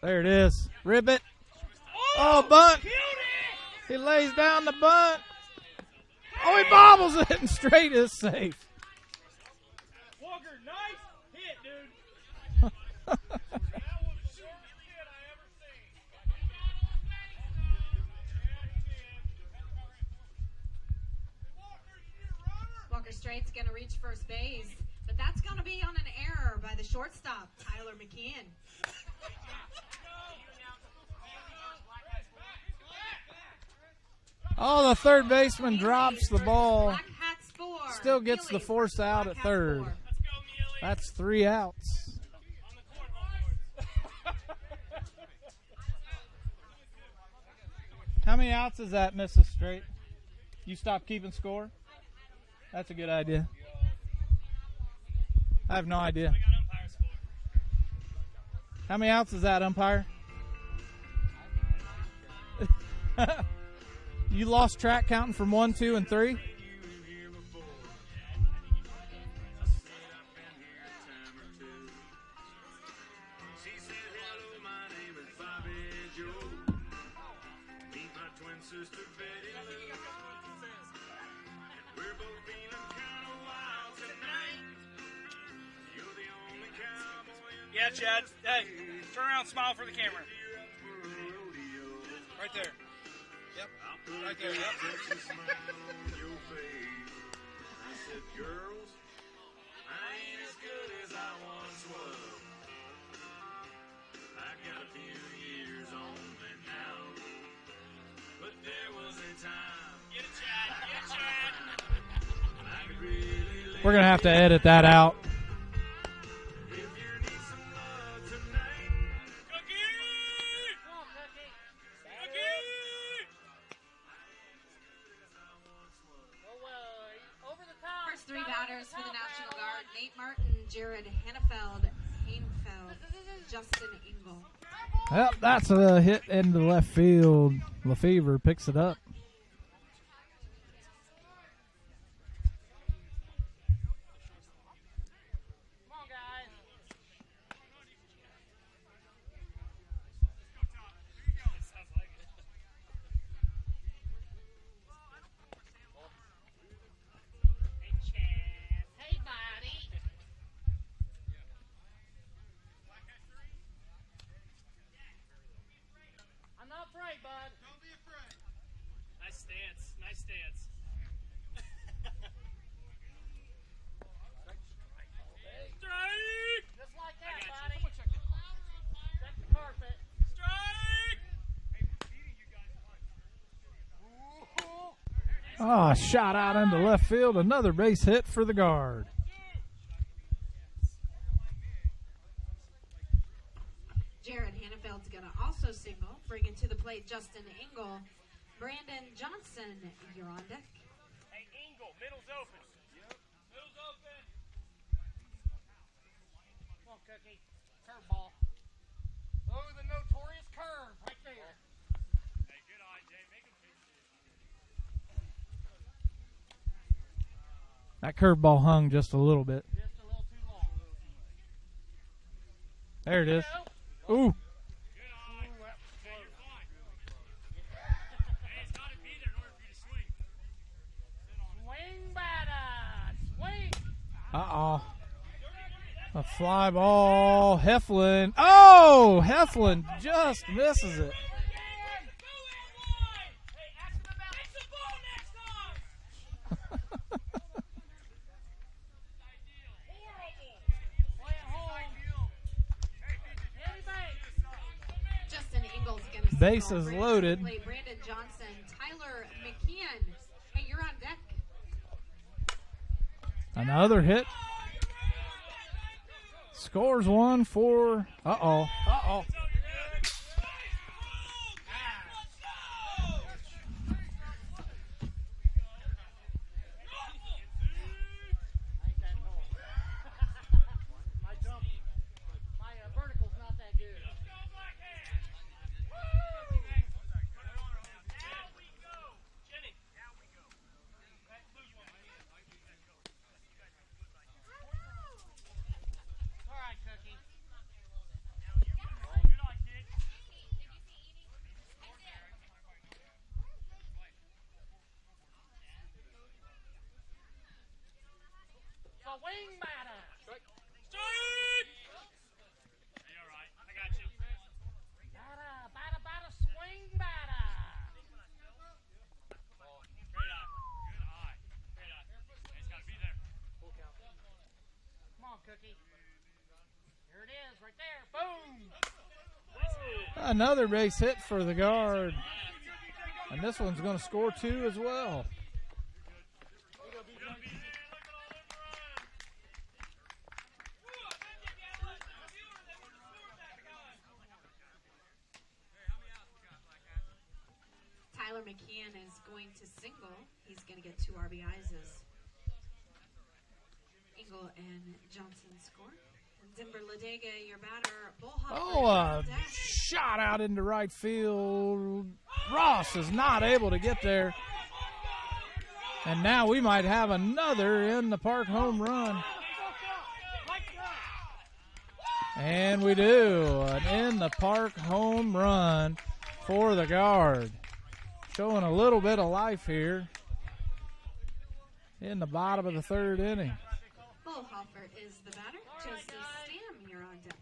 [SPEAKER 14] There it is. Rip it. Oh, bunt. He lays down the bunt. Oh, he bobbles it, and Straight is safe.
[SPEAKER 11] Walker, nice hit, dude.
[SPEAKER 4] Walker Straight's going to reach first base, but that's going to be on an error by the shortstop, Tyler McKeon.
[SPEAKER 14] Oh, the third baseman drops the ball.
[SPEAKER 4] Black Hats 4.
[SPEAKER 14] Still gets the force out at third. That's 3 outs. How many outs is that, Mrs. Straight? You stop keeping score? That's a good idea. I have no idea. How many outs is that, umpire? You lost track counting from 1, 2, and 3?
[SPEAKER 11] Yeah, Chad. Hey, turn around, smile for the camera. Right there. Yep. Right there. Yep.
[SPEAKER 13] I said, girls, I ain't as good as I once was. I got a few years on me now, but there was a time. Get it, Chad. Get it, Chad. I could really
[SPEAKER 14] We're going to have to edit that out.
[SPEAKER 4] First 3 batters for the National Guard, Nate Martin, Jared Hanefeld, Justin Engel.
[SPEAKER 14] Yep, that's a hit into left field. Lefevre picks it up.
[SPEAKER 11] Nice stance. Nice stance. Strike! Just like that, buddy. Check the carpet. Strike!
[SPEAKER 14] Oh, shot out into left field. Another base hit for the Guard.
[SPEAKER 4] Jared Hanefeld's going to also single, bring it to the plate Justin Engel. Brandon Johnson, you're on deck.
[SPEAKER 11] Hey, Engel, middle's open. Yep. Middle's open. Come on, Cookie. Curveball. Oh, the notorious curve right there. Hey, good eye, Jay. Make him fix it.
[SPEAKER 14] That curveball hung just a little bit.
[SPEAKER 11] Just a little too long.
[SPEAKER 14] There it is. Ooh. Uh-oh. A fly ball. Heflin. Oh! Heflin just misses it.
[SPEAKER 4] Justin Engel's going to
[SPEAKER 14] Bases loaded.
[SPEAKER 4] Brandon Johnson, Tyler McKeon. Hey, you're on deck.
[SPEAKER 14] Another hit. Scores 1 for. Uh-oh. Uh-oh. Another base hit for the guard. And this one's going to score 2 as well.
[SPEAKER 4] Tyler McKeon is going to single. He's going to get 2 RBIs as Engel and Johnson score. Denver Ladega, your batter, Bullhopper.
[SPEAKER 14] Oh, a shot out into right field. Ross is not able to get there. And now we might have another in the park home run. And we do. An in the park home run for the guard. Showing a little bit of life here in the bottom of the 3rd inning.
[SPEAKER 4] Bullhopper is the batter. Joseph Stam, you're on deck.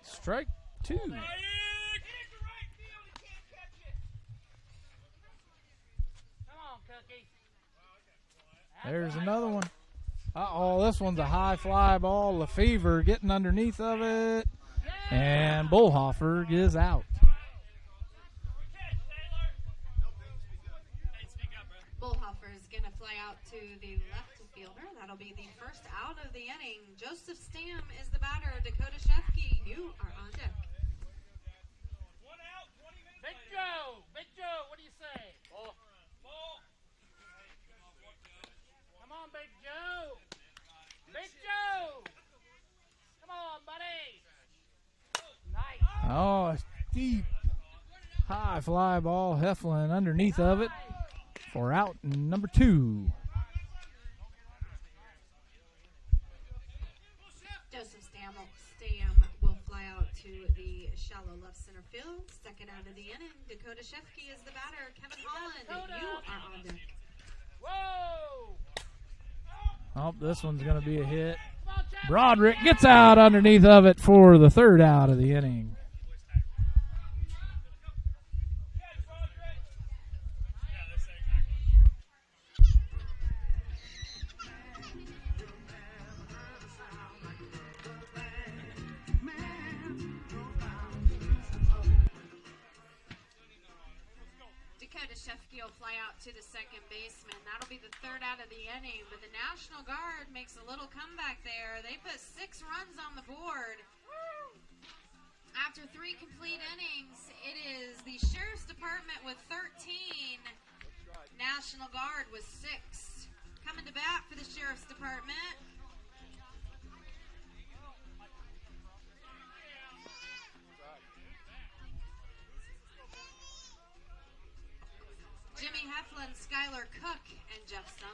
[SPEAKER 14] Strike 2. There's another one. Uh-oh, this one's a high fly ball. Lefevre getting underneath of it. And Bullhopper is out.
[SPEAKER 4] Bullhopper is going to fly out to the left fielder. That'll be the first out of the inning. Joseph Stam is the batter. Dakota Shefke, you are on deck.
[SPEAKER 11] Big Joe, what do you say? Ball. Come on, Big Joe. Big Joe. Come on, buddy. Nice.
[SPEAKER 14] Oh, a deep, high fly ball. Heflin underneath of it for out number 2.
[SPEAKER 4] Joseph Stam will fly out to the shallow left center field. Second out of the inning. Dakota Shefke is the batter. Kevin Holland, you are on deck.
[SPEAKER 11] Whoa!
[SPEAKER 14] Oh, this one's going to be a hit. Broderick gets out underneath of it for the 3rd out of the inning.
[SPEAKER 4] Dakota Shefke will fly out to the second baseman. That'll be the 3rd out of the inning, but the National Guard makes a little comeback there. They put 6 runs on the board. After 3 complete innings, it is the Sheriff's Department with 13. National Guard with 6. Coming to bat for the Sheriff's Department. Jimmy Heflin, Skylar Cook, and Jeff Stone.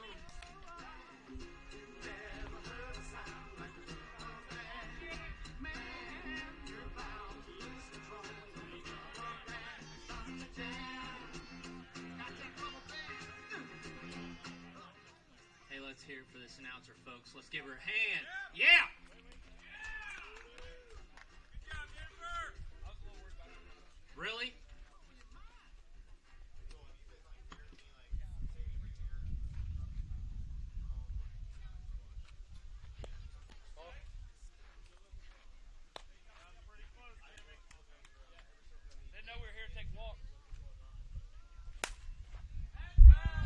[SPEAKER 15] Hey, let's hear it for this announcer, folks. Let's give her a hand. Yeah! Really?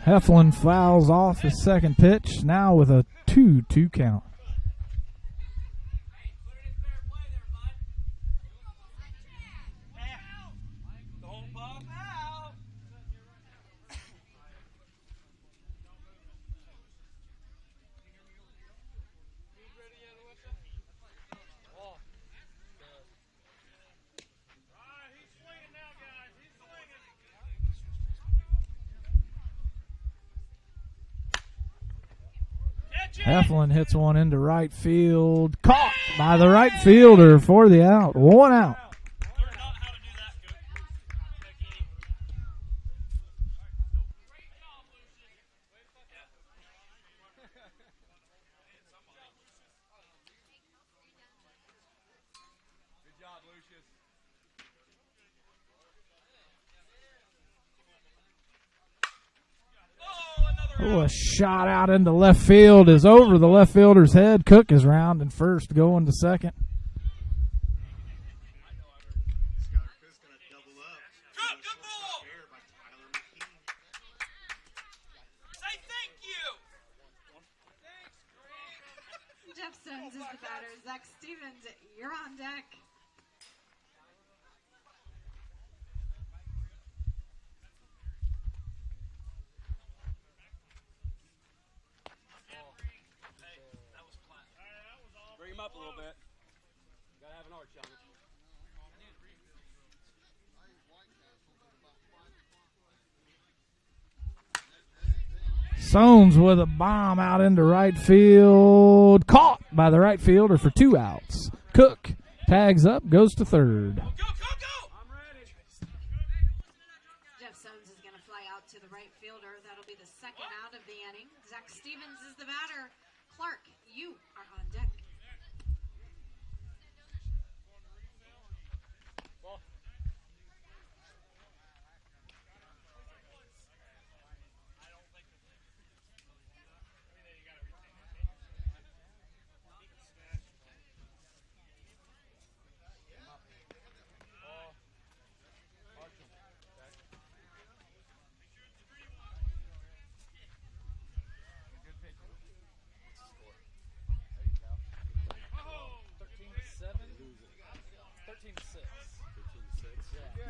[SPEAKER 14] Heflin fouls off his second pitch, now with a 2-2 count. Heflin hits one into right field. Caught by the right fielder for the out. 1 out.
[SPEAKER 1] Oh, a shot out into left field is over the left fielder's head. Cook is rounding first, going to second.
[SPEAKER 4] Jeff Stones is the batter. Zach Stevens, you're on deck.
[SPEAKER 16] Bring him up a little bit. Gotta have an arch on it.
[SPEAKER 1] Sones with a bomb out into right field. Caught by the right fielder for 2 outs. Cook tags up, goes to third.
[SPEAKER 4] Jeff Sones is going to fly out to the right fielder. That'll be the second out of the inning. Zach Stevens is the batter. Clark, you are on deck.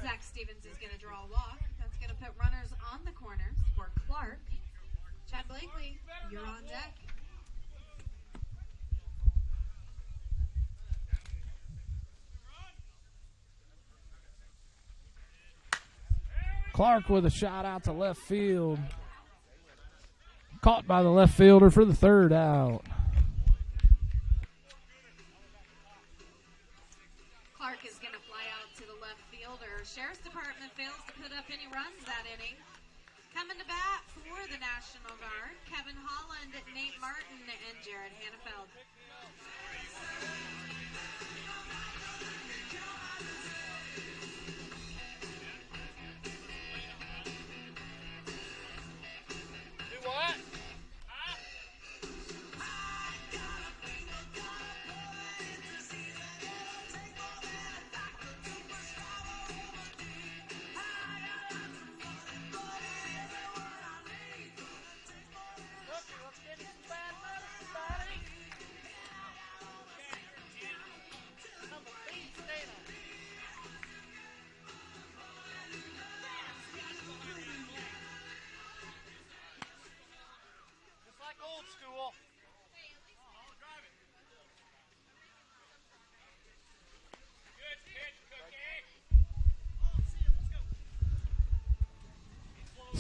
[SPEAKER 4] Zach Stevens is going to draw a walk. That's going to put runners on the corners for Clark. Chad Blakely, you're on deck.
[SPEAKER 1] Clark with a shot out to left field. Caught by the left fielder for the third out.
[SPEAKER 4] Clark is going to fly out to the left fielder. Sheriff's Department fails to put up any runs that inning. Coming to bat for the National Guard, Kevin Holland, Nate Martin, and Jared Hannafeld.
[SPEAKER 11] Do what? Just like old school. Good pitch, Cookie.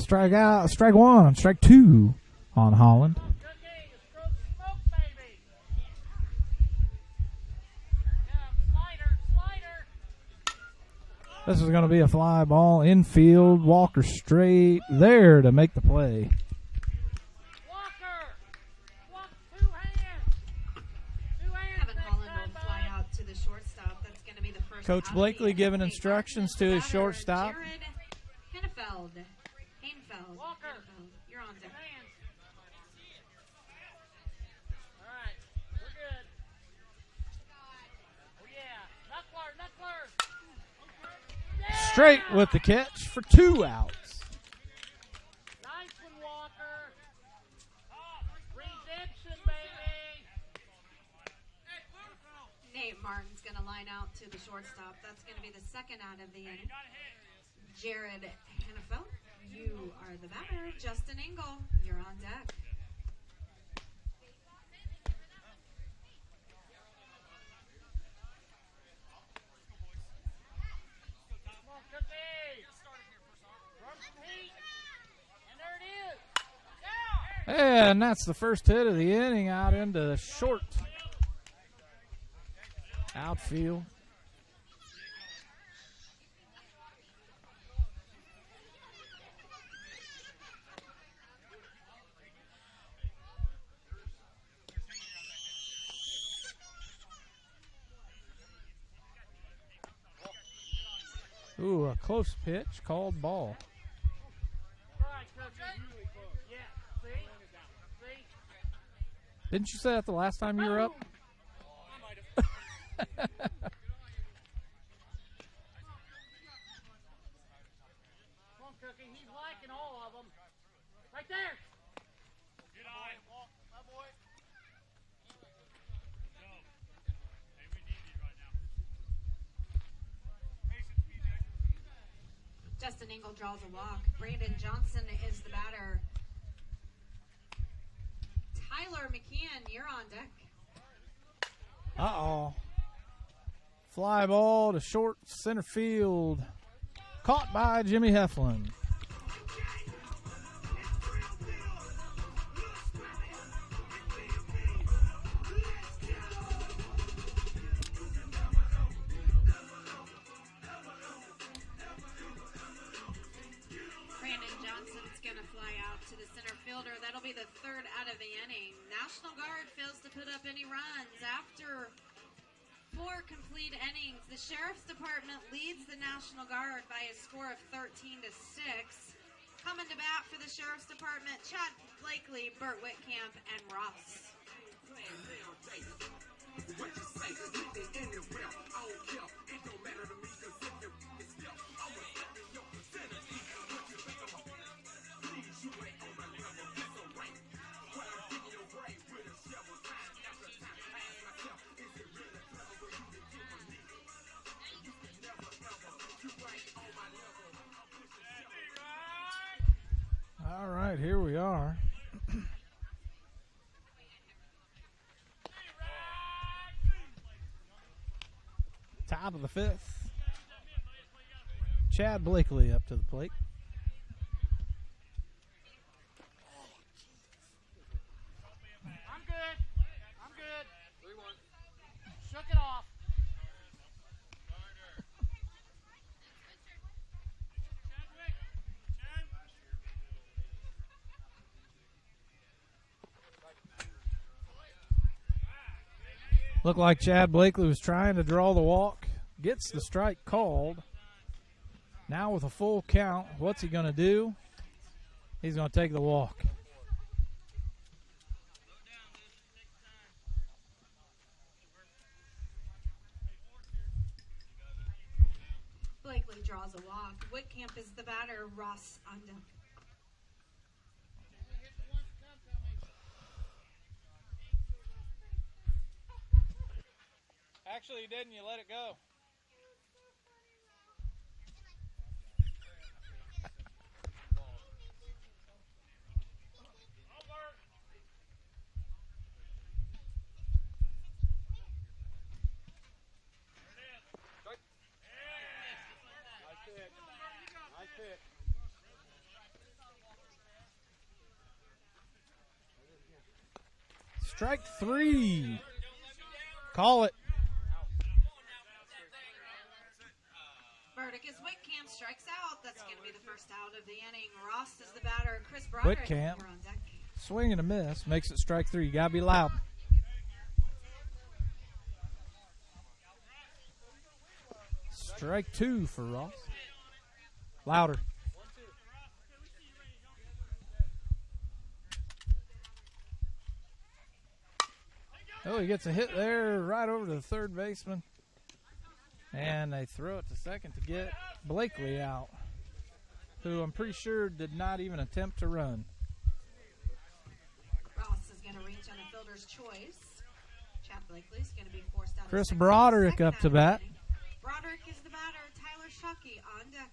[SPEAKER 1] Strike out, strike one, strike 2 on Holland. This is going to be a fly ball infield. Walker straight there to make the play.
[SPEAKER 4] Kevin Holland will fly out to the shortstop. That's going to be the first.
[SPEAKER 1] Coach
[SPEAKER 4] out
[SPEAKER 1] Blakely
[SPEAKER 4] of the
[SPEAKER 1] giving
[SPEAKER 4] inning.
[SPEAKER 1] instructions to his shortstop.
[SPEAKER 4] Jared Hannafeld. Hannafeld, you're on deck.
[SPEAKER 11] Alright, we're good. Oh yeah, Knuckler.
[SPEAKER 1] Straight with the catch for 2 outs.
[SPEAKER 11] Nice one, Walker. Redemption, baby.
[SPEAKER 4] Nate Martin's going to line out to the shortstop. That's going to be the second out of the inning. Jared Hannafeld, you are the batter. Justin Engel, you're on deck.
[SPEAKER 11] Come on, Cookie. Run some heat. And there it is. Yeah.
[SPEAKER 1] And that's the first hit of the inning out into the short outfield. Ooh, a close pitch called ball.
[SPEAKER 11] Right, Cookie. Yeah.
[SPEAKER 14] Didn't you say that the last time you were up?
[SPEAKER 11] Come on, Cookie. He's liking all of them. Right there.
[SPEAKER 10] Good eye. My boy. Hey, we need you right now. Patience, PJ.
[SPEAKER 4] Justin Engel draws a walk. Brandon Johnson is the batter. Tyler McKeon, you're on deck.
[SPEAKER 14] Uh-oh. Fly ball to short center field. Caught by Jimmy Heflin.
[SPEAKER 4] Brandon Johnson's going to fly out to the center fielder. That'll be the third out of the inning. National Guard fails to put up any runs. After 4 complete innings, the Sheriff's Department leads the National Guard by a score of 13-6. Coming to bat for the Sheriff's Department, Chad Blakely, Burt Whitcamp, and Ross.
[SPEAKER 14] All right, here we are. Top of the 5th. Chad Blakely up to the plate.
[SPEAKER 11] I'm good. I'm good. 3-1. Shook it off.
[SPEAKER 14] Looked like Chad Blakely was trying to draw the walk. Gets the strike called. Now with a full count, what's he going to do? He's going to take the walk.
[SPEAKER 4] Blakely draws a walk. Whitcamp is the batter. Ross on deck.
[SPEAKER 14] Actually, you didn't. You let it go.
[SPEAKER 16] Nice hit.
[SPEAKER 14] Strike 3. Call it.
[SPEAKER 4] Verdict is Whitcamp strikes out. That's going to be the first out of the inning. Ross is the batter. Chris Broderick,
[SPEAKER 14] Whitcamp.
[SPEAKER 4] you're on deck.
[SPEAKER 14] Swing and a miss. Makes it strike 3. You got to be loud. Strike 2 for Ross. Louder. Oh, he gets a hit there right over to the third baseman. And they throw it to second to get Blakely out, who I'm pretty sure did not even attempt to run.
[SPEAKER 4] Ross is going to reach on a fielder's choice. Chad Blakely is going to be forced out.
[SPEAKER 14] Chris
[SPEAKER 4] of
[SPEAKER 14] Broderick up to bat.
[SPEAKER 4] Broderick is the batter. Tyler Shuckey on deck.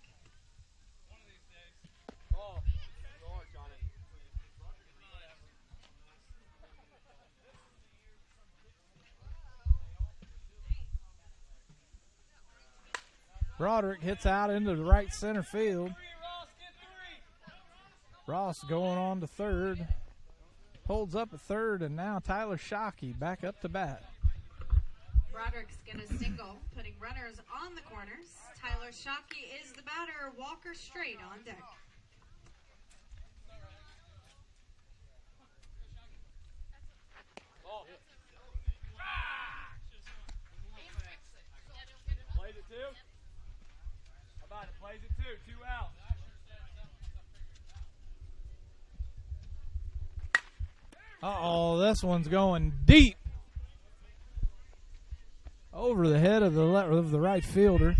[SPEAKER 16] Oh, George on it.
[SPEAKER 14] Broderick hits out into the right center field. Ross going on to third. Holds up at third, and now Tyler Shockey back up to bat.
[SPEAKER 4] Broderick's going to single, putting runners on the corners. Tyler Shockey is the batter. Walker straight on deck.
[SPEAKER 16] Oh. Plays it too? How about it? Plays it too. 2 out.
[SPEAKER 14] Uh-oh, this one's going deep. Over the head of the right fielder.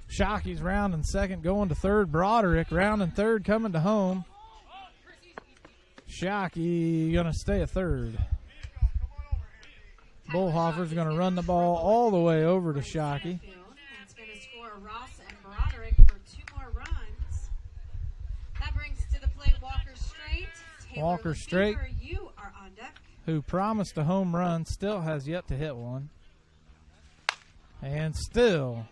[SPEAKER 14] Shockey's rounding second, going to third. Broderick rounding third, coming to home. Shockey going to stay at third. Bullhofer's going to run the ball all the way over to Shockey.
[SPEAKER 4] That's going to score Ross and Broderick for 2 more runs. That brings to the plate Walker Straight.
[SPEAKER 14] Walker Straight,
[SPEAKER 4] you are on deck.
[SPEAKER 14] who promised a home run, still has yet to hit one. And still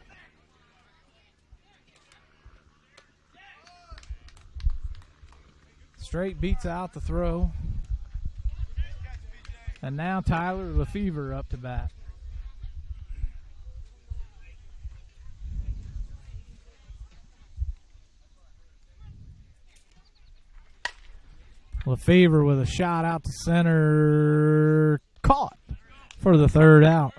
[SPEAKER 14] Straight beats out the throw. And now Tyler Lefevre up to bat. Lefevre with a shot out to center. Caught for the third out.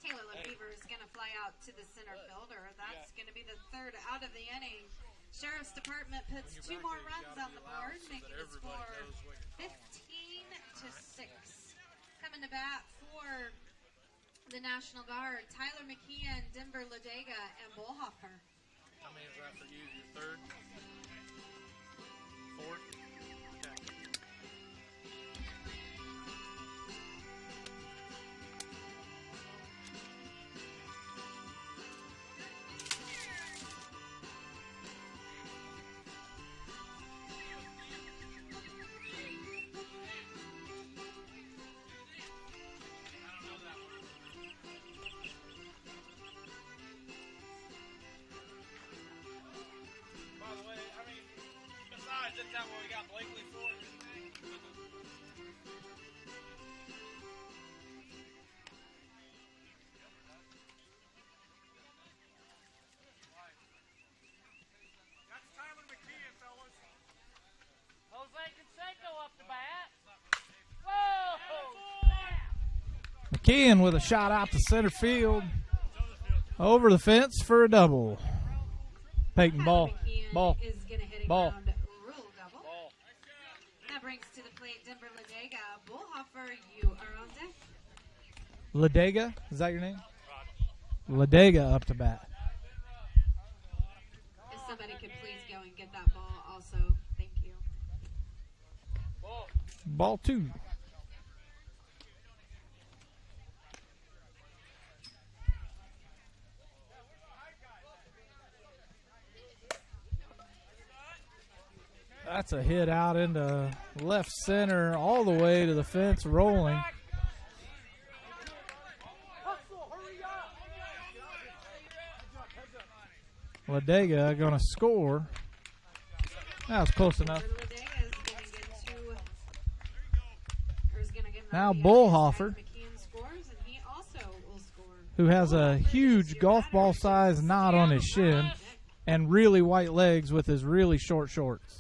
[SPEAKER 4] Taylor Lefevre is going to fly out to the center fielder. That's going to be the third out of the inning. Sheriff's Department puts 2 more runs on the board, making the score 15-6. Coming to bat for the National Guard, Tyler McKeon, Denver Ladega, and Bullhofer.
[SPEAKER 3] How many is that for you? Your third? Fourth? Okay. Isn't that what we got Blakely for?
[SPEAKER 11] That's Tyler McKeon, fellas. Jose Canseco up the bat. Whoa!
[SPEAKER 14] McKeon with a shot out to center field. Over the fence for a double. Peyton, ball. Ball.
[SPEAKER 4] Is going to hit a
[SPEAKER 14] Ball.
[SPEAKER 4] ground rule double. That brings to the plate Denver Ladega. Bullhofer, you are on deck.
[SPEAKER 14] Ladega, is that your name? Ladega up to bat.
[SPEAKER 4] If somebody could please go and get that ball also. Thank you.
[SPEAKER 14] Ball 2. That's a hit out into left center, all the way to the fence, rolling. Ladega going to score. That was close enough. Now Bullhofer, who has a huge golf ball size knot on his shin and really white legs with his really short shorts.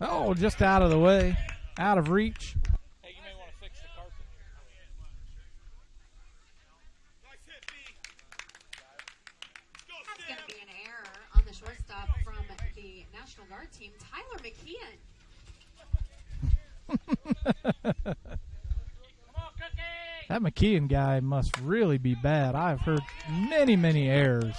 [SPEAKER 14] Oh, just out of the way, out of reach.
[SPEAKER 3] Hey, you may want to fix the carpet.
[SPEAKER 4] That's going to be an error on the shortstop from the National Guard team, Tyler McKeon.
[SPEAKER 14] That McKeon guy must really be bad. I've heard many, many errors.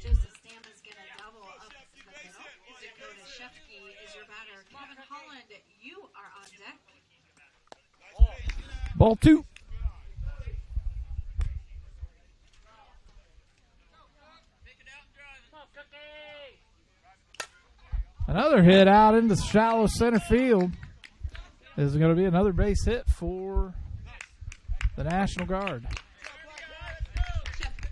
[SPEAKER 4] Joseph Stamma's going to double up the middle. Dakota Shefke is your batter. Kevin Holland, you are on deck.
[SPEAKER 14] Ball 2. Another hit out into shallow center field. This is going to be another base hit for the National Guard.
[SPEAKER 4] Shefke's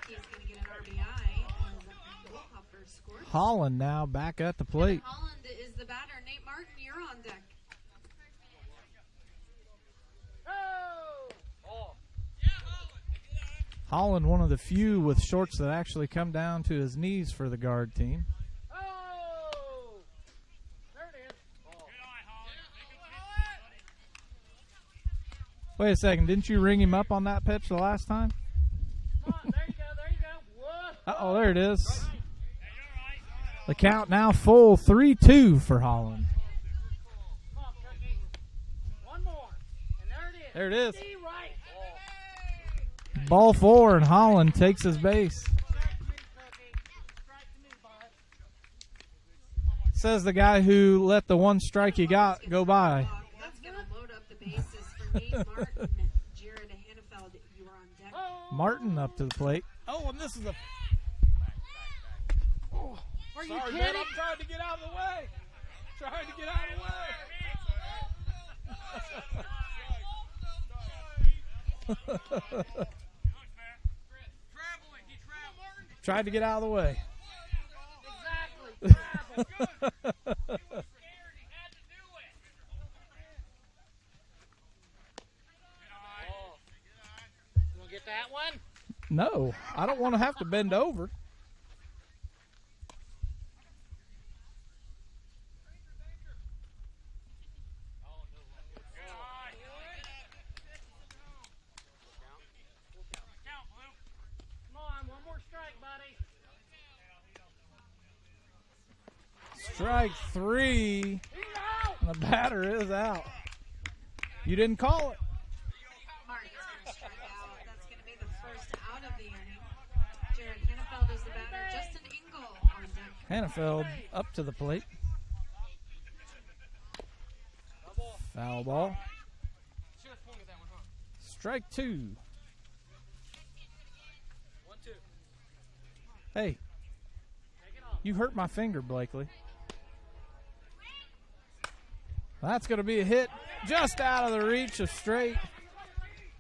[SPEAKER 4] going to get an RBI as Bullhofer scores.
[SPEAKER 14] Holland now back at the plate.
[SPEAKER 4] Holland is the batter. Nate Martin, you're on deck.
[SPEAKER 1] Holland, one of the few with shorts that actually come down to his knees for the guard team.
[SPEAKER 11] Oh! There it is.
[SPEAKER 1] Wait a second. Didn't you ring him up on that pitch the last time?
[SPEAKER 11] Come on, there you go, there you go. Whoa!
[SPEAKER 1] Uh-oh, there it is. The count now full 3-2 for Holland.
[SPEAKER 11] Come on, Cookie. One more. And there it is.
[SPEAKER 1] There it is.
[SPEAKER 11] Stay right.
[SPEAKER 1] Ball 4, and Holland takes his base. Says the guy who let the one strike he got go by.
[SPEAKER 4] That's going to load up the bases for Nate Martin. Jared Hannafeld, you are on deck.
[SPEAKER 1] Martin up to the plate.
[SPEAKER 14] Oh, and this is a. Oh,
[SPEAKER 11] Are you
[SPEAKER 14] sorry,
[SPEAKER 11] kidding?
[SPEAKER 14] man. I'm trying to get out of the way. Trying to get out of the way.
[SPEAKER 1] Tried to get out of the way.
[SPEAKER 11] You want to get that one?
[SPEAKER 1] No, I don't want to have to bend over.
[SPEAKER 11] Come on, one more strike, buddy.
[SPEAKER 1] Strike 3. And the batter is out. You didn't call it.
[SPEAKER 4] Martin's going to strike out. That's going to be the first out of the inning. Jared Hannafeld is the batter. Justin Engel on deck.
[SPEAKER 1] Hannafeld up to the plate. Foul ball. Strike 2.
[SPEAKER 11] 1-2.
[SPEAKER 1] Hey, you hurt my finger, Blakely. That's going to be a hit just out of the reach of straight.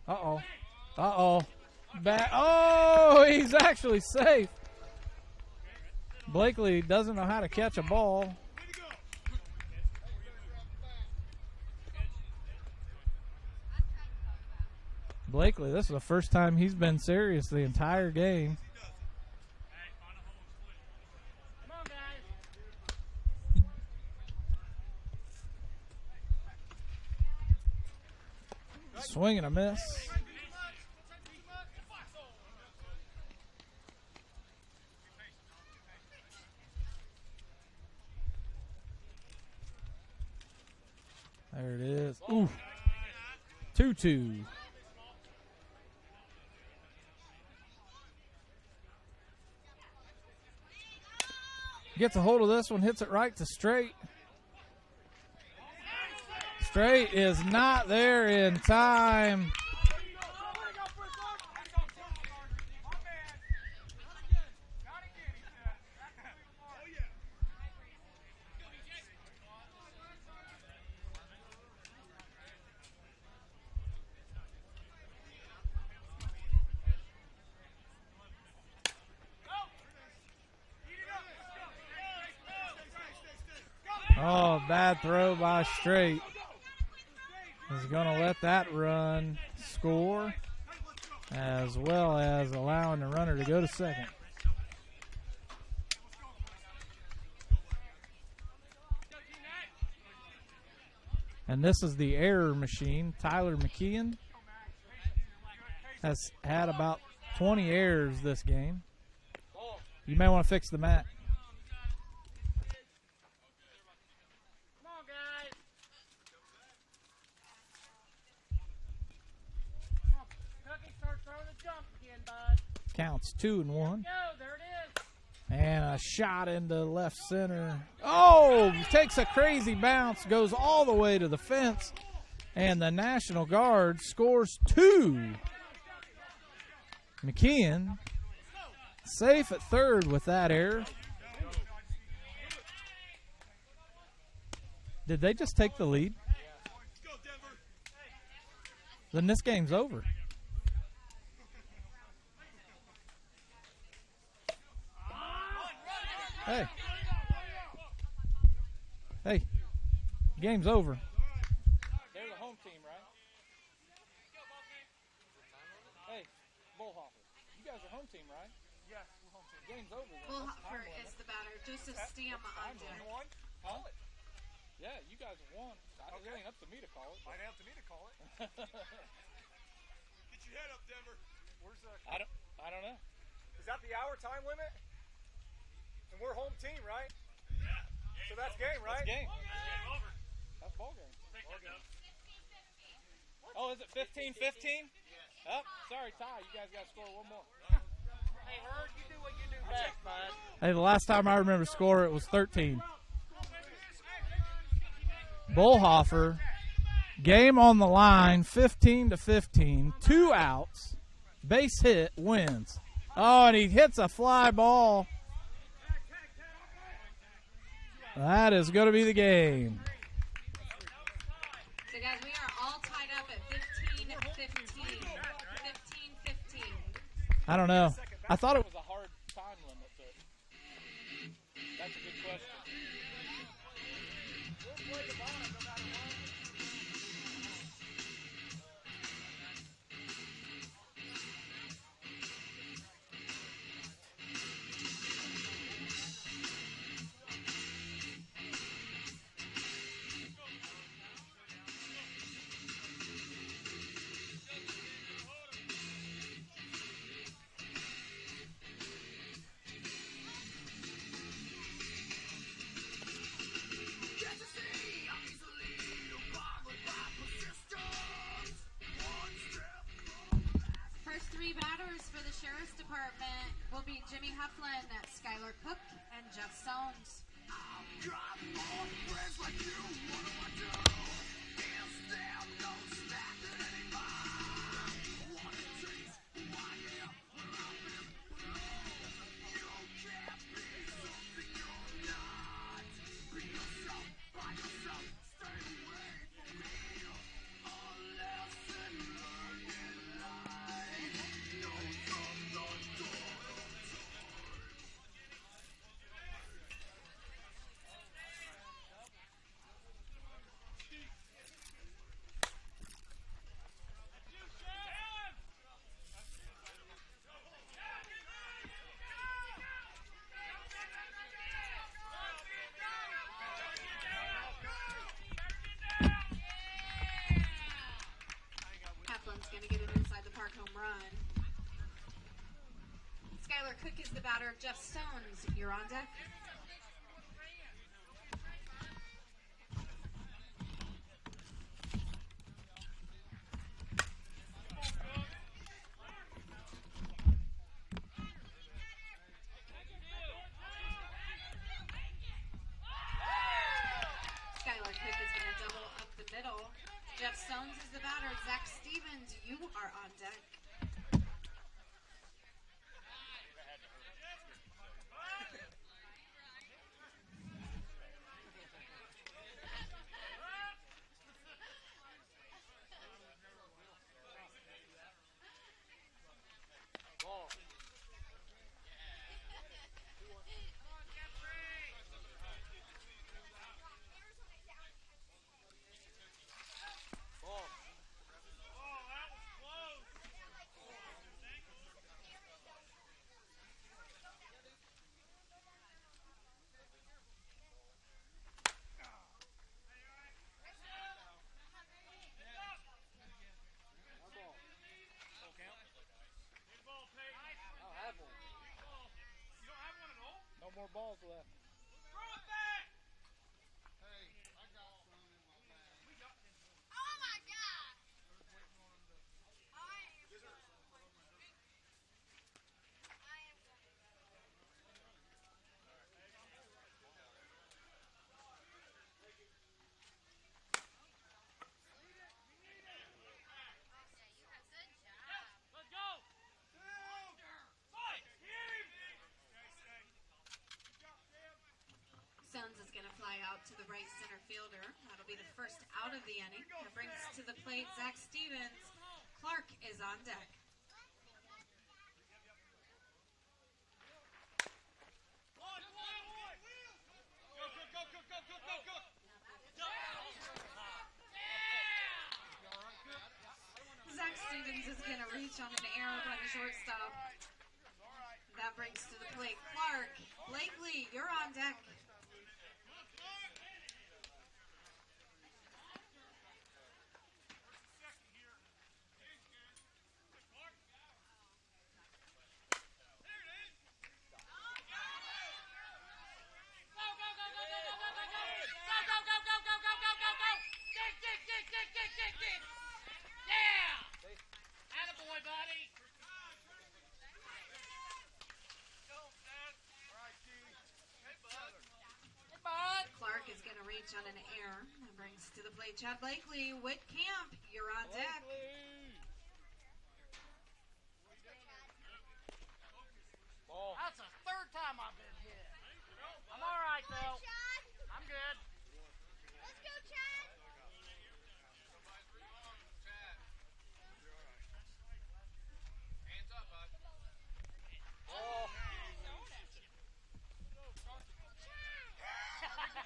[SPEAKER 1] Uh-oh. Uh-oh. Oh, he's actually safe. Blakely doesn't know how to catch a ball. Blakely, this is the first time he's been serious the entire game.
[SPEAKER 11] Come on, guys.
[SPEAKER 1] Swing and a miss. There it is. Ooh. 2-2. Gets a hold of this one, hits it right to straight. Straight is not there in time. Oh, bad throw by Straight. He's going to let that run score, as well as allowing the runner to go to second. And this is the error machine. Tyler McKeon has had about 20 errors this game. You may want to fix the mat. Counts 2-1.
[SPEAKER 11] Go, there it is.
[SPEAKER 1] And a shot into left center. Oh, takes a crazy bounce, goes all the way to the fence, and the National Guard scores 2. McKeon safe at third with that error. Did they just take the lead? Then this game's over. Hey. Hey. Game's over.
[SPEAKER 14] They're the home team, right? Hey, Bullhoffers. game's over. Then.
[SPEAKER 4] Bullhopper is the batter. Joseph Stam on deck.
[SPEAKER 14] Huh? Yeah, you guys have won. It ain't up to me to call it.
[SPEAKER 10] Might have to me to call it. Get your head up, Denver. Where's the?
[SPEAKER 14] I don't know.
[SPEAKER 10] Is that the hour time limit? And we're home team, right? Yeah. So that's game, right?
[SPEAKER 14] That's game.
[SPEAKER 10] Game over.
[SPEAKER 14] That's ball game.
[SPEAKER 10] Ball game.
[SPEAKER 14] Oh, is it 15-15? Yes. Oh, sorry, Ty. You guys got to score one more.
[SPEAKER 11] Hey, Herd, you do what you do best, bud.
[SPEAKER 1] Hey, the last time I remember score, it was 13. Bullhoffer, game on the line, 15-15, 2 outs, base hit, wins. Oh, and he hits a fly ball. That is going to be the game.
[SPEAKER 4] So, guys, we are all tied up at 15-15. 15-15.
[SPEAKER 1] I don't know.
[SPEAKER 14] I thought it was a hard time limit, but that's a good question.
[SPEAKER 4] First 3 batters for the Sheriff's Department will be Jimmy Heflin, Skylar Cook, and Jeff Stones. Heflin's going to get an inside the park home run. Skylar Cook is the batter. Jeff Stones, you're on deck. Skylar Cook is going to double up the middle. Jeff Stones is the batter. Zach Stevens, you are on deck.
[SPEAKER 10] Ball. Ball.
[SPEAKER 14] No more balls left.
[SPEAKER 4] Stones is going to fly out to the right center fielder. That'll be the first out of the inning. That brings to the plate Zach Stevens. Clark is on deck. Zach Stevens is going to reach on an error by the shortstop. That brings to the plate Blakely, you're on deck. Clark is going to reach on an air and brings to the plate Chad Blakely. Whitcamp, you're on deck.
[SPEAKER 11] That's the third time I've been hit. I'm all right, though. I'm good. Let's go, Chad.
[SPEAKER 10] Hands up, bud.
[SPEAKER 11] Oh.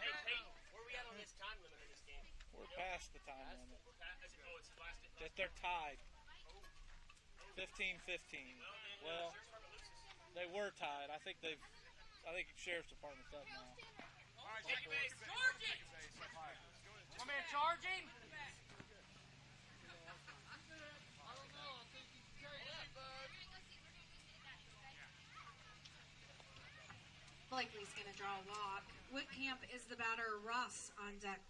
[SPEAKER 10] Hey, Peyton, where are we at on this time limit in this game?
[SPEAKER 3] We're past the time limit.
[SPEAKER 10] Oh, it's last.
[SPEAKER 3] They're tied. 15-15. Well, they were tied. I think the sheriff's department's up now.
[SPEAKER 11] All right, take base. Charge it! My man charging?
[SPEAKER 4] Blakely's going to draw a walk. Whitcamp is the batter. Ross on deck.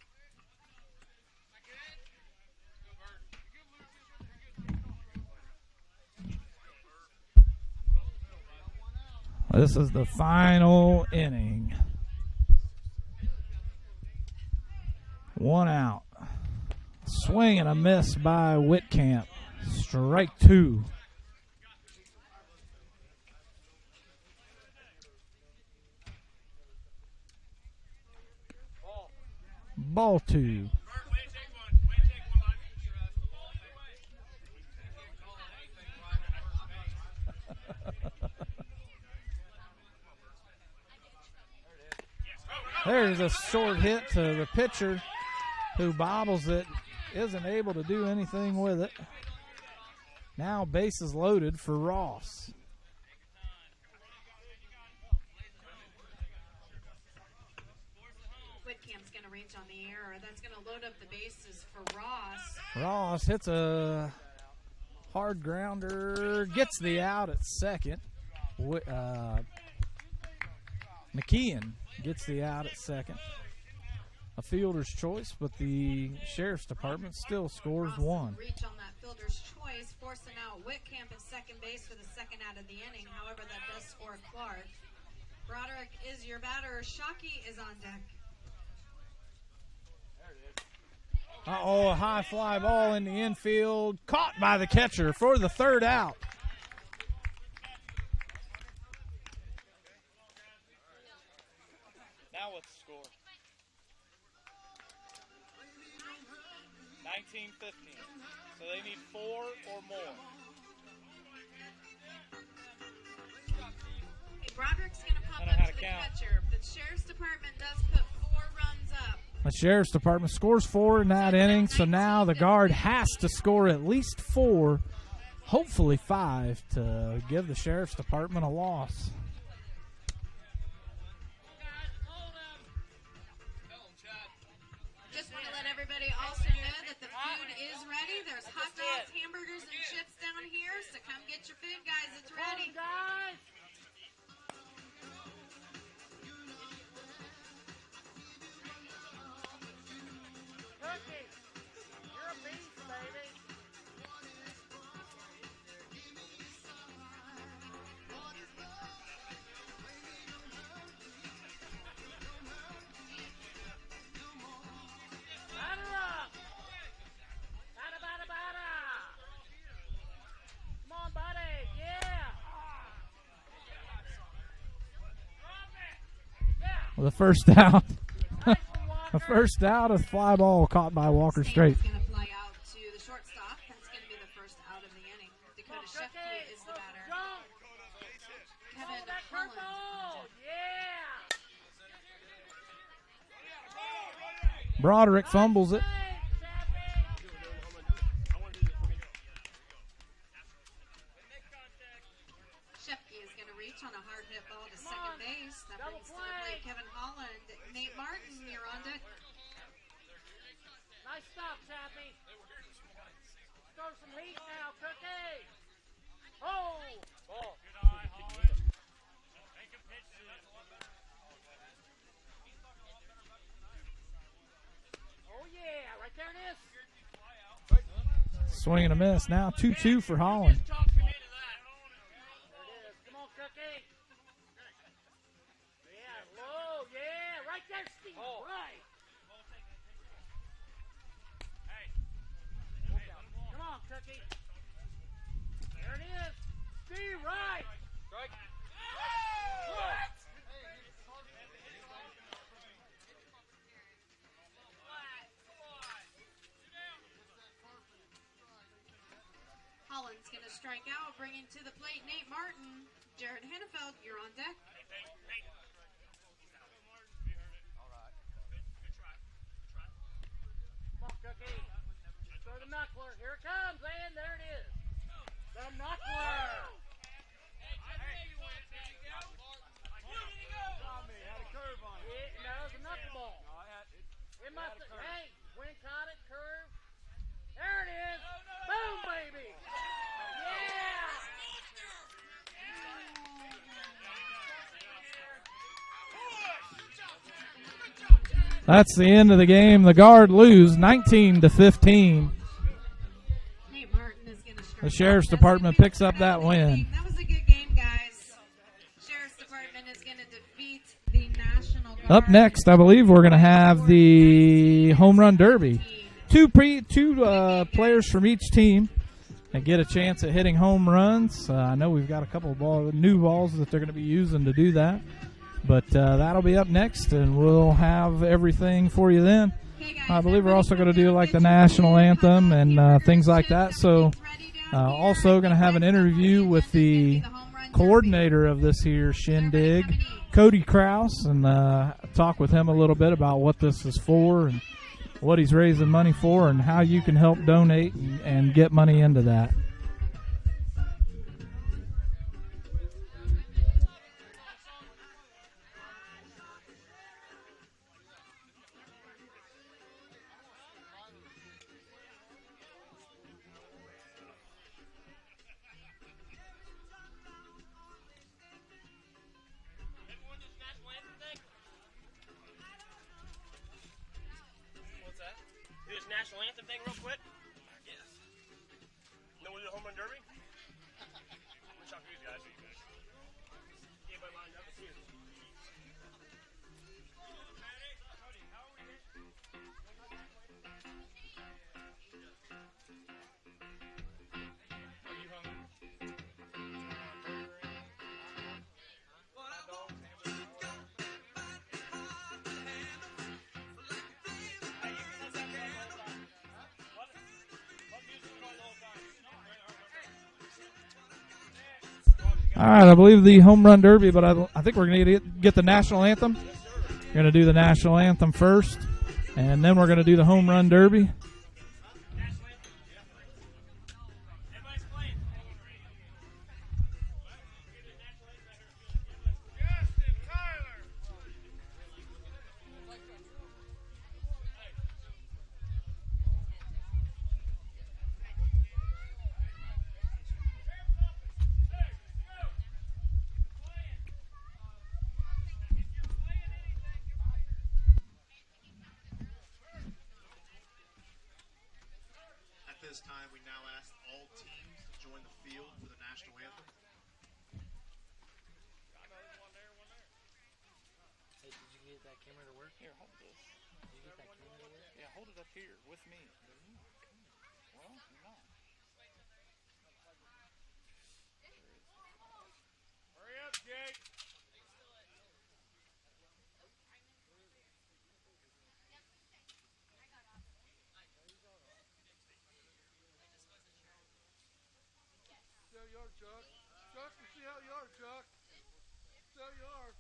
[SPEAKER 1] This is the final inning. 1 out. Swing and a miss by Whitcamp. Strike 2. Ball 2. There's a short hit to the pitcher who bobbles it, isn't able to do anything with it. Now bases loaded for Ross.
[SPEAKER 4] Whitcamp's going to reach on the air. That's going to load up the bases for Ross.
[SPEAKER 1] Ross hits a hard grounder, gets the out at second. McKeon gets the out at second. A fielder's choice, but the sheriff's department still scores 1.
[SPEAKER 4] Reach on that fielder's choice, forcing out Whitcamp at second base for the second out of the inning. However, that does score Clark. Broderick is your batter. Shockey is on deck.
[SPEAKER 1] A high fly ball in the infield, caught by the catcher for the third out.
[SPEAKER 3] Now what's the score? 19-15. So they need 4 or more.
[SPEAKER 4] Hey, Broderick's going to pop
[SPEAKER 3] I know
[SPEAKER 4] up
[SPEAKER 3] how
[SPEAKER 4] to
[SPEAKER 3] to
[SPEAKER 4] the
[SPEAKER 3] count.
[SPEAKER 4] catcher. The sheriff's department does put 4 runs up.
[SPEAKER 1] The sheriff's department scores 4 in that inning, so now the guard has to score at least 4, hopefully 5, to give the sheriff's department a loss.
[SPEAKER 4] Just want to let everybody also know that the food is ready. There's hot dogs, hamburgers, and chips down here, so come get your food, guys. It's ready.
[SPEAKER 11] Guys! Cookie, you're a beast, baby. Batter up! Batter, batter, batter! Come on, buddy, yeah!
[SPEAKER 1] Well, the first out. The first out, a fly ball caught by Walker Straight.
[SPEAKER 4] It's going to fly out to the shortstop. That's going to be the first out of the inning. Dakota Shefke is the batter. Kevin Holland.
[SPEAKER 1] Broderick fumbles it.
[SPEAKER 4] Shefke is going to reach on a hard hit ball to second base. That brings to the plate Kevin Holland. Nate Martin, you're on deck.
[SPEAKER 11] Nice stop, Chappie. Throw some heat now, Cookie. Oh! Ball. Good eye, Holland. Make a pitch to it. Oh, yeah. Right there it is.
[SPEAKER 1] Swing and a miss. Now 2-2 for Holland.
[SPEAKER 11] Come on, Cookie. Yeah, low. Yeah, right there, Steve. Right. Hey. Come on, Cookie. There it is. Steve, right. Strike. What?
[SPEAKER 4] Holland's going to strike out, bringing to the plate Nate Martin. Jared Hannafeld, you're on deck.
[SPEAKER 11] Come on, Cookie. Throw the knuckler. Here it comes, and there it is. The knuckler.
[SPEAKER 16] Had a curve on it.
[SPEAKER 11] Yeah, that was a knuckleball.
[SPEAKER 16] No,
[SPEAKER 11] It must have. Hey, Wynn caught it, curve. There it is. Boom, baby. Yeah.
[SPEAKER 1] That's the end of the game. The Guard lose 19-15.
[SPEAKER 4] Nate Martin is going to strike.
[SPEAKER 1] The Sheriff's Department picks up that win.
[SPEAKER 4] That was a good game, guys. Sheriff's Department is going to defeat the National Guard.
[SPEAKER 1] Up next, I believe we're going to have the Home Run Derby. Two players from each team and get a chance at hitting home runs. I know we've got a couple of new balls that they're going to be using to do that. But that'll be up next, and we'll have everything for you then. I believe we're also going to do like the national anthem and things like that. So also going to have an interview with the coordinator of this here shindig, Cody Kraus, and talk with him a little bit about what this is for and what he's raising money for and how you can help donate and get money into that.
[SPEAKER 16] Do this national anthem thing real quick? Yes. Then we'll do the home run derby? I'm going to talk to these guys. Everybody lined up. It's here. Are you hungry?
[SPEAKER 1] All right, I believe the Home Run Derby, but I think we're going to get the national anthem. We're going to do the national anthem first, and then we're going to do the Home Run Derby.
[SPEAKER 17] At this time, we now ask all teams to join the field for the national anthem.
[SPEAKER 2] Hey, did you get that camera to work? Here, hold this. Did you get that camera to work? Yeah, hold it up here with me. Well, you're not.
[SPEAKER 11] Hurry up, Jake.
[SPEAKER 18] There you are, Chuck. Chuck, you see how you are, Chuck. There you are.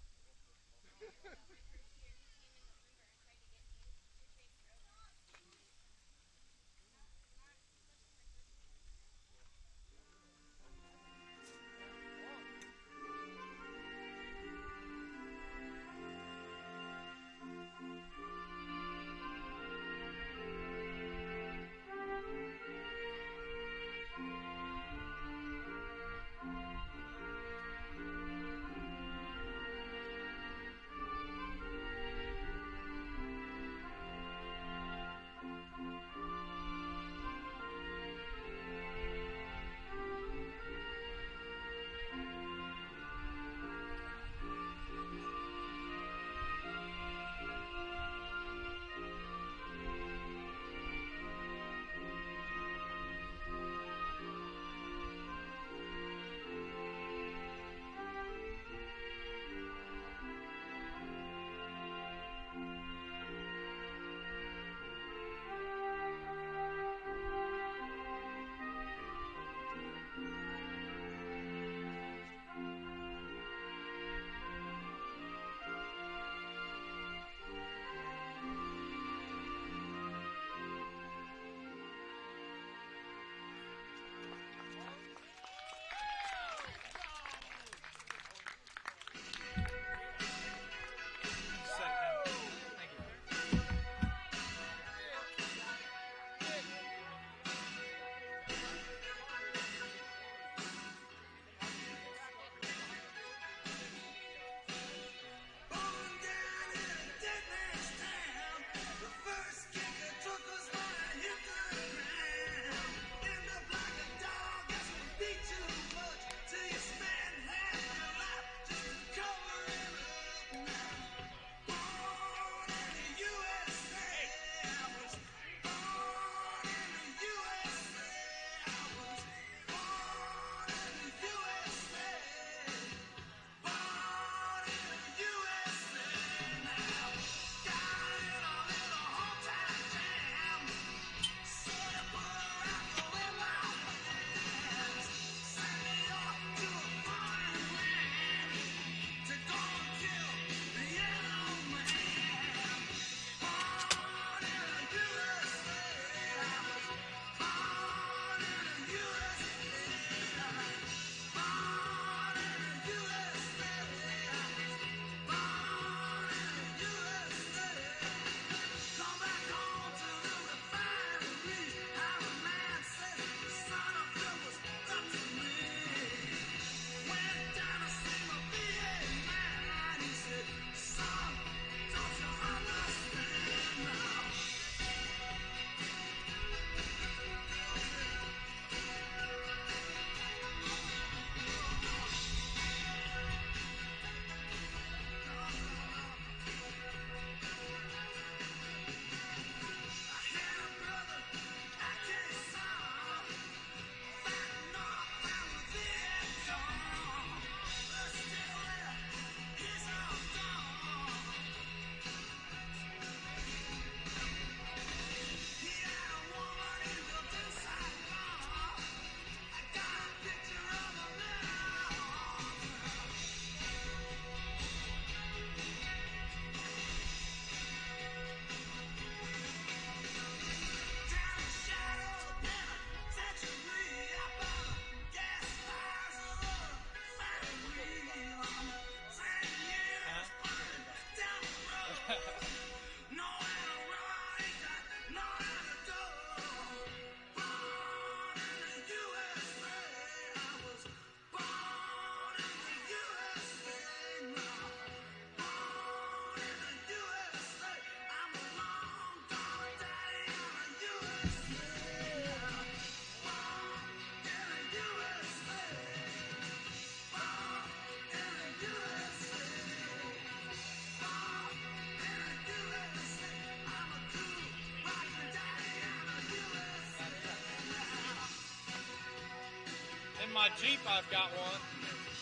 [SPEAKER 14] In my Jeep, I've got one.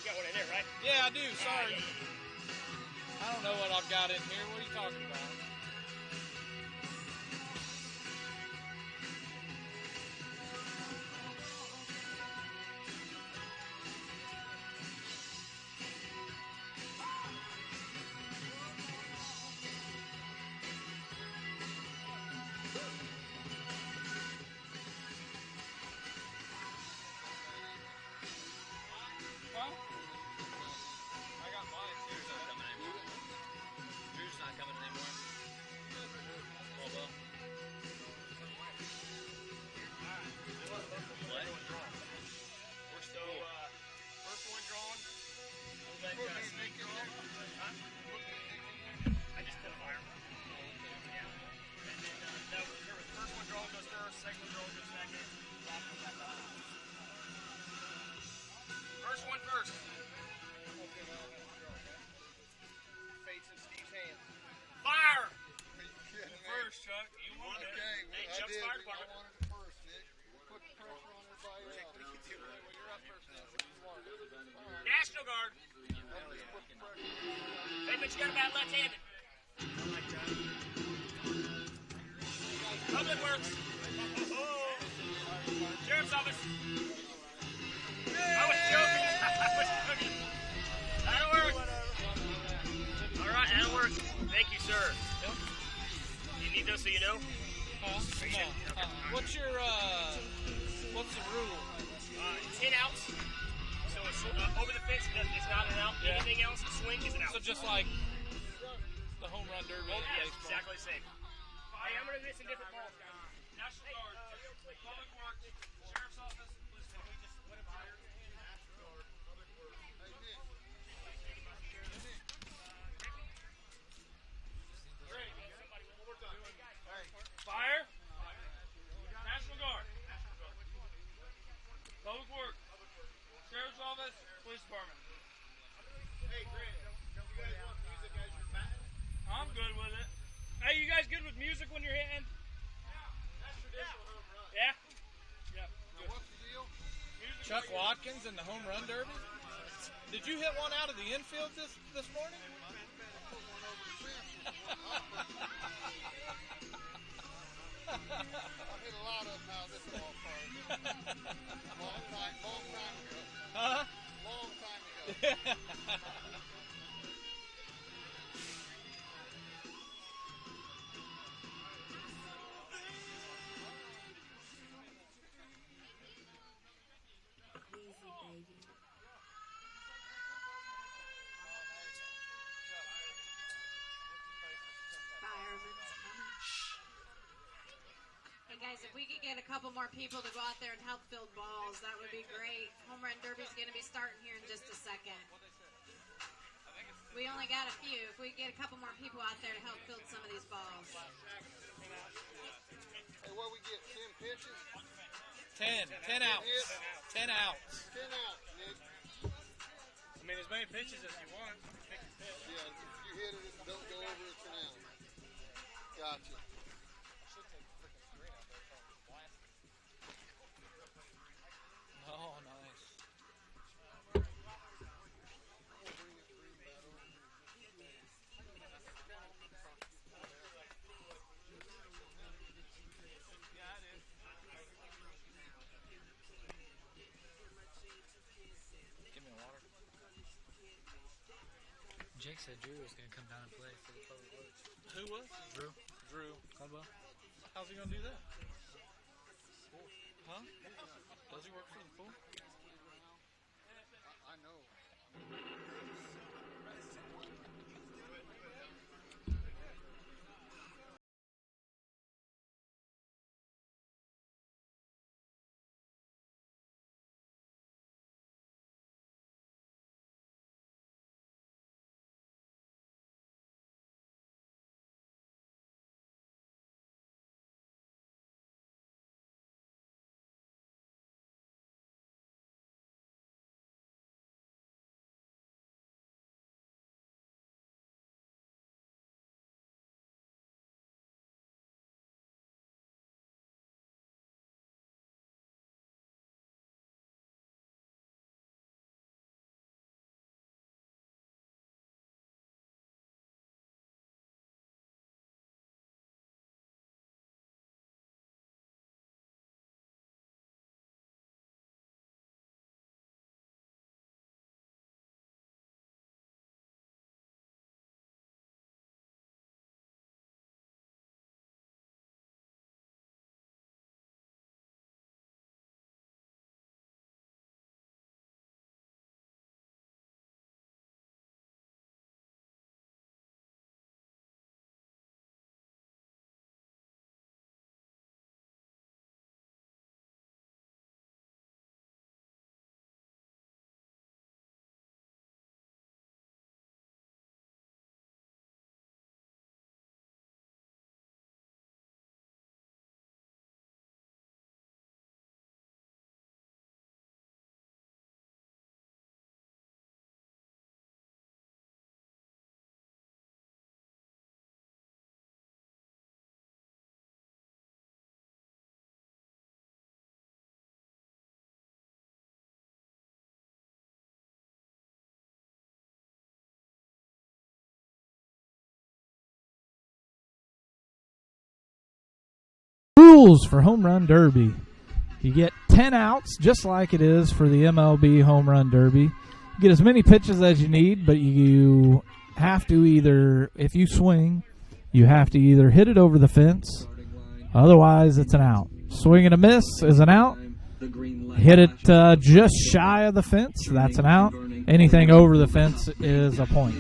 [SPEAKER 16] You got one in there, right?
[SPEAKER 14] Yeah, I do. Sorry. I don't know what I've got in here. What are you talking about? Huh? I got mine too.
[SPEAKER 15] Drew's not coming anymore. Drew's not coming anymore. Well, well. What?
[SPEAKER 16] We're so, first one drawn. We'll let Snake draw. Huh? I just put a fire. Yeah. And then, first one drawn goes first, second one drawn goes second. First one first. Fate's in Steve's hands. Fire! First, Chuck. You wanted it. Hey, Chuck's fire department.
[SPEAKER 18] I wanted it first, Nick. Put the pressure on everybody else.
[SPEAKER 16] What do you do?
[SPEAKER 18] Well, you're up first now. What do you want?
[SPEAKER 16] National Guard. Hey, but you got a bad left-handed. Public Works. Sheriff's Office. I was joking. I was joking. That'll work. All right, that'll work. Thank you, sir. You need those so you know?
[SPEAKER 14] No. What's your, what's the rule?
[SPEAKER 16] 10 outs. So it's over the fence, it's not an out.
[SPEAKER 14] Yeah.
[SPEAKER 16] Anything else, a swing is an out.
[SPEAKER 14] So just like the home run derby.
[SPEAKER 16] Oh, yeah,
[SPEAKER 14] baseball.
[SPEAKER 16] exactly the same. Hey, I'm going to get some different balls, guys. National Guard, Public Works, Sheriff's Office. Listen, can we just let him fire? Great. Somebody, one more time. Fire. National Guard. Public Works. Sheriff's Office. Police Department. Hey, Grant, don't you guys want music as you're batting? I'm good with it. Hey, you guys good with music when you're hitting? Yeah. That's traditional home run. Yeah? Yeah.
[SPEAKER 18] Now, what's the deal?
[SPEAKER 16] Music
[SPEAKER 14] Chuck Watkins in the home run derby? Did you hit one out of the infield this morning?
[SPEAKER 18] I've hit a lot of them out of this ballpark. Long time ago.
[SPEAKER 14] Huh?
[SPEAKER 18] Long time ago.
[SPEAKER 4] Hey guys, if we could get a couple more people to go out there and help field balls, that would be great. Home run derby's going to be starting here in just a second. We only got a few. If we could get a couple more people out there to help field some of these balls.
[SPEAKER 18] Hey, what we get? 10 pitches?
[SPEAKER 14] 10 outs. 10 outs.
[SPEAKER 18] 10 outs, Nick.
[SPEAKER 16] I mean, as many pitches as you want. Pick your pitch.
[SPEAKER 18] Yeah, if you hit it and don't go over, it's an out. Gotcha.
[SPEAKER 14] Oh, nice. Give me a water.
[SPEAKER 15] Jake said Drew was going to come down and play for the Public Works.
[SPEAKER 14] Who was?
[SPEAKER 15] Drew.
[SPEAKER 14] Drew.
[SPEAKER 15] Caldwell.
[SPEAKER 14] How's he going to do that? Huh? Does he work for the pool?
[SPEAKER 18] I know.
[SPEAKER 1] Rules for Home Run Derby. You get 10 outs, just like it is for the MLB Home Run Derby. You get as many pitches as you need, but you have to either, if you swing, you have to either hit it over the fence, otherwise it's an out. Swing and a miss is an out. Hit it just shy of the fence, that's an out. Anything over the fence is a point.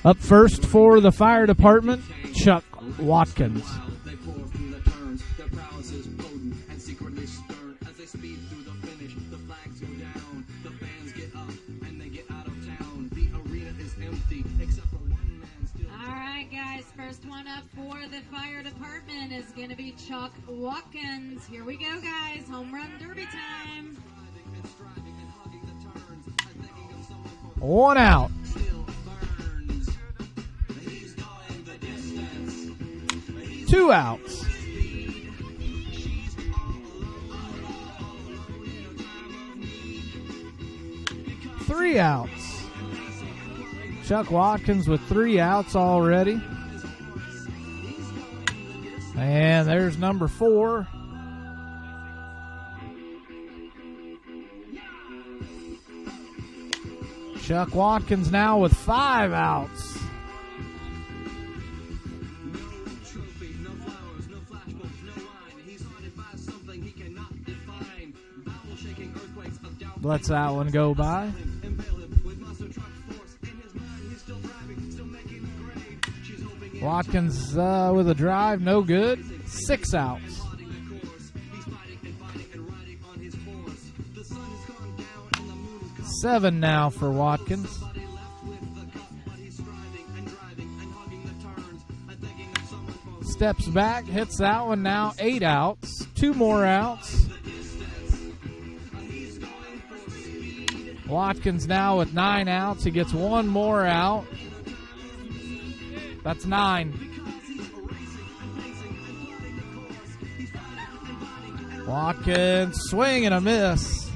[SPEAKER 1] Up first for the fire department, Chuck Watkins.
[SPEAKER 4] First one up for the fire department is going to be Chuck Watkins. Here we go, guys. Home run derby time.
[SPEAKER 1] 1 out. Two outs. Three outs. Chuck Watkins with 3 outs already. And there's number 4. Chuck Watkins now with 5 outs. Lets that one go by. Watkins with a drive, no good. 6 outs. Seven now for Watkins. Steps back, hits that one now. 8 outs. 2 more outs. Watkins now with 9 outs. He gets 1 more out. That's 9. Watkins, swing and a miss.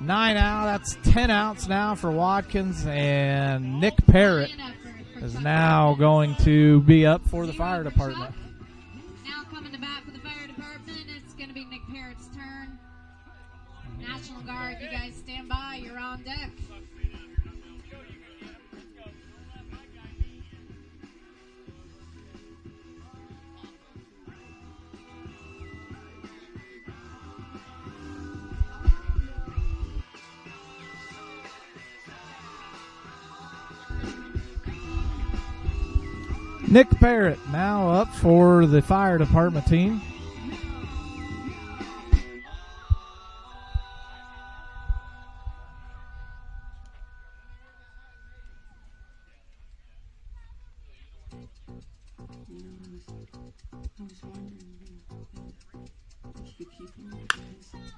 [SPEAKER 1] 9 out. That's 10 outs now for Watkins. And Nick Parrott is now going to be up for the fire department.
[SPEAKER 4] Now coming to bat for the fire department, it's going to be Nick Parrott's turn. National Guard, you guys stand by. You're on deck.
[SPEAKER 1] Nick Parrott now up for the fire department team.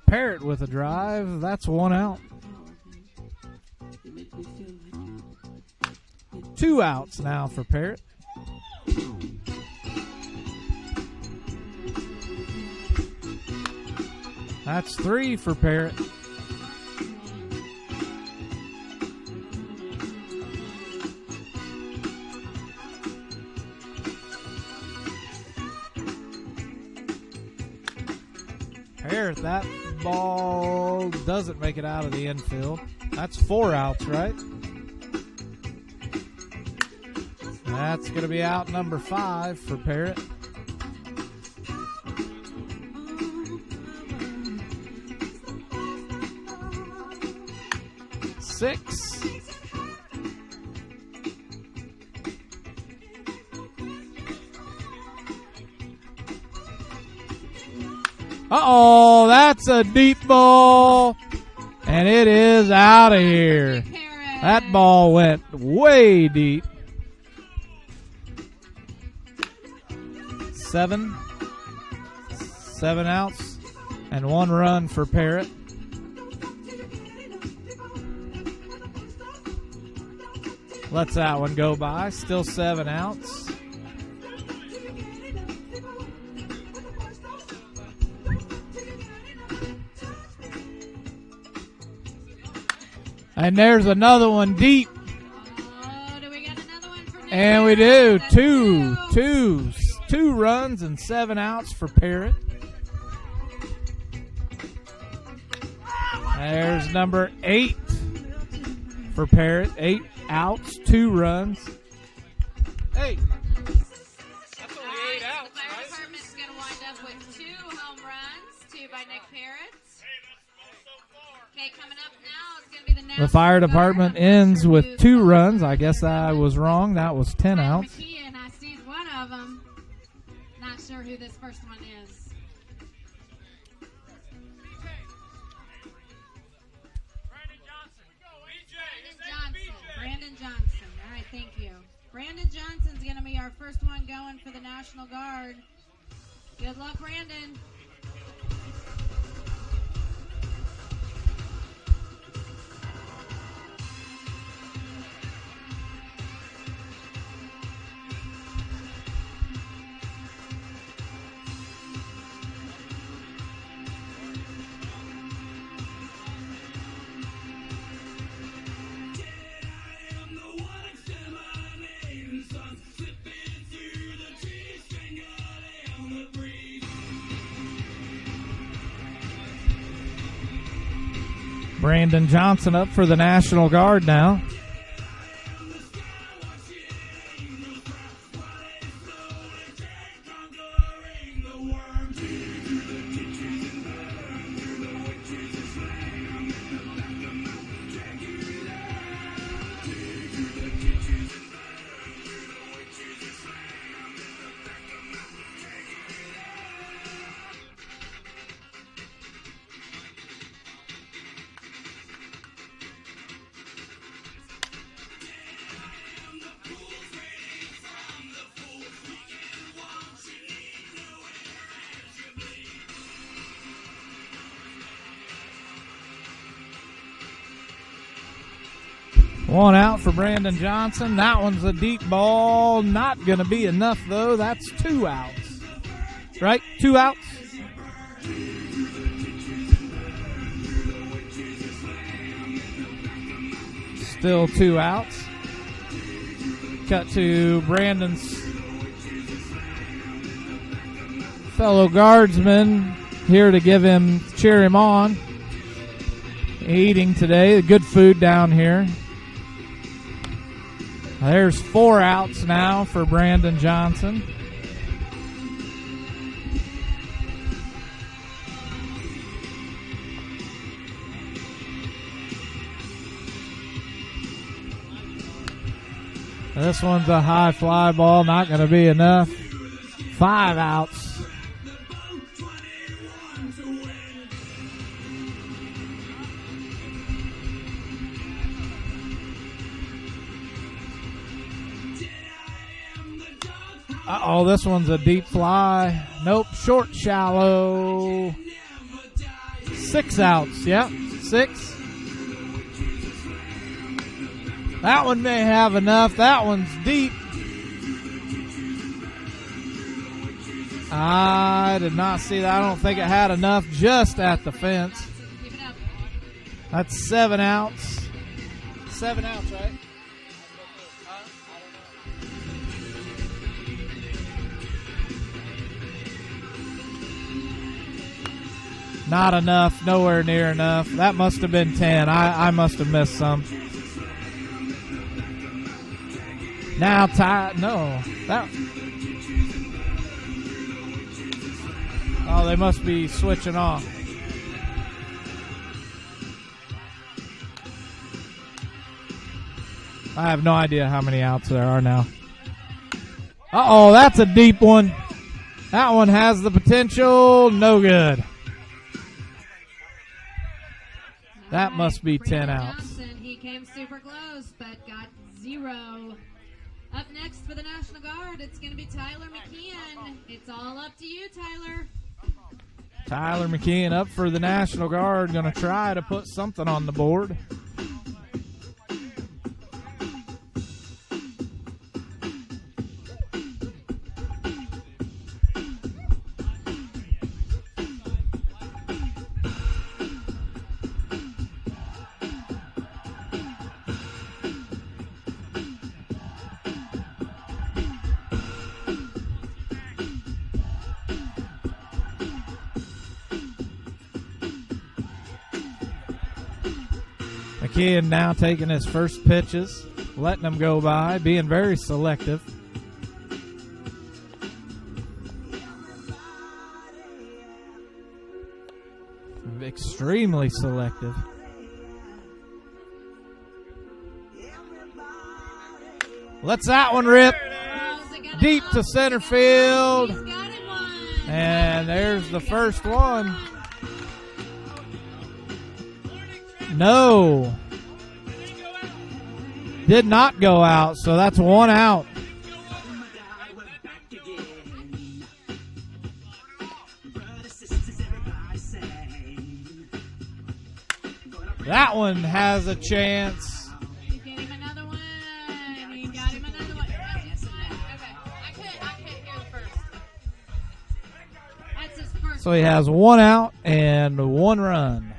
[SPEAKER 1] Parrott with a drive. That's 1 out. 2 outs now for Parrott. That's 3 for Parrott. Parrott, that ball doesn't make it out of the infield. That's 4 outs, right? That's going to be out number 5 for Parrott. Six. Uh-oh, that's a deep ball, and it is out of here. That ball went way deep. 7 outs and 1 run for Parrott. Lets that one go by. Still 7 outs. And there's another one deep.
[SPEAKER 4] Oh, do we got another one for Nick?
[SPEAKER 1] And we do. Two 2 runs and 7 outs for Parrott. There's number 8 for Parrott. 8 outs, 2 runs.
[SPEAKER 14] Hey, that's only 8 outs.
[SPEAKER 4] The fire department's going to wind up with 2 home runs, 2 by Nick Parrott. Okay, coming up now, it's going to be the
[SPEAKER 1] The fire department ends with 2 runs. I guess I was wrong. That was 10 outs.
[SPEAKER 4] McKee, and I see one of them. Not sure who this first one is. Brandon Johnson. All right, thank you. Brandon Johnson's going to be our first one going for the National Guard. Good luck, Brandon.
[SPEAKER 1] Brandon Johnson up for the National Guard now. One out for Brandon Johnson. That one's a deep ball. Not going to be enough, though. That's 2 outs. Right? 2 outs. Still 2 outs. Cut to Brandon's fellow guardsman here to cheer him on. Eating today. Good food down here. There's 4 outs now for Brandon Johnson. This one's a high fly ball, not going to be enough. 5 outs. Uh-oh, this one's a deep fly. Nope, short, shallow. 6 outs, yep, 6. That one may have enough. That one's deep. I did not see that. I don't think it had enough, just at the fence. That's 7 outs. 7 outs, right? Not enough, nowhere near enough. That must have been 10. I must have missed some. Now no. Oh, they must be switching off. I have no idea how many outs there are now. Uh-oh, that's a deep one. That one has the potential. No good. That must be 10 outs.
[SPEAKER 4] Johnson, he came super close, but got 0. Up next for the National Guard, it's going to be Tyler McKeon. It's all up to you, Tyler.
[SPEAKER 1] Tyler McKeon up for the National Guard. Going to try to put something on the board. McKeon now taking his first pitches, letting them go by, being very selective. Extremely selective. Lets that one rip deep to center field. And there's the first one. No. Did not go out, so that's one out. That one has a chance.
[SPEAKER 4] You get him another one. You got him another one. Okay. I can't hear the first. That's his first.
[SPEAKER 1] So he has one out and one run.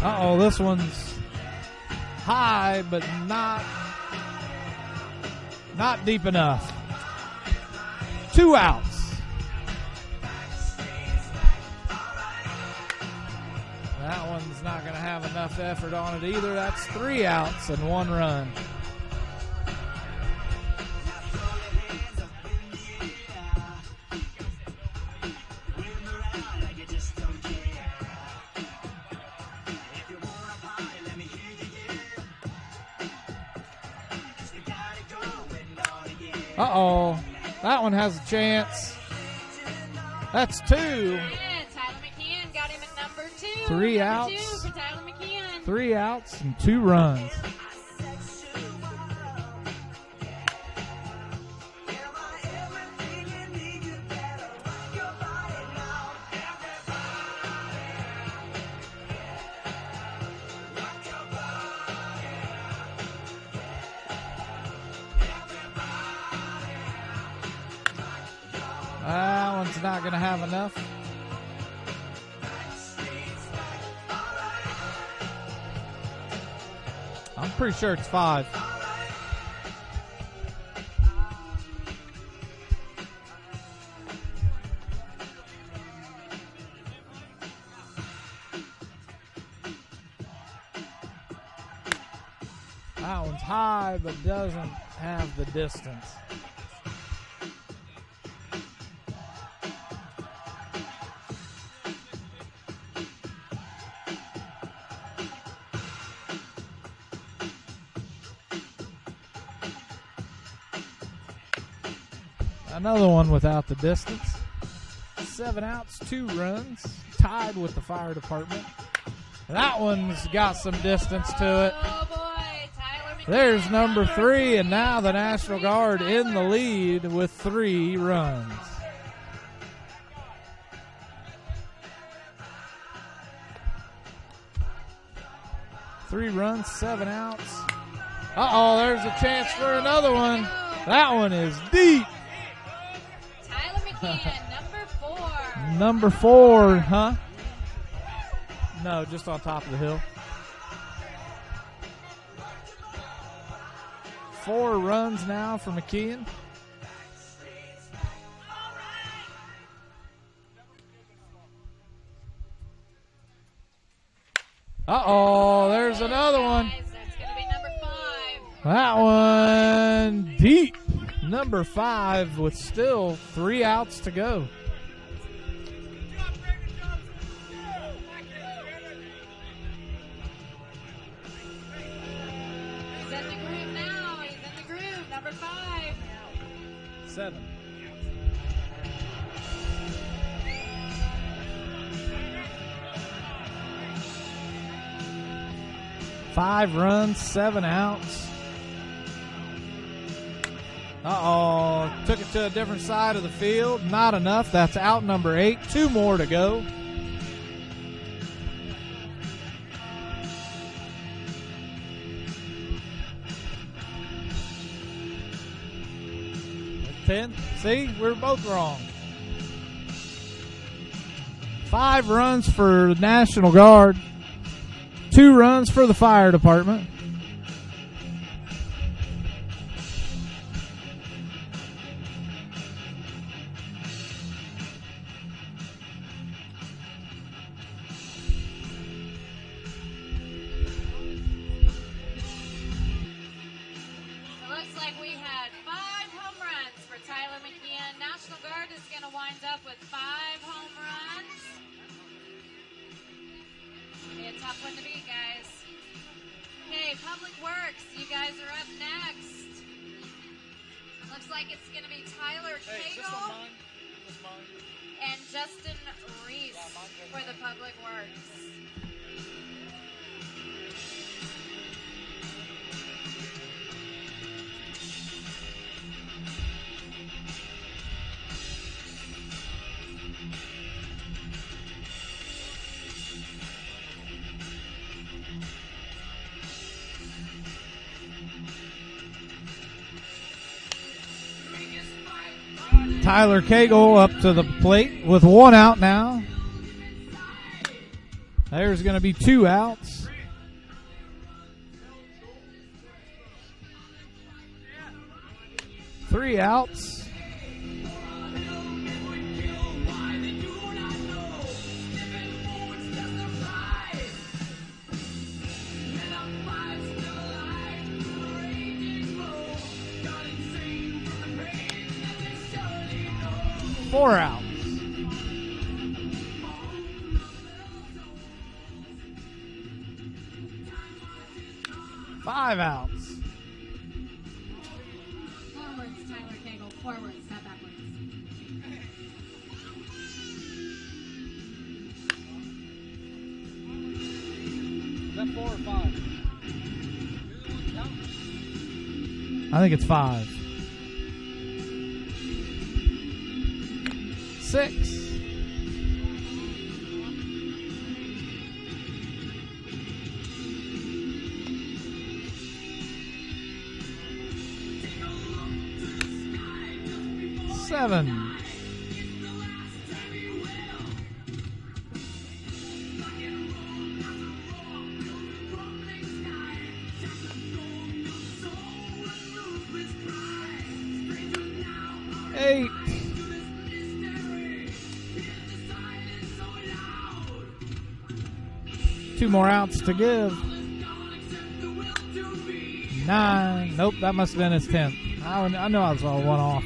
[SPEAKER 1] Uh-oh, this one's high, but not deep enough. 2 outs. That one's not going to have enough effort on it either. That's 3 outs and 1 run. Uh-oh. That one has a chance. That's 2.
[SPEAKER 4] Yeah, Tyler McKeon got him at number 2.
[SPEAKER 1] 3
[SPEAKER 4] Number
[SPEAKER 1] outs.
[SPEAKER 4] 2 for Tyler McKeon.
[SPEAKER 1] 3 outs and 2 runs. That one's not going to have enough. I'm pretty sure it's 5. That one's high, but doesn't have the distance. Another one without the distance. 7 outs, 2 runs, tied with the fire department. That one's got some distance to it.
[SPEAKER 4] Oh boy, Tyler McKeon.
[SPEAKER 1] There's number 3, and now the National Guard in the lead with 3 runs. Three runs, 7 outs. Uh-oh, there's a chance for another one. That one is deep.
[SPEAKER 4] Number 4.
[SPEAKER 1] Number 4, huh? No, just on top of the hill. 4 runs now for McKeon. Uh-oh, there's another one.
[SPEAKER 4] That's going to be number 5.
[SPEAKER 1] That one deep. Number 5 with still 3 outs to go.
[SPEAKER 4] He's in the groove now. He's in the groove. Number 5.
[SPEAKER 1] 7. Five runs, 7 outs. Uh-oh. Took it to a different side of the field. Not enough. That's out number 8. 2 more to go. That's 10. See? We're both wrong. 5 runs for the National Guard. 2 runs for the fire department.
[SPEAKER 4] It looks like we had 5 home runs for Tyler McKeon. National Guard is going to wind up with 5 home runs. Be a tough one to beat, guys. Okay, Public Works, you guys are up next. Looks like it's going to be Tyler Cagle and Justin Reese for the Public Works.
[SPEAKER 1] Tyler Cagle up to the plate with 1 out now. There's going to be 2 outs. Three outs. Four outs. Five outs.
[SPEAKER 4] Forwards, Tyler Cagle. Forwards, not backwards.
[SPEAKER 14] Is that 4 or 5?
[SPEAKER 1] I think it's 5. 6. Seven. Eight. Two more outs to give. 9. Nope, that must have been his 10th. I know I was all one off.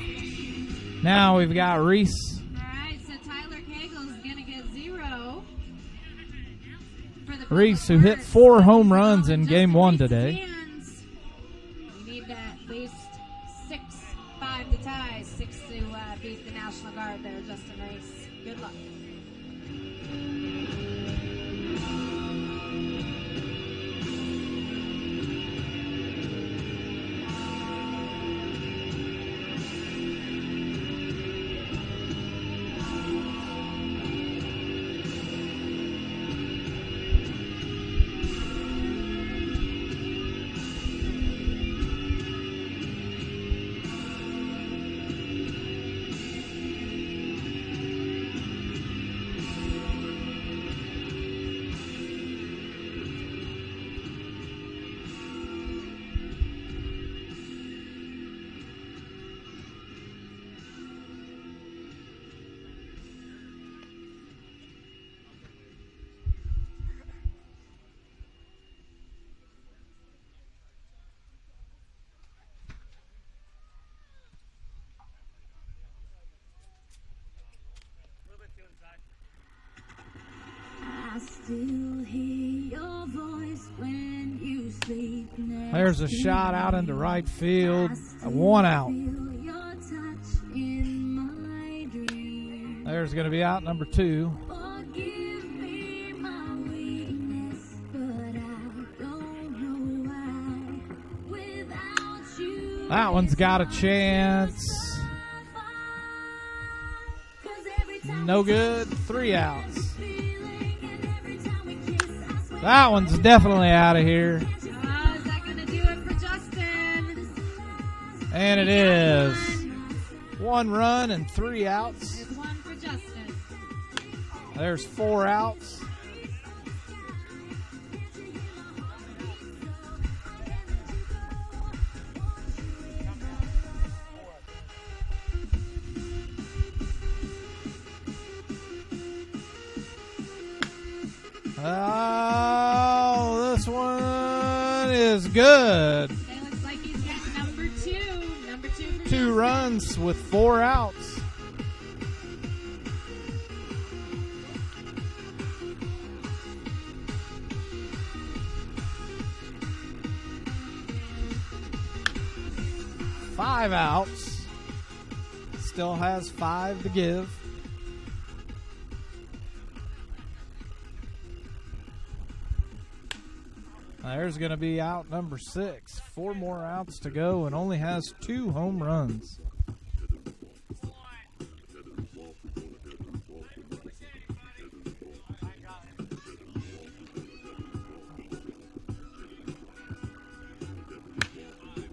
[SPEAKER 1] Now we've got Reese.
[SPEAKER 4] All right, so Tyler Cagle's going to get 0.
[SPEAKER 1] Reese, who hit 4 home runs in Game 1 today.
[SPEAKER 4] We need at least 6, 5 to tie, 6 to beat the National Guard there, Justin Reese. Good luck.
[SPEAKER 19] I still hear your voice when you sleep next.
[SPEAKER 1] There's a shot out into right field. 1 out. There's going to be out number 2. That one's got a chance. No good. 3 outs. That one's definitely out of here.
[SPEAKER 4] Is that going to do it for Justin?
[SPEAKER 1] And it is. 1 run and 3 outs.
[SPEAKER 4] There's 1 for Justin.
[SPEAKER 1] There's 4 outs.
[SPEAKER 14] Oh, this one is good.
[SPEAKER 4] It looks like he's got number two. Number two for
[SPEAKER 14] 2 runs with 4 outs. Five outs. Still has 5 to give. There's going to be out number 6. 4 more outs to go and only has 2 home runs.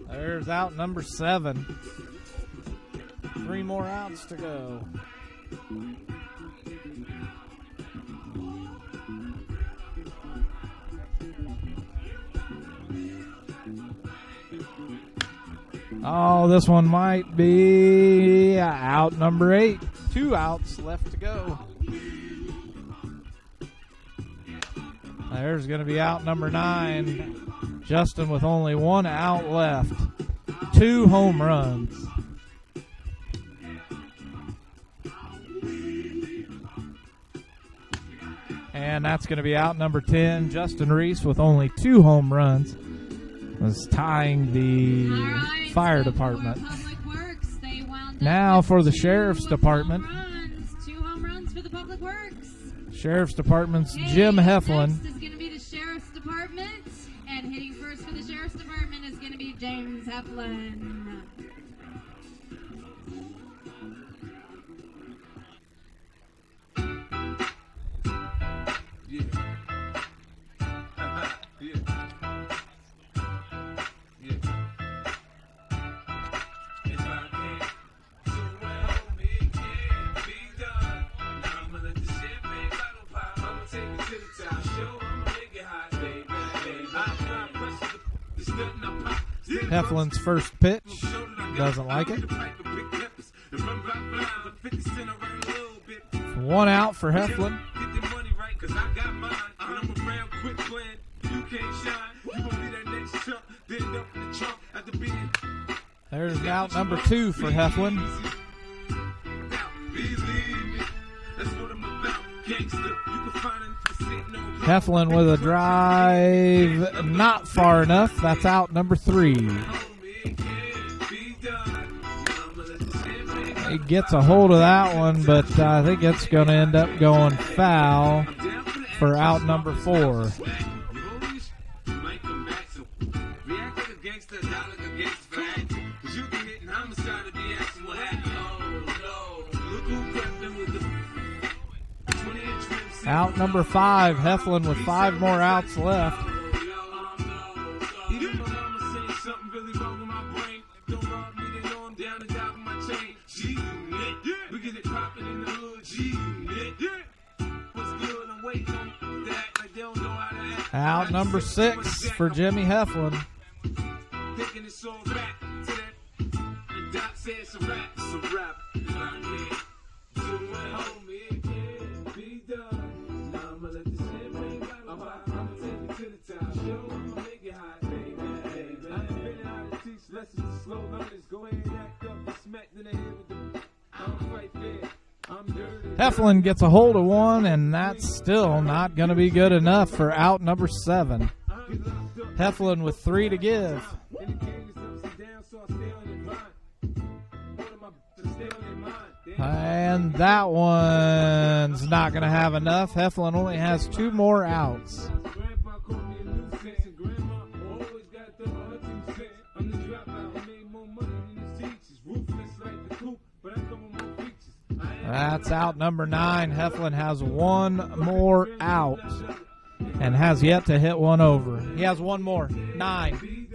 [SPEAKER 14] There's out number 7. 3 more outs to go. Oh, this one might be out number 8. 2 outs left to go. There's going to be out number 9. Justin with only 1 out left. 2 home runs. And that's going to be out number 10. Justin Reese with only 2 home runs was tying the fire department. Now for the sheriff's department.
[SPEAKER 4] 2 home runs for the Public Works.
[SPEAKER 14] Sheriff's department's Jim Heflin.
[SPEAKER 4] Next is going to be the sheriff's department, and hitting first for the sheriff's department is going to be James Heflin.
[SPEAKER 14] Heflin's first pitch. Doesn't like it. 1 out for Heflin. There's out number 2 for Heflin. Heflin with a drive, not far enough. That's out number 3. He gets a hold of that one, but I think it's going to end up going foul for out number 4. Out number 5, Heflin with 5 more outs left. Out number 6 for Jimmy Heflin. Heflin gets a hold of one, and that's still not going to be good enough for out number 7. Heflin with 3 to give. And that one's not going to have enough. Heflin only has 2 more outs. That's out number 9. Heflin has 1 more out and has yet to hit one over. He has 1 more. 9.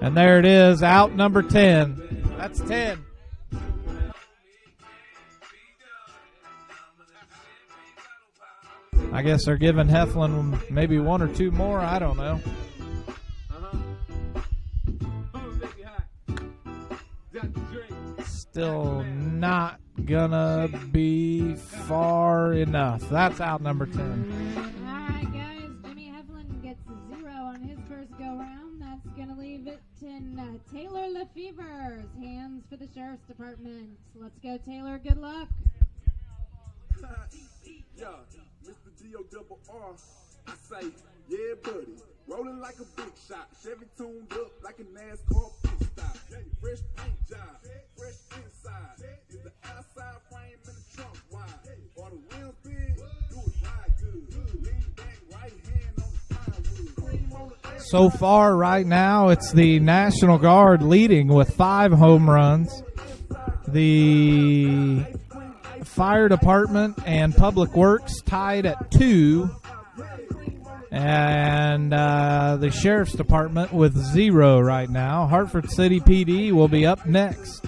[SPEAKER 14] And there it is, out number 10. That's 10. I guess they're giving Heflin maybe 1 or 2 more. I don't know. Still not
[SPEAKER 1] gonna be far enough. That's out number 10.
[SPEAKER 4] All right, guys. Jimmy Heflin gets 0 on his first go-round. That's going to leave it in Taylor Lefever's hands for the Sheriff's Department. Let's go, Taylor. Good luck.
[SPEAKER 20] Yeah, Mr. G-O-double-R, I say, yeah, buddy. Rolling like a big shot. Chevy tuned up like a NASCAR pit stop. Fresh paint job, fresh inside. Is the outside frame and the trunk wide? Are the wheels big? Do it ride good. Lean back, right hand on the plywood.
[SPEAKER 1] So far, right now, it's the National Guard leading with 5 home runs. The Fire Department and Public Works tied at 2. And the Sheriff's Department with 0 right now. Hartford City PD will be up next.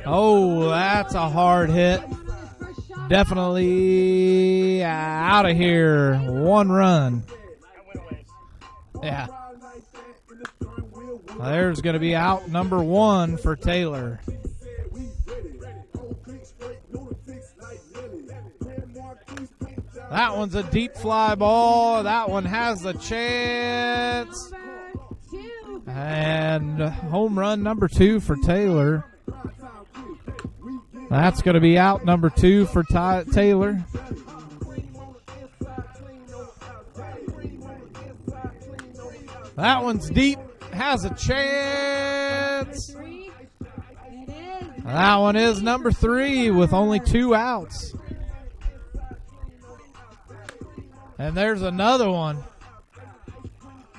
[SPEAKER 1] Oh, that's a hard hit. Definitely out of here. 1 run. Yeah. There's going to be out number 1 for Taylor. That one's a deep fly ball. That one has a chance. And home run number 2 for Taylor. That's going to be out number 2 for Taylor. That one's deep. Has a chance. That one is number 3 with only 2 outs. And there's another one.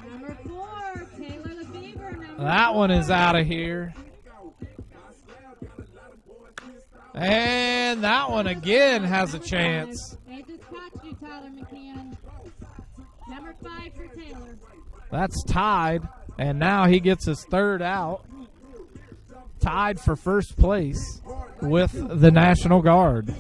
[SPEAKER 4] Number 4, Taylor Lefever.
[SPEAKER 1] That one is out of here. And that one again has a chance.
[SPEAKER 4] They just caught you, Tyler McCann. Number 5 for Taylor.
[SPEAKER 1] That's tied. And now he gets his 3rd out. Tied for first place with the National Guard.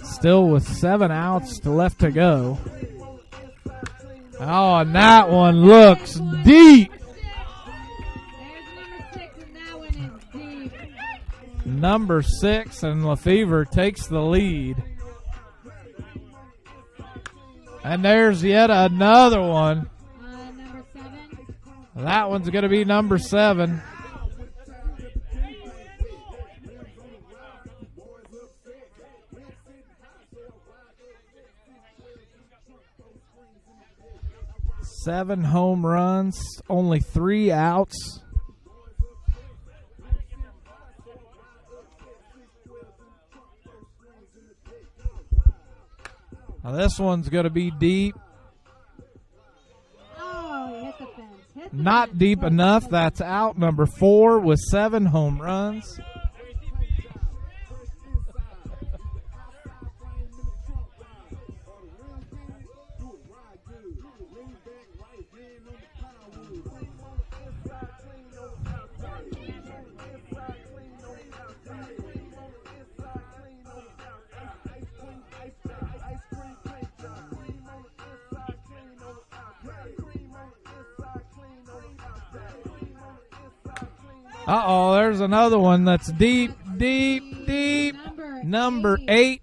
[SPEAKER 1] Still with 7 outs left to go. Oh, and that one looks deep. Number 6, and Lefever takes the lead. And there's yet another one.
[SPEAKER 4] Number 7.
[SPEAKER 1] That one's going to be number 7. Seven home runs, only 3 outs. Now this one's going to be deep.
[SPEAKER 4] Oh, hit the fence.
[SPEAKER 1] Not deep enough. That's out number 4 with 7 home runs. Uh-oh, there's another one that's deep, deep, deep. Number 8.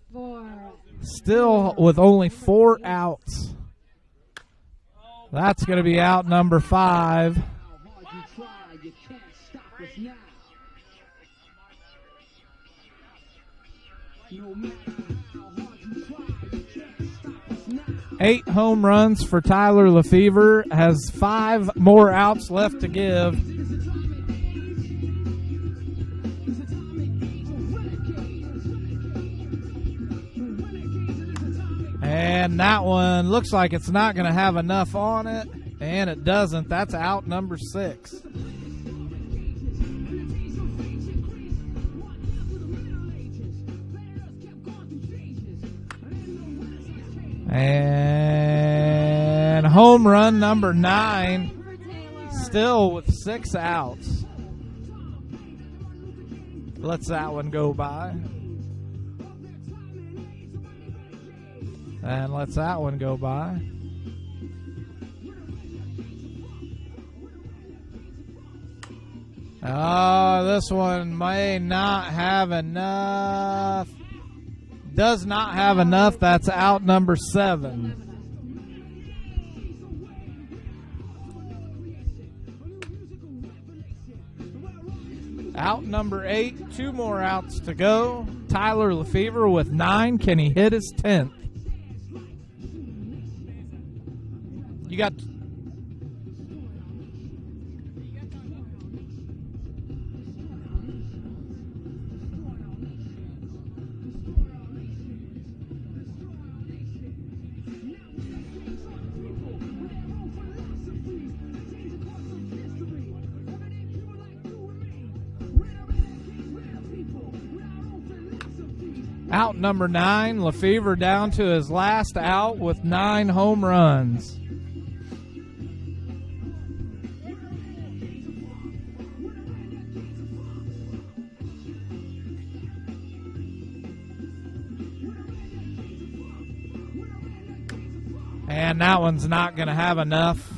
[SPEAKER 1] Still with only 4 outs. That's going to be out number 5. Eight home runs for Tyler Lefever. Has 5 more outs left to give. And that one looks like it's not going to have enough on it, and it doesn't. That's out number 6. And home run number 9, still with 6 outs. Lets that one go by. And lets that one go by. This one may not have enough. Does not have enough. That's out number 7. Out number 8. 2 more outs to go. Tyler Lefevre with 9. Can he hit his 10th? You got... Out number 9, Lefevre down to his last out with 9 home runs. And that one's not going to have enough.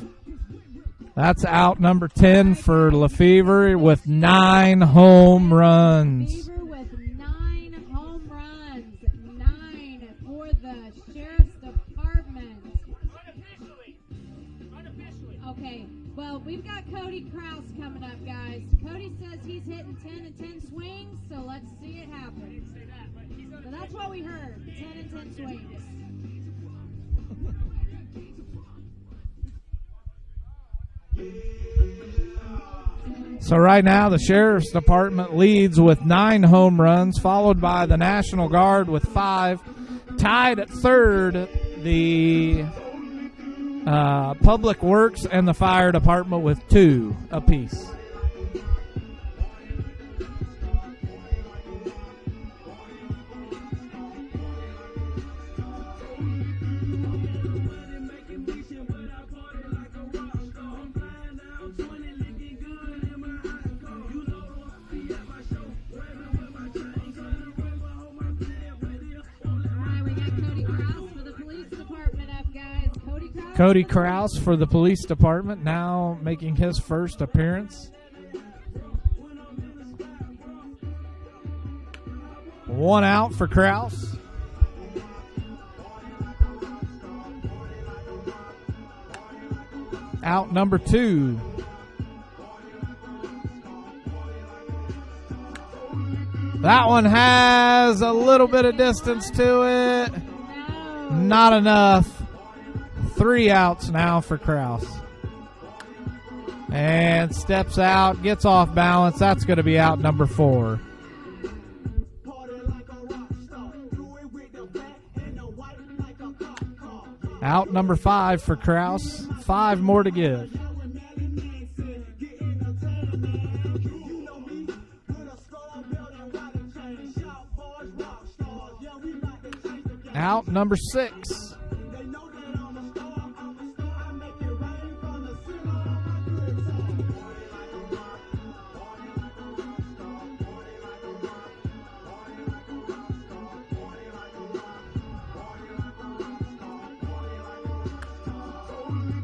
[SPEAKER 1] That's out number 10 for Lefevre with 9 home runs.
[SPEAKER 4] We've got Cody Kraus coming up, guys. Cody says he's hitting 10 and 10 swings, so let's see it happen. So that's what we heard, 10 and 10 swings.
[SPEAKER 1] So right now the Sheriff's Department leads with 9 home runs, followed by the National Guard with 5. Tied at third, the Public Works and the Fire Department with 2 apiece. Cody Kraus for the Police Department, now making his first appearance. 1 out for Kraus. Out number 2. That one has a little bit of distance to it. Not enough. 3 outs now for Kraus. And steps out, gets off balance. That's going to be out number 4. Out number 5 for Kraus. 5 more to give. Out number 6.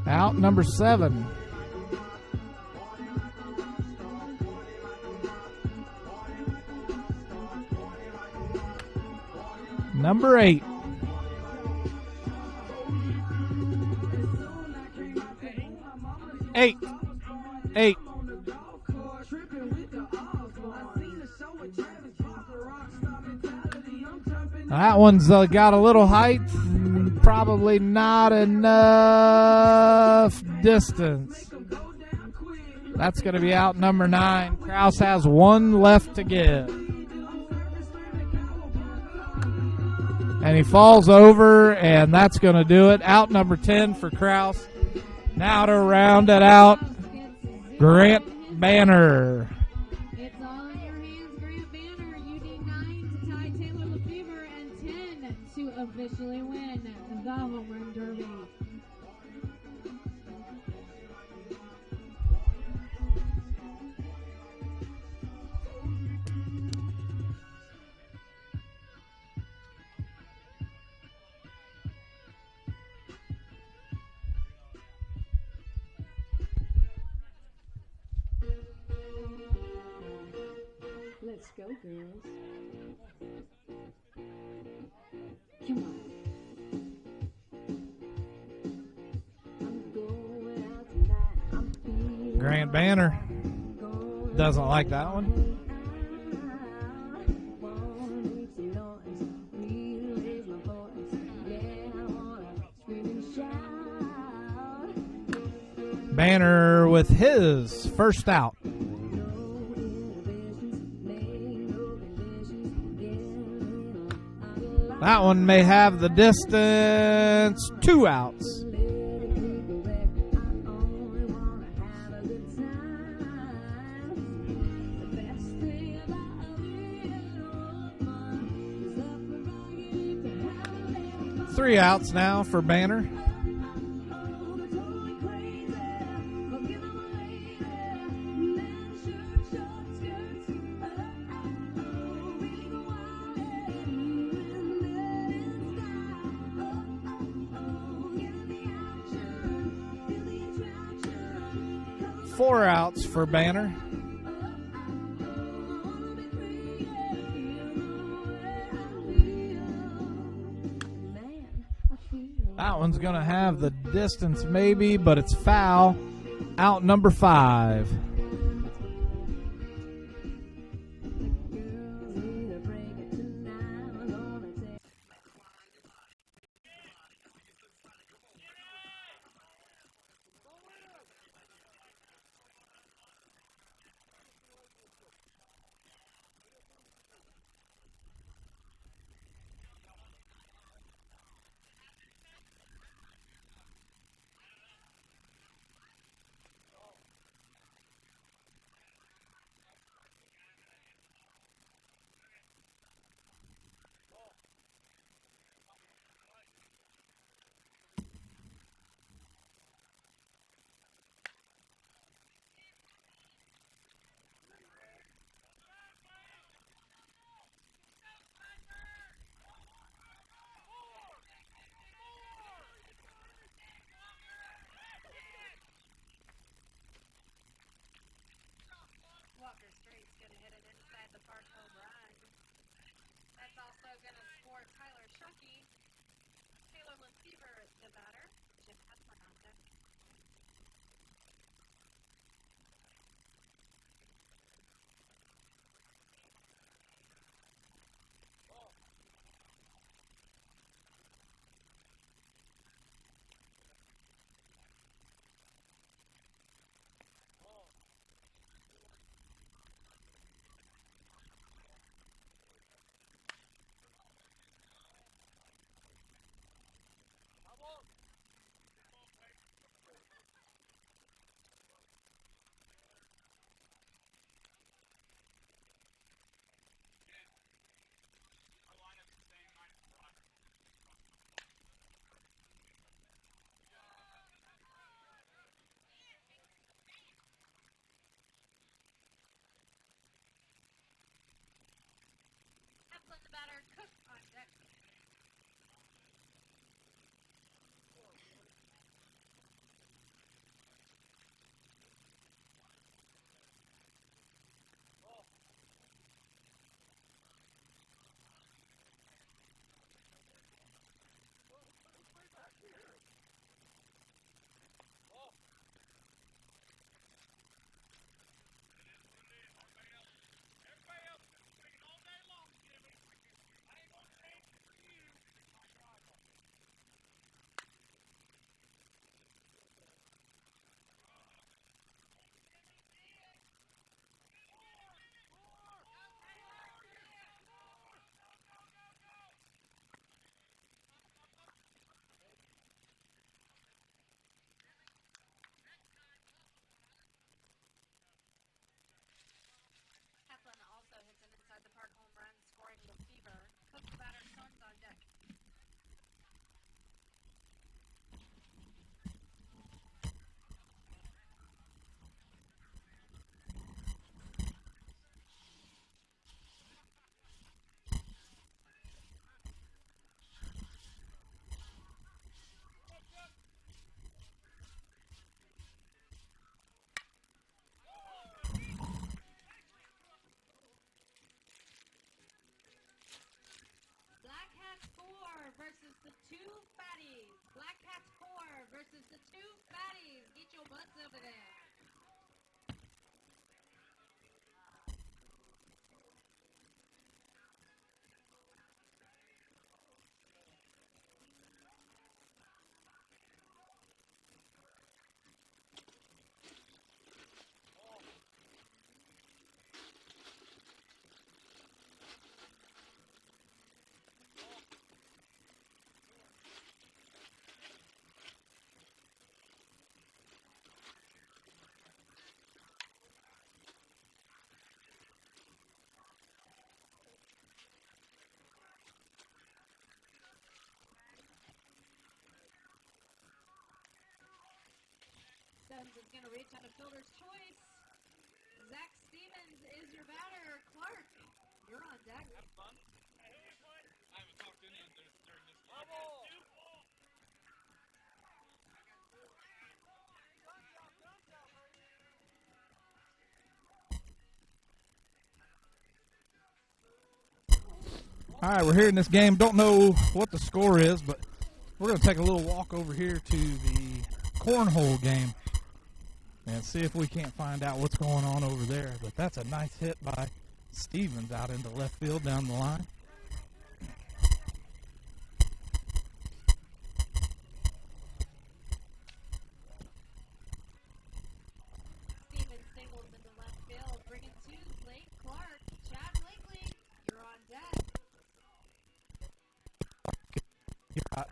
[SPEAKER 1] Out number 7. Number 8. Eight. That one's got a little height. Probably not enough distance. That's going to be out number 9. Kraus has 1 left to give. And he falls over, and that's going to do it. Out number 10 for Kraus. Now to round it out, Grant Banner.
[SPEAKER 4] It's all in your hands, Grant Banner. You need 9 to tie Taylor Lefevre and 10 to officially win the Home Run Derby.
[SPEAKER 19] Let's go, girls. Come on.
[SPEAKER 1] Grant Banner doesn't like that one. Banner with his first out. That one may have the distance, 2 outs. Three outs now for Banner. Four outs for Banner. That one's going to have the distance maybe, but it's foul. Out number 5.
[SPEAKER 6] Walker Straight's going to hit it inside the park home run. That's also going to score Tyler Shuckey. Taylor Lefevre is the batter. Jim Hessler on deck. Heflin the batter, Cook on deck. Heflin also hits an inside the park home run, scoring Lefevre. Cook the batter, Sons on deck. two fatties. Black Cats 4 versus the two fatties. Get your butts over there. Stems is going to reach on a fielder's choice. Zach Stevens is your batter. Clark, you're on deck.
[SPEAKER 13] Have fun. Hey, who we playing? I haven't talked to anyone during this game.
[SPEAKER 14] All right, we're here in this game. Don't know what the score is, but we're going to take a little walk over here to the cornhole game and see if we can't find out what's going on over there. But that's a nice hit by Stevens out into left field down the line.
[SPEAKER 6] Stevens singles into left field, bringing two. Blake Clark, Chad Blakely, you're on deck.
[SPEAKER 14] Yeah.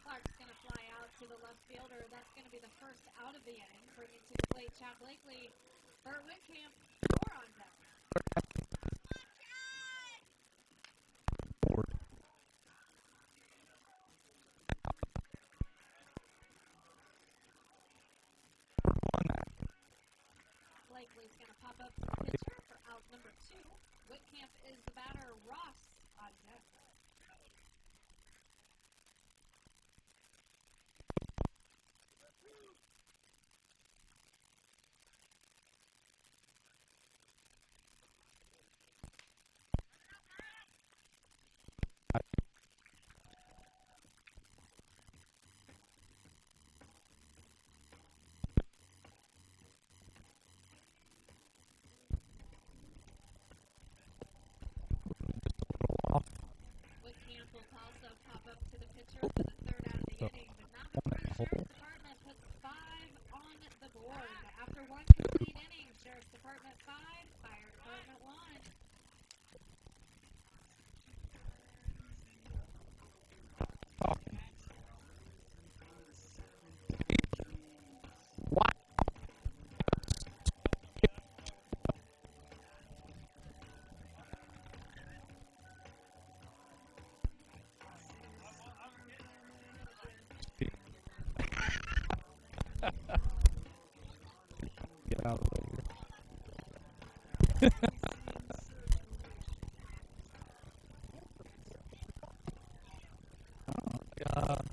[SPEAKER 6] Clark's going to fly out to the left fielder. That's going to be the first out of the inning. Bringing to the plate, Chad Blakely. Burt Whitcamp, you're on deck. Blakely's going to pop up to the pitcher for out number 2. Whitcamp is the batter. Ross on deck. Whitcamp will also pop up to the pitcher for the third out of the inning, but not before the Sheriff's Department puts 5 on the board. After one complete inning, Sheriff's Department 5, Fire Department 1.
[SPEAKER 14] What? Get out of the way here. Oh, God.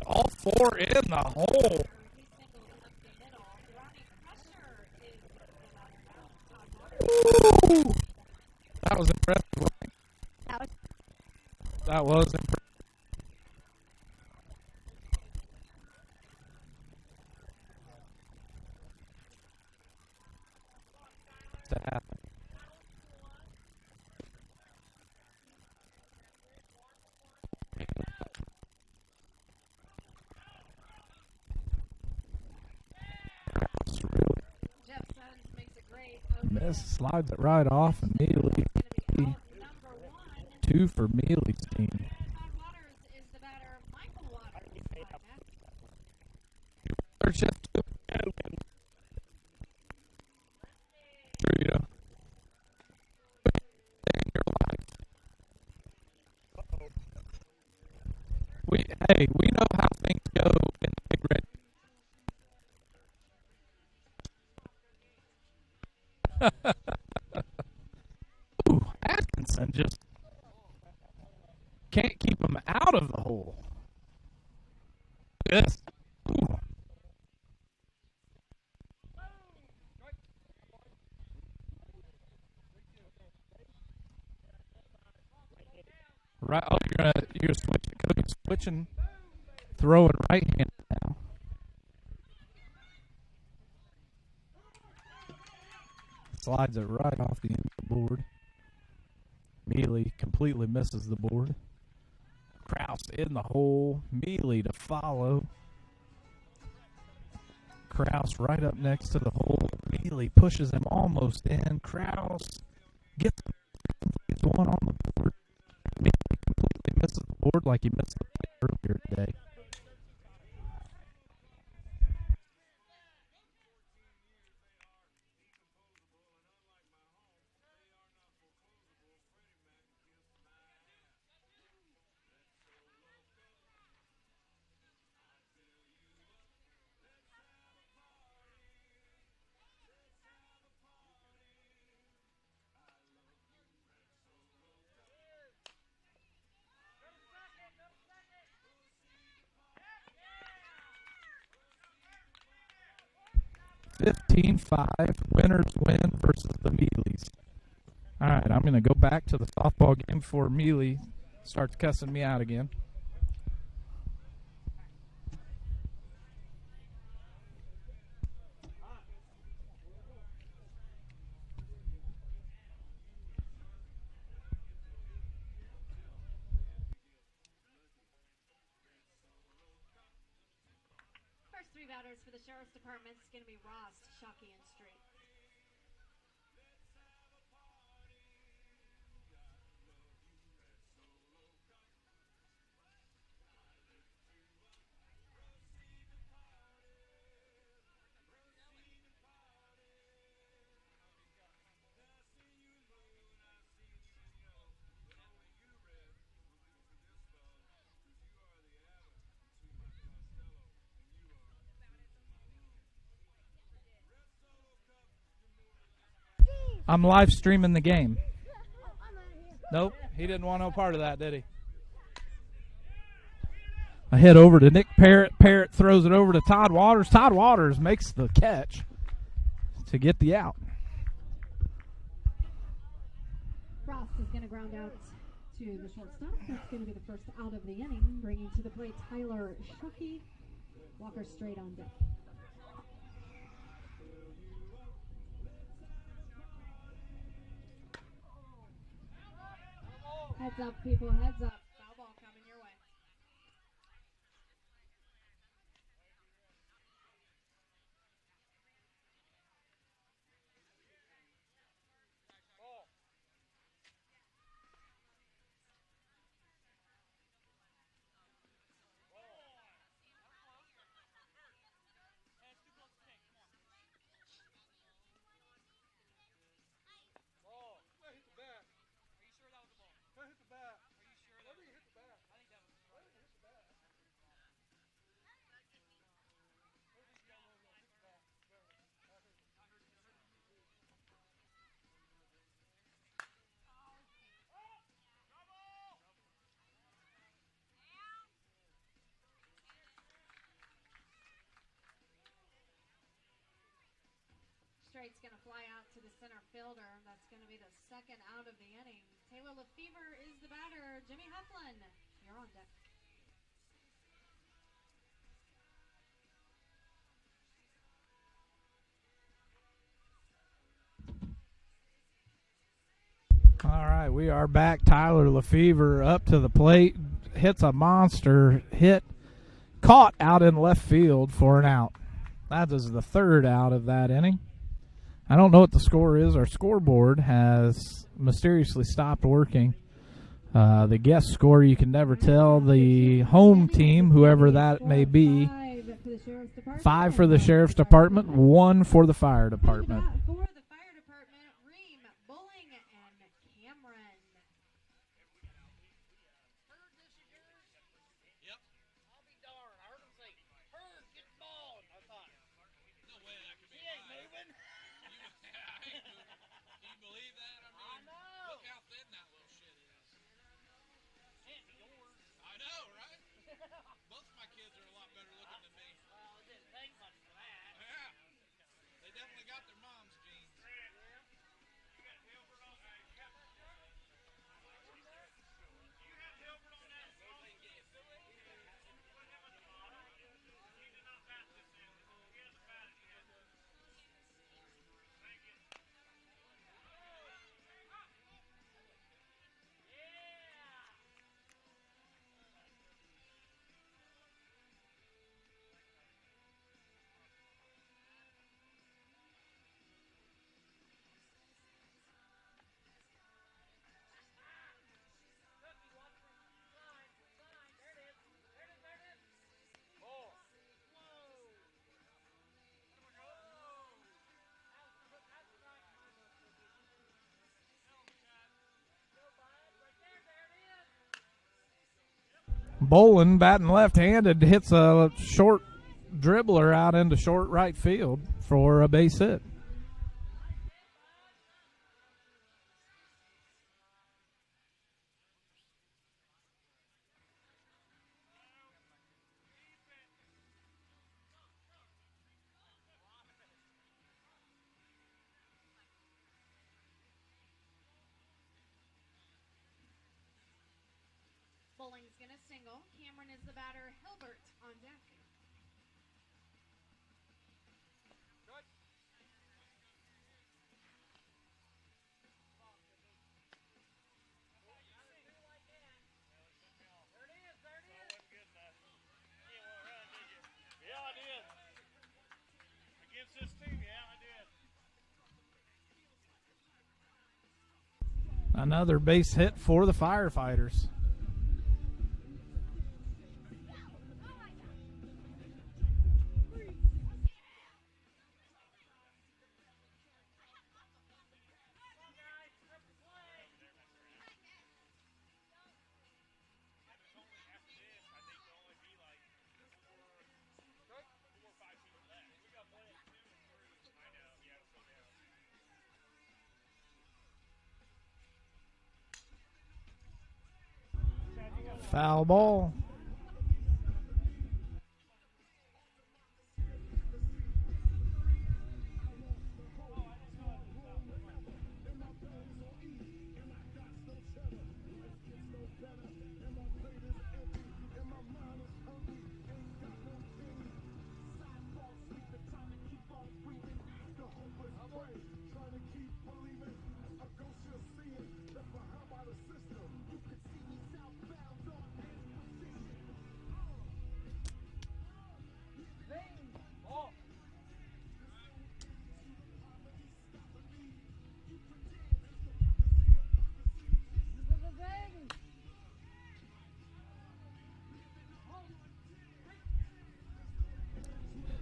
[SPEAKER 14] All 4 in the hole. Ooh. That was impressive. That was impressive. To happen.
[SPEAKER 6] Jeff Sons makes it great.
[SPEAKER 14] Miss slides it right off immediately. 2 for Mealy's team.
[SPEAKER 6] Waters is the batter. Michael Waters on deck.
[SPEAKER 14] We know how things go in the big red.
[SPEAKER 1] Can't keep them out of the hole. Yes. Ooh. Right. Oh, you're switching. Cody's switching. Throwing right hand now. Slides it right off the end of the board. Mealy completely misses the board. Kraus in the hole. Mealy to follow. Kraus right up next to the hole. Mealy pushes him almost in. Kraus gets one on the board. Mealy completely misses the board like he missed the play earlier today. $15-5. Winners win versus the Mealies. All right, I'm going to go back to the softball game before Mealy starts cussing me out again.
[SPEAKER 6] First three batters for the Sheriff's Department is going to be Ross, Shockey, and Street.
[SPEAKER 1] I'm live streaming the game. Nope, he didn't want no part of that, did he? I head over to Nick Parrott. Parrott throws it over to Todd Waters. Todd Waters makes the catch to get the out.
[SPEAKER 4] Frost is going to ground out to the shortstop. That's going to be the first out of the inning, bringing to the plate Tyler Shockey. Walker straight on deck. Heads up, people, heads up. Foul ball coming your way. Straight's going to fly out to the center fielder. That's going to be the second out of the inning. Taylor Lefevre is the batter. Jimmy Hufflin, you're on deck.
[SPEAKER 1] All right, we are back. Tyler Lefevre up to the plate. Hits a monster hit. Caught out in left field for an out. That is the third out of that inning. I don't know what the score is. Our scoreboard has mysteriously stopped working. The guest score, you can never tell. The home team, whoever that may be, 5 for the Sheriff's Department, 1 for the Fire Department.
[SPEAKER 4] For the Fire Department, Reem, Bowling, and Cameron.
[SPEAKER 15] Yep. I'll be darned. I heard him say, "Herd, get the ball." And I thought, no way that could be right. He ain't moving. I ain't moving. Can you believe that? I mean, look how thin that little shit is.
[SPEAKER 1] Bolin, batting left-handed, hits a short dribbler out into short right field for a base hit.
[SPEAKER 6] Bowling's going to single. Cameron is the batter. Hilbert on deck.
[SPEAKER 16] Yeah, I did. Against this team, yeah, I did.
[SPEAKER 1] Another base hit for the Firefighters. Foul ball.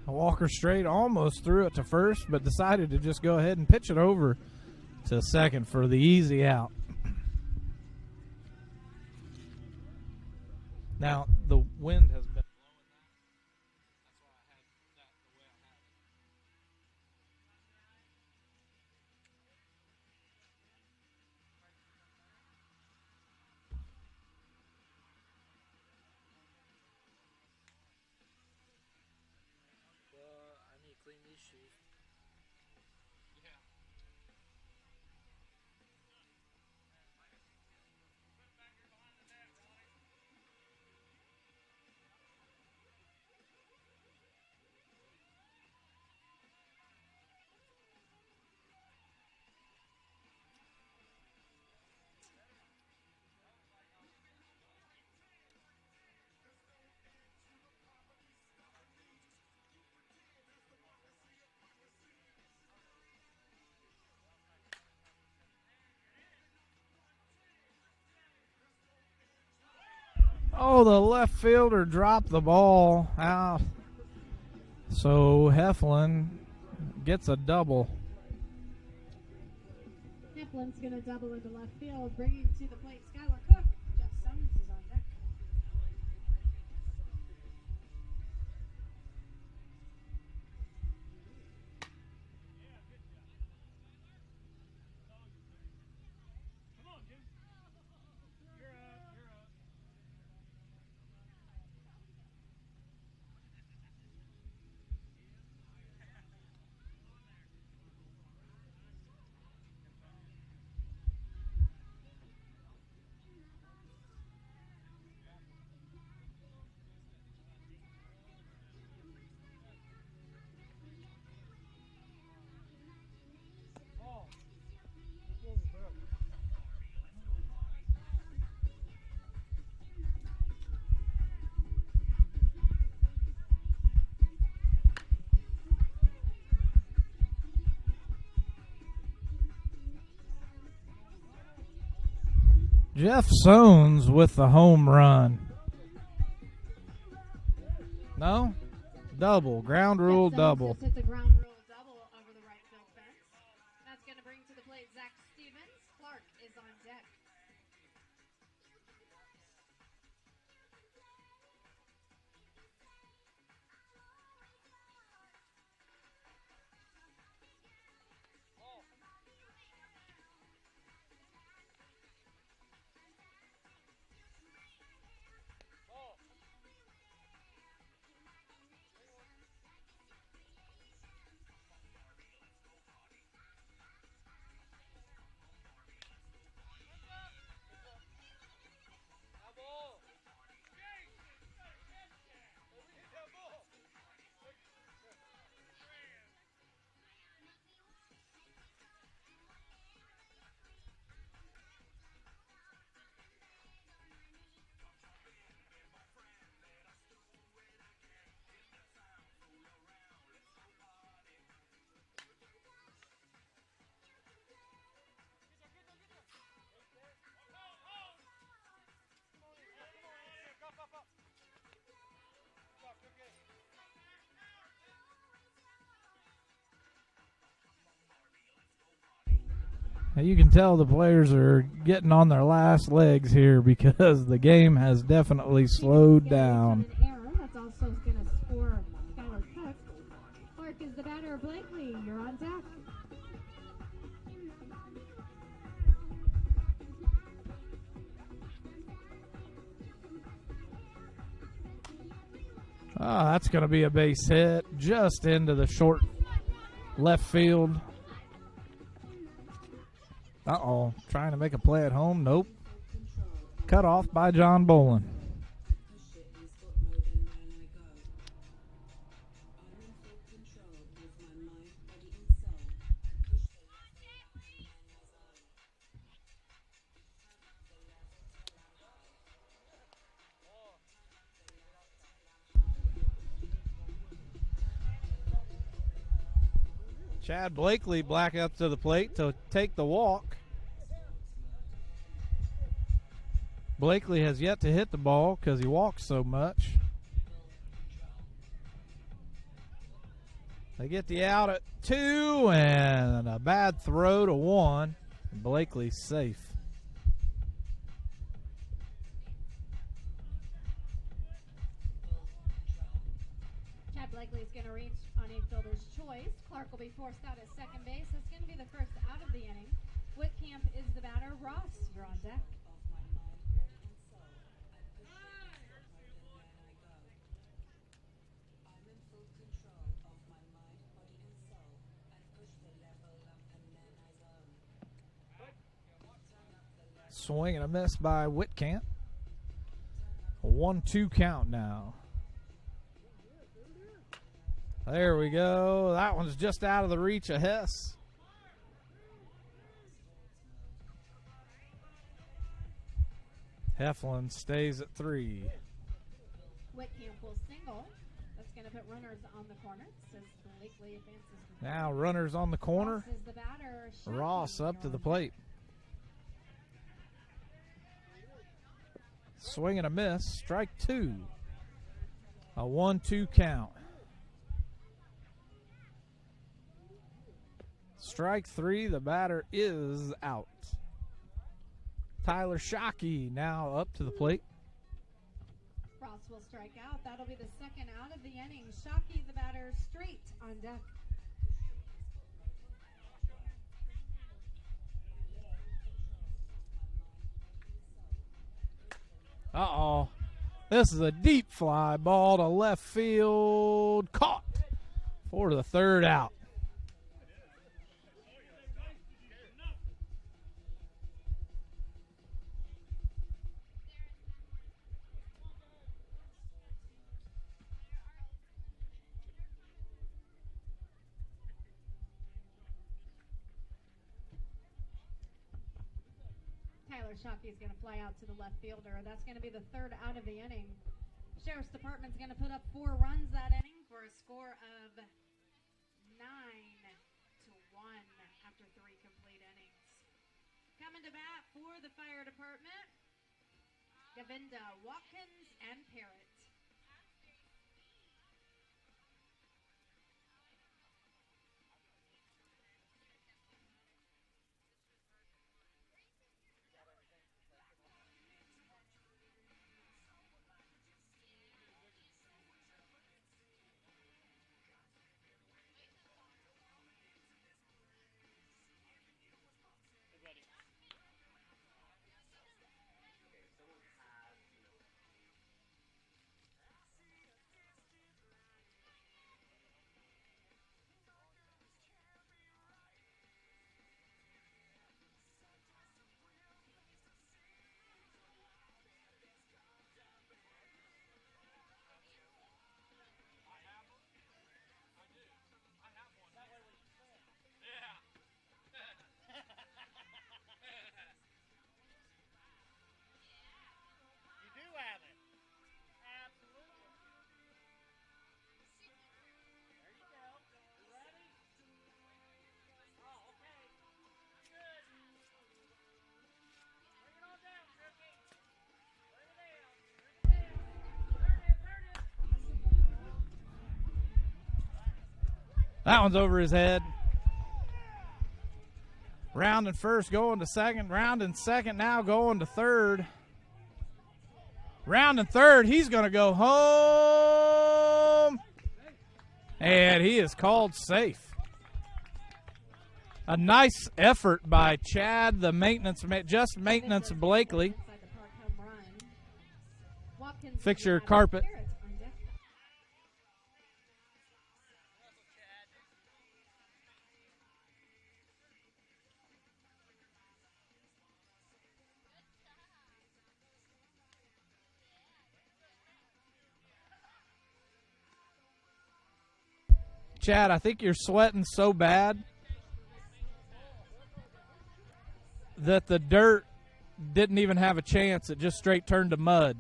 [SPEAKER 1] Walker Straight almost threw it to first, but decided to just go ahead and pitch it over to second for the easy out. Now, the wind has been blowing that. That's why I had that the way I had it.
[SPEAKER 2] Well, I need to clean these shoes.
[SPEAKER 1] Yeah. Oh, the left fielder dropped the ball out. So Heflin gets a double.
[SPEAKER 6] Heflin's going to double into left field, bringing to the plate Skylar Cook. Jeff Summons is on deck.
[SPEAKER 1] Jeff Sones with the home run. No? Double. Ground rule double.
[SPEAKER 6] Just hit the ground rule double over the right field fence. That's going to bring to the plate Zach Stevens. Clark is on deck.
[SPEAKER 1] You can tell the players are getting on their last legs here because the game has definitely slowed down.
[SPEAKER 6] That's also going to score Skylar Cook. Clark is the batter. Blakely, you're on deck.
[SPEAKER 1] That's going to be a base hit just into the short left field. Uh-oh, trying to make a play at home. Nope. Cut off by John Bolin. Chad Blakely back up to the plate to take the walk. Blakely has yet to hit the ball because he walks so much. They get the out at 2 and a bad throw to 1. Blakely's safe.
[SPEAKER 6] Chad Blakely is going to reach on a fielder's choice. Clark will be forced out at second base. That's going to be the first out of the inning. Whitcamp is the batter. Ross, you're on deck.
[SPEAKER 1] Swing and a miss by Whitcamp. A 1-2 count now. There we go. That one's just out of the reach of Hess. Heflin stays at 3.
[SPEAKER 6] Whitcamp will single. That's going to put runners on the corner. Says Blakely advances.
[SPEAKER 1] Now runners on the corner.
[SPEAKER 6] Ross is the batter.
[SPEAKER 1] Ross up to the plate. Swing and a miss. Strike 2. A 1-2 count. Strike 3. The batter is out. Tyler Shockey now up to the plate.
[SPEAKER 6] Ross will strike out. That'll be the second out of the inning. Shockey, the batter, straight on deck.
[SPEAKER 1] Uh-oh. This is a deep fly ball to left field. Caught for the third out.
[SPEAKER 6] Tyler Shockey is going to fly out to the left fielder. That's going to be the third out of the inning. Sheriff's Department's going to put up 4 runs that inning for a score of 9-1 after 3 complete innings. Coming to bat for the Fire Department, Govinda, Watkins, and Parrott.
[SPEAKER 1] That one's over his head.
[SPEAKER 14] Round and first going to second. Round and second now going to third. Round and third, he's going to go home. And he is called safe. A nice effort by Chad, the maintenance Blakely. Fix your carpet. Chad, I think you're sweating so bad that the dirt didn't even have a chance. It just straight turned to mud.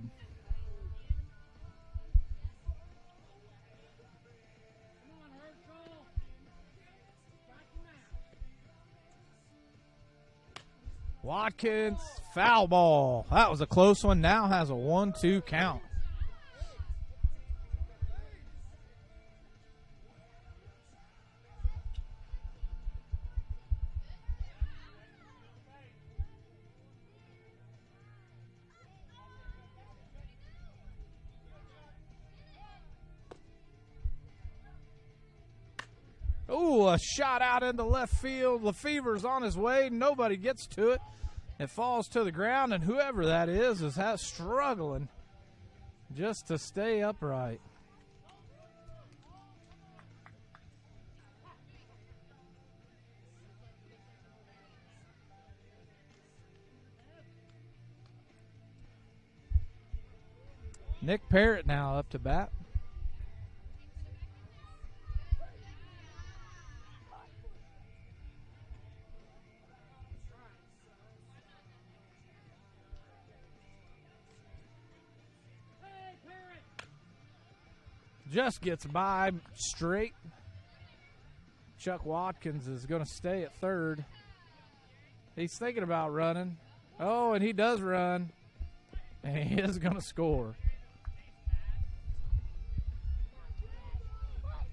[SPEAKER 14] Watkins, foul ball. That was a close one. Now has a 1-2 count. Ooh, a shot out into left field. Lefevre's on his way. Nobody gets to it. It falls to the ground, and whoever that is struggling just to stay upright. Nick Parrott now up to bat. Just gets by straight. Chuck Watkins is going to stay at third. He's thinking about running. Oh, and he does run. And he is going to score.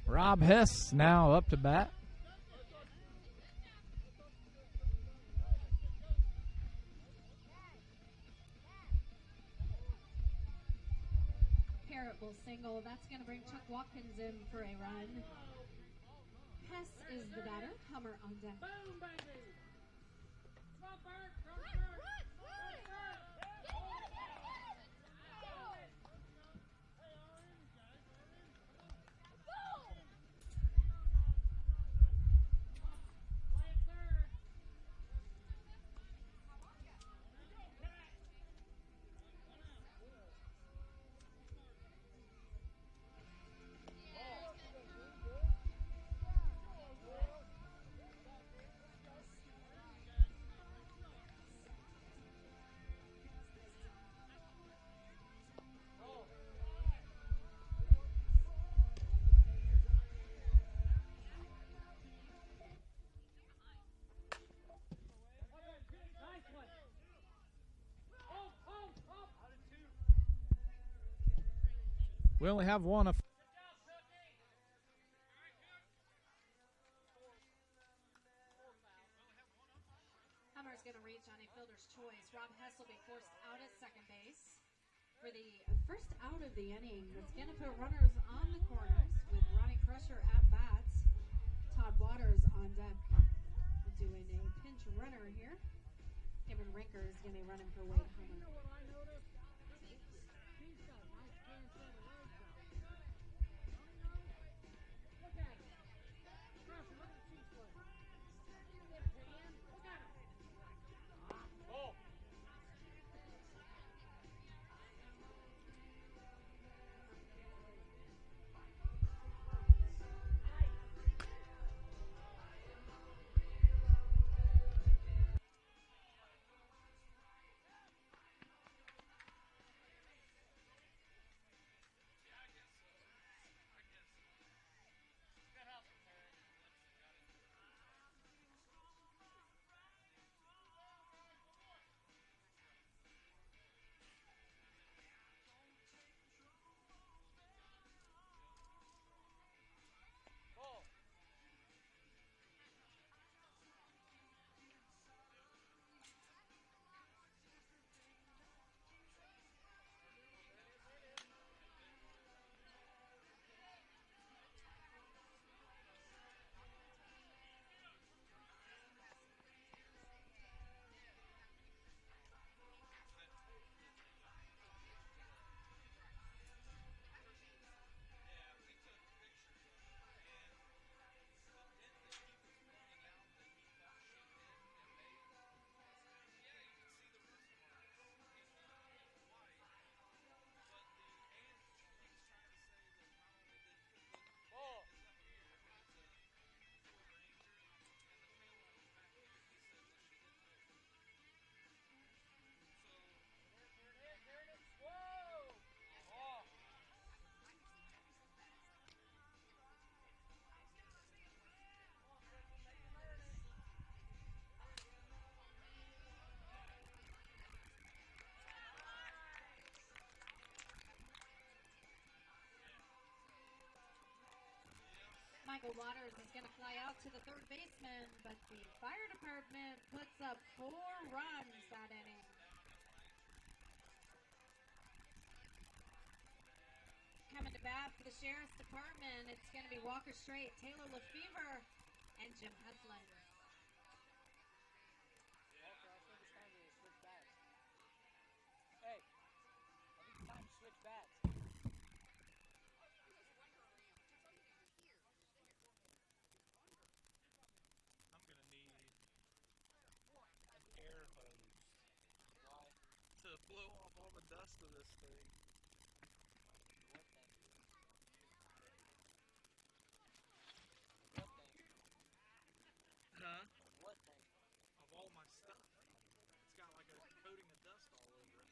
[SPEAKER 14] Rob Hess now up to bat.
[SPEAKER 4] Will single. That's going to bring Chuck Watkins in for a run. Hess is the batter. Hummer on deck.
[SPEAKER 11] Boom, baby. Come on, Bert.
[SPEAKER 14] We only have one.
[SPEAKER 4] Hummer's going to reach on a fielder's choice. Rob Hess will be forced out at second base for the first out of the inning. That's going to put runners on the corners with Ronnie Crusher at bats. Todd Waters on deck doing a pinch runner here. Kevin Rinker is going to be running for Wade Hummer. Michael Waters is going to fly out to the third baseman, but the fire department puts up 4 runs that inning. Coming to bat for the Sheriff's Department, it's going to be Walker Strait, Taylor Lefevre, and Jim Heflin.
[SPEAKER 9] Hey, I think it's time to switch bats.
[SPEAKER 3] I'm going to need an air hose. Why? To blow off all the dust of this thing. Huh?
[SPEAKER 9] What thing?
[SPEAKER 3] Of all my stuff. It's got like a coating of dust all over it.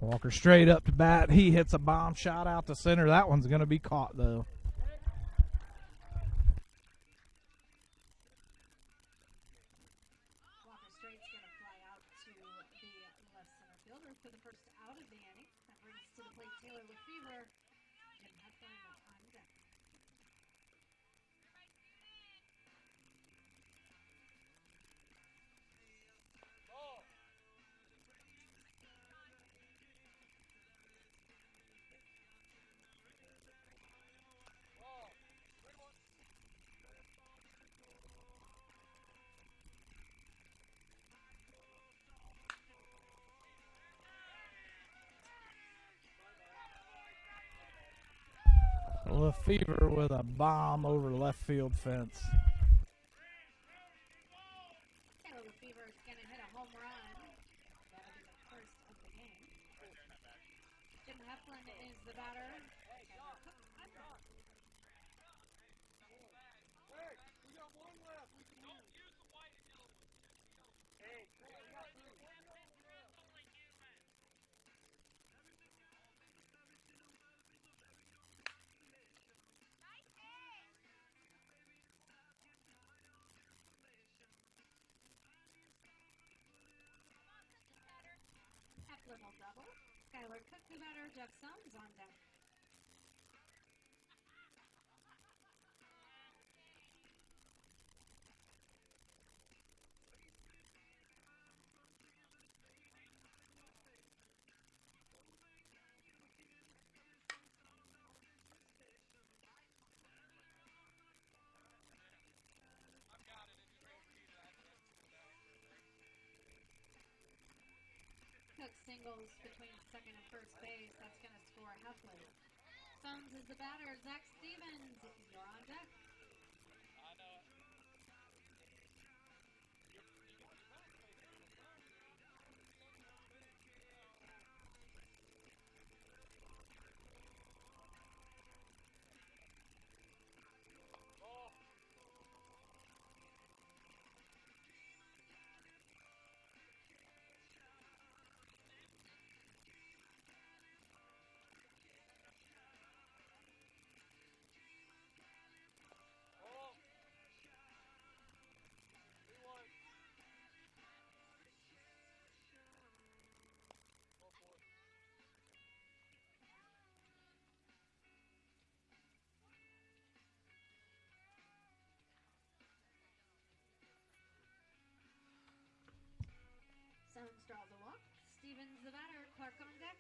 [SPEAKER 1] Walker straight up to bat. He hits a bomb shot out to center. That one's going to be caught, though.
[SPEAKER 4] Walker Straight's going to fly out to the left center fielder for the first out of the inning. That brings to the plate Taylor Lefevre. Jim Heflin on deck.
[SPEAKER 1] Lefevre with a bomb over left field fence.
[SPEAKER 4] Taylor Lefevre is going to hit a home run. That'll be the first of the game. Jim Heflin is the batter.
[SPEAKER 18] Hey, we got one left. We can
[SPEAKER 16] Don't use the white and yellow one.
[SPEAKER 18] Hey, we got 3.
[SPEAKER 4] Heflin will double. Skylar Cook the batter. Jeff Sums on deck. Cook singles between second and first base. That's going to score Heflin. Sums is the batter. Zach Stevens, you're on deck.
[SPEAKER 16] I know it.
[SPEAKER 4] Sums draws a walk. Stevens the batter. Clark on deck.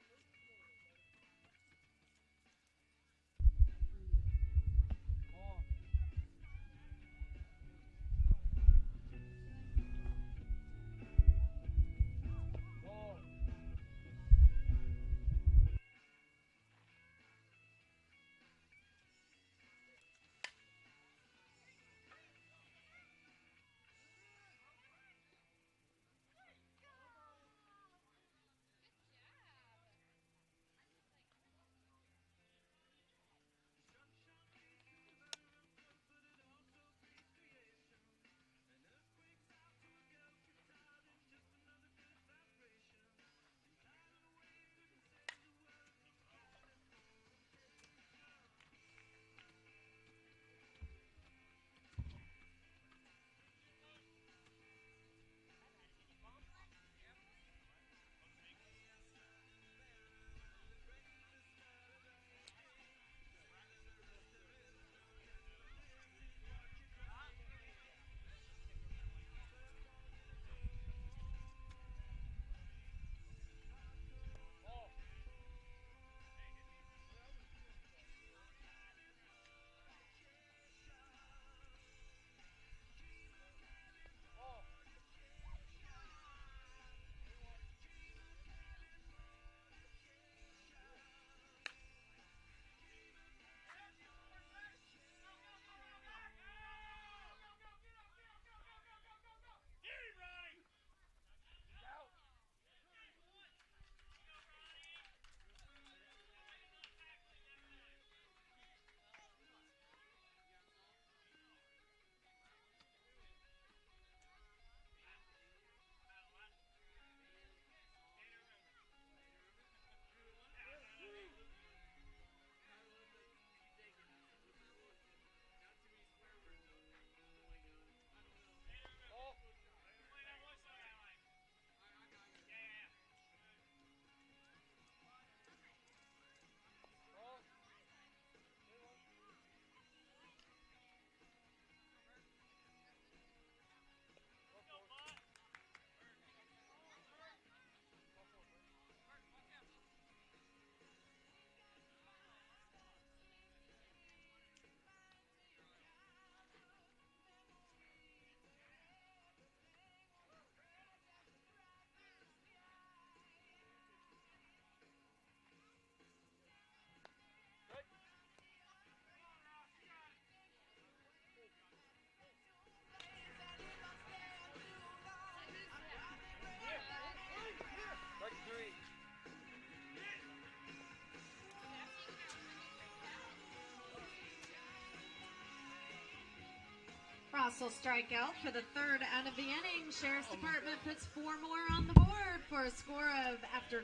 [SPEAKER 4] Ross will strike out for the third out of the inning. Sheriff's Department puts 4 more on the board for a score of, after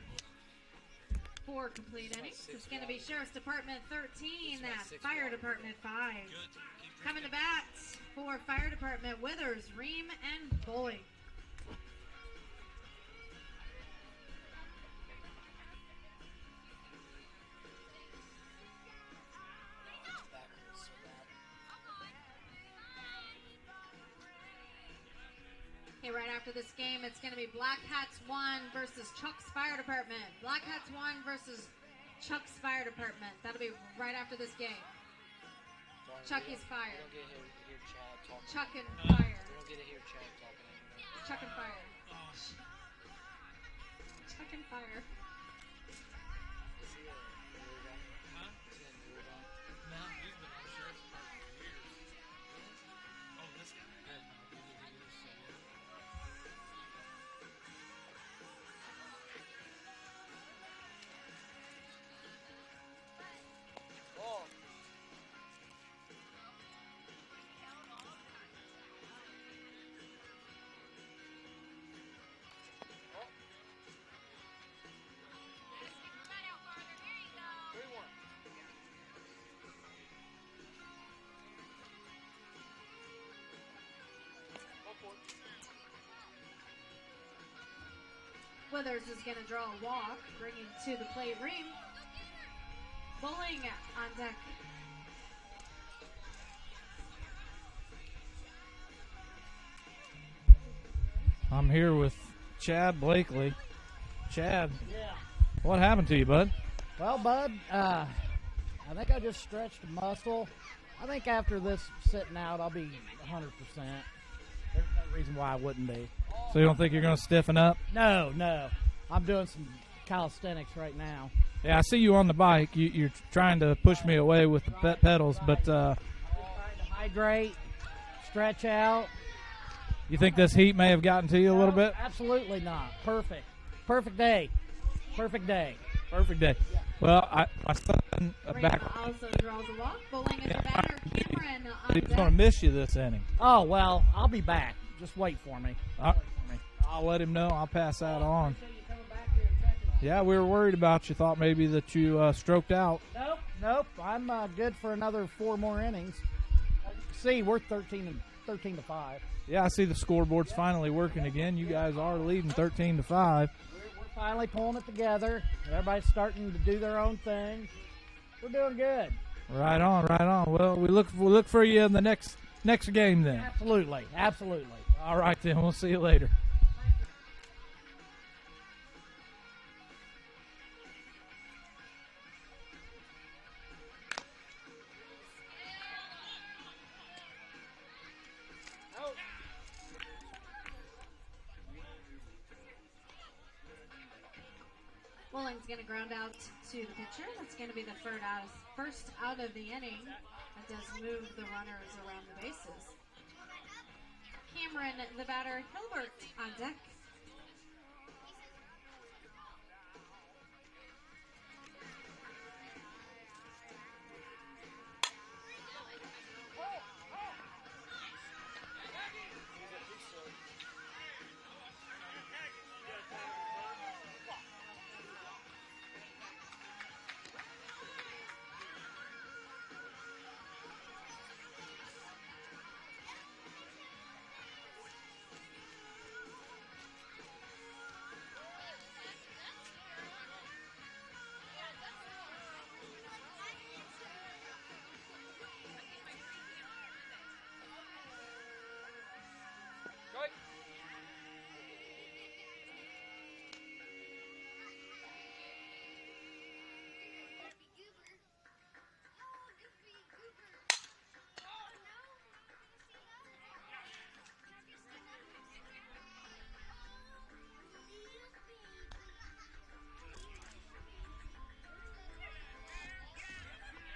[SPEAKER 4] 4 complete innings, it's going to be Sheriff's Department 13, Fire Department 5. Coming to bat for Fire Department, Withers, Ream, and Bowling. Okay, right after this game, it's going to be Black Hats 1 versus Chuck's Fire Department. Black Hats 1 versus Chuck's Fire Department. That'll be right after this game. Chucky's Fire.
[SPEAKER 2] We don't get to hear Chad talking.
[SPEAKER 4] Chuck and Fire.
[SPEAKER 2] We don't get to hear Chad talking anymore.
[SPEAKER 4] Chuck and Fire. Chuck and Fire.
[SPEAKER 2] Is he a newer guy?
[SPEAKER 15] Huh?
[SPEAKER 2] Is he a newer guy?
[SPEAKER 15] No, he's been on Sheriff's Department for years. Oh, this guy? Yeah, no, he is, so yeah.
[SPEAKER 2] Ball.
[SPEAKER 4] Withers is going to draw a walk, bringing to the plate Ream. Bowling on deck.
[SPEAKER 14] I'm here with Chad Blakely. Chad,
[SPEAKER 8] Yeah.
[SPEAKER 14] what happened to you, bud?
[SPEAKER 8] Well, bud, I think I just stretched a muscle. I think after this sitting out, I'll be 100%. There's no reason why I wouldn't be.
[SPEAKER 14] So you don't think you're going to stiffen up?
[SPEAKER 8] No. I'm doing some calisthenics right now.
[SPEAKER 14] Yeah, I see you on the bike. You're trying to push me away with the pedals, but
[SPEAKER 8] Trying to hydrate, stretch out.
[SPEAKER 14] you think this heat may have gotten to you a little bit?
[SPEAKER 8] Absolutely not. Perfect. Perfect day. Perfect day.
[SPEAKER 14] Perfect day. Well, my son back.
[SPEAKER 4] Also draws a walk. Bowling is a batter. Cameron on
[SPEAKER 14] He's
[SPEAKER 4] deck.
[SPEAKER 14] going to miss you this inning.
[SPEAKER 8] Oh, well, I'll be back. Just wait for me.
[SPEAKER 14] I'll let him know. I'll pass that on. Yeah, we were worried about you. Thought maybe that you stroked out.
[SPEAKER 8] Nope. I'm good for another 4 more innings. See, we're 13 to 5.
[SPEAKER 14] Yeah, I see the scoreboard's finally working again. You guys are leading 13-5.
[SPEAKER 8] We're finally pulling it together. Everybody's starting to do their own thing. We're doing good.
[SPEAKER 14] Right on. Well, we look for you in the next game then.
[SPEAKER 8] Absolutely.
[SPEAKER 14] All right then. We'll see you later.
[SPEAKER 4] Bowling's going to ground out to the pitcher. That's going to be the first out of the inning. That does move the runners around the bases. Cameron, the batter, Hilbert on deck.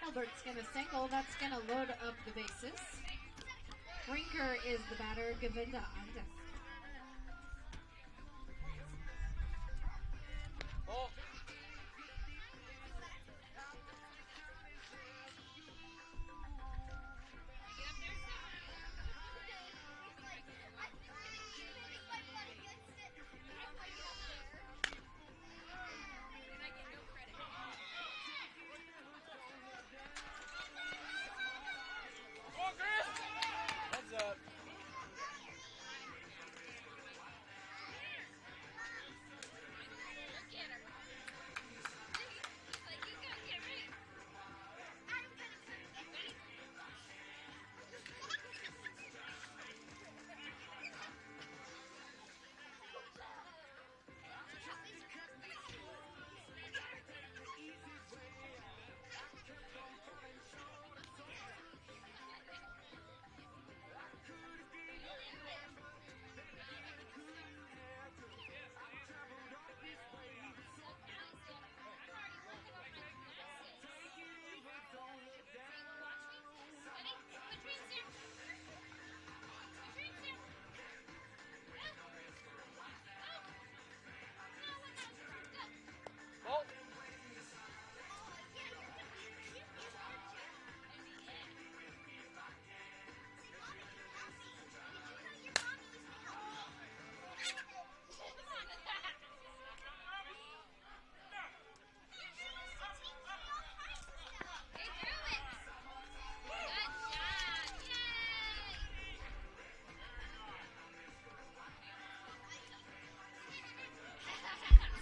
[SPEAKER 4] Hilbert's going to single. That's going to load up the bases. Rinker is the batter. Govinda on deck.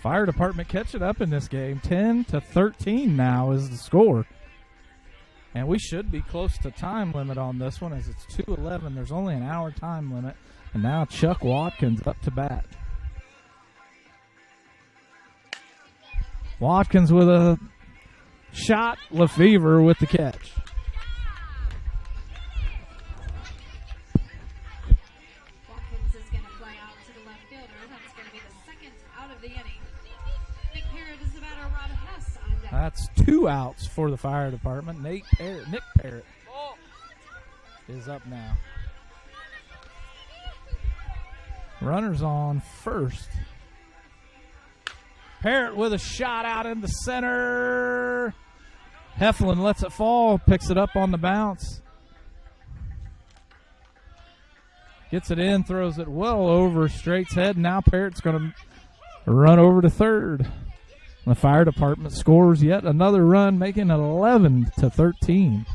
[SPEAKER 1] Fire department catching up in this game. 10-13 now is the score. And we should be close to time limit on this one as it's 2:11. There's only an hour time limit. And now Chuck Watkins up to bat. Watkins with a shot. Lefevre with the catch.
[SPEAKER 4] Watkins is going to fly out to the left fielder. That's going to be the second out of the inning. Nick Parrott is the batter. Rob Hess on deck.
[SPEAKER 1] That's 2 outs for the fire department. Nick Parrott is up now. Runners on first. Parrott with a shot out in the center. Heflin lets it fall, picks it up on the bounce. Gets it in, throws it well over Straight's head. Now Parrott's going to run over to third. The fire department scores yet another run, making it 11-13.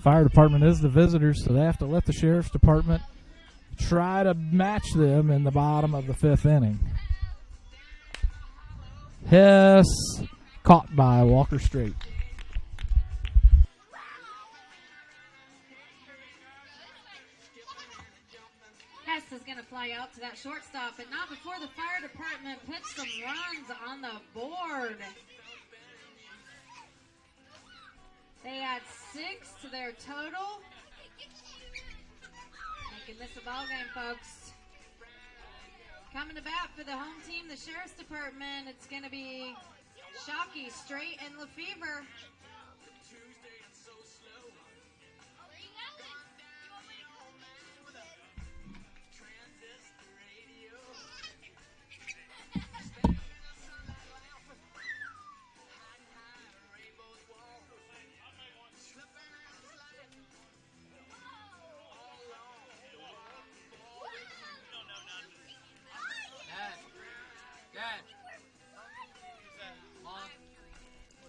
[SPEAKER 1] Fire department is the visitors, so they have to let the sheriff's department try to match them in the bottom of the 5th inning. Hess caught by Walker Straight.
[SPEAKER 4] Hess is going to fly out to that shortstop, but not before the fire department puts some runs on the board. They add 6 to their total. Making this a ball game, folks. Coming to bat for the home team, the Sheriff's Department, it's going to be Shockey, Straight, and Lefevre.
[SPEAKER 2] Dad. Mom.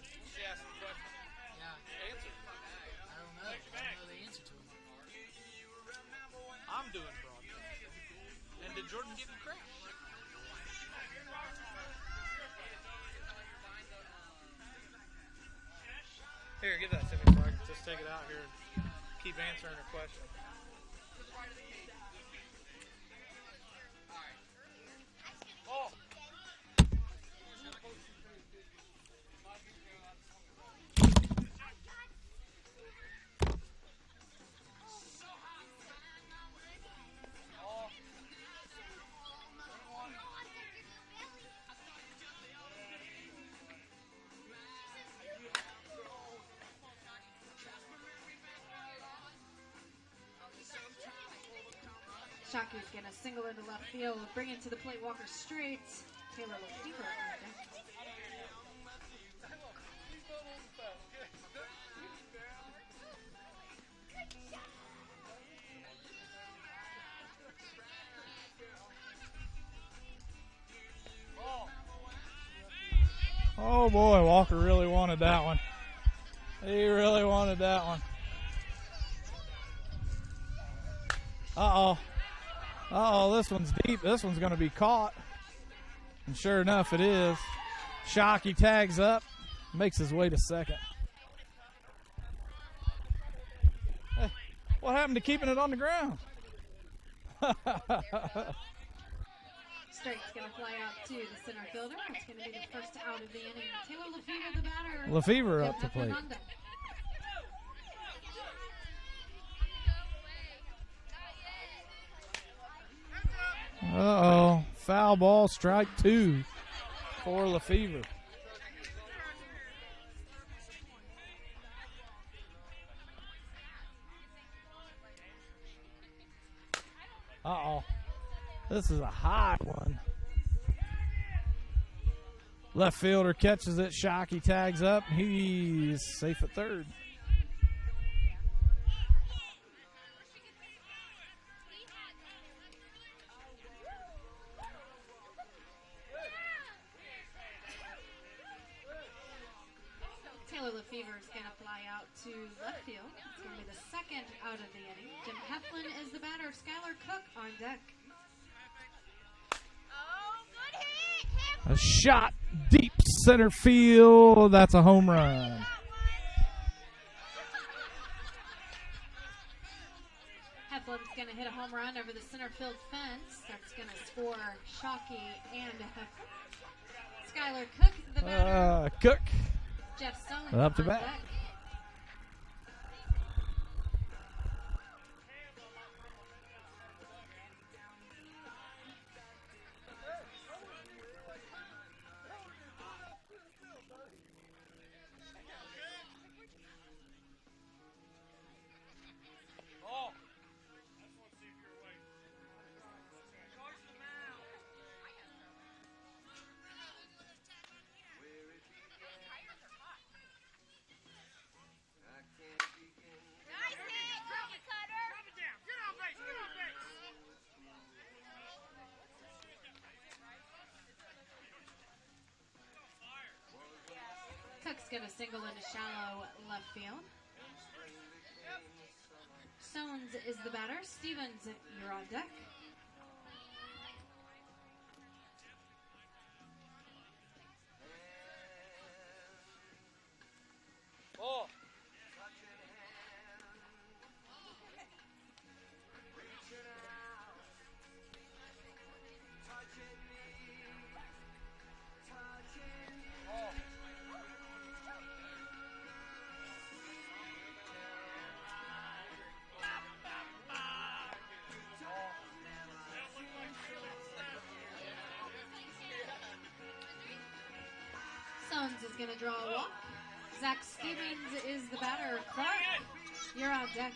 [SPEAKER 3] She asked a question.
[SPEAKER 2] Yeah.
[SPEAKER 3] Answer.
[SPEAKER 2] I don't know. I don't know the answer to it.
[SPEAKER 3] I'm doing broadcast. And did Jordan give you crap? Here, give that to me so I can just take it out here and keep answering her question. Oh.
[SPEAKER 4] Shockey's going to single into left field, bring it to the plate, Walker Straight. Taylor Lefevre on deck.
[SPEAKER 14] Oh boy, Walker really wanted that one. He really wanted that one. Uh-oh. Uh-oh, this one's deep. This one's going to be caught. And sure enough, it is. Shockey tags up, makes his way to second. Hey, what happened to keeping it on the ground?
[SPEAKER 4] Straight's going to fly out to the center fielder. It's going to be the first out of the inning. Taylor Lefevre, the batter.
[SPEAKER 14] Lefevre up to plate. Uh-oh. Foul ball, strike 2 for Lefevre. Uh-oh. This is a high one. Left fielder catches it. Shockey tags up. He's safe at third.
[SPEAKER 4] Taylor Lefevre is going to fly out to left field. It's going to be the second out of the inning. Jim Heflin is the batter. Skylar Cook on deck.
[SPEAKER 1] A shot deep center field. That's a home run.
[SPEAKER 4] Heflin's going to hit a home run over the center field fence. That's going to score Shockey and Heflin. Skylar Cook, the batter.
[SPEAKER 1] Cook.
[SPEAKER 4] Jeff Stone
[SPEAKER 1] Up to
[SPEAKER 4] on
[SPEAKER 1] bat.
[SPEAKER 4] deck. Cook's going to single into shallow left field. Stones is the batter. Stevens, you're on deck.
[SPEAKER 16] Ball.
[SPEAKER 4] Stones is going to draw a walk. Zach Stevens is the batter. Clark, you're on deck.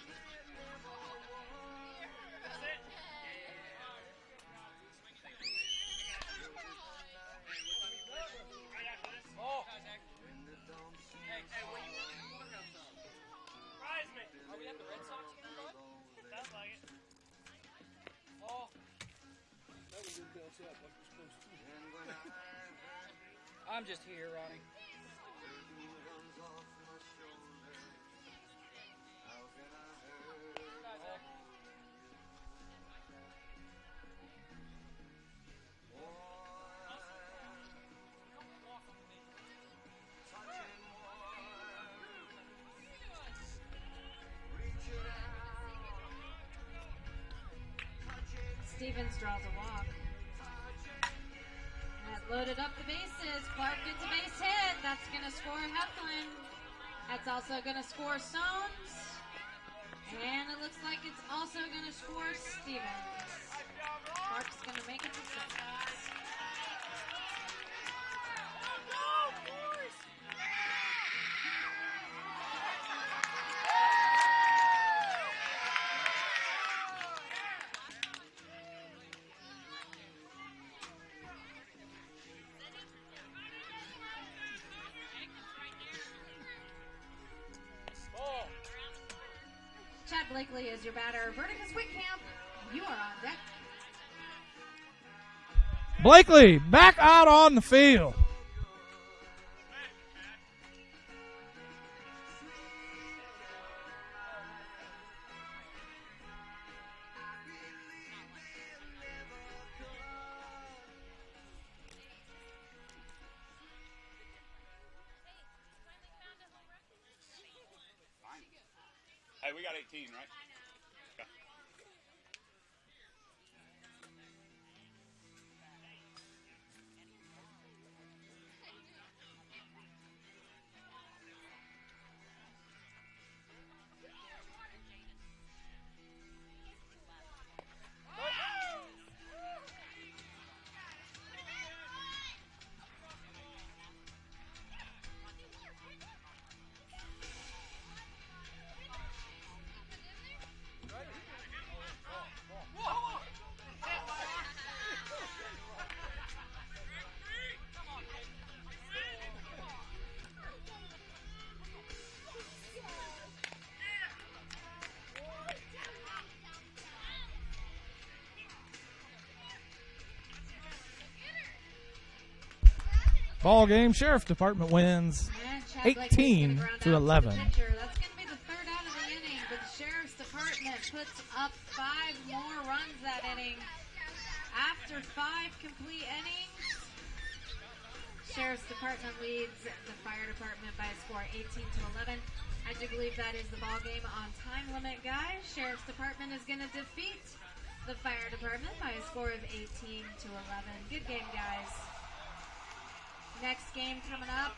[SPEAKER 16] Are we at the Red Sox again, bud? Sounds like it. Oh.
[SPEAKER 18] That was in belts up like we're supposed to.
[SPEAKER 16] I'm just here, Ronnie.
[SPEAKER 4] Stevens draws a walk. That loaded up the bases. Clark gets a base hit. That's going to score Heflin. That's also going to score Stones. And it looks like it's also going to score Stevens. Clark's going to make it to six. Chad Blakely is your batter. Verticus Whitcamp, you are on deck.
[SPEAKER 1] Blakely back out on the field.
[SPEAKER 21] Hey, we got 18, right? Okay.
[SPEAKER 1] Ball game. Sheriff Department wins 18-11.
[SPEAKER 4] That's going to be Sheriff's Department puts up 5 more runs that inning. After 5 complete innings, Sheriff's Department leads the Fire Department by a score 18-11. I do believe that is the ball game on time limit, guys. Sheriff's Department is going to defeat the Fire Department by a score of 18-11. Good game, guys. Next game coming up.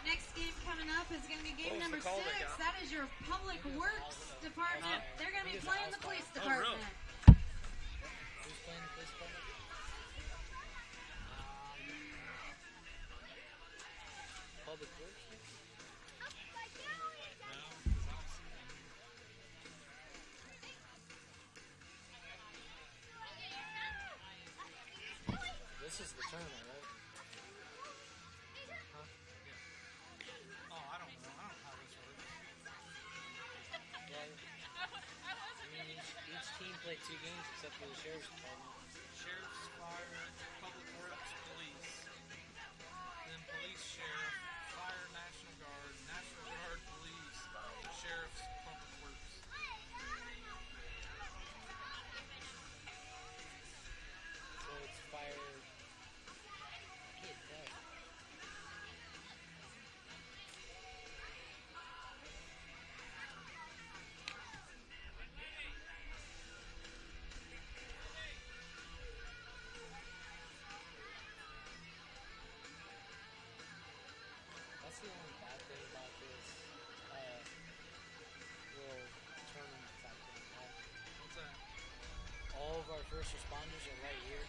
[SPEAKER 4] Next game coming up is going to be game number 6. That is your Public Works Department. They're going to be playing the Police Department.
[SPEAKER 2] Who's playing the police department? Public Works? This is the tournament, right? Huh? Yeah. Oh, I don't know. I don't know how this works. Yeah. I mean, each team played 2 games except for the Sheriff's Department. Sheriff's, Fire, Public Works, Police. Then Police, Sheriff, Fire, National Guard, Police, Sheriff's, Public Works. So it's Fire. I can't tell. That's the only bad thing about this little tournament type thing, right? What's that? All of our first responders are right here.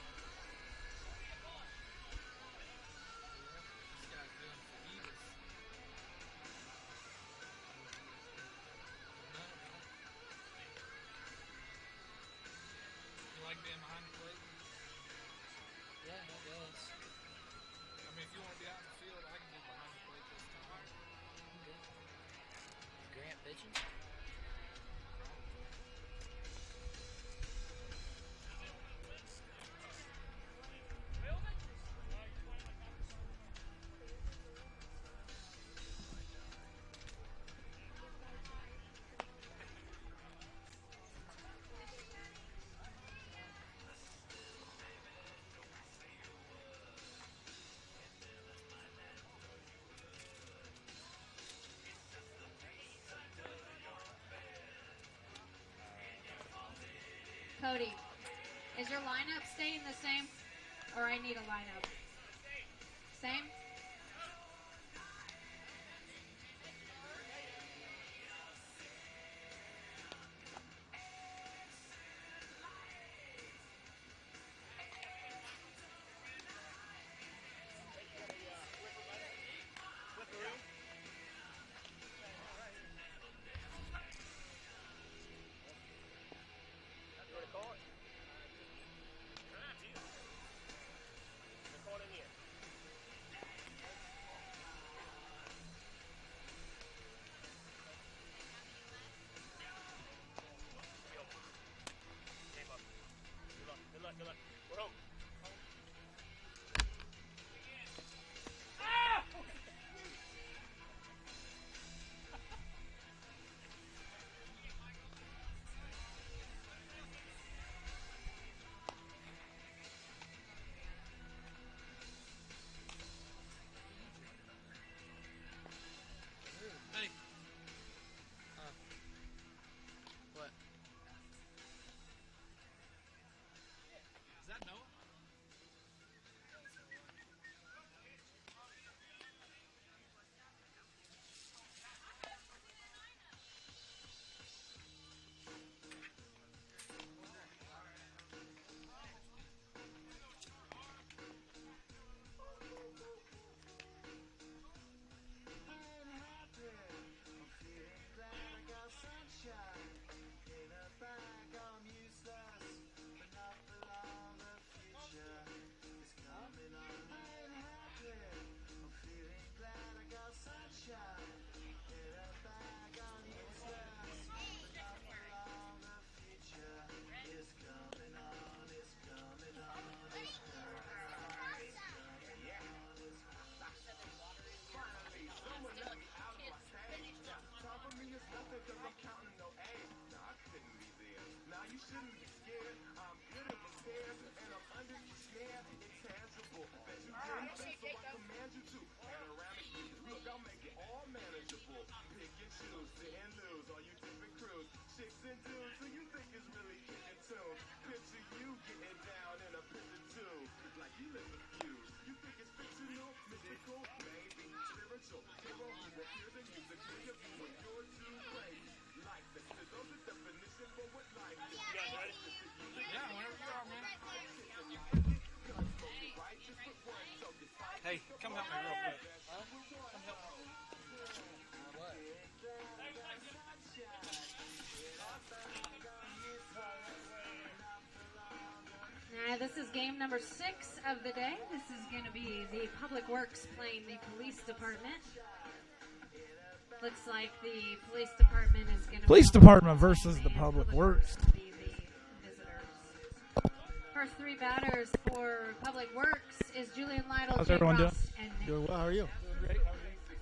[SPEAKER 2] This guy's doing fajitas. No. You like being behind the plate? Yeah, I guess. I mean, if you want to be out in the field, I can be behind the plate this time. Okay. Is Grant pitching?
[SPEAKER 4] Cody, is your lineup staying the same? Or I need a lineup? Same?
[SPEAKER 13] Good luck. We're home.
[SPEAKER 2] Hey. What? Is that Noah? Hey, come help me real quick. Come help me.
[SPEAKER 4] This is game number 6 of the day. This is going to be the Public Works playing the Police Department. Looks like the Police Department is going to
[SPEAKER 1] Police Department versus the Public Works.
[SPEAKER 4] First 3 batters for Public Works is Julian Lytle.
[SPEAKER 1] How's
[SPEAKER 4] Jake
[SPEAKER 1] everyone doing?
[SPEAKER 4] Ross, and Nick.
[SPEAKER 1] Doing well. How are you?
[SPEAKER 14] Great.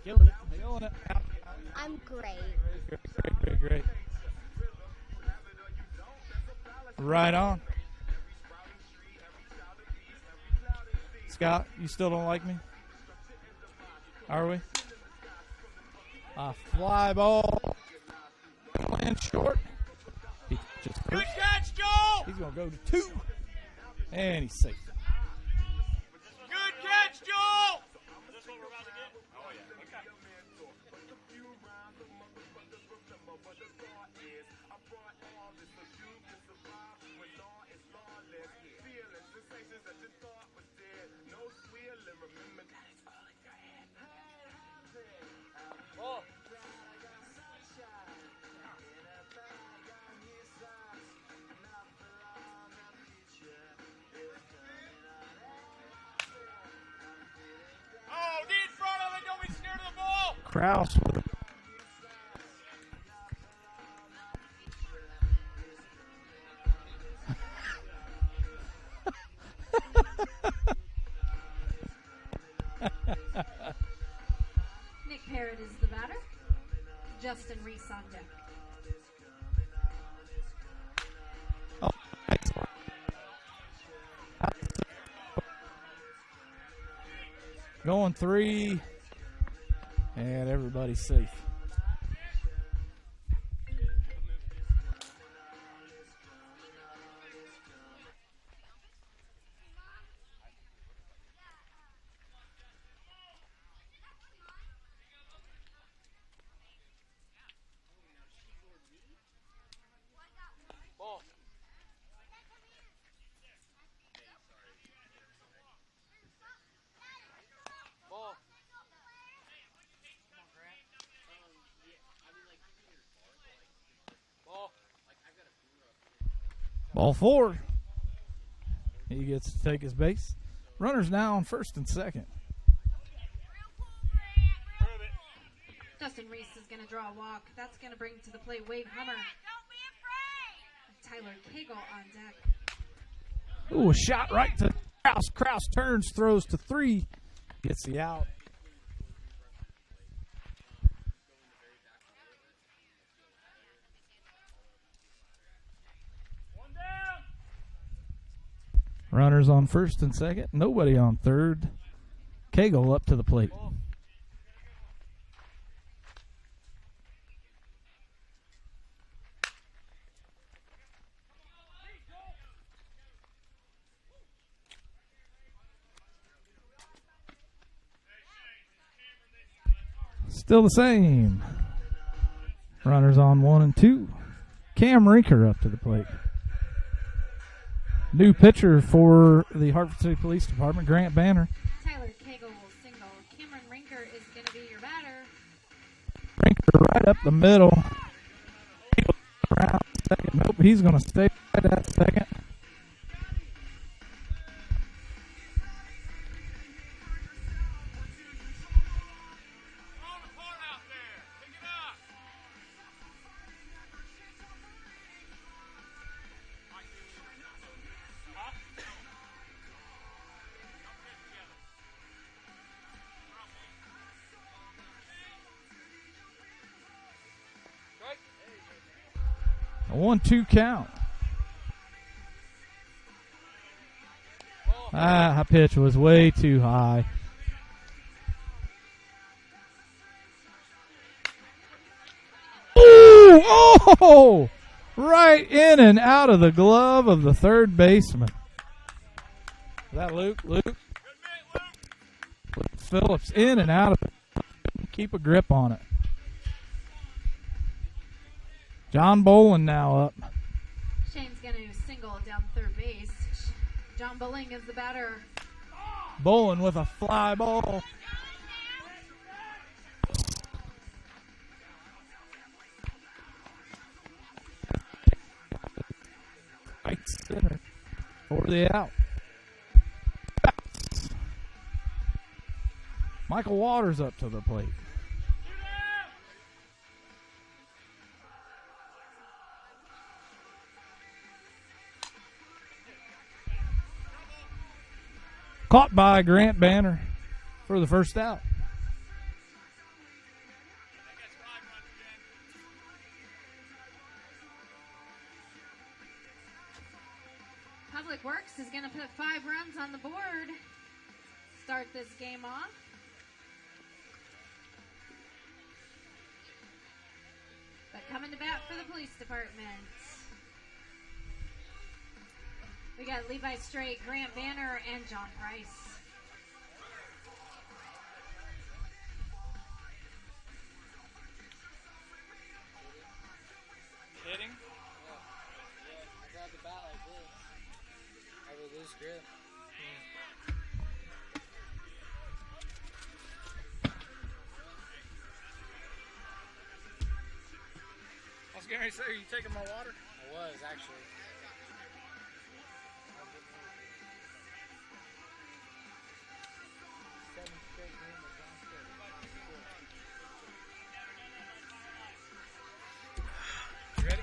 [SPEAKER 1] Killing it. Killing it.
[SPEAKER 7] I'm great.
[SPEAKER 1] Great. Right on. Scott, you still don't like me? Are we? A fly ball. Land short. He just
[SPEAKER 13] Good catch, Joel!
[SPEAKER 1] He's going to go to 2. And he's safe.
[SPEAKER 13] Good catch, Joel! Is this what we're about to get? Oh, yeah. Okay.
[SPEAKER 2] Ball.
[SPEAKER 13] Oh, get in front of it. Don't be scared of the ball.
[SPEAKER 1] Kraus with it.
[SPEAKER 4] Nick Parrott is the batter. Justin Reese on deck.
[SPEAKER 1] Oh, excellent. Going 3. And everybody's safe.
[SPEAKER 2] Ball. Ball. Ball.
[SPEAKER 1] Ball 4. He gets to take his base. Runners now on first and second.
[SPEAKER 4] Justin Reese is going to draw a walk. That's going to bring to the plate Wade Hummer. Tyler Cagle on deck.
[SPEAKER 1] Ooh, a shot right to Kraus. Kraus turns, throws to 3. Gets the out.
[SPEAKER 13] One down.
[SPEAKER 1] Runners on first and second. Nobody on third. Cagle up to the plate. Still the same. Runners on 1 and 2. Cam Rinker up to the plate. New pitcher for the Hartford City Police Department, Grant Banner.
[SPEAKER 4] Tyler Cagle will single. Cameron Rinker is going to be your batter.
[SPEAKER 1] Rinker right up the middle. Around second. Nope, he's going to stay right at second. A 1-2 count.
[SPEAKER 2] Ball.
[SPEAKER 1] That pitch was way too high. Ooh, oh! Right in and out of the glove of the third baseman. Is that Luke? Luke Phillips in and out of it. Keep a grip on it. John Bolin now up.
[SPEAKER 4] Shane's going to single down third base. John Bowling is the batter.
[SPEAKER 1] Bolin with a fly ball. Right center for the out. Michael Waters up to the plate. Caught by Grant Banner for the first out.
[SPEAKER 4] Public Works is going to put 5 runs on the board. Start this game off. But coming to bat for the police department. We got Levi Strait, Grant Banner, and John Price.
[SPEAKER 2] Hitting? I grab the bat like this. I have a loose grip.
[SPEAKER 14] I was going to say, are you taking my water?
[SPEAKER 2] I was, actually.
[SPEAKER 14] You ready?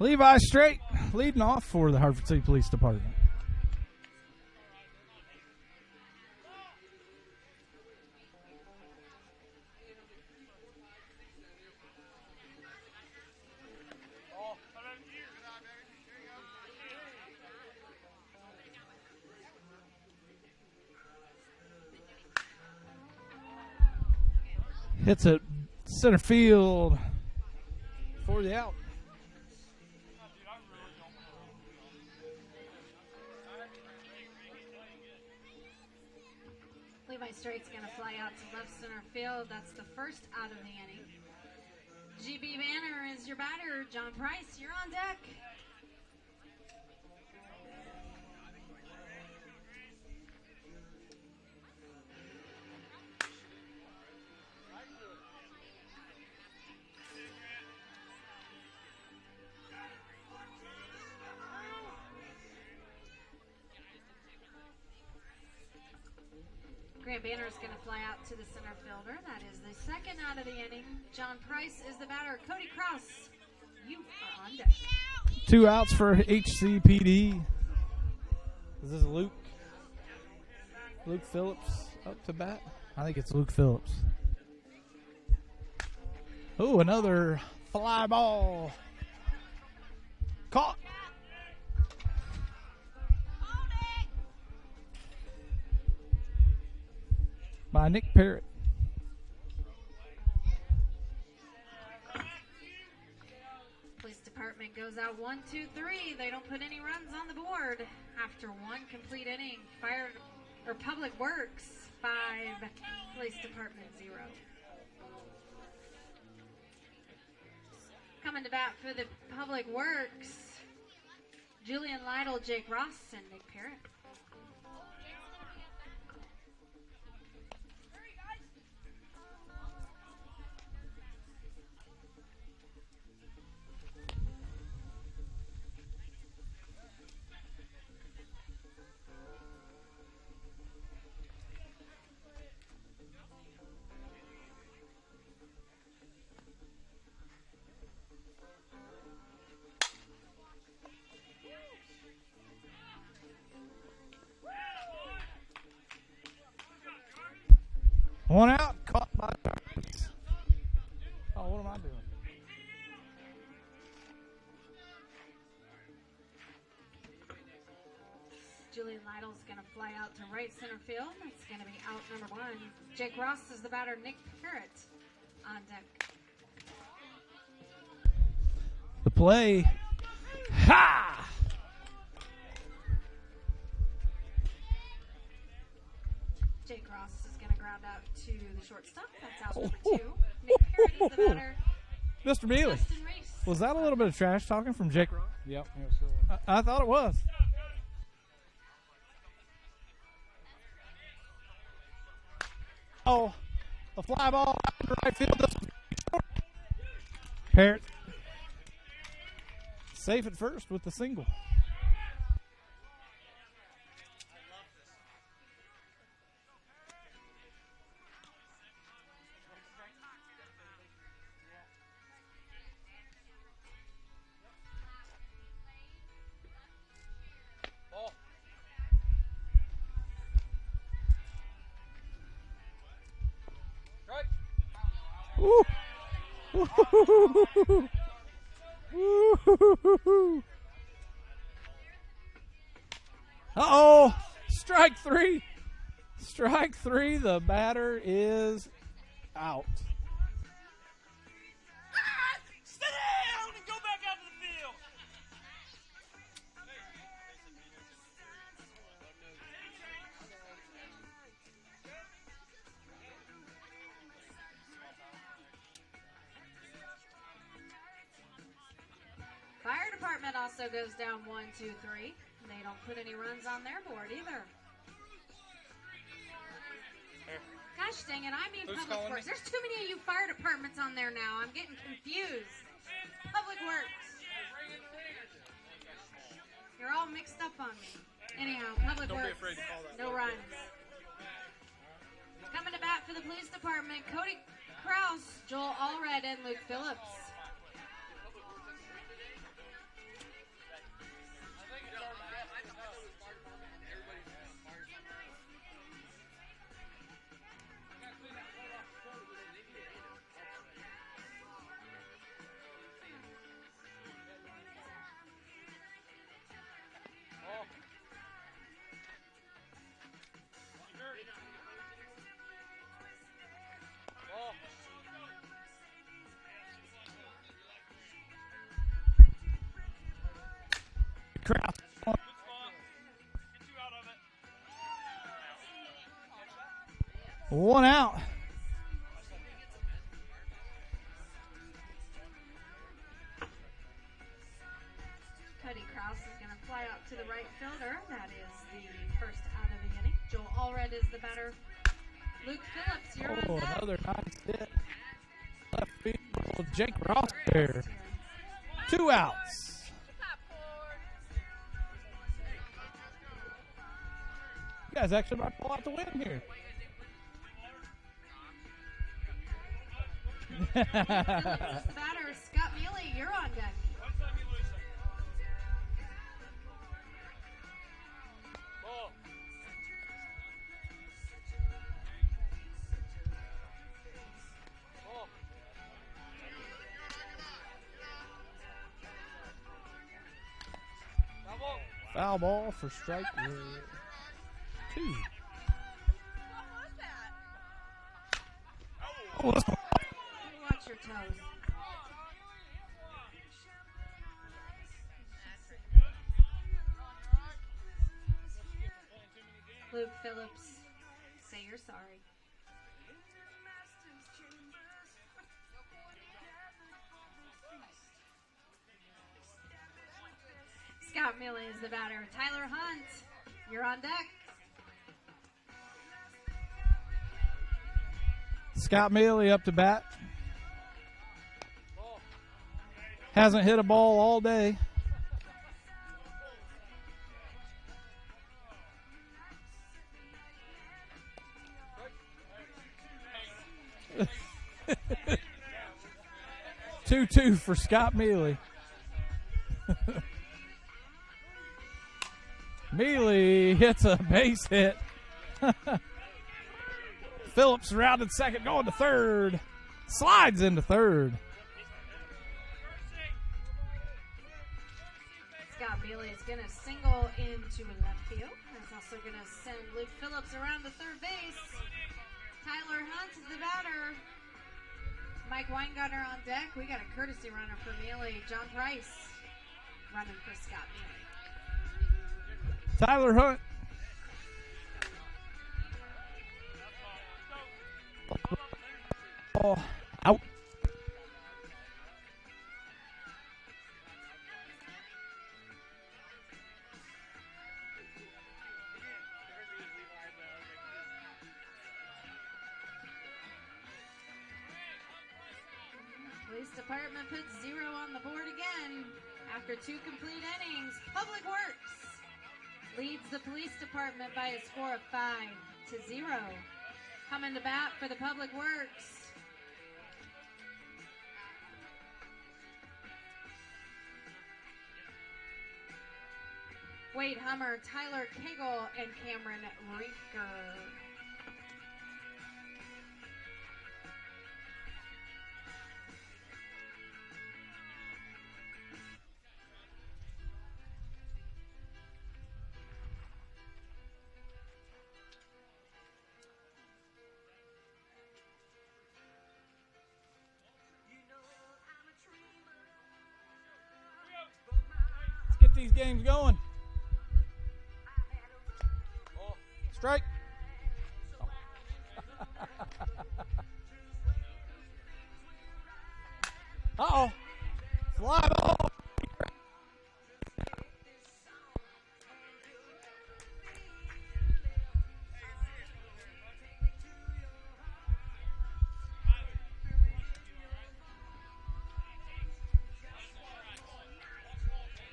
[SPEAKER 1] Levi Strait leading off for the Hartford City Police Department. Hits it center field for the out.
[SPEAKER 4] Levi Strait's going to fly out to left center field. That's the first out of the inning. GB Banner is your batter. John Price, you're on deck. Grant Banner is going to fly out to the center fielder. That is the second out of the inning. John Price is the batter. Cody Cross, you are on deck.
[SPEAKER 1] 2 outs for HCPD. Is this Luke Phillips up to bat? I think it's Luke Phillips. Oh, another fly ball. Caught. By Nick Parrott.
[SPEAKER 4] Police department goes out 1, 2, 3. They don't put any runs on the board after 1 complete inning. Fire or Public Works 5, Police Department 0. Coming to bat for the Public Works, Julian Lytle, Jake Ross, and Nick Parrott.
[SPEAKER 1] One out, caught by Darkness. Oh, what am I doing?
[SPEAKER 4] Julian Lytle's going to fly out to right center field. That's going to be out number 1. Jake Ross is the batter. Nick Parrott on deck.
[SPEAKER 1] The play. Ha!
[SPEAKER 4] Jake Ross is going to ground out to the shortstop. That's out number 2. Nick Parrott is the batter.
[SPEAKER 1] Mr. Mealy. Was that a little bit of trash talking from Jake Ross?
[SPEAKER 8] Yep.
[SPEAKER 1] I thought it was. Oh, a fly ball out in right field. Parrott safe at first with the single. Ooh. Uh-oh. Strike 3. Strike 3. The batter is out.
[SPEAKER 13] Sit down and go back out to the field.
[SPEAKER 4] Fire department also goes down 1, 2, 3. They don't put any runs on their board either. Gosh dang it, I mean
[SPEAKER 3] Who's
[SPEAKER 4] Public
[SPEAKER 3] calling
[SPEAKER 4] Works.
[SPEAKER 3] me?
[SPEAKER 4] There's too many of you fire departments on there now. I'm getting confused. Public Works. You're all mixed up on me. Anyhow, Public
[SPEAKER 3] Don't be
[SPEAKER 4] Works.
[SPEAKER 3] afraid to call that.
[SPEAKER 4] No runs. Coming to bat for the police department, Cody Kraus, Joel Allred, and Luke Phillips.
[SPEAKER 1] Crap. One out.
[SPEAKER 4] Cody Kraus is going to fly out to the right fielder. That is the first out of the inning. Joel Allred is the batter. Luke Phillips, you're on
[SPEAKER 1] Oh,
[SPEAKER 4] deck.
[SPEAKER 1] another nice hit. Left field. Jake Ross there. 2 outs. You guys actually might pull out the win here.
[SPEAKER 4] The batter, Scott Mealy, you're on deck.
[SPEAKER 1] Foul ball for strike 2. Oh, that's
[SPEAKER 4] Watch your toes. Luke Phillips, say you're sorry. Scott Mealy is the batter. Tyler Hunt, you're on deck.
[SPEAKER 1] Scott Mealy up to bat. Hasn't hit a ball all day. Two for Scott Mealy. Mealy hits a base hit Phillips rounded second, going to third. Slides into third.
[SPEAKER 4] Scott Mealy is going to single into left field. That's also going to send Luke Phillips around to third base. Tyler Hunt is the batter. Mike Weingartner on deck. We got a courtesy runner for Mealy. John Price running for Scott Mealy.
[SPEAKER 1] Tyler Hunt. Oh, out.
[SPEAKER 4] Police department puts 0 on the board again. After 2 complete innings, Public Works leads the police department by a score of 5-0. Coming to bat for the Public Works, Wade Hummer, Tyler Cagle, and Cameron Rinker.
[SPEAKER 1] Let's get these games going. Strike. Uh-oh. Fly ball.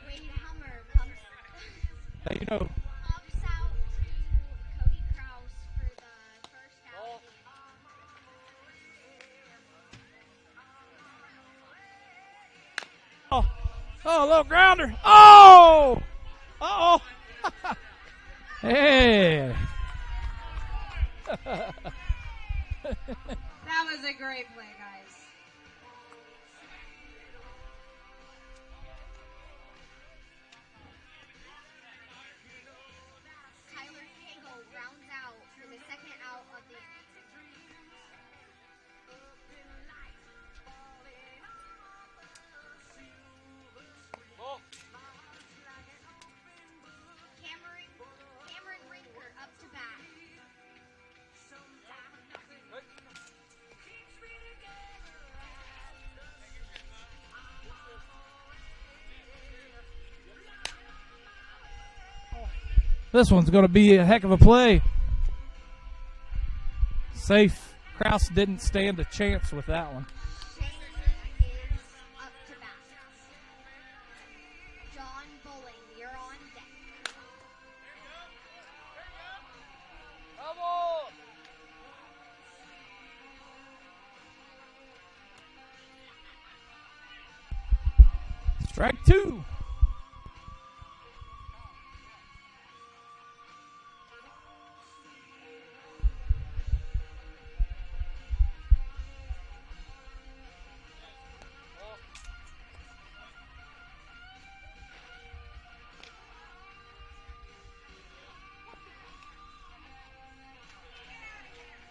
[SPEAKER 7] Wade Hummer comes.
[SPEAKER 1] Hey, you know.
[SPEAKER 7] Pops out to Cody Kraus for the first out.
[SPEAKER 1] Oh, a little grounder. Oh! Uh-oh. Hey.
[SPEAKER 4] That was a great play, guys.
[SPEAKER 7] Tyler Cagle rounds out for the second out of the Cameron Rinker up to bat.
[SPEAKER 1] This one's going to be a heck of a play. Safe. Kraus didn't stand a chance with that one.
[SPEAKER 7] Shane is up to bat. John Bowling, you're on deck.
[SPEAKER 1] Strike 2.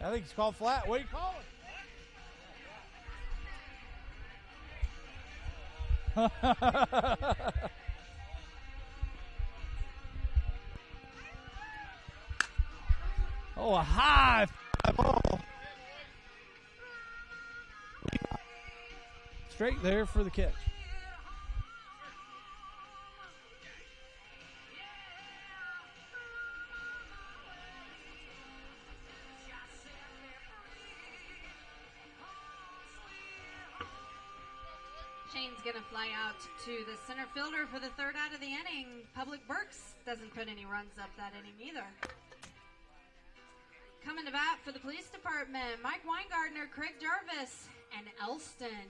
[SPEAKER 1] I think it's called flat. What do you call it? Oh, a high ball. Straight there for the catch.
[SPEAKER 4] Shane's going to fly out to the center fielder for the third out of the inning. Public Works doesn't put any runs up that inning either. Coming to bat for the police department, Mike Weingartner, Craig Jarvis, and Elston.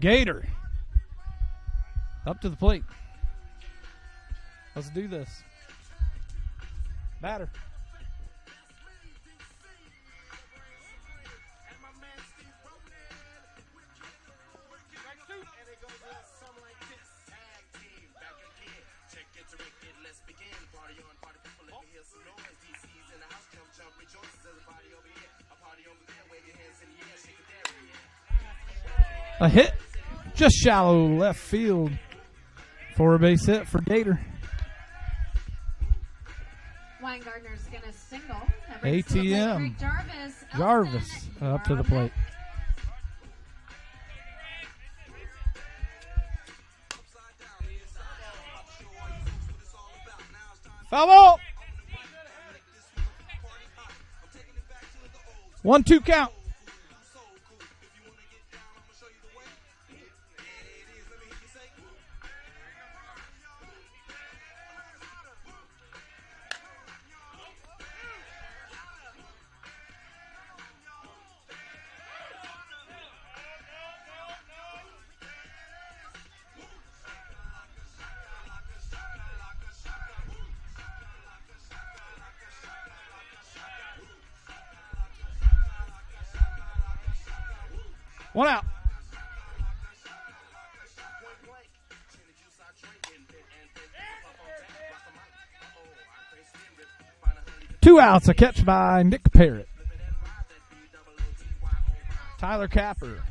[SPEAKER 1] Gator. Up to the plate. Let's do this. Batter. A hit. Just shallow left field for a base hit for Gator.
[SPEAKER 4] Weingartner's going to single.
[SPEAKER 1] ATM. Jarvis up to the plate. Foul ball. 1-2 count. One out. Two outs. A catch by Nick Parrott. Tyler Capper.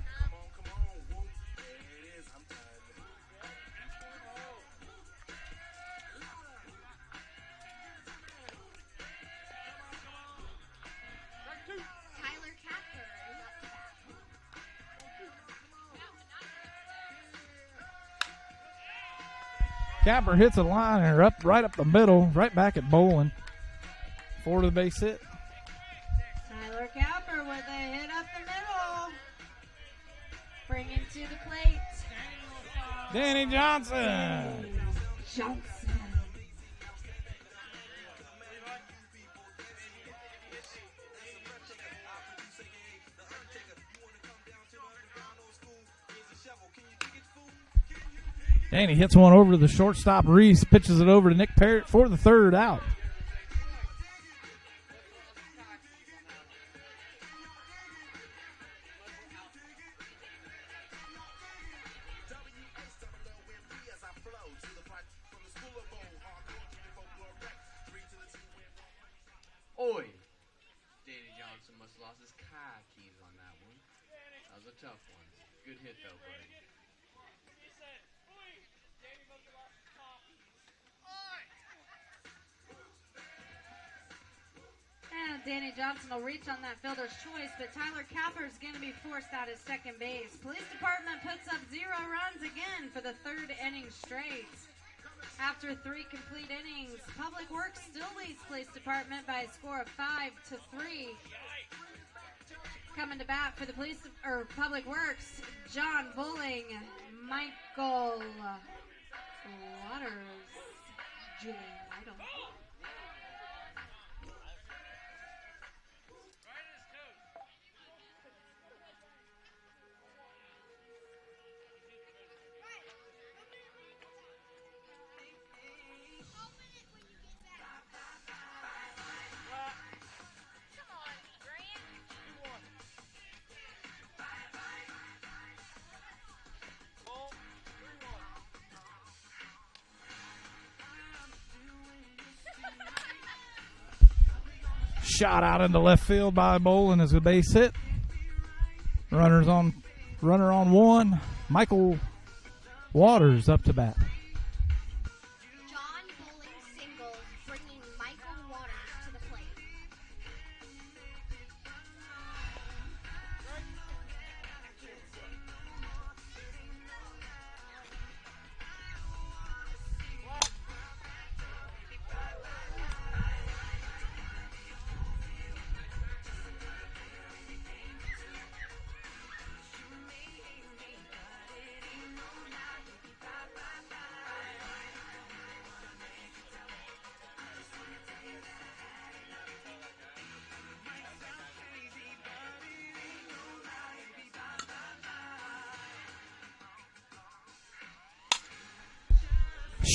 [SPEAKER 1] Capper hits a liner up right up the middle, right back at Bolin for the base hit.
[SPEAKER 4] Tyler Capper with a hit up the middle. Bringing to the plate.
[SPEAKER 1] Danny Johnson.
[SPEAKER 4] Johnson.
[SPEAKER 1] Danny hits one over to the shortstop. Reese pitches it over to Nick Parrott for the third out.
[SPEAKER 5] Oi! Danny Johnson must have lost his car keys on that one. That was a tough one. Good hit, though, buddy.
[SPEAKER 4] And Danny Johnson will reach on that fielder's choice, but Tyler Capper is going to be forced out at second base. Police Department puts up 0 runs again for the third inning straight. After 3 complete innings, Public Works still leads Police Department by a score of 5-3. Coming to bat for the Public Works, John Bulling, Michael Waters, Julian Lytle.
[SPEAKER 1] Shot out into left field by Bolin as a base hit. Runner on one. Michael Waters up to bat.
[SPEAKER 7] John Bulling singles, bringing Michael Waters to the plate.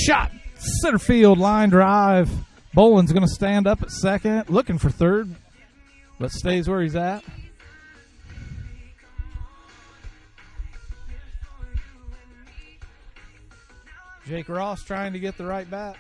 [SPEAKER 1] shot. Center field line drive. Boland's going to stand up at second, looking for third, but stays where he's at. Jake Ross trying to get the right bat.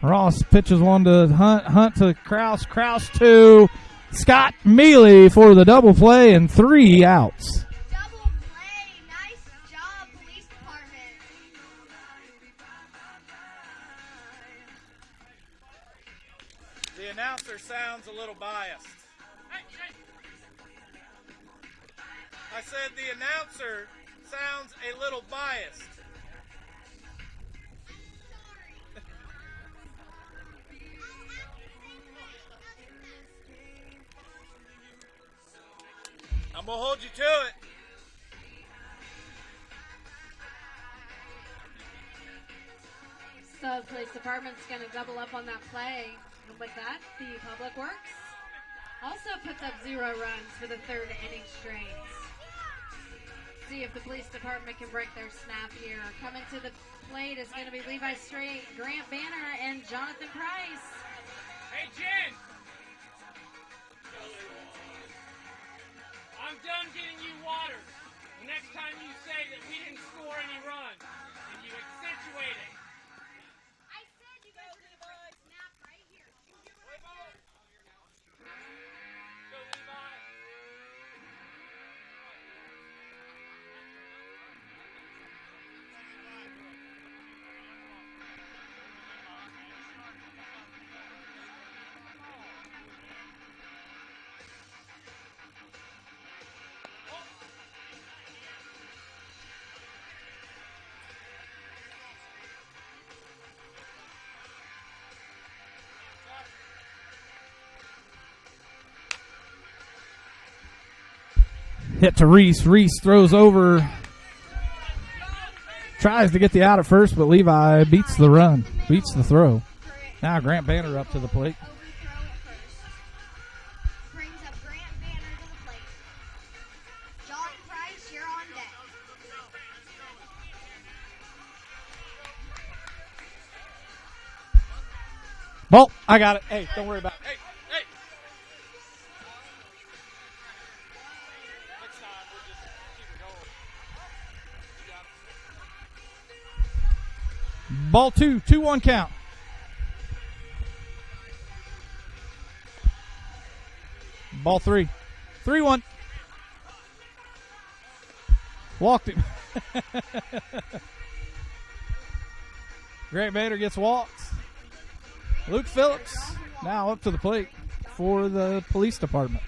[SPEAKER 1] Ross pitches one to Hunt. Hunt to Kraus. Kraus to Scott Mealy for the double play and 3 outs.
[SPEAKER 7] Double play. Nice job, police department.
[SPEAKER 3] The announcer sounds a little biased. I said the announcer sounds a little biased. I'm going to hold you to it.
[SPEAKER 4] So the police department's going to double up on that play. And with that, the Public Works also puts up 0 runs for the 3rd inning straight. See if the police department can break their snap here. Coming to the plate is going to be Levi Strait, Grant Banner, and Jonathan Price.
[SPEAKER 11] Hey, Jen! I'm done getting you water. The next time you say that we didn't score any runs, and you accentuate it.
[SPEAKER 7] I said you guys were going to break the snap right here. You hear what I said?
[SPEAKER 11] Go, Levi.
[SPEAKER 1] Hit to Reese. Reese throws over. Tries to get the out at first, but Levi beats the run. Beats the throw. Now Grant Banner up to the plate.
[SPEAKER 7] Brings up Grant Banner to the plate. John Price, you're on deck.
[SPEAKER 1] Ball. I got it. Hey, don't worry about it.
[SPEAKER 3] Hey.
[SPEAKER 1] Ball 2. 2-1 count. Ball 3. 3-1. Walked him. Grant Banner gets walked. Luke Phillips now up to the plate for the police department.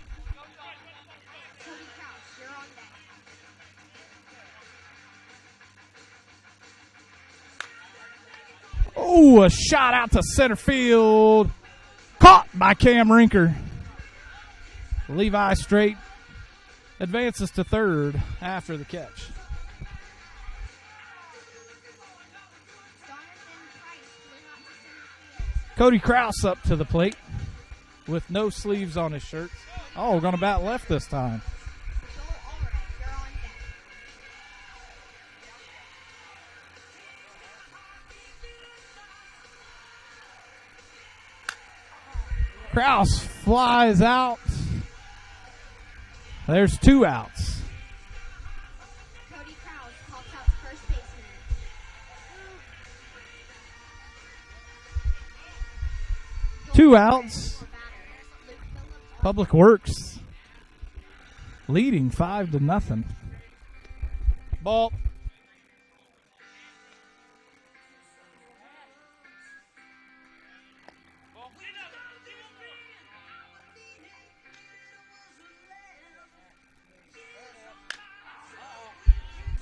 [SPEAKER 1] Oh, a shot out to center field. Caught by Cam Rinker. Levi Strait advances to third after the catch. Cody Kraus up to the plate with no sleeves on his shirt. Oh, going to bat left this time. Kraus flies out. There's 2 outs.
[SPEAKER 7] Cody Kraus pops out to first baseman.
[SPEAKER 1] 2 outs. Public Works leading 5-0. Ball.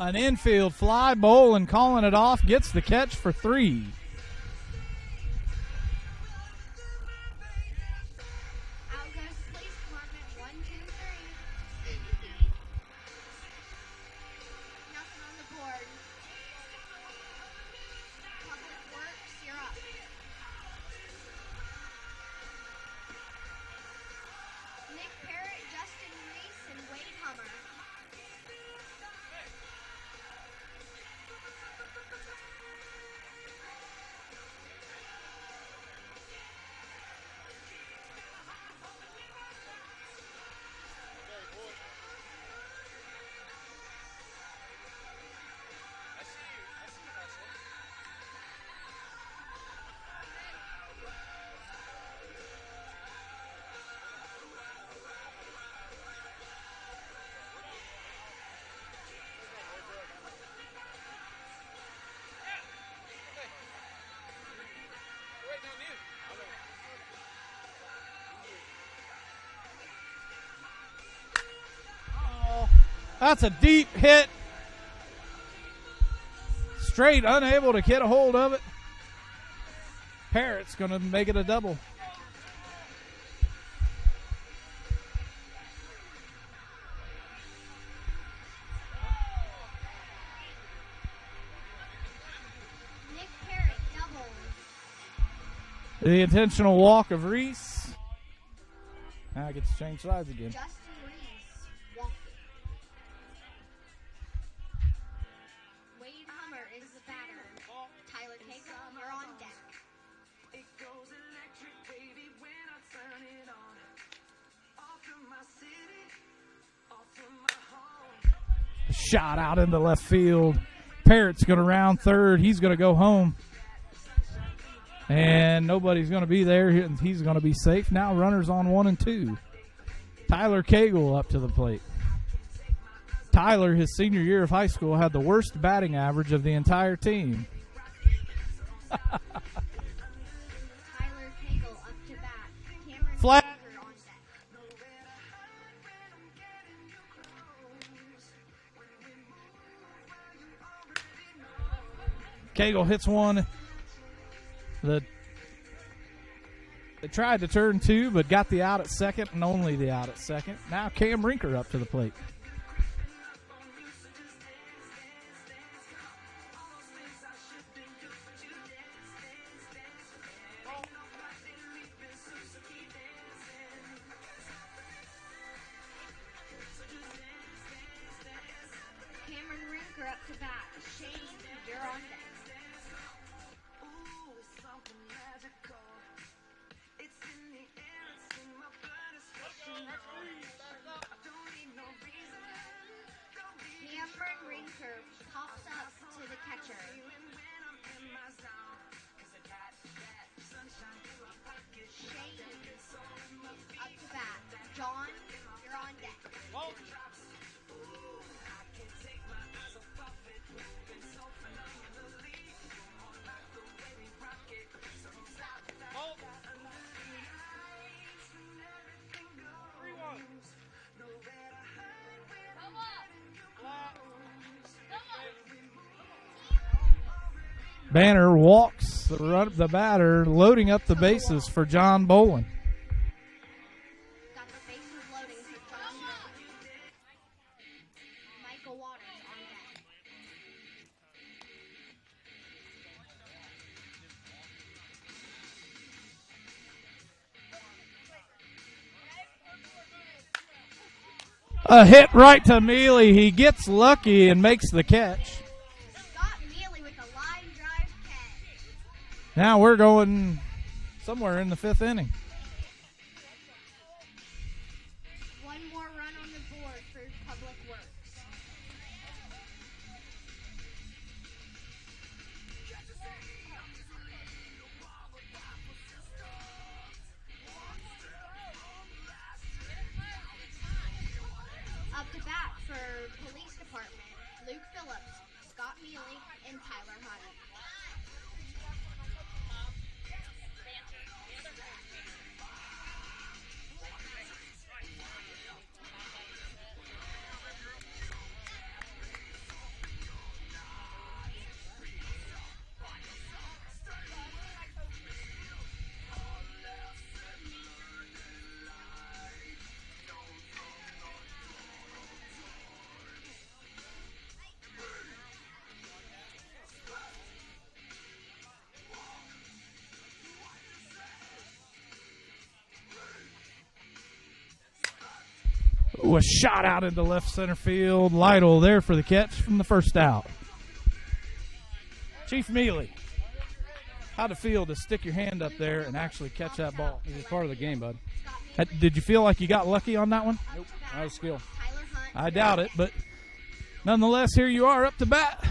[SPEAKER 1] An infield fly. Boland calling it off. Gets the catch for 3.
[SPEAKER 7] Out goes police department. 1-2.
[SPEAKER 1] That's a deep hit. Straight, unable to get a hold of it. Parrott's going to make it a double.
[SPEAKER 7] Nick Parrott doubles.
[SPEAKER 1] The intentional walk of Reese. Now I get to change sides again.
[SPEAKER 7] Justin Reese walking. Wade Hummer is the batter. Tyler Cagle, you're on deck.
[SPEAKER 15] It goes electric, baby, when I turn it on. Off from my city, off from my home.
[SPEAKER 1] Shot out into left field. Parrott's going to round third. He's going to go home. And nobody's going to be there. He's going to be safe. Now runners on 1 and 2. Tyler Cagle up to the plate. Tyler, his senior year of high school, had the worst batting average of the entire team.
[SPEAKER 7] Tyler Cagle up to bat. Cameron
[SPEAKER 1] Flat.
[SPEAKER 7] Barber on deck.
[SPEAKER 1] Cagle hits one. They tried to turn 2, but got the out at second, and only the out at second. Now Cam Rinker up to the plate.
[SPEAKER 7] Cameron Rinker up to bat. Shane, you're on deck. Cameron Rinker pops up to the catcher. Shane up to bat. John, you're on deck.
[SPEAKER 1] Banner walks the batter, loading up the bases for John Bolin.
[SPEAKER 7] Got the bases loading for John Bolin. Michael Waters on deck.
[SPEAKER 1] A hit right to Mealy. He gets lucky and makes the catch. Now we're going somewhere in the 5th inning.
[SPEAKER 7] One more run on the board for Public Works. Up to bat for Police Department, Luke Phillips, Scott Mealy, and Tyler Hunt.
[SPEAKER 1] Was shot out into left center field. Lytle there for the catch from the first out. Chief Mealy, how'd it feel to stick your hand up there and actually catch that ball?
[SPEAKER 12] It was part of the game, bud.
[SPEAKER 1] Did you feel like you got lucky on that one?
[SPEAKER 12] Nope. That was skill.
[SPEAKER 1] I doubt it, but nonetheless, here you are up to bat.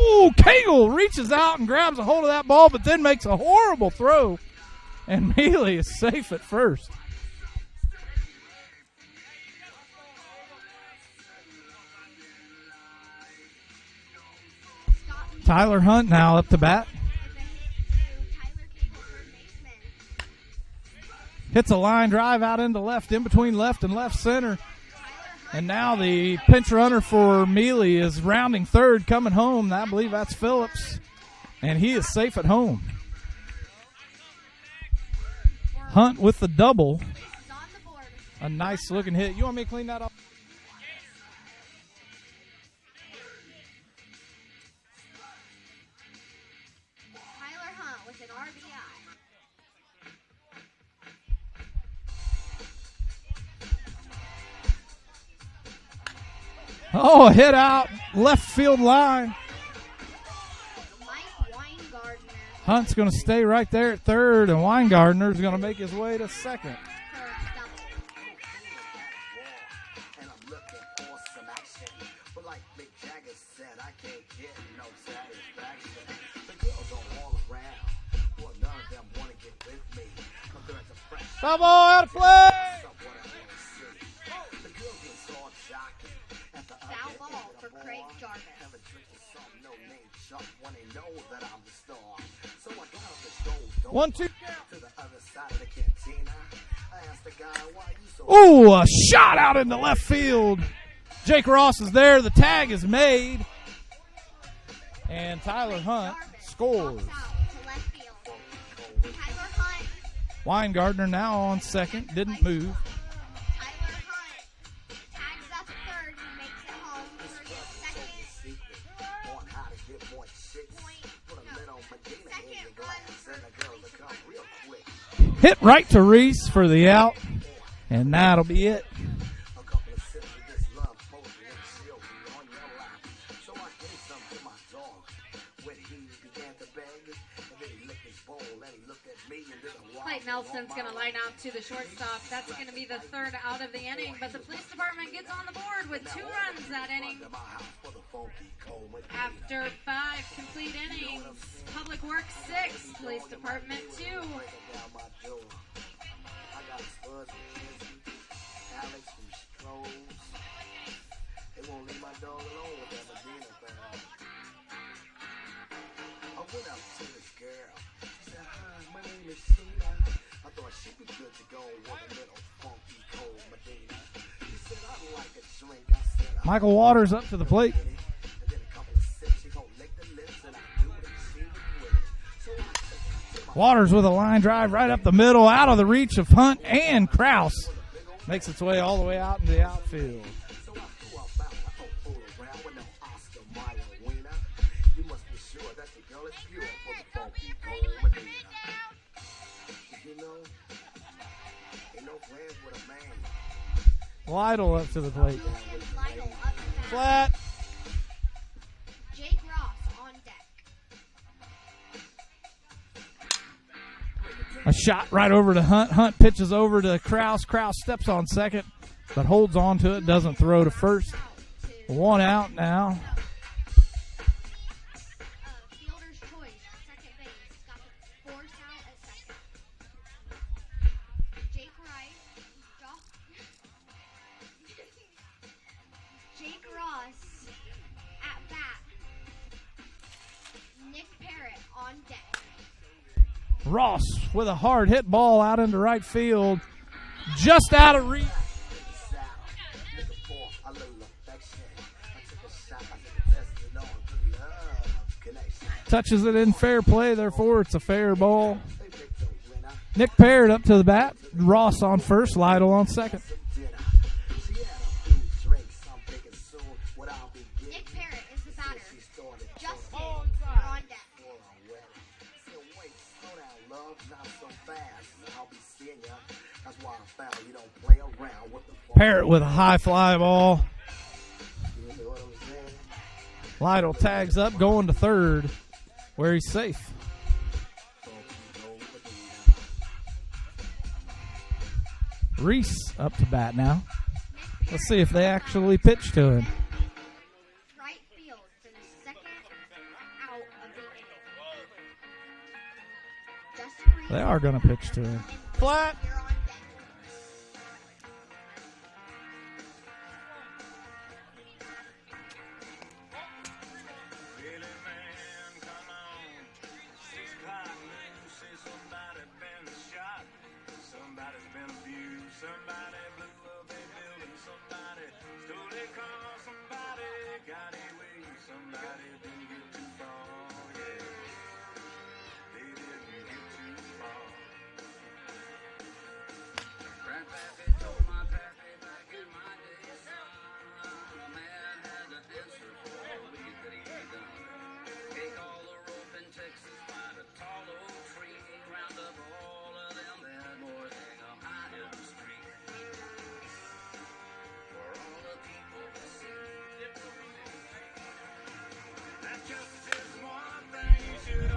[SPEAKER 1] Ooh, Cagle reaches out and grabs a hold of that ball, but then makes a horrible throw. And Mealy is safe at first. Tyler Hunt now up to bat. Hits a line drive out into left, in between left and left center. And now the pinch runner for Mealy is rounding third, coming home. I believe that's Phillips. And he is safe at home. Hunt with the double. A nice looking hit. You want me to clean that up?
[SPEAKER 7] Tyler Hunt with an RBI.
[SPEAKER 1] Oh, a hit out left field line. Hunt's going to stay right there at third, and Weingartner's going to make his way to second. Foul ball out of play.
[SPEAKER 7] Foul ball for Craig Jarvis.
[SPEAKER 1] 1-2. Ooh, a shot out into left field. Jake Ross is there. The tag is made. And Tyler Hunt scores. Weingartner now on second. Didn't move. Hit right to Reese for the out, and that'll be it.
[SPEAKER 4] Clayton Nelson's going to line out to the shortstop. That's going to be the third out of the inning, but the police department gets on the board with 2 runs that inning. After 5 complete innings, Public Works 6, Police Department 2.
[SPEAKER 1] Michael Waters up to the plate. Waters with a line drive right up the middle, out of the reach of Hunt and Kraus. Makes its way all the way out into the outfield. Lytle up to the plate. Flat.
[SPEAKER 7] Jake Ross on deck.
[SPEAKER 1] A shot right over to Hunt. Hunt pitches over to Kraus. Kraus steps on second, but holds on to it. Doesn't throw to first. 1 out now.
[SPEAKER 7] Fielder's choice, second base. Got the force out at second. Jake Ross at bat. Nick Parrott on deck.
[SPEAKER 1] Ross with a hard hit ball out into right field. Just out of reach. Touches it in fair play, therefore it's a fair ball. Nick Parrott up to the bat. Ross on first, Lytle on second.
[SPEAKER 7] Nick Parrott is the batter. Justin, you're on deck.
[SPEAKER 1] Parrott with a high fly ball. Lytle tags up, going to third, where he's safe. Reese up to bat now. Let's see if they actually pitch to him.
[SPEAKER 7] Right field for the second out of the inning. Justin Reese.
[SPEAKER 1] They are going to pitch to him. Flat.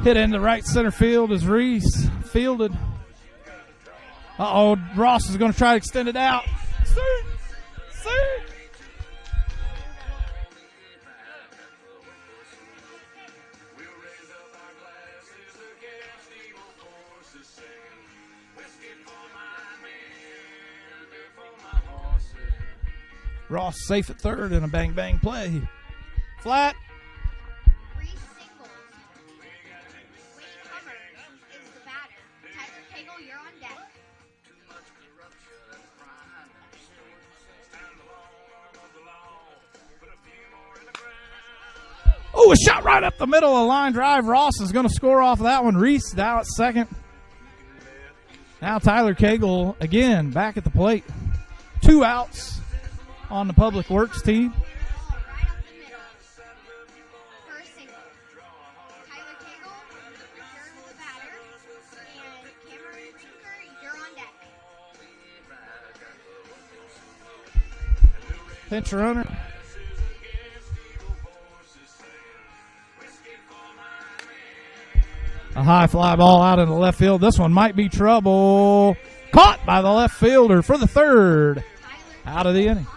[SPEAKER 1] Hit into right center field as Reese fielded. Uh-oh, Ross is going to try to extend it out. See. Ross safe at third in a bang-bang play. Flat.
[SPEAKER 7] Reese singles. Wade Comer is the batter. Tyler Cagle, you're on deck.
[SPEAKER 1] Oh, a shot right up the middle of line drive. Ross is going to score off of that one. Reese now at second. Now Tyler Cagle again back at the plate. 2 outs on the Public Works team.
[SPEAKER 7] First single. Tyler Cagle, you're the batter. And Cameron Tinker, you're on deck.
[SPEAKER 1] Pinch runner. A high fly ball out in the left field. This one might be trouble. Caught by the left fielder for the third. Out of the inning.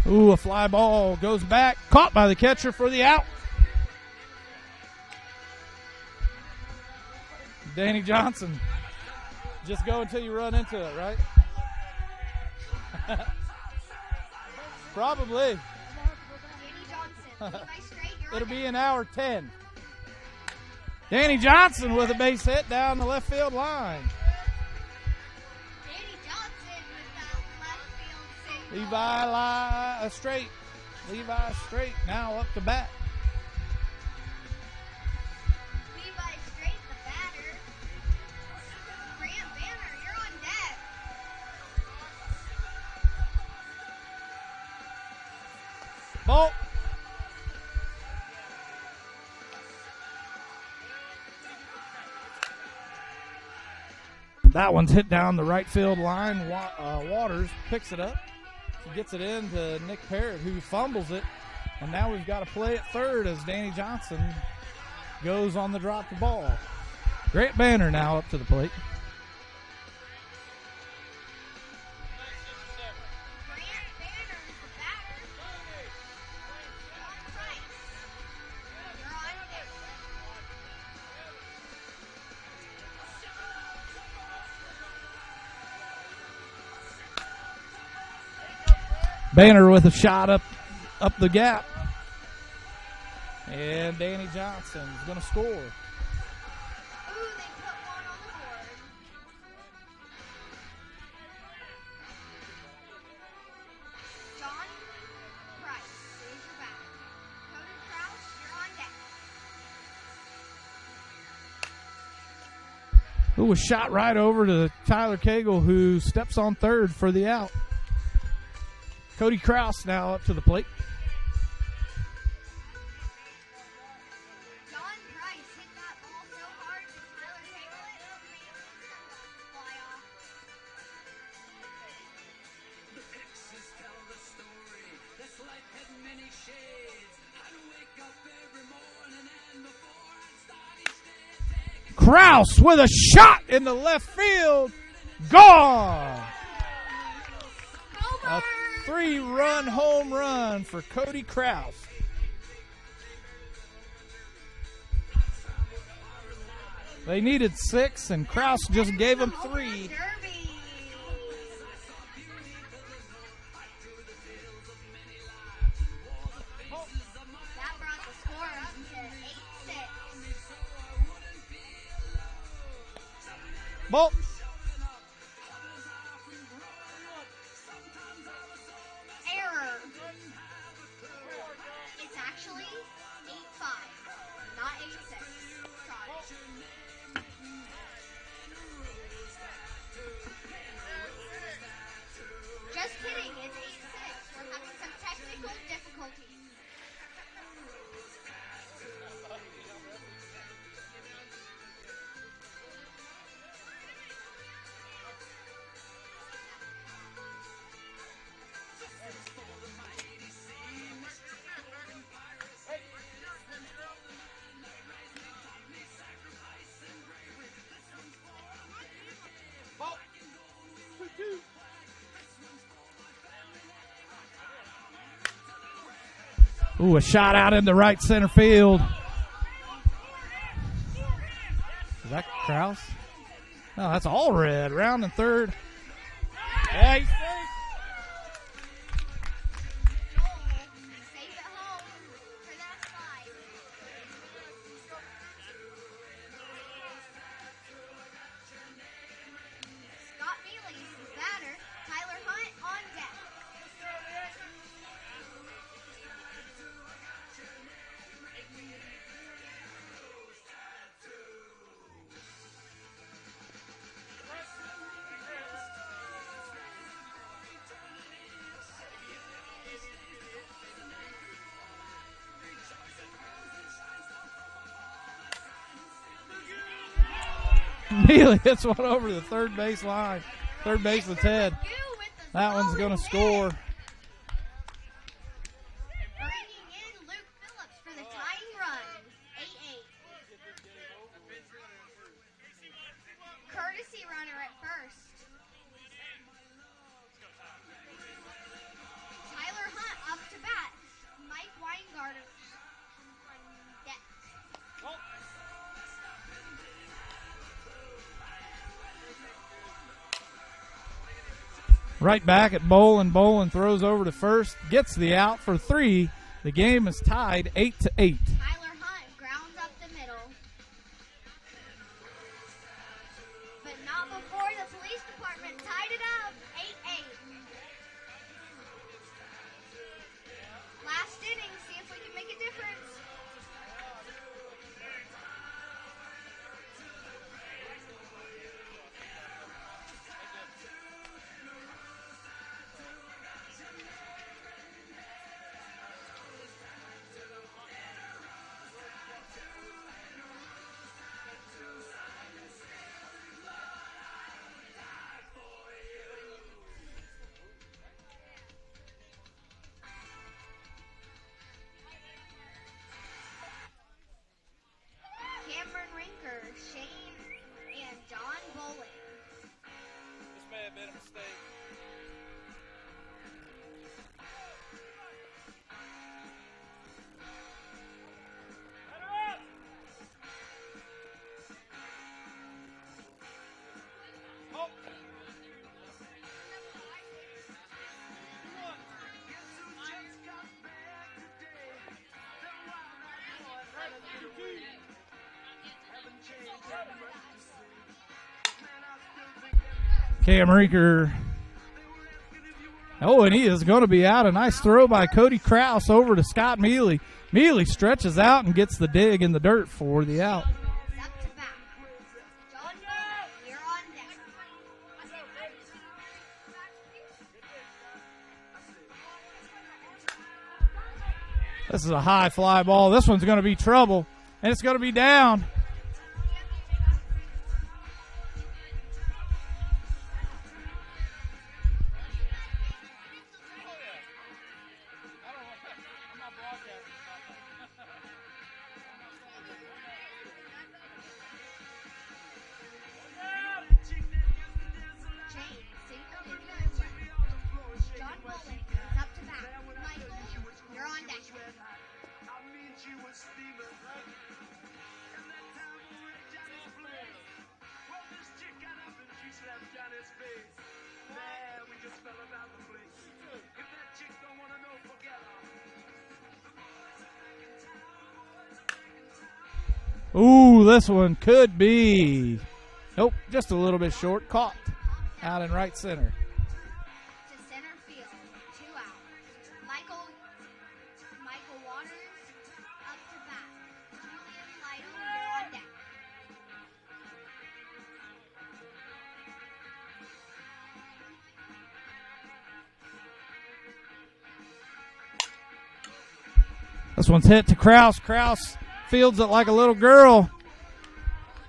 [SPEAKER 1] Ooh, a fly ball goes back. Caught by the catcher for the out. Danny Johnson. Just go until you run into it, right? Probably. It'll be an hour 10. Danny Johnson with a base hit down the left field line. Levi straight. Levi straight now up to bat.
[SPEAKER 7] Levi straight, the batter. Grant Banner, you're on deck.
[SPEAKER 1] Ball. That one's hit down the right field line. Waters picks it up. Gets it in to Nick Parrott, who fumbles it. And now we've got to play at third as Danny Johnson goes on the drop the ball. Grant Banner now up to the plate. Banner with a shot up the gap. And Danny Johnson's going to score.
[SPEAKER 7] Ooh, they put one on the board. John Price is your batter. Cody Kraus, you're on deck.
[SPEAKER 1] Ooh, a shot right over to Tyler Cagle, who steps on third for the out. Cody Kraus now up to the plate.
[SPEAKER 7] John Price hit that ball so hard that Tyler Cagle it fly off.
[SPEAKER 15] The pictures tell the story. This life had many shades. I'd wake up every morning and before I'd start each day.
[SPEAKER 1] Kraus with a shot in the left field. Gone. 3-run home run for Cody Krause. They needed 6, and Krause just gave them 3.
[SPEAKER 7] That brought the score to 8-6.
[SPEAKER 1] Ball.
[SPEAKER 7] Error. It's actually 8-5, not 8-6. Sorry. Just kidding, it's 8-6. We're having some technical difficulties.
[SPEAKER 1] Ooh, a shot out in the right center field. Is that Krause? No, that's all red. Round and third. Yeah, he's safe.
[SPEAKER 7] Safe at home for that slide. Scott Mealy's the batter. Tyler Hunt on deck.
[SPEAKER 1] Neely hits one over the third base line. Third base with Ted. That one's going to score.
[SPEAKER 7] Bringing in Luke Phillips for the tying run. 8-8. Courtesy runner at first. Tyler Hunt up to bat. Mike Weingart on deck.
[SPEAKER 1] Right back at Bolin. Bolin throws over to first, gets the out for 3. The game is tied 8-8.
[SPEAKER 7] Tyler Hunt grounds up the middle. But not before the police department tied it up. 8-8. Last inning, see if we can make a difference. Cameron Rinker, Shane, and John Bowling.
[SPEAKER 3] This may have been a mistake.
[SPEAKER 1] Cam Rinker. Oh, and he is going to be out. A nice throw by Cody Krause over to Scott Mealy. Mealy stretches out and gets the dig in the dirt for the out.
[SPEAKER 7] Up to bat. John Bowling, you're on deck.
[SPEAKER 1] This is a high fly ball. This one's going to be trouble, and it's going to be down.
[SPEAKER 7] John Bowling
[SPEAKER 1] Ooh, this one could be. Nope, just a little bit short. Caught out in right center.
[SPEAKER 7] To center field, 2 out. Michael Waters up to bat. Julian Lytle, you're on deck.
[SPEAKER 1] This one's hit to Kraus. Kraus fields it like a little girl.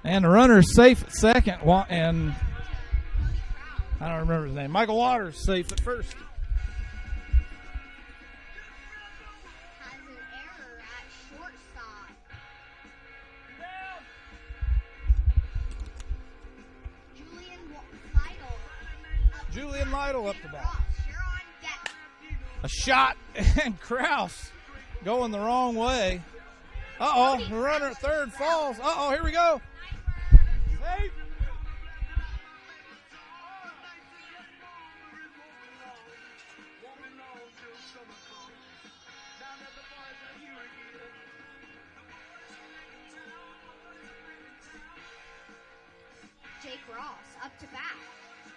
[SPEAKER 1] And the runner's safe at second. And I don't remember his name. Michael Waters safe at first.
[SPEAKER 7] Has an error at shortstop.
[SPEAKER 1] Julian Lytle up to bat.
[SPEAKER 7] You're on deck.
[SPEAKER 1] A shot, and Kraus going the wrong way. Uh-oh, the runner at third falls. Uh-oh, here we go. Safe.
[SPEAKER 7] Jake Ross up to bat.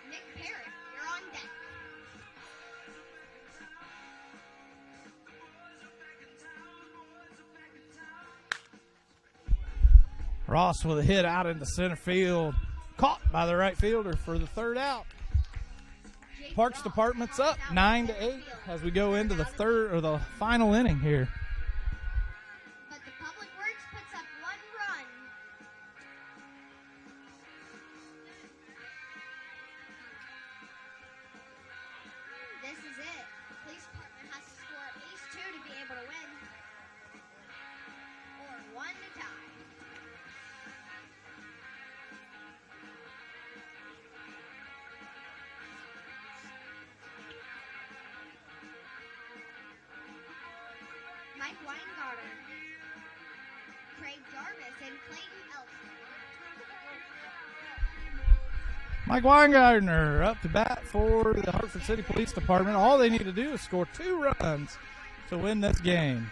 [SPEAKER 7] Nick Parrott, you're on deck.
[SPEAKER 1] Ross with a hit out into center field. Caught by the right fielder for the third out. Parks Department's up 9-8 as we go into the third or the final inning here.
[SPEAKER 7] But the Public Works puts up 1 run. This is it. Police Department has to score at least 2 to be able to win. Or 1 to tie. Mike Weingarten, Craig Jarvis, and Clayton Elston.
[SPEAKER 1] Mike Weingartner up to bat for the Hartford City Police Department. All they need to do is score 2 runs to win this game.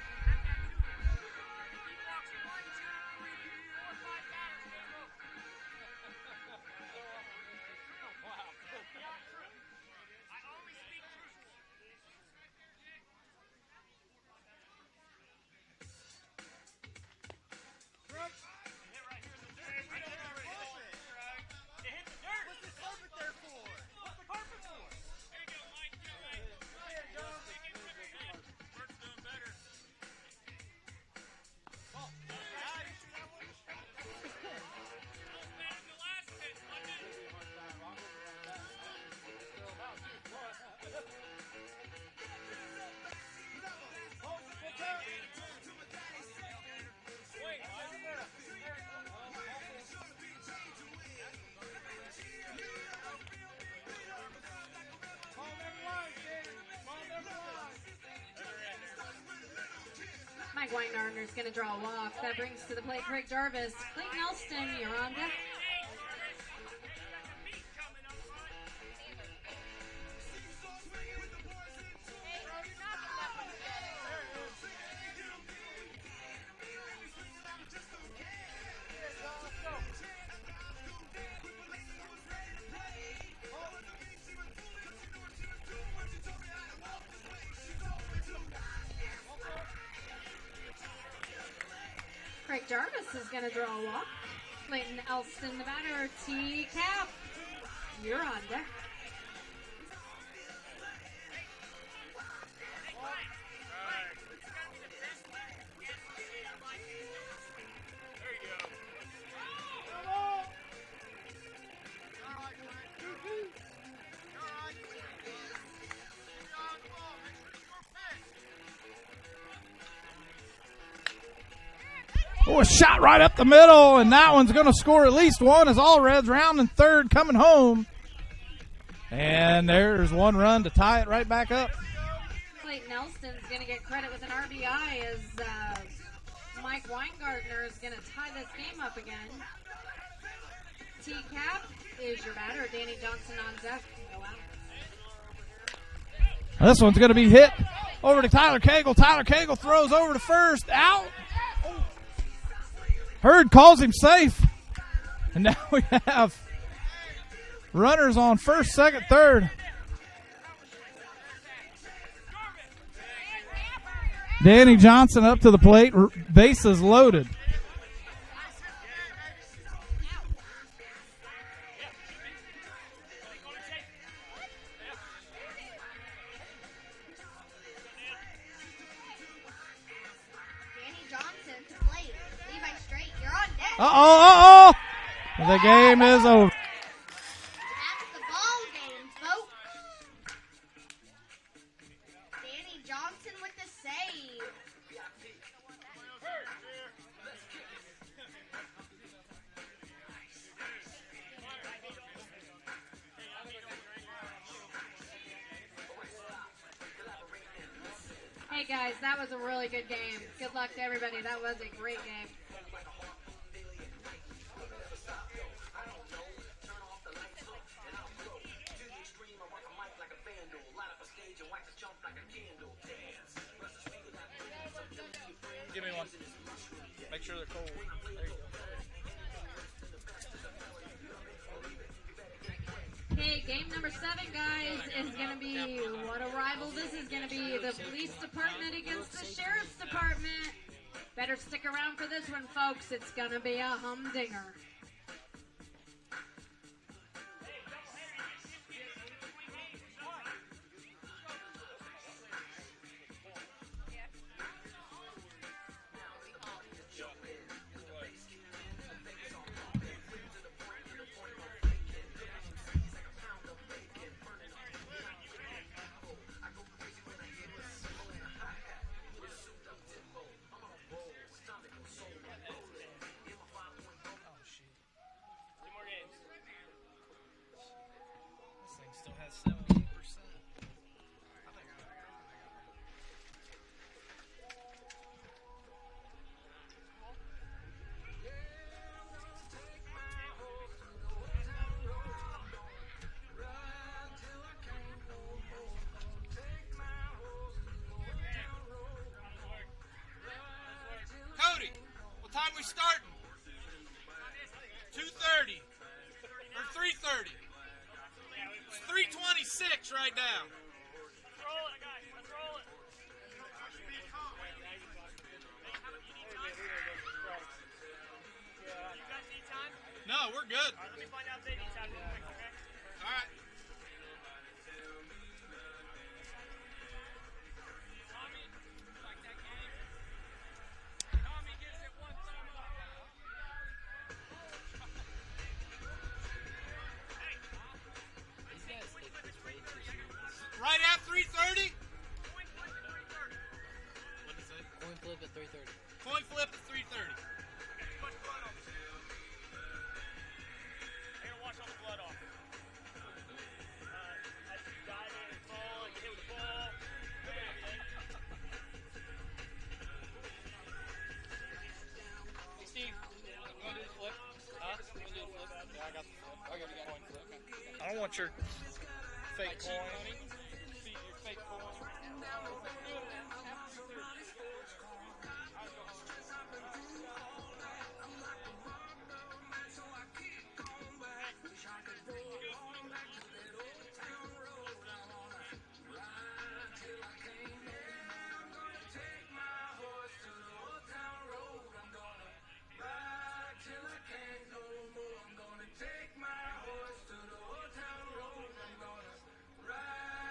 [SPEAKER 4] Mike Weingartner is going to draw a walk. That brings to the plate Craig Jarvis. Clayton Elston, you're on deck. Craig Jarvis is going to draw a walk. Clayton Elston, the batter. T-Cap, you're on deck.
[SPEAKER 1] Oh, a shot right up the middle, and that one's going to score at least 1 as all Reds round and third coming home. And there's 1 run to tie it right back up.
[SPEAKER 4] Clayton Elston's going to get credit with an RBI as Mike Weingartner is going to tie this game up again. T-Cap is your batter. Danny Johnson on deck. Go out.
[SPEAKER 1] This one's going to be hit over to Tyler Cagle. Tyler Cagle throws over to first. Out. Hurd calls him safe. And now we have runners on first, second, third. Danny Johnson up to the plate. Bases loaded. Uh-oh. The game is over.
[SPEAKER 7] That's the ball game, folks. Danny Johnson with the save.
[SPEAKER 4] Hey guys, that was a really good game. Good luck to everybody. That was a great game.
[SPEAKER 3] Give me one. Make sure they're cold. There you go.
[SPEAKER 4] Okay, game number 7, guys, is going to be, what a rival this is going to be, the police department against the sheriff's department. Better stick around for this one, folks. It's going to be a humdinger.
[SPEAKER 3] Cody, what time we starting? 2:30 or 3:30? It's 3:26 right now.
[SPEAKER 16] Let's roll it, guys. Let's roll it. You guys need time?
[SPEAKER 3] No, we're good.
[SPEAKER 16] All right, let me find out if they need time real quick, okay?
[SPEAKER 3] All right. Right at 3:30?
[SPEAKER 2] Coin flip at 3:30.
[SPEAKER 3] Coin flip at 3:30.
[SPEAKER 16] They're gonna wash all the blood off. As you dive in and fall and get hit with the ball, look at everything.
[SPEAKER 2] Hey, Steve, you want to do the flip? Huh? You want to do the flip? Yeah, I got the flip. Okay, you got coin flip. Okay.
[SPEAKER 3] I don't want your fake coin.
[SPEAKER 2] See your fake coin.
[SPEAKER 15] Ride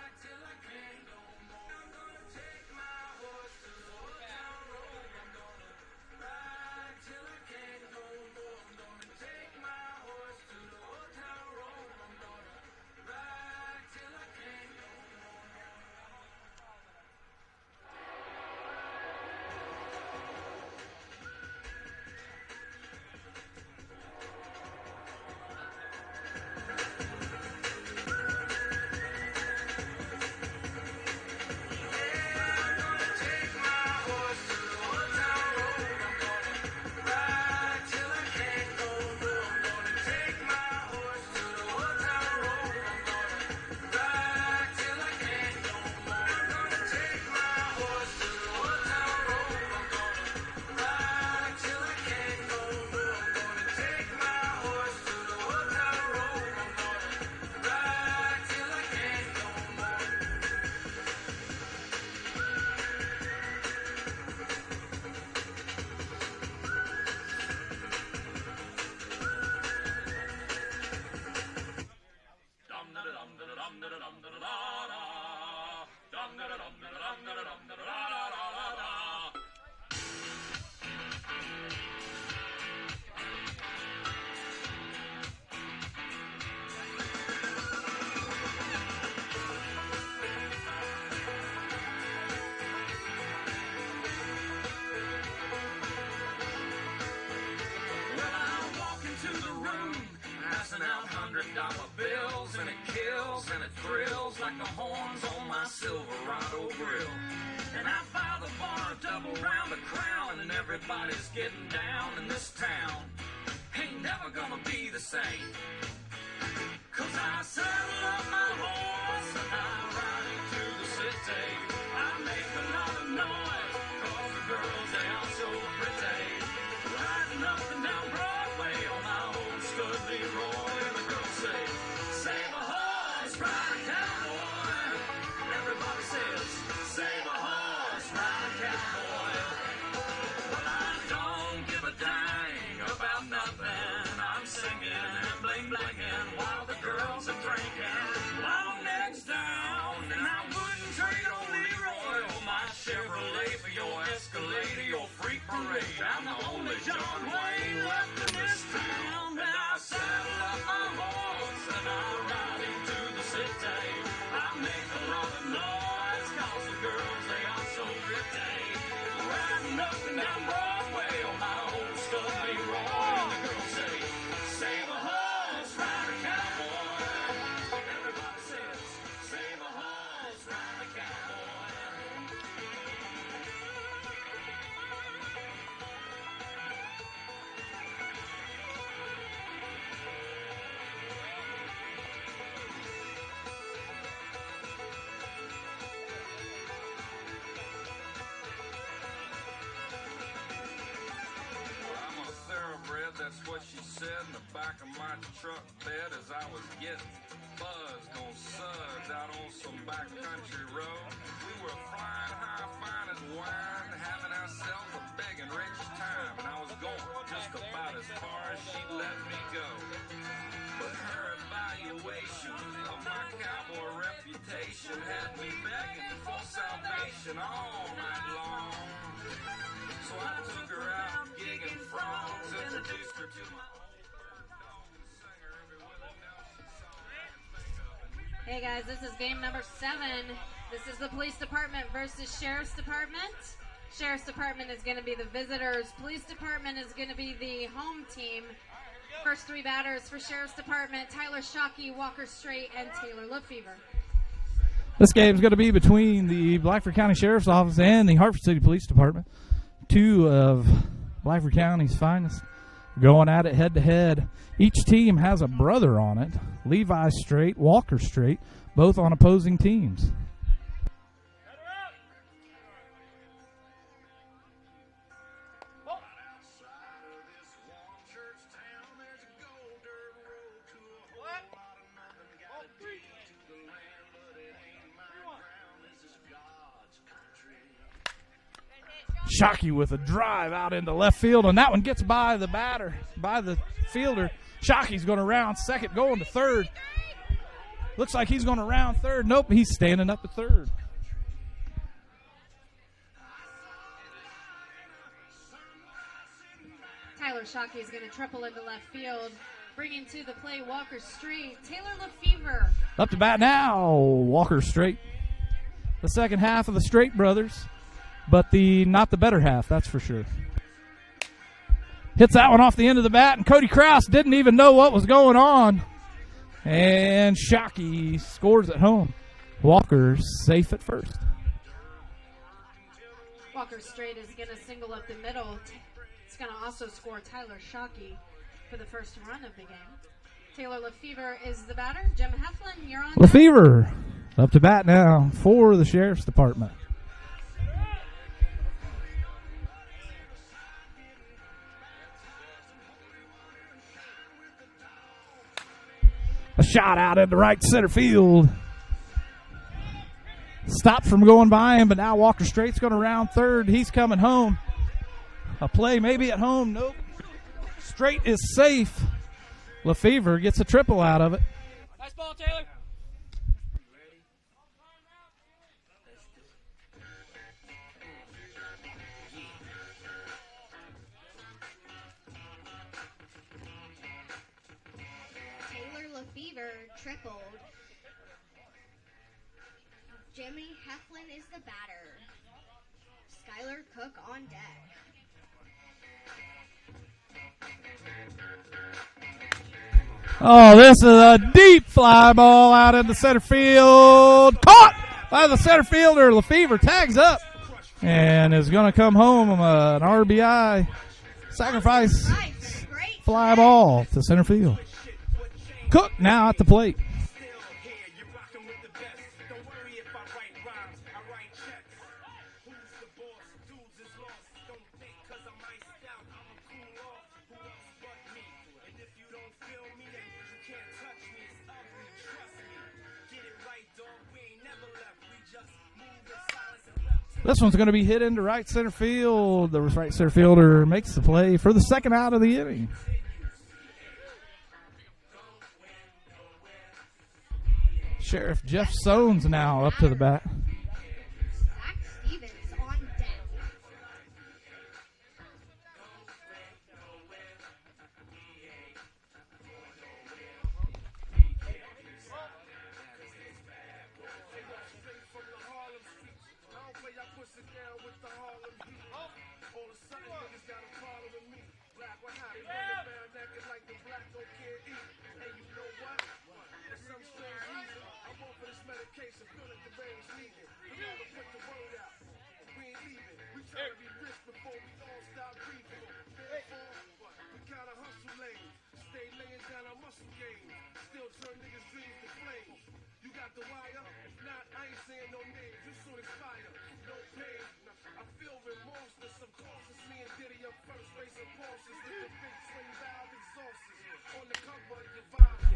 [SPEAKER 15] on my Silverado grill. And out by the bar, double round the crown, and everybody's getting down in this town. Ain't never gonna be the same. 'Cause I saddle up my horse and I ride into the city. I make a lot of noise, 'cause the girls, they are so pretty. Riding up and down Broadway on my old stud Leroy, and the girls say, save a horse, ride a cowboy. Everybody says, save a horse, ride a cowboy. Well, I don't give a dang about nothing. I'm singing and bling-blinging while the girls are drinking. Long necks down, and I wouldn't trade old Leroy or my Chevrolet for your Escalade or your freak parade. I'm the only John Wayne left in this town. And I saddle up my horse and I ride into the city. I make a lot of noise, 'cause the girls, they are so pretty. Riding up and down Broadway on my old stud Leroy, and the girls say, save a horse, ride a cowboy. Everybody says, save a horse, ride a cowboy. I'm a thoroughbred, that's what she said in the back of my truck bed as I was getting buzzed on suds out on some backcountry road. We were flying high, fine as wine, having ourselves a big and rich time, and I was going just about as far as she'd let me go. But her evaluation of my cowboy reputation had me begging for salvation all night long. So I took her out gigging frogs, introduced her to my
[SPEAKER 4] Hey guys, this is game number 7. This is the police department versus sheriff's department. Sheriff's department is going to be the visitors. Police department is going to be the home team. First 3 batters for sheriff's department: Tyler Shockey, Walker Strait, and Taylor Lefevre.
[SPEAKER 1] This game is going to be between the Blackford County Sheriff's Office and the Hartford City Police Department. 2 of Blackford County's finest going at it head-to-head. Each team has a brother on it. Levi Strait, Walker Strait, both on opposing teams. Shockey with a drive out into left field, and that one gets by the batter, by the fielder. Shockey's going to round second, going to third. Looks like he's going to round third. Nope, he's standing up at third.
[SPEAKER 4] Tyler Shockey is going to triple into left field, bringing to the play Walker Strait. Taylor Lefevre.
[SPEAKER 1] Up to bat now, Walker Strait. The second half of the Strait brothers, but not the better half, that's for sure. Hits that one off the end of the bat, and Cody Krause didn't even know what was going on. And Shockey scores at home. Walker's safe at first.
[SPEAKER 4] Walker Strait is going to single up the middle. It's going to also score Tyler Shockey for the first run of the game. Taylor Lefevre is the batter. Jim Heflin, you're on.
[SPEAKER 1] Lefevre up to bat now for the Sheriff's Department. A shot out into right center field. Stopped from going by him, but now Walker Strait's going to round third. He's coming home. A play maybe at home. Nope. Strait is safe. Lefevre gets a triple out of it.
[SPEAKER 16] Nice ball, Taylor.
[SPEAKER 7] Taylor Lefevre tripled. Jimmy Heflin is the batter. Skylar Cook on deck.
[SPEAKER 1] Oh, this is a deep fly ball out into center field. Caught by the center fielder. Lefevre tags up and is going to come home an RBI sacrifice fly ball to center field. Cook now at the plate. This one's going to be hit into right center field. The right center fielder makes the play for the second out of the inning. Sheriff Jeff Sones now up to the bat.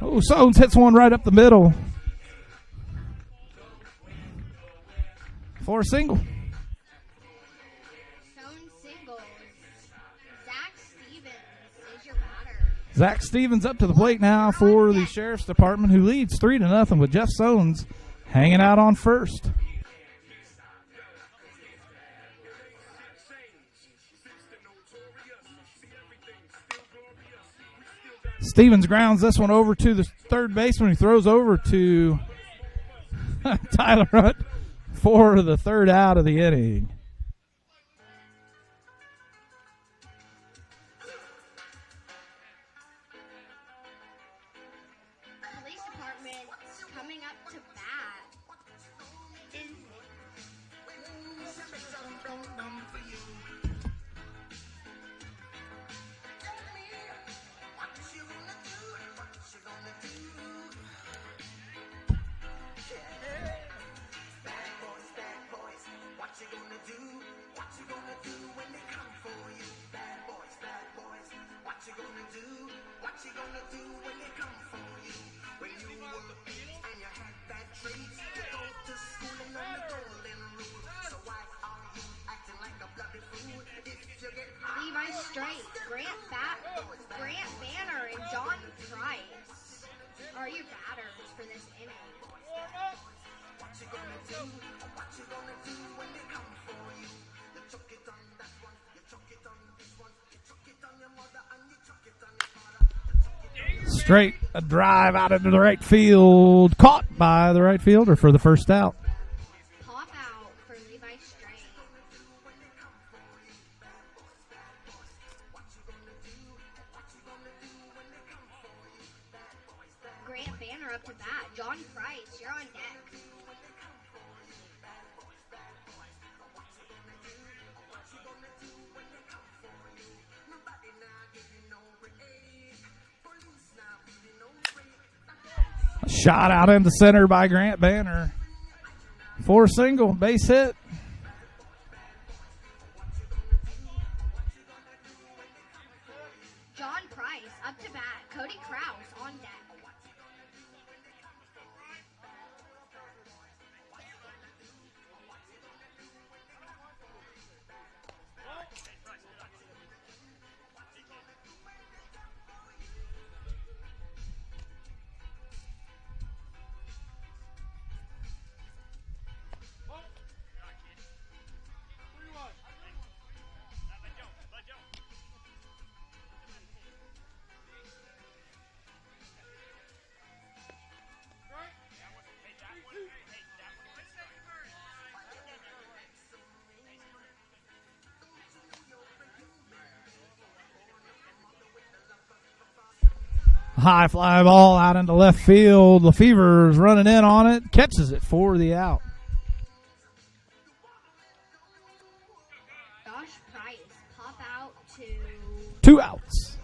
[SPEAKER 1] Oh, Sones hits one right up the middle for a single.
[SPEAKER 7] Sones singles. Zach Stevens is your batter.
[SPEAKER 1] Zach Stevens up to the plate now for the Sheriff's Department, who leads 3-0 with Jeff Sones hanging out on first. Stevens grounds this one over to the third baseman. He throws over to Tyler Hunt for the third out of the inning.
[SPEAKER 7] Police department coming up to bat. Levi Straight, Grant Banner, and John Price are your batters for this inning. What you gonna do? What you gonna do when they come for you? You chuck it on that one, you chuck it on this one, you chuck it on your mother, and you chuck it on your father.
[SPEAKER 1] Straight, a drive out into the right field, caught by the right fielder for the first out.
[SPEAKER 7] Pop out for Levi Straight. Grant Banner up to bat. John Price, you're on deck.
[SPEAKER 1] A shot out into center by Grant Banner for a single, base hit.
[SPEAKER 7] John Price up to bat. Cody Krause on deck.
[SPEAKER 1] High fly ball out into left field. Lefevre's running in on it. Catches it for the out.
[SPEAKER 4] 2.
[SPEAKER 1] 2 outs.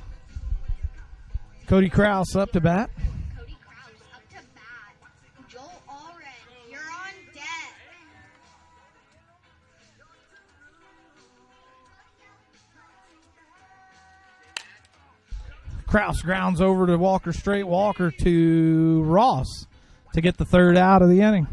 [SPEAKER 1] Cody Krause up to bat.
[SPEAKER 7] Cody Krause up to bat. Joel Allred, you're on deck.
[SPEAKER 1] Krause grounds over to Walker straight. Walker to Ross to get the 3rd out of the inning.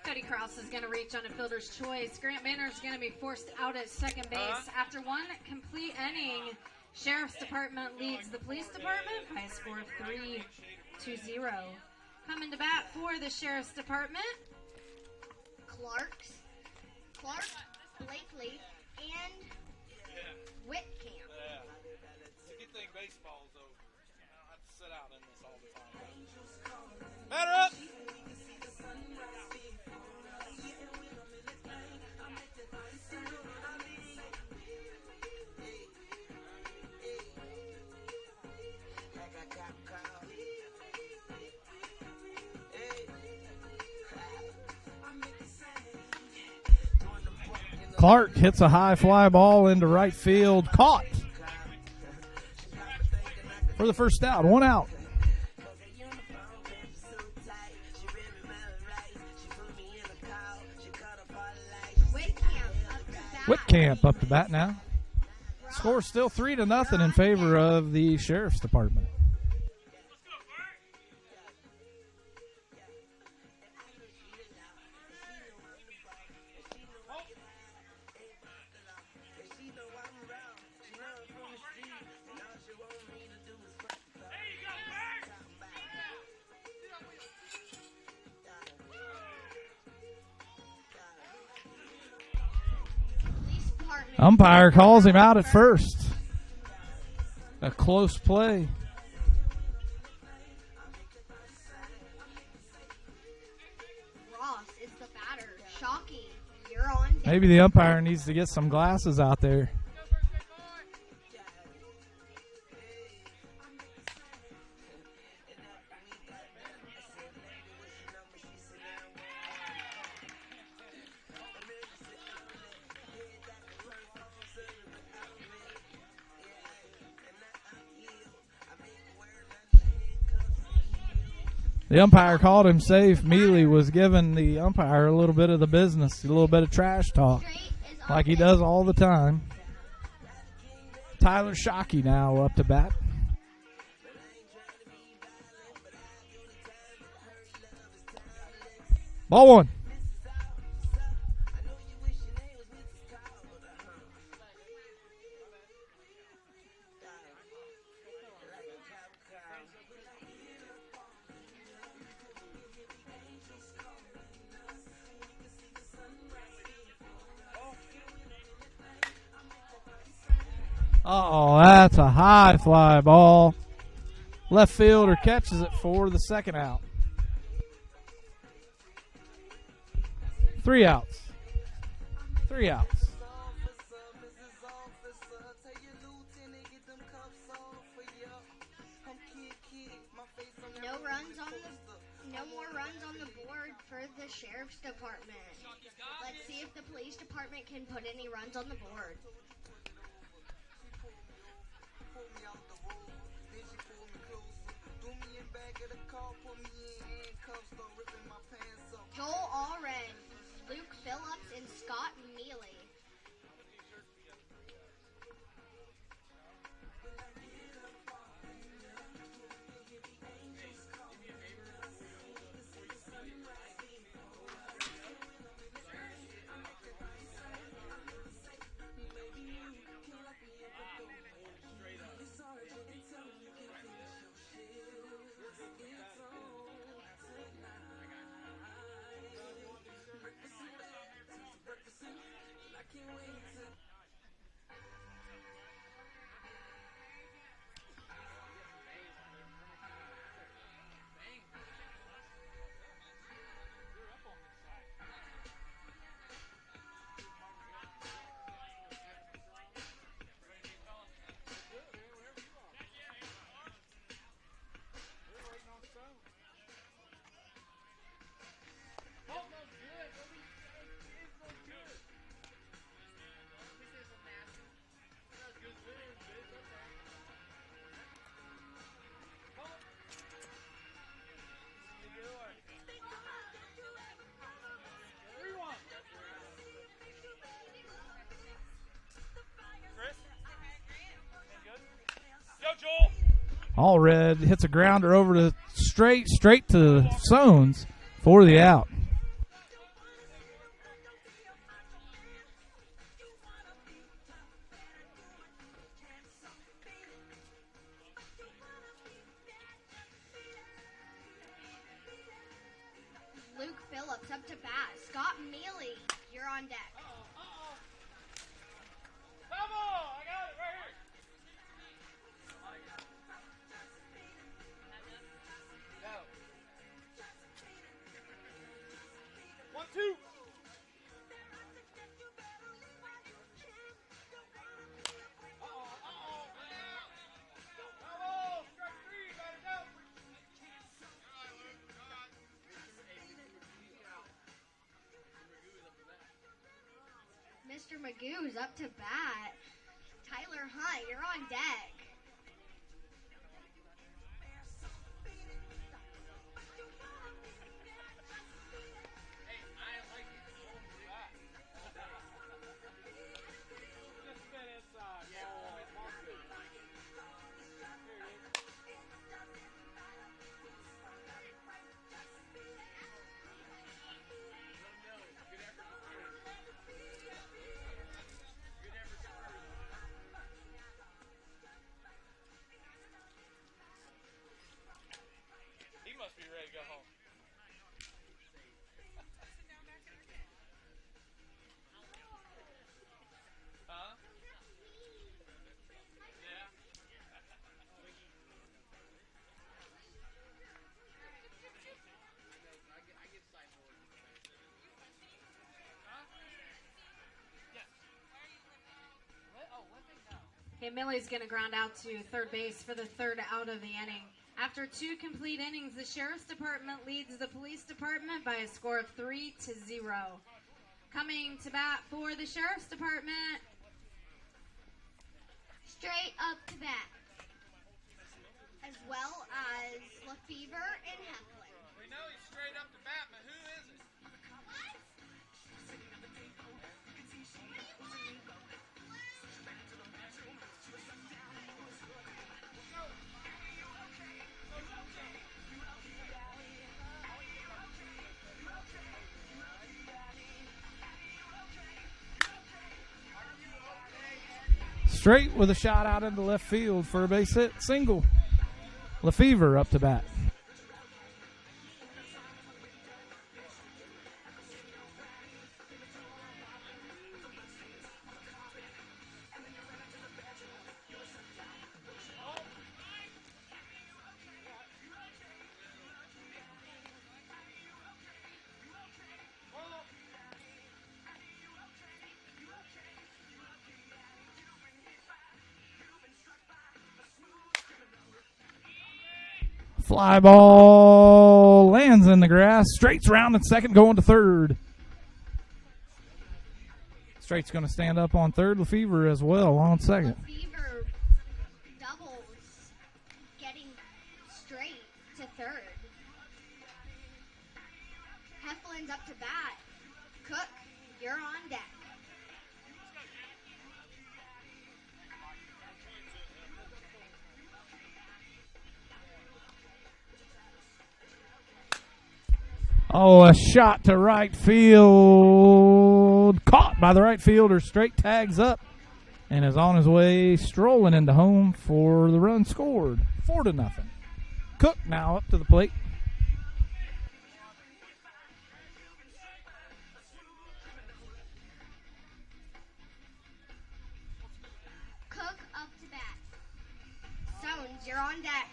[SPEAKER 4] Cody Krause is going to reach on a fielder's choice. Grant Banner is going to be forced out at second base. After one complete inning, Sheriff's Department leads the Police Department by a score of 3-0. Coming to bat for the Sheriff's Department,
[SPEAKER 7] Clark, Blakely, and Whitcamp.
[SPEAKER 3] Yeah. It's a good thing baseball's over. I don't have to sit out in this all the time. Batter up!
[SPEAKER 1] Clark hits a high fly ball into right field. Caught for the 1st out. 1 out. Whitcamp up to bat now. Score still 3-0 in favor of the Sheriff's Department. Umpire calls him out at first. A close play.
[SPEAKER 7] Ross is the batter. Shocking. You're on deck.
[SPEAKER 1] Maybe the umpire needs to get some glasses out there. The umpire called him safe. Mealy was giving the umpire a little bit of the business, a little bit of trash talk, like he does all the time. Tyler Shockey now up to bat. Ball 1. Oh, that's a high fly ball. Left fielder catches it for the 2nd out. 3 outs. 3 outs.
[SPEAKER 7] No more runs on the board for the Sheriff's Department. Let's see if the Police Department can put any runs on the board. Joel Allred, Luke Phillips, and Scott Mealy.
[SPEAKER 1] Allred hits a grounder over to straight to Sones for the out.
[SPEAKER 7] Luke Phillips up to bat. Scott Mealy, you're on deck.
[SPEAKER 16] Come on! I got it right here. No. 1, 2.
[SPEAKER 7] Mr. Magoo's up to bat. Tyler Hunt, you're on deck.
[SPEAKER 16] He must be ready to go home. Huh? Yeah.
[SPEAKER 4] Okay, Millie's going to ground out to third base for the third out of the inning. After 2 complete innings, the Sheriff's Department leads the Police Department by a score of 3-0. Coming to bat for the Sheriff's Department.
[SPEAKER 7] Straight up to bat. As well as Lefevre and Heflin.
[SPEAKER 16] We know he's straight up to bat, but who is it?
[SPEAKER 1] Straight with a shot out into left field for a base hit. Single. Lefevre up to bat. Fly ball lands in the grass. Straight's round at second, going to third. Straight's going to stand up on third. Lefevre as well on second.
[SPEAKER 7] Lefevre doubles, getting straight to third. Heflin's up to bat. Cook, you're on deck.
[SPEAKER 1] Oh, a shot to right field. Caught by the right fielder. Straight tags up and is on his way strolling into home for the run scored. 4-0. Cook now up to the plate.
[SPEAKER 7] Cook up to bat. Sones, you're on deck.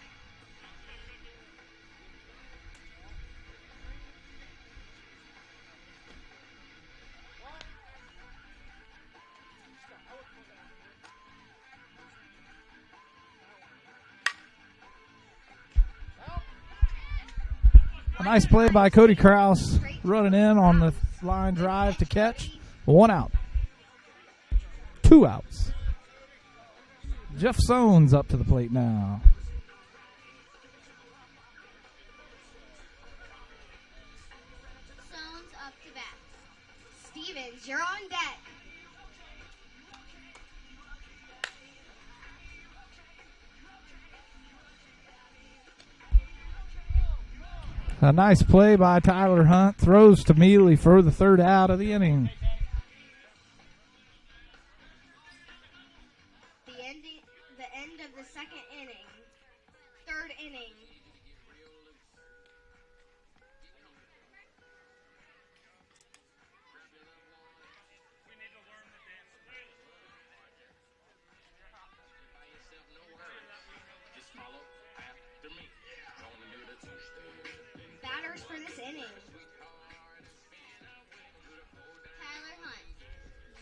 [SPEAKER 1] A nice play by Cody Kraus, running in on the line drive to catch. 1 out. 2 outs. Jeff Sones up to the plate now.
[SPEAKER 7] Sones up to bat. Stevens, you're on deck.
[SPEAKER 1] A nice play by Tyler Hunt. Throws to Mealy for the third out of the inning.
[SPEAKER 7] The end of the second inning. Third inning. Batters for this inning. Tyler Hunt,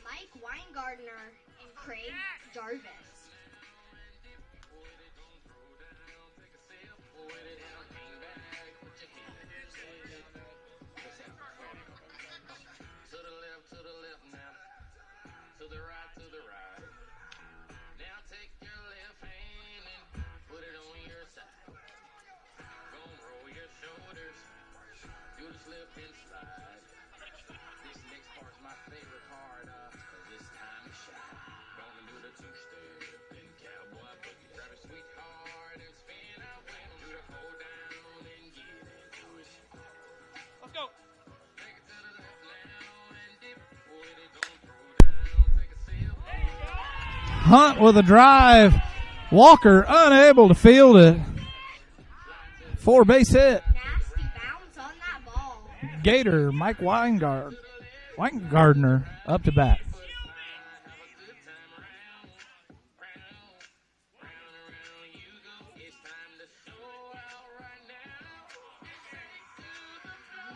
[SPEAKER 7] Mike Weingartner, and Craig Jarvis.
[SPEAKER 16] Let's go.
[SPEAKER 1] Hunt with a drive. Walker unable to field it. 4-base hit.
[SPEAKER 7] Nasty bounce on that ball.
[SPEAKER 1] Gator, Mike Weingartner up to bat.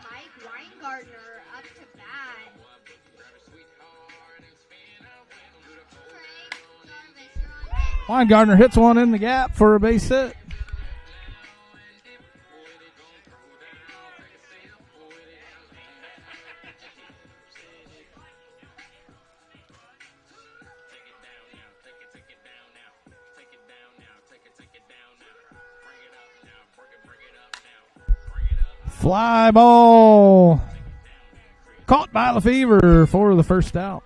[SPEAKER 7] Mike Weingartner up to bat.
[SPEAKER 1] Weingartner hits one in the gap for a base hit. Fly ball. Caught by Lefevre for the first out.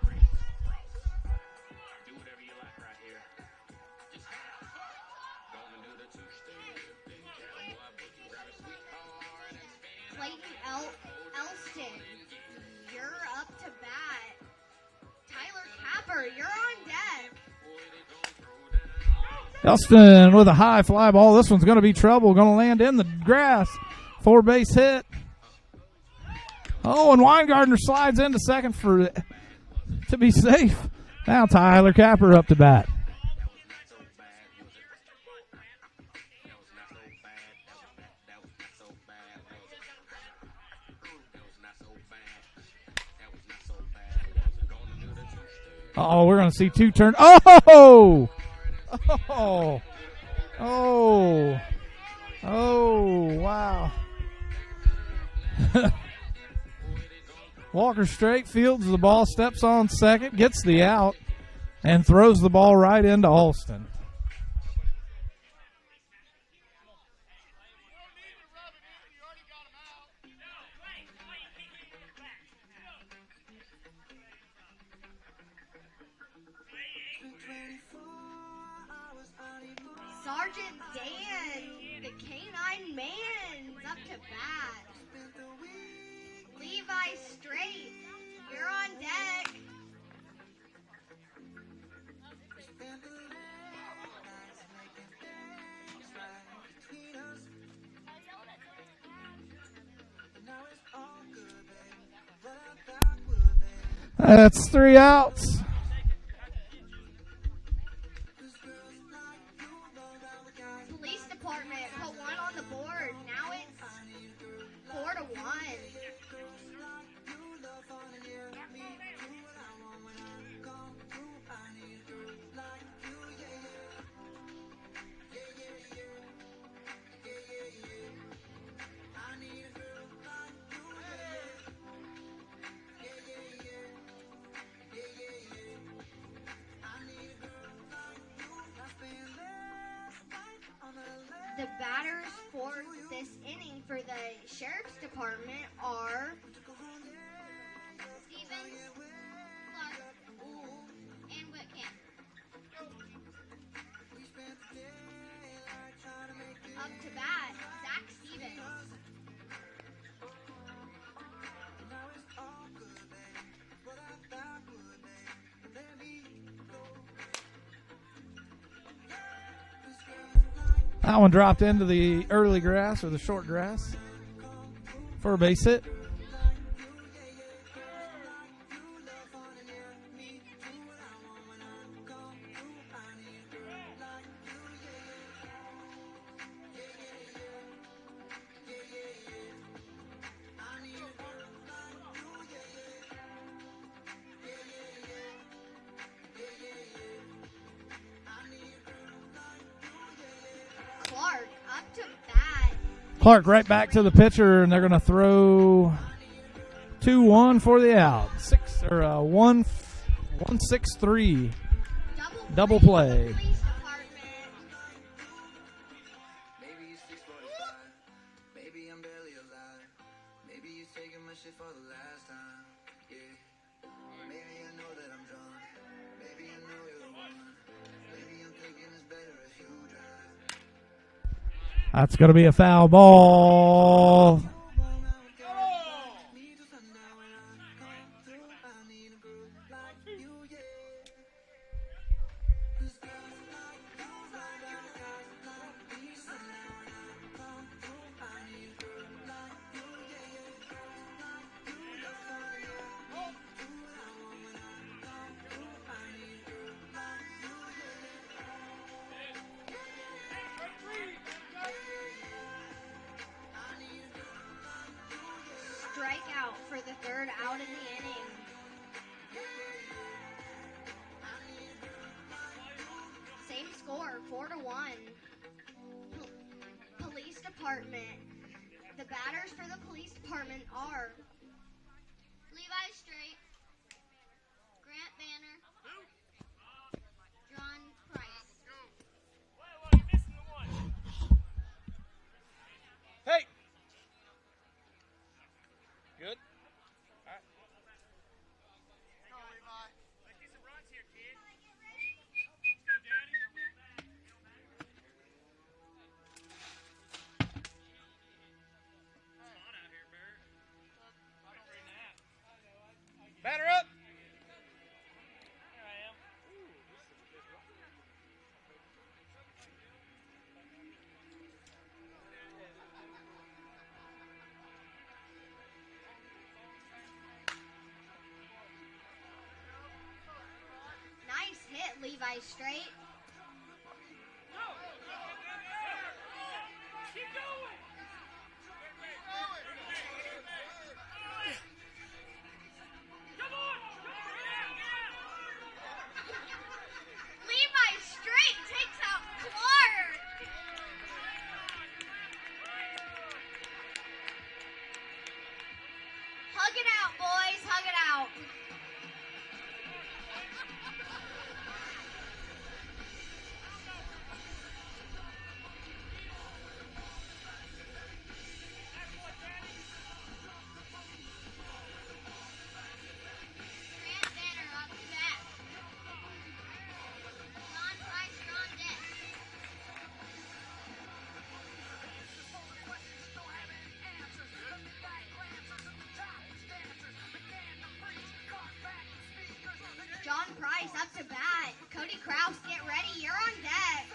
[SPEAKER 7] Clayton Elston, you're up to bat. Tyler Capper, you're on deck.
[SPEAKER 1] Elston with a high fly ball. This one's going to be trouble. Going to land in the grass. 4-base hit. Oh, and Weingartner slides into second to be safe. Now Tyler Capper up to bat. Oh, we're going to see two turn. Oh! Oh! Oh! Oh, wow. Walker straight fields the ball, steps on second, gets the out, and throws the ball right into Alston.
[SPEAKER 7] Sergeant Dan, the K9 man's up to bat. Levi Straight, you're on deck.
[SPEAKER 1] That's 3 outs.
[SPEAKER 7] Police department put one on the board. Now it's 4-1. The batters for this inning for the Sheriff's Department are Stevens, Clark, and Whitcamp. Up to bat, Zach Stevens.
[SPEAKER 1] That one dropped into the early grass or the short grass for a base hit.
[SPEAKER 7] Clark up to bat.
[SPEAKER 1] Clark right back to the pitcher, and they're going to throw 2-1 for the out. 1-6-3. Double play. That's going to be a foul ball.
[SPEAKER 7] Strikeout for the third out of the inning. Same score, 4-1. Police department. The batters for the police department are Levi Strait, Grant Banner, John Price.
[SPEAKER 3] Hey! Good? All right.
[SPEAKER 13] Let's get some runs here, kid. Let's go, Daddy.
[SPEAKER 3] Batter up!
[SPEAKER 2] Here I am.
[SPEAKER 7] Nice hit, Levi Strait.
[SPEAKER 13] Keep going. Come on.
[SPEAKER 7] Levi Strait takes out Clark. Hug it out, boys. Hug it out. Grant Banner up to bat. John Price, you're on deck. John Price up to bat. Cody Kraus, get ready. You're on deck.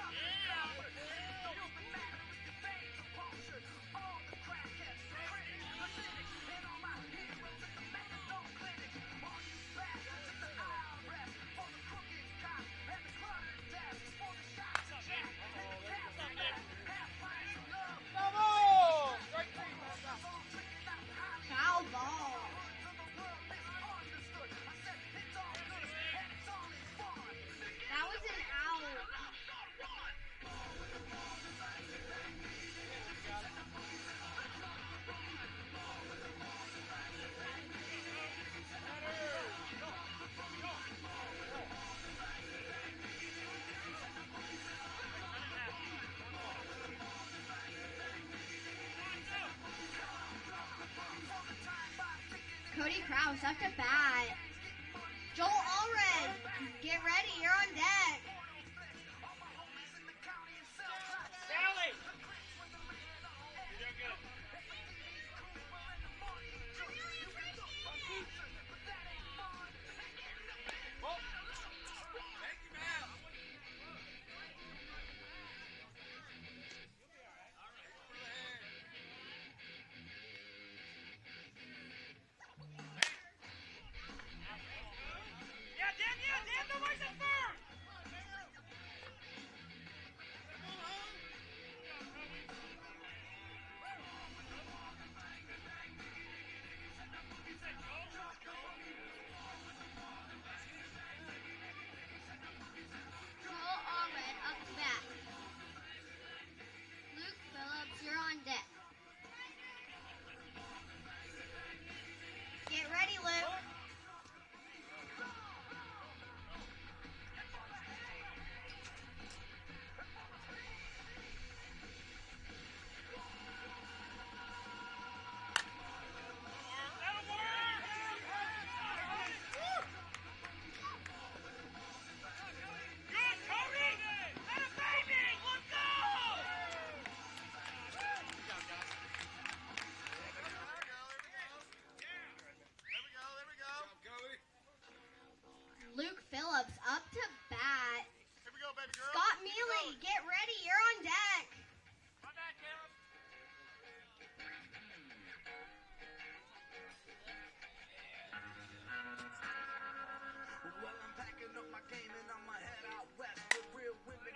[SPEAKER 7] Foul ball. That was an out. Cody Kraus up to bat. Joel Allred, get ready. You're on deck.
[SPEAKER 13] Sally. You're doing good.
[SPEAKER 15] game and I'ma head out west with real women.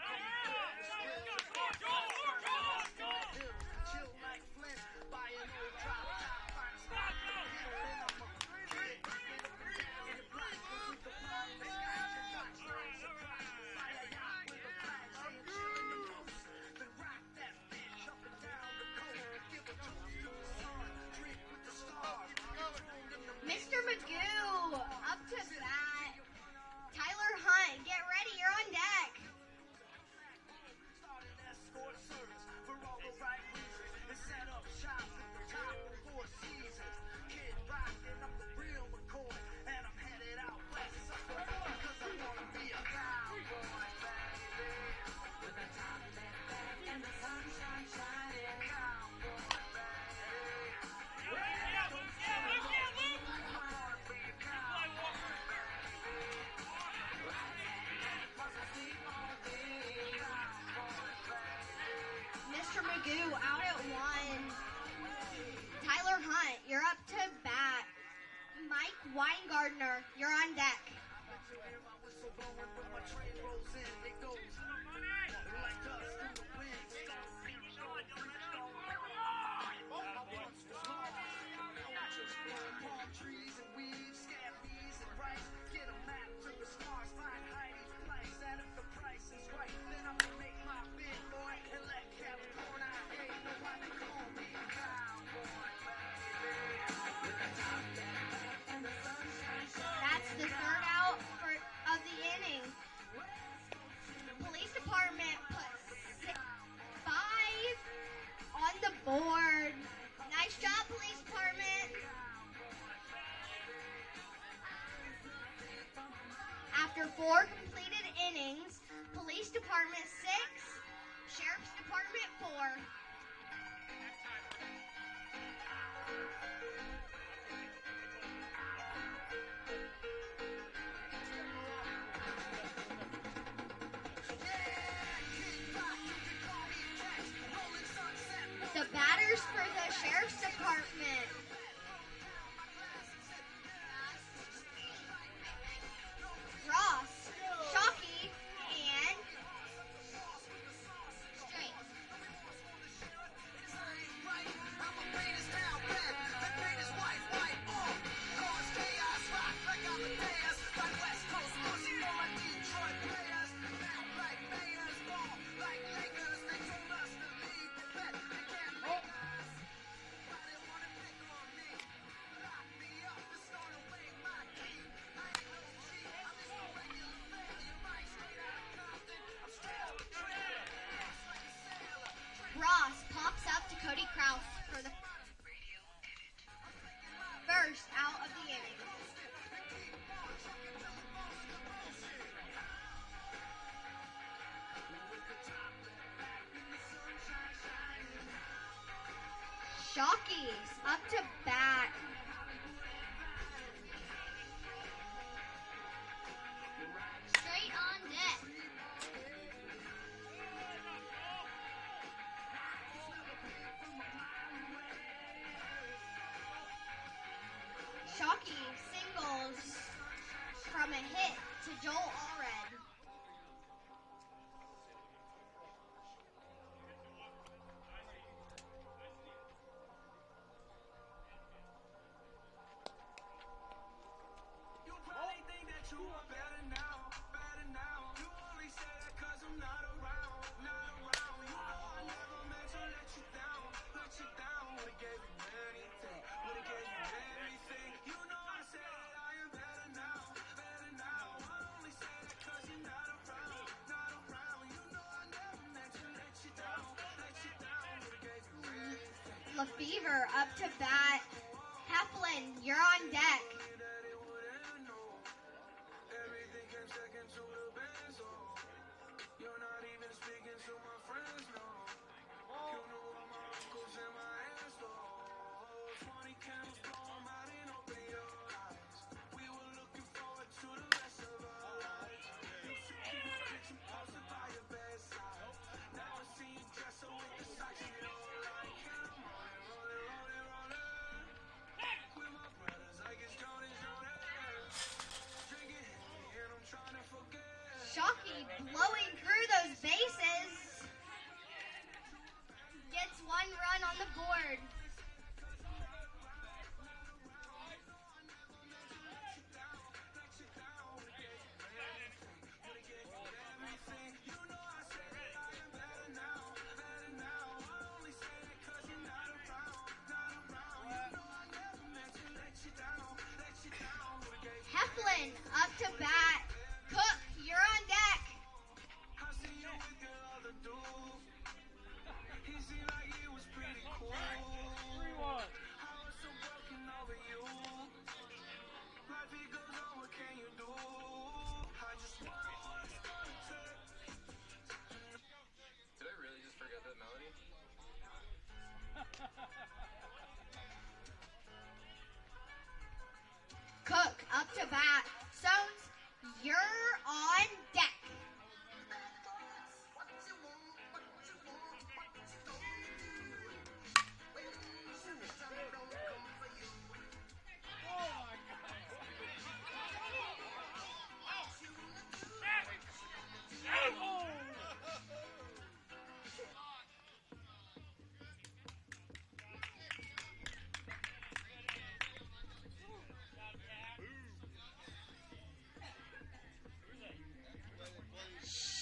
[SPEAKER 15] Chill like Flint, buy an old drop top, find a spot, hit it, and I'ma get down your block. With the block, they got your watch, like surprise. Buy a yacht with a flag, saying chillin' the most. Then rock that bitch up and down the coast. Give a toast to the sun, drink with the stars.
[SPEAKER 7] Mr. Magoo, up to bat. Tyler Hunt, get ready, you're on deck.
[SPEAKER 15] Started escort service for all the right reasons. And set up shop at the top of Four Seasons. Kid rockin' up the real McCoy. And I'm headed out west, sucker, cause I wanna be a cowboy, baby. With a top left back and the sunshine shining. Cowboy, baby.
[SPEAKER 7] Mr. Magoo out at one. Tyler Hunt, you're up to bat. Mike Weingartner, you're on deck.
[SPEAKER 15] Trees and weeds, scabbies and rice. Get a map to the stars, find Heidi's place. And if the price is right, then I'm gonna make my bid, boy. And let Capricorn out, hey, know why they call me cowboy, baby. With the top down back and the sunshine shining.
[SPEAKER 7] That's the third out of the inning. Police department put 5 on the board. Nice job, police department. After 4 completed innings, police department 6, sheriff's department 4. The batters for the sheriff's department. Ross, Shockey, and Straight. Ross pops up to Cody Kraus for the first out of the inning. Shockey's up to bat. Straight on deck. Shockey singles from a hit to Joel Allred.
[SPEAKER 15] You probably think that you are better now, better now. You only say that 'cause I'm not around, not around. You know I never meant to let you down, let you down. Would've gave you anything, would've gave you everything. You know I said that I am better now, better now. I only say that 'cause you're not around, not around. You know I never meant to let you down, let you down. Would've gave you everything.
[SPEAKER 7] LaFever up to bat. Heflin, you're on deck.
[SPEAKER 15] Everything came second to the best, oh. You're not even speaking to my friends, no. You know all my uncles and my aunts, though. 20 candles blow 'em out and open your eyes. We were looking forward to the rest of our lives. Used to keep a picture posted by your bedside. Now I see you dressed up with the socks you don't like. And I'm rolling, rolling, rolling, rolling. With my brothers like it's Jordan.
[SPEAKER 7] Shockey blowing through those bases. Gets one run on the board. Heflin up to bat. Cook, you're on deck.
[SPEAKER 10] Did I really just forget that melody?
[SPEAKER 7] Cook up to bat. Stones, you're on deck.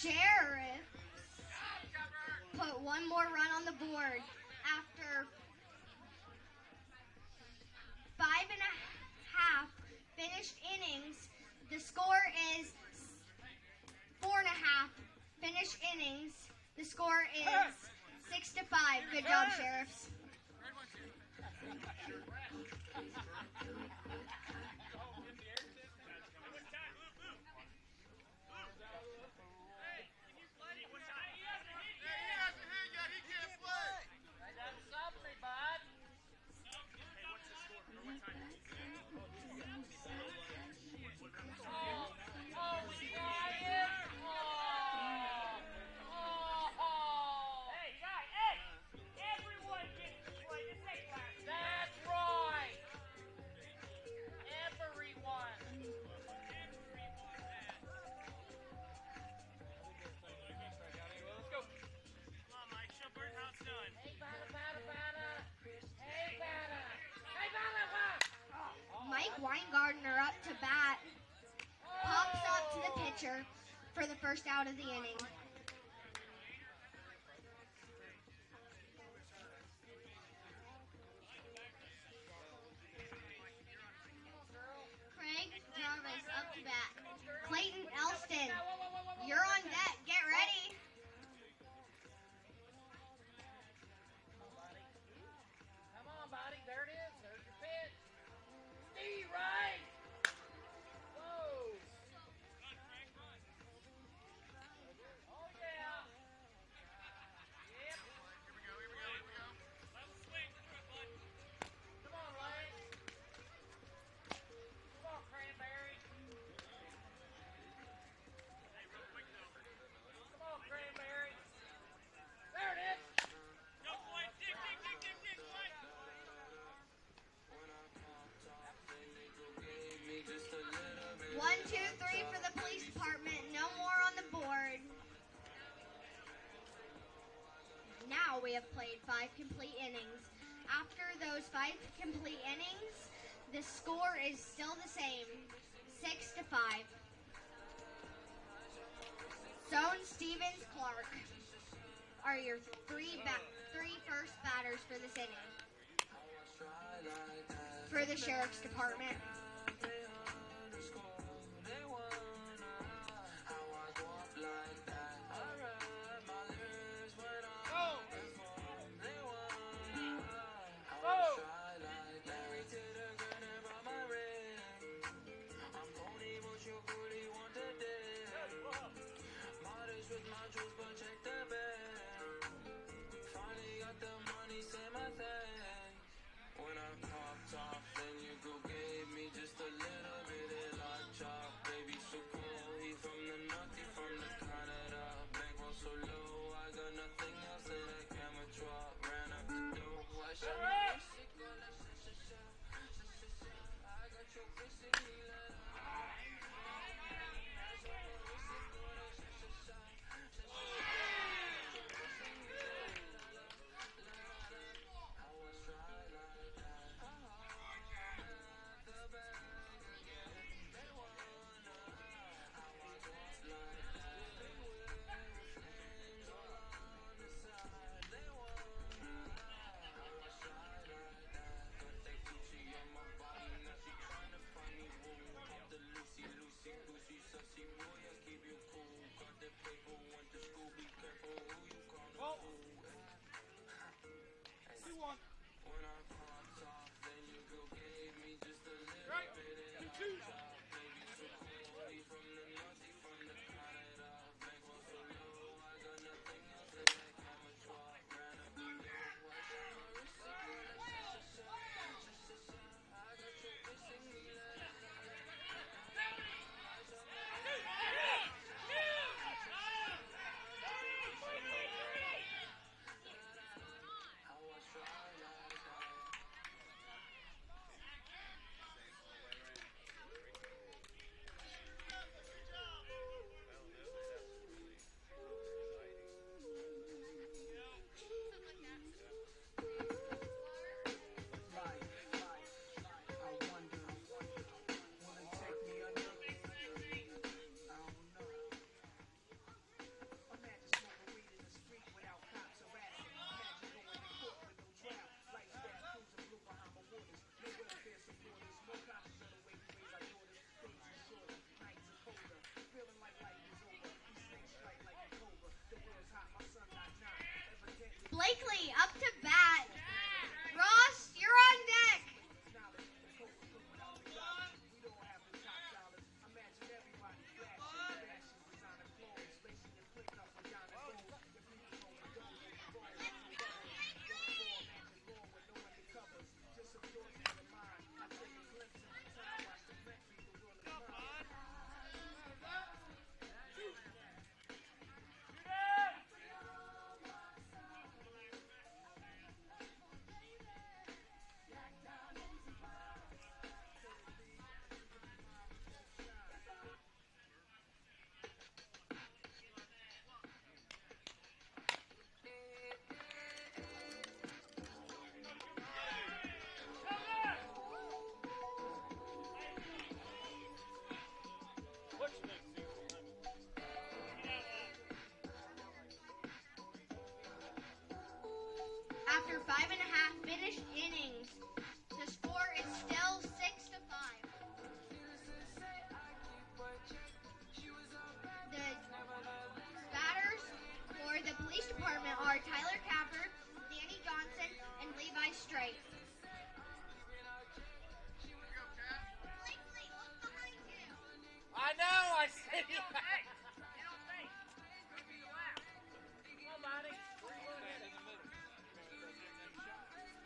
[SPEAKER 7] Sheriff put one more run on the board after 5.5 finished innings. The score is 4.5 finished innings. The score is 6-5. Good job, Sheriffs. Mike Weingartner up to bat. Pops up to the pitcher for the first out of the inning. Craig Jarvis up to bat. Clayton Elston, you're on deck. Get ready.
[SPEAKER 11] Come on, buddy. There it is. There's your pitch. Steve, right? Whoa. Oh, yeah. Yep. Here we go. Level swing. Come on, Lane. Come on, Cranberry. Hey, real quick, though. Come on, Cranberry. There it is. Go, Floyd. Dig, Floyd.
[SPEAKER 7] 1, 2, 3 for the police department. No more on the board. Now we have played 5 complete innings. After those 5 complete innings, the score is still the same, 6-5. Zone Stevens Clark are your three first batters for this inning. For the Sheriff's Department. Blakely, up to bat. Ross, you're on deck. After 5.5 finished innings, the score is still 6-5. The batters for the police department are Tyler Capper, Danny Johnson, and Levi Strait.
[SPEAKER 11] I know, I see you. Hey, you don't think. You laugh. Come on, buddy. Where you going in the middle?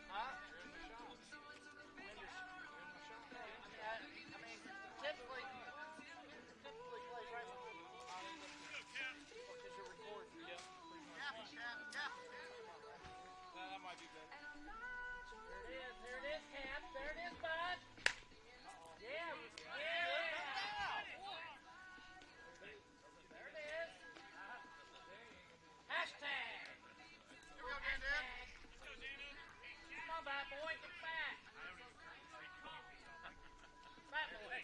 [SPEAKER 11] Huh? You're in the shop. I mean, typically plays right behind me. Because you're recording. Yeah.
[SPEAKER 3] That might be good.
[SPEAKER 11] There it is, Cap. There it is, bud. Yeah. There it is. Hashtag. Here we go, Dan. Come on, bad boy. Get back. Bad boy.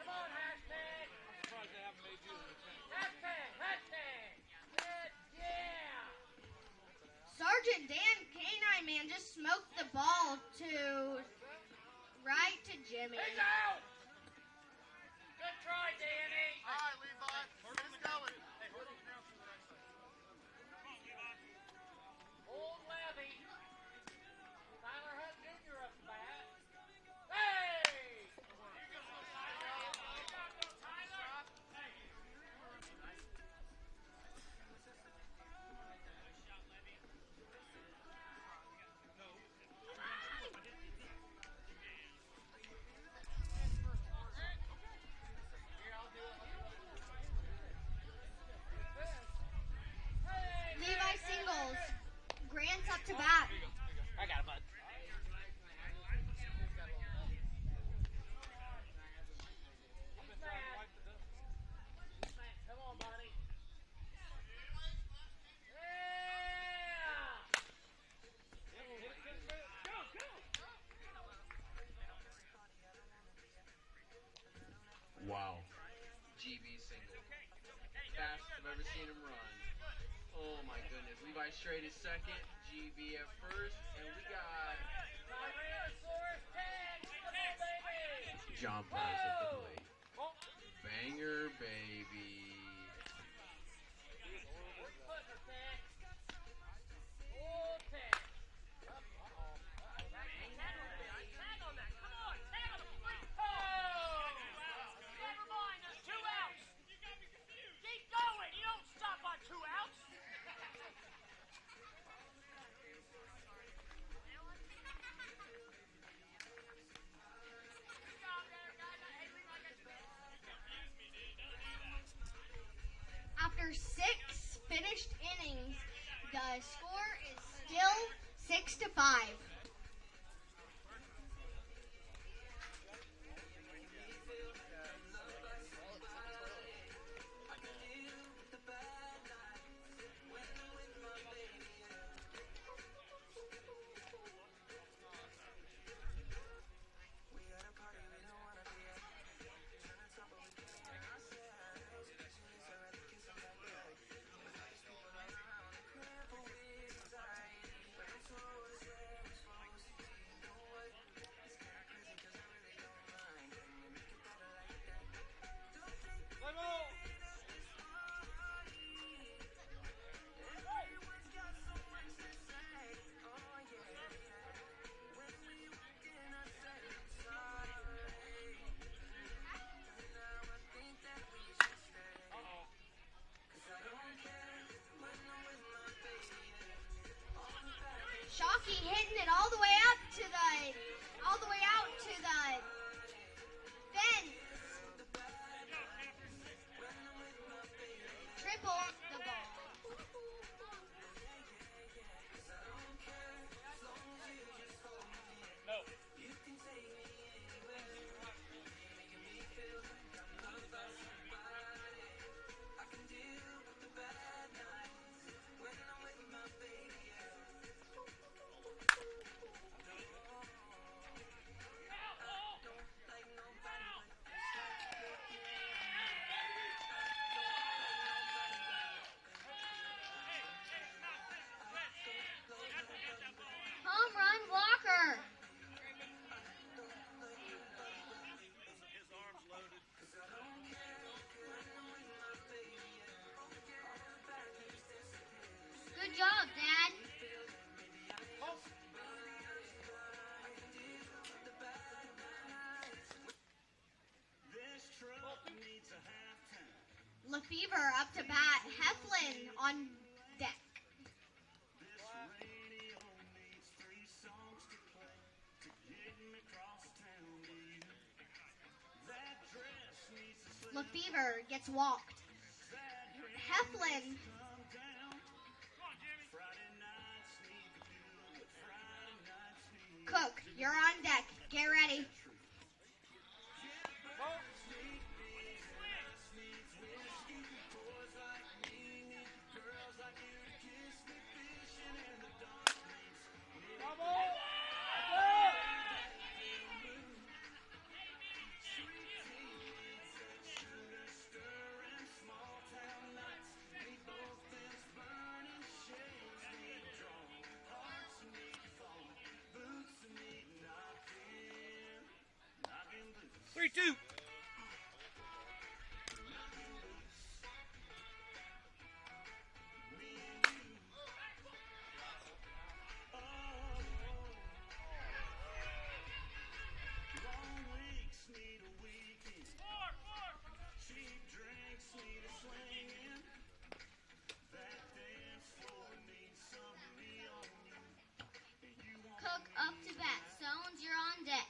[SPEAKER 11] Come on, hashtag.
[SPEAKER 3] I'm surprised they haven't made you a lieutenant.
[SPEAKER 11] Hashtag. Yeah.
[SPEAKER 7] Sergeant Dan Canine Man just smoked the ball to right to Jimmy.
[SPEAKER 11] He's out. Good try, Danny.
[SPEAKER 18] All right, Levi. Let's go.
[SPEAKER 11] Old Levy. Tyler Hunt Jr. up the bat. Hey!
[SPEAKER 7] Levi singles. Grant's up to bat.
[SPEAKER 11] I got it, bud. Come on, buddy.
[SPEAKER 5] Wow. GB single. Fastest I've ever seen him run. Oh my goodness. Levi Strait is second, GB at first, and we got John Price at the plate. Banger, baby.
[SPEAKER 7] The score is still 6-5. Shockey hitting it all the way out to the fence. Triple the ball.
[SPEAKER 16] No.
[SPEAKER 7] Home run Walker. Good job, Dad. Lefevre up to bat. Heflin on deck. Lefevre gets walked. Heflin. Cook, you're on deck. Get ready.
[SPEAKER 16] Three, two.
[SPEAKER 7] Cook up to bat. Stones, you're on deck.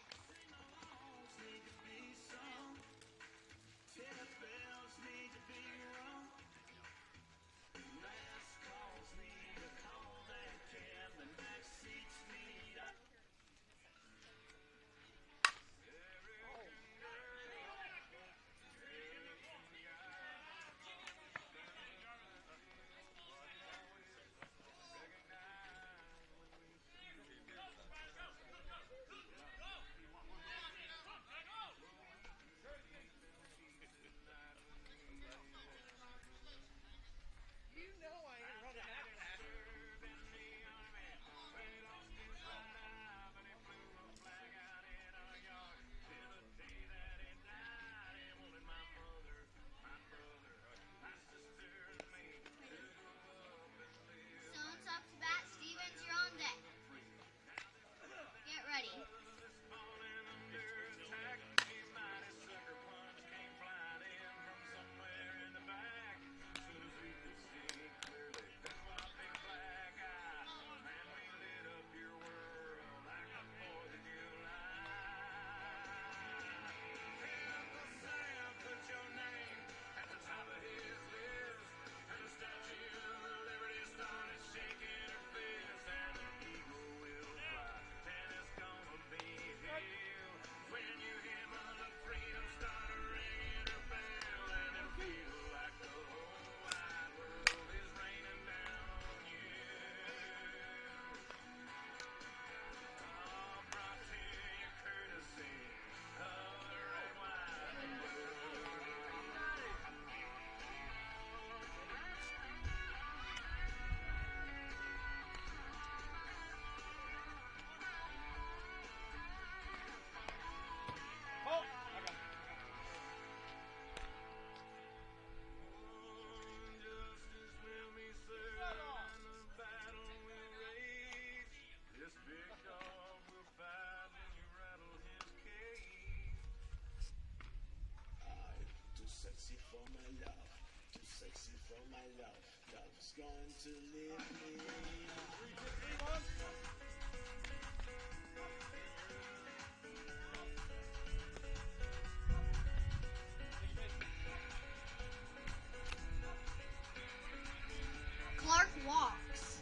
[SPEAKER 7] Clark walks.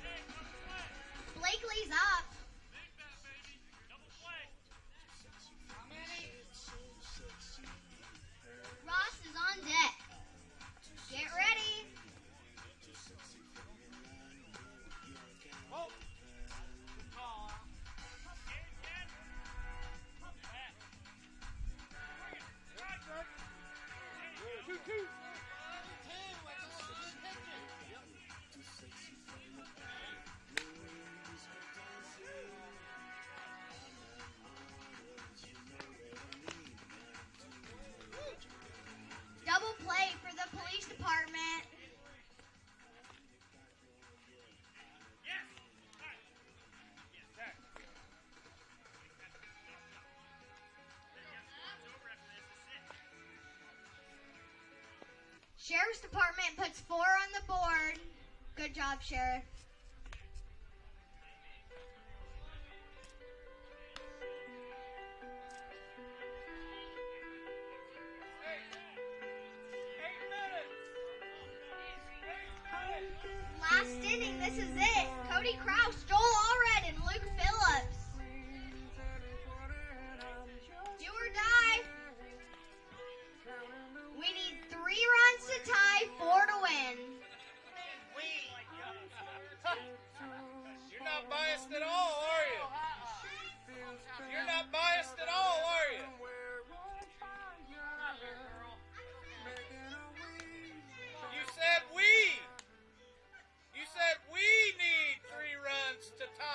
[SPEAKER 7] Blakely's up. Ross is on deck. Get ready. Double play for the police department. Sheriff's Department puts 4 on the board. Good job, Sheriff. Last inning, this is it. Cody Kraus, Joel Allred, and Luke Phillips. Do or die. We need 3 runs to tie, 4 to win.
[SPEAKER 3] You're not biased at all, are you? You're not biased at all, are you? You said we. You said we need 3 runs to tie.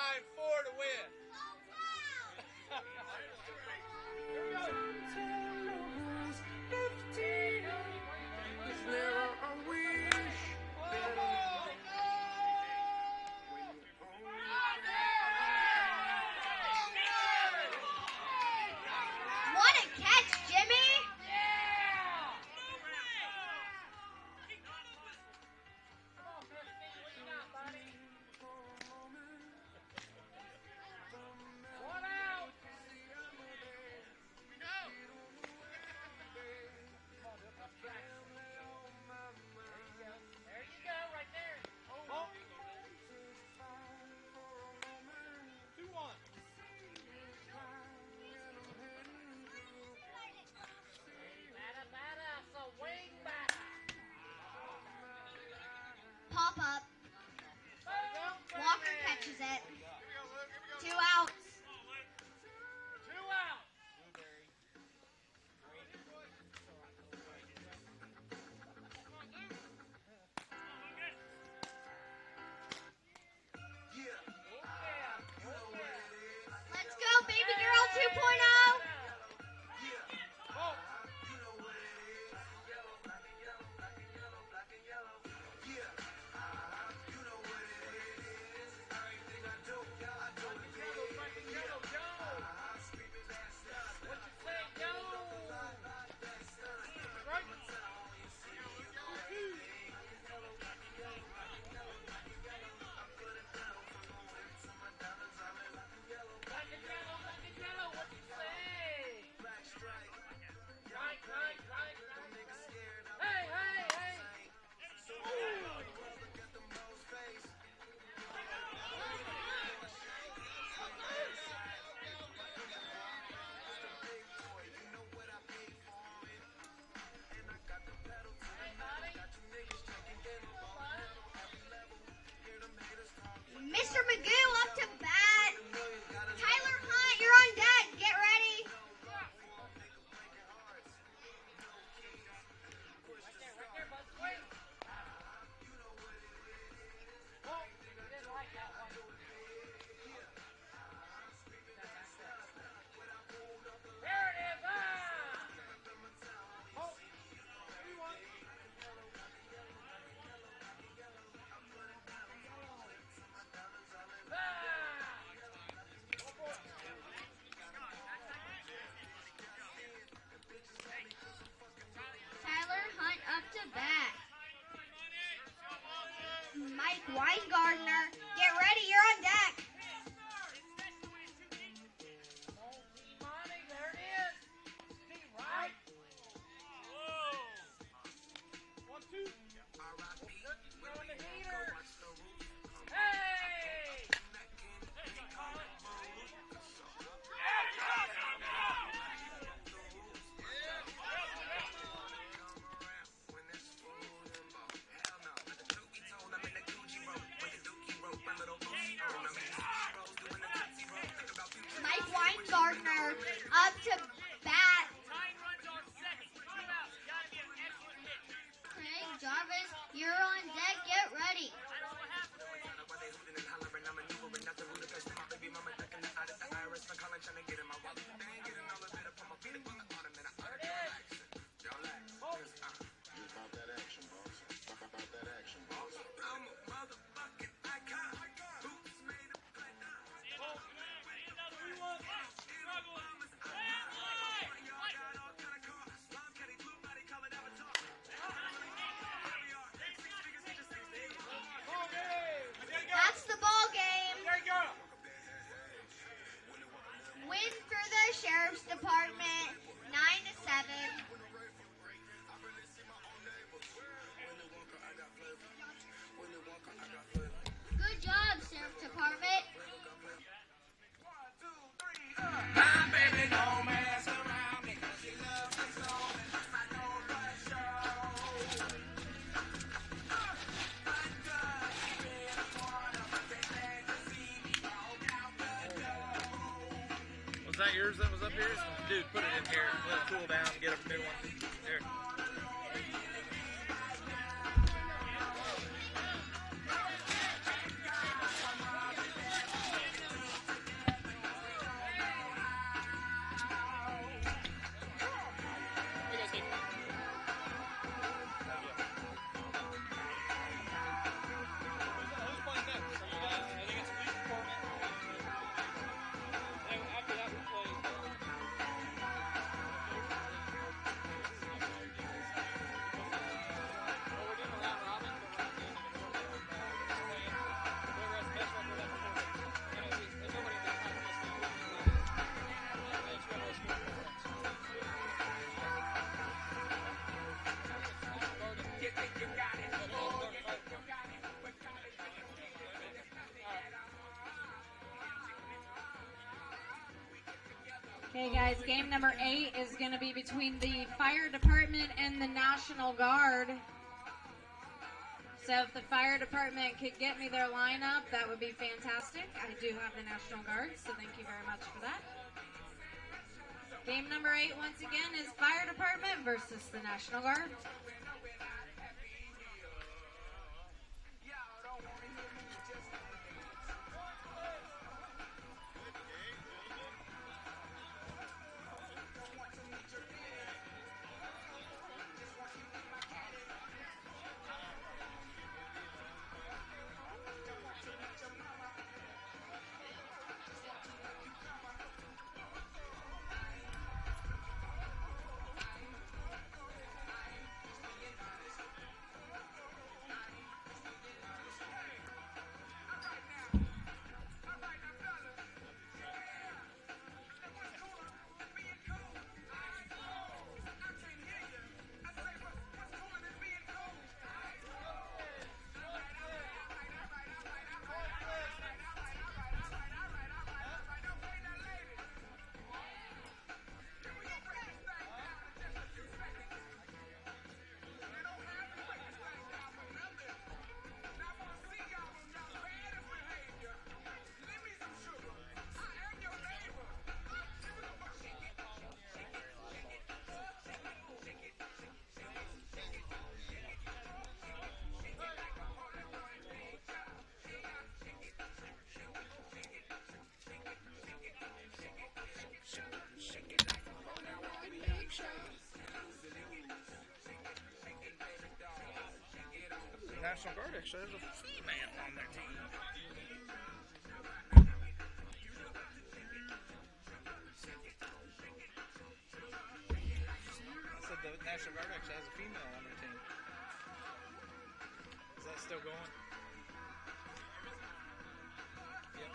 [SPEAKER 3] yours that was up here? Dude, put it in here. Let it cool down and get a new one. Here.
[SPEAKER 4] Okay, guys, game number 8 is going to be between the fire department and the National Guard. So if the fire department could get me their lineup, that would be fantastic. I do have the National Guard, so thank you very much for that. Game number 8, once again, is fire department versus the National Guard. National Guard actually has a female on their team. I said the National Guard actually has a female on their team. Is that still going? Yep.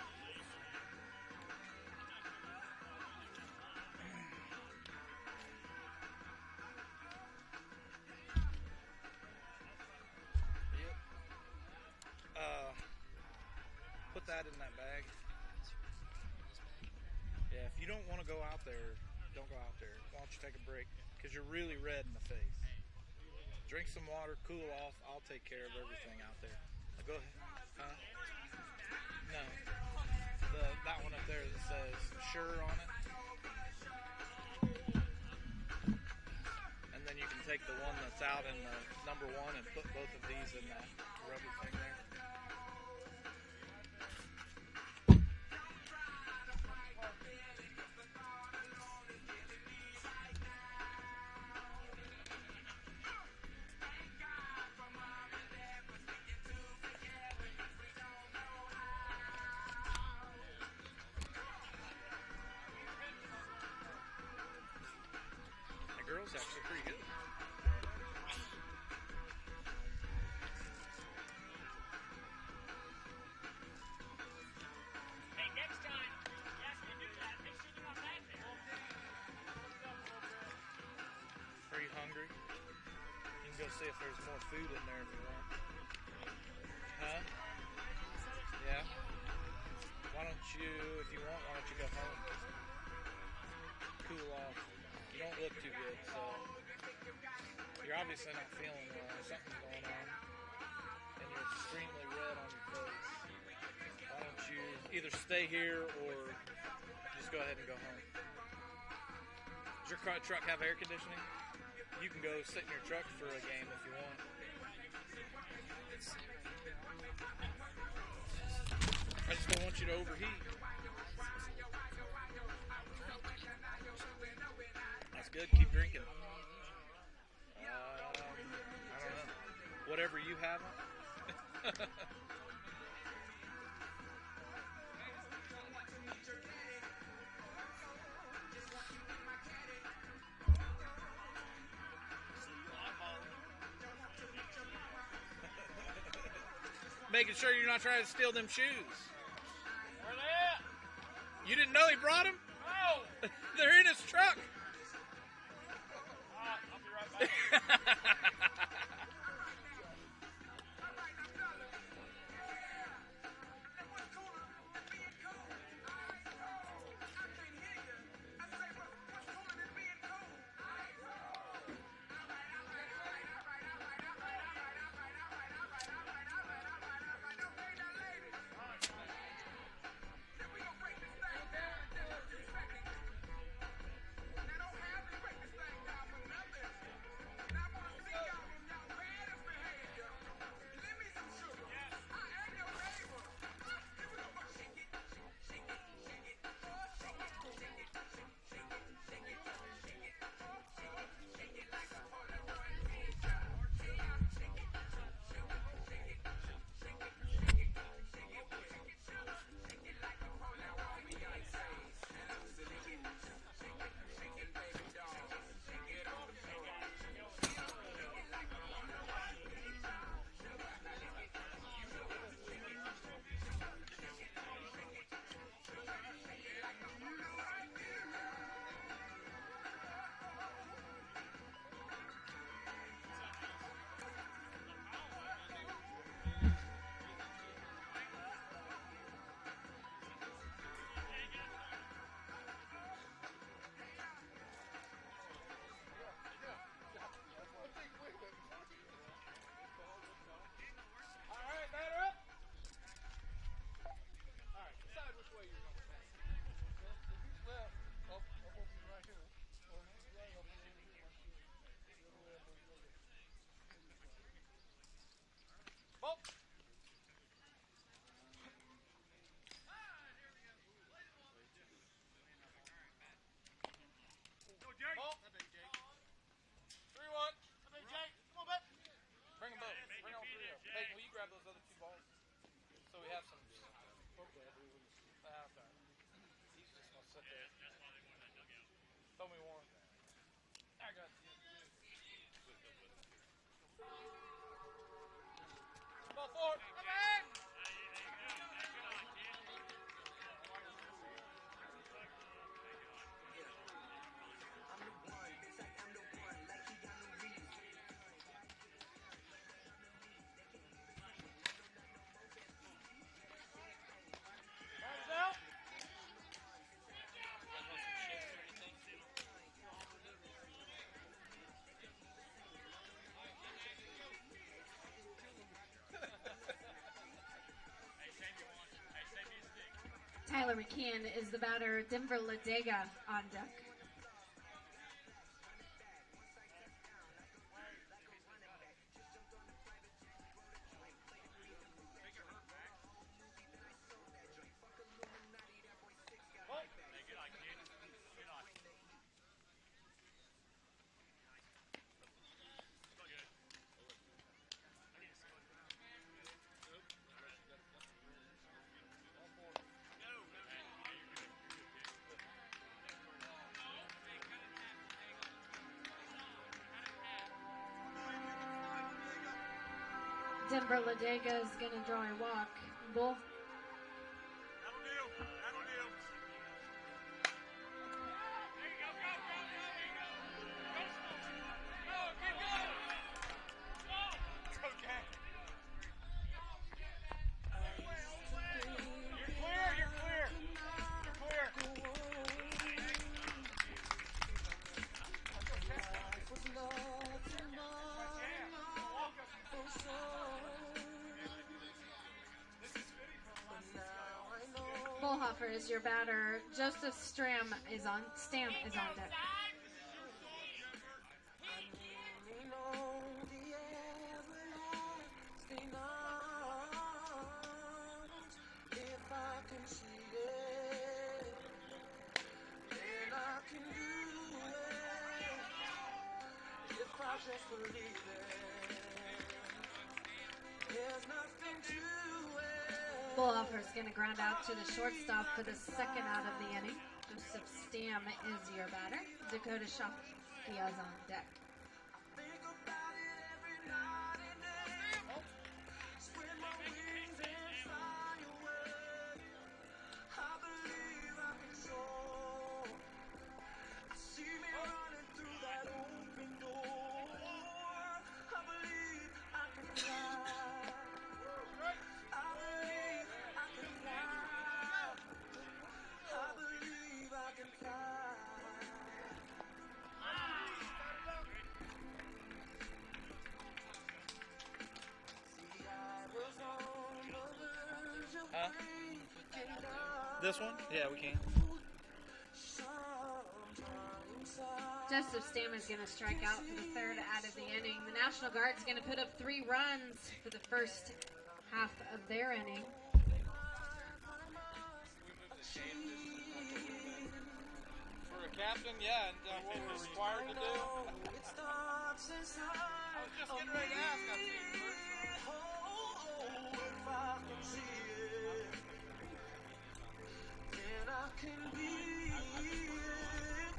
[SPEAKER 4] Put that in that bag. Yeah, if you don't want to go out there, don't go out there. Why don't you take a break? Because you're really red in the face. Drink some water, cool off. I'll take care of everything out there. Now go ahead. Huh? No. That one up there that says "sure" on it. And then you can take the one that's out in the number 1 and put both of these in that rubber thing there. The girl's actually pretty good.
[SPEAKER 11] Hey, next time, you ask me to do that, make sure they're not back there.
[SPEAKER 3] Are you hungry? You can go see if there's more food in there if you want. Huh? Yeah? Why don't you, if you want, why don't you go home? Cool off. You don't look too good, so you're obviously not feeling well. Something's going on. And you're extremely red on your face. Why don't you either stay here or just go ahead and go home?
[SPEAKER 2] your truck have air conditioning? You can go sit in your truck for a game if you want. I just don't want you to overheat. That's good. Keep drinking. I don't know. Whatever you have. Making sure you're not trying to steal them shoes.
[SPEAKER 16] Where they at?
[SPEAKER 2] You didn't know he brought them?
[SPEAKER 16] No!
[SPEAKER 2] They're in his truck.
[SPEAKER 16] I'll be right back.
[SPEAKER 4] Tyler McKeon is the batter. Denver Ladega on deck. Denver Ladega is going to draw a walk. Bull. Bullhofer is your batter. Joseph Stamp is on deck.
[SPEAKER 15] just believe it. There's nothing to it.
[SPEAKER 4] Bulloffer's going to ground out to the shortstop for the second out of the inning. Joseph Stam is your batter. Dakota Shockey is on deck.
[SPEAKER 15] Think about it every night and day. Spread my wings and fly away. I believe I can soar. I see me running through that open door. I believe I can fly. I believe I can fly. I believe I can fly. See, I was on the verge of breaking down.
[SPEAKER 3] This one? Yeah, we can.
[SPEAKER 4] Joseph Stam is going to strike out for the third out of the inning. The National Guard's going to put up 3 runs for the first half of their inning.
[SPEAKER 3] For a captain, yeah, and what we're required to do. I was just getting ready to ask. I see you first.
[SPEAKER 15] If I can see it, then I can be it.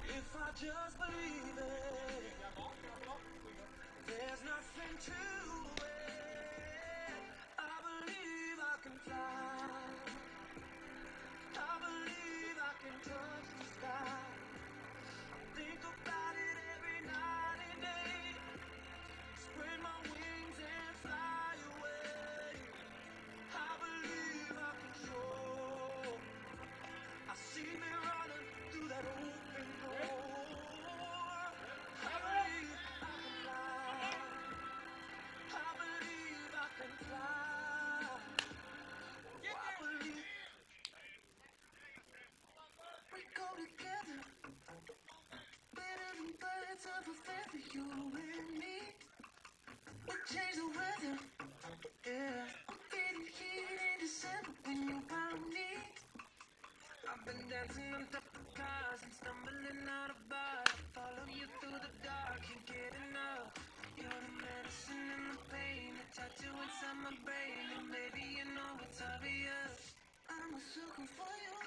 [SPEAKER 15] If I just believe it, there's nothing to it. I believe I can fly. I believe I can touch the sky. I think about it every night and day. Spread my wings and fly away. I believe I can soar. I see me running through that open door. I believe I can fly. I believe I can fly. I believe we go together. Better than birds of a feather, you and me. We change the weather. Yeah, I'm getting heat in December when you're around me. I've been dancing on top of cars and stumbling out of bars. I follow you through the dark, can't get enough. You're the medicine and the pain, the tattoo inside my brain. And baby, you know it's obvious. I'm a sucker for you.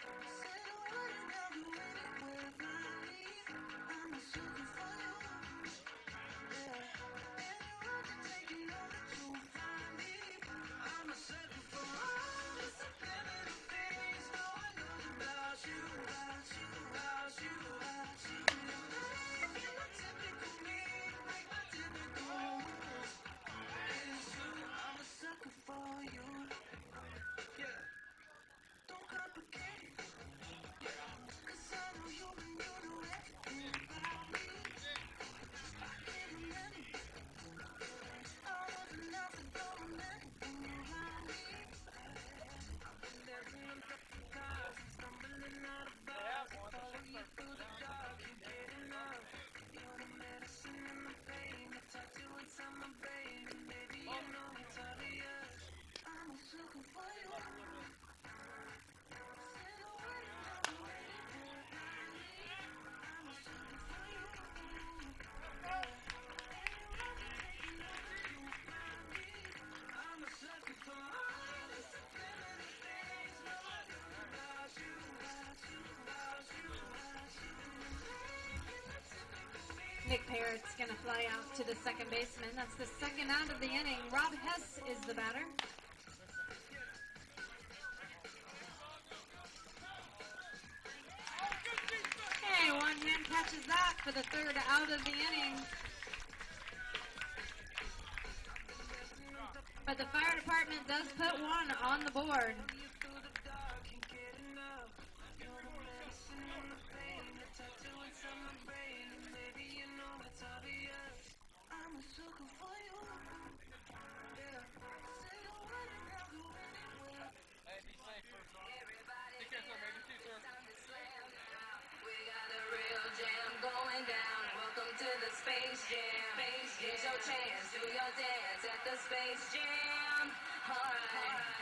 [SPEAKER 15] Say the word and I'll go anywhere blindly. I'm a sucker for you. Yeah, anyone can take it on to find me. I'm a sucker for all the subliminal things no one knows about you, about you, about you, about you. You're not typical me, like my typical rules. It's true, I'm a sucker for you. Yeah, don't complicate it. Yeah, 'cause I know you and you know everything about me. I can't remember. I wasn't nothing, don't remember when you around me. I've been dancing on top of cars and stumbling out of bars. I follow you through the dark, can't get enough. You're the medicine and the pain, the tattoo inside my brain. And baby, you know it's obvious. I'm a sucker for you. Say the word and I'll go anywhere blindly. I'm a sucker for you. Anyone can take it over to find me. I'm a sucker for all the subliminal things no one knows about you, about you, about you, about you. You're not typical me.
[SPEAKER 4] Nick Parrott's going to fly out to the second baseman. That's the second out of the inning. Rob Hess is the batter. Okay, one hand catches that for the third out of the inning. But the fire department does put one on the board.
[SPEAKER 15] I'm a sucker for you. Yeah. Say the word and I'll go anywhere.
[SPEAKER 3] Hey, be safe, first off. Take care, sir. Maybe too, sir.
[SPEAKER 15] We got a real jam going down. Welcome to the Space Jam. Here's your chance. Do your dance at the Space Jam. All right.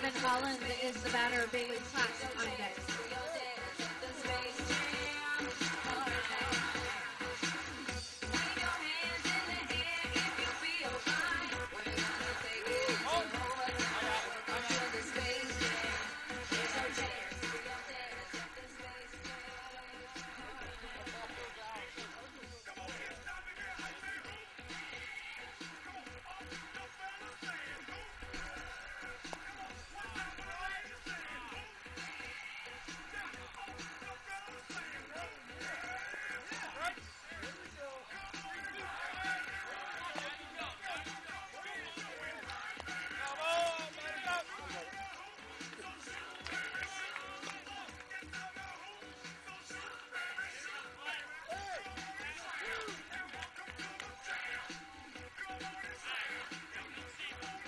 [SPEAKER 4] Kevin Holland is the batter. Bailey Platts on deck.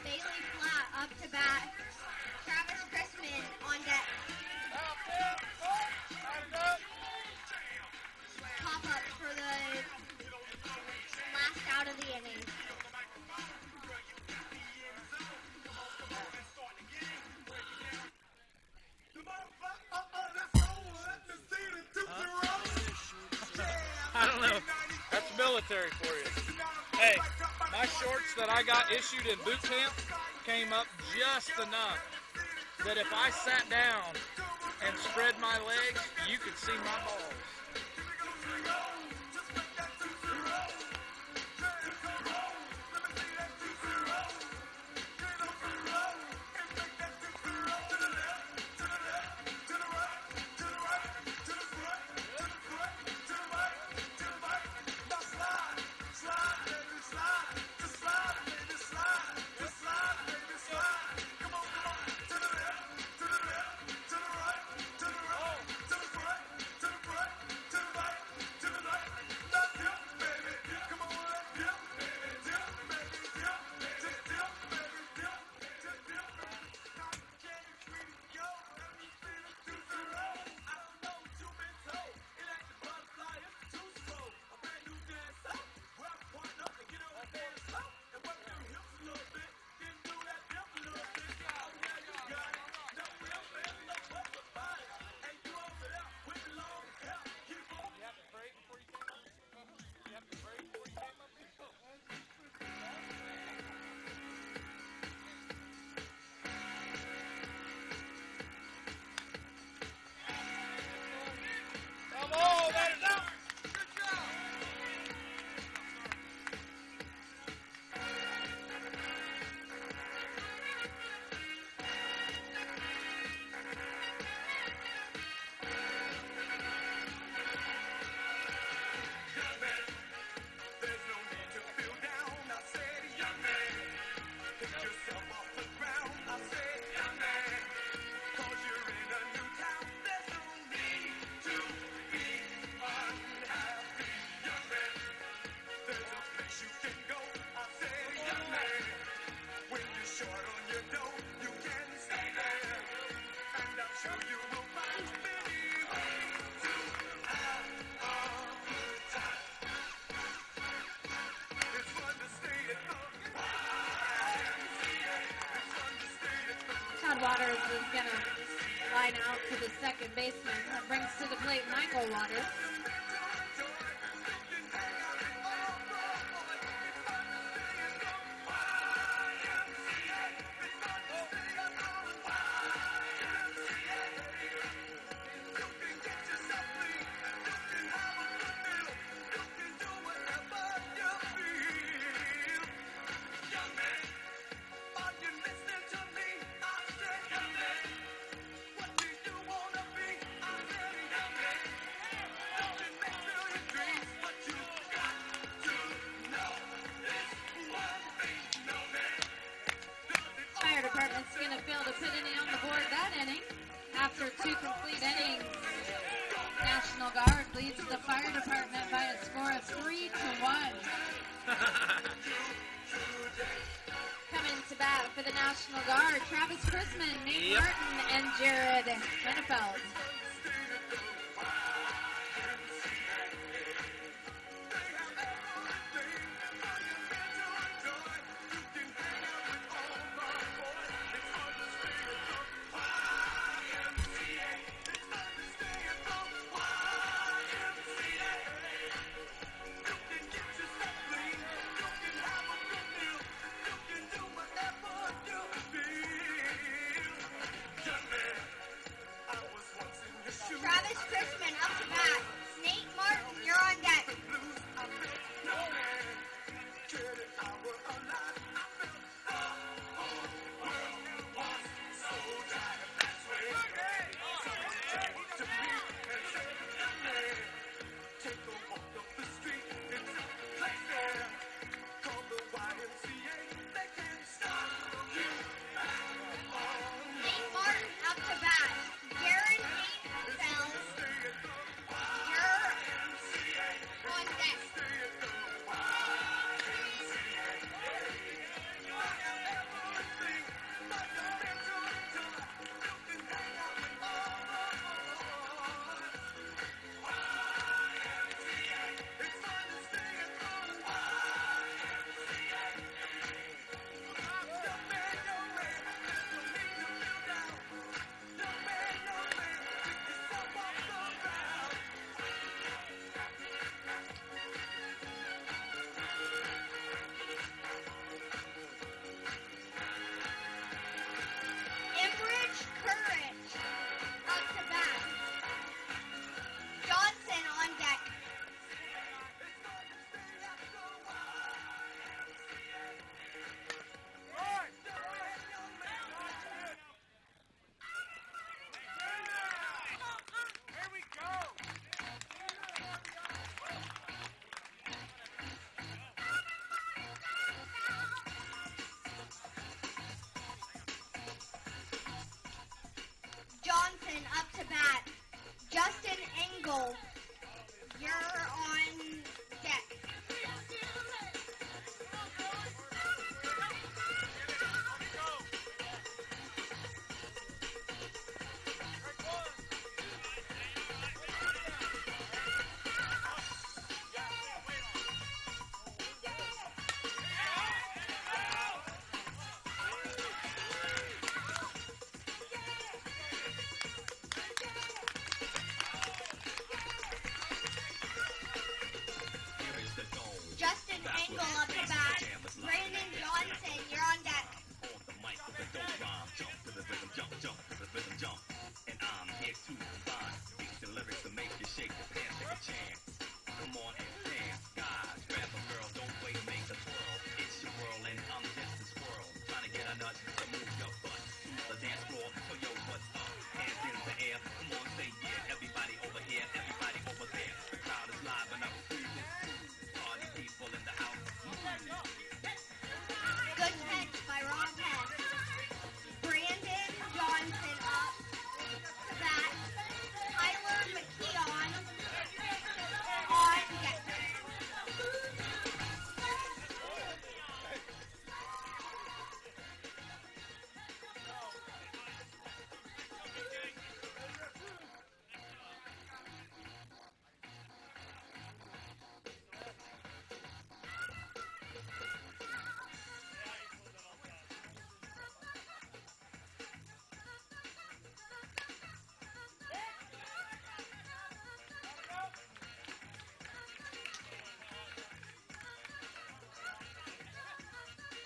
[SPEAKER 7] Bailey Platt up to bat. Travis Christman on deck. Pop up for the last out of the inning.
[SPEAKER 3] I don't know. That's military for you. Hey, my shorts that I got issued in boot camp came up just enough that if I sat down and spread my legs, you could see my balls.
[SPEAKER 4] Waters is going to line out to the second baseman. That brings to the plate Michael Waters. Department's going to fail to put any on the board that inning. After 2 complete innings, National Guard leads the fire department by a score of 3-1. Coming to bat for the National Guard, Travis Christman, Nate Martin, and Jared Menefeld.
[SPEAKER 7] Johnson up to bat. Justin Engel, you're on deck. Justin Engel up to bat. Brandon Johnson, you're on deck.
[SPEAKER 15] And I'm here to combine beats and lyrics to make you shake your pants, take a chance. Come on and dance, guys. Grab a girl, don't wait, make a twirl. It's your world and I'm just a squirrel. Trying to get a nut to move your butt to the dance floor. So yo, what's up? Hands in the air. Come on, say yeah. Everybody over here, everybody over there. The crowd is live and I'm freezing too. Party people in the house.
[SPEAKER 7] Good catch by Rob Hess. Brandon Johnson up to bat. Tyler McKeon on deck.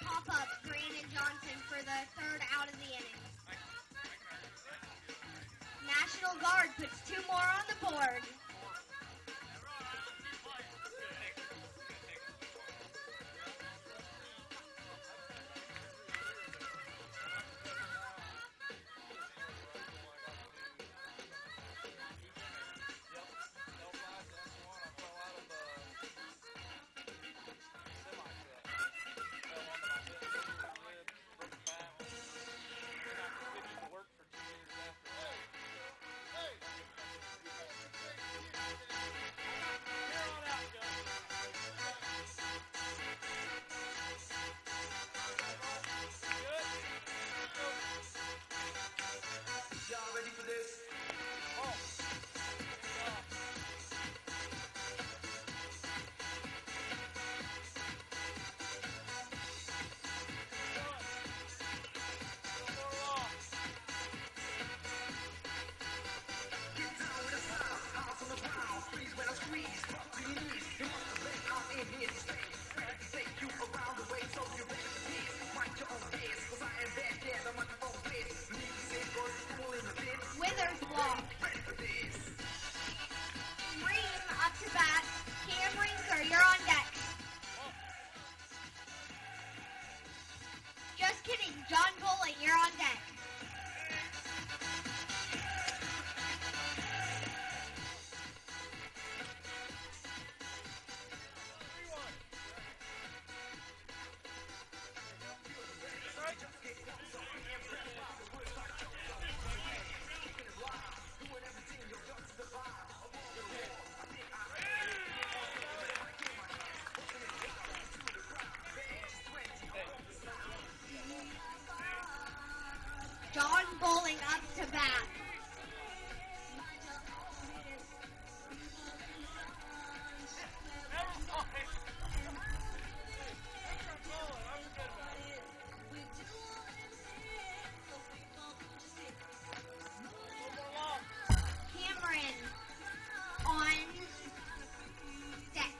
[SPEAKER 7] Pop up Brandon Johnson for the third out of the inning. National Guard puts 2 more on the board.
[SPEAKER 15] Y'all ready for this?
[SPEAKER 7] Withers walk. Ream up to bat. Cam Rinker, you're on deck. Just kidding. John Bowling, you're on deck. John Bowling up to bat. Cameron on deck.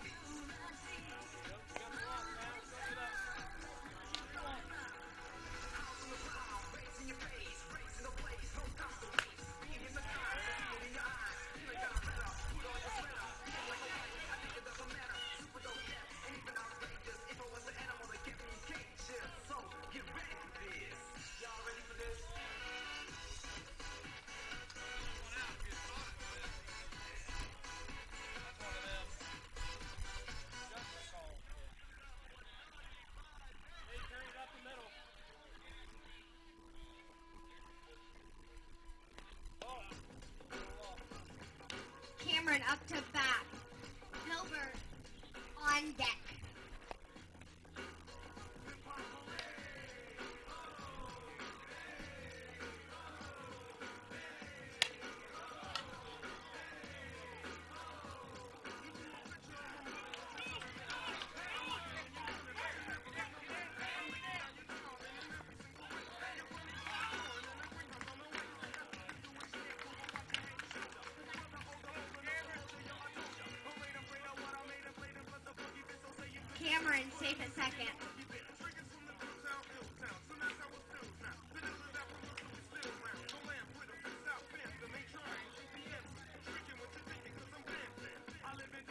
[SPEAKER 7] safe at second.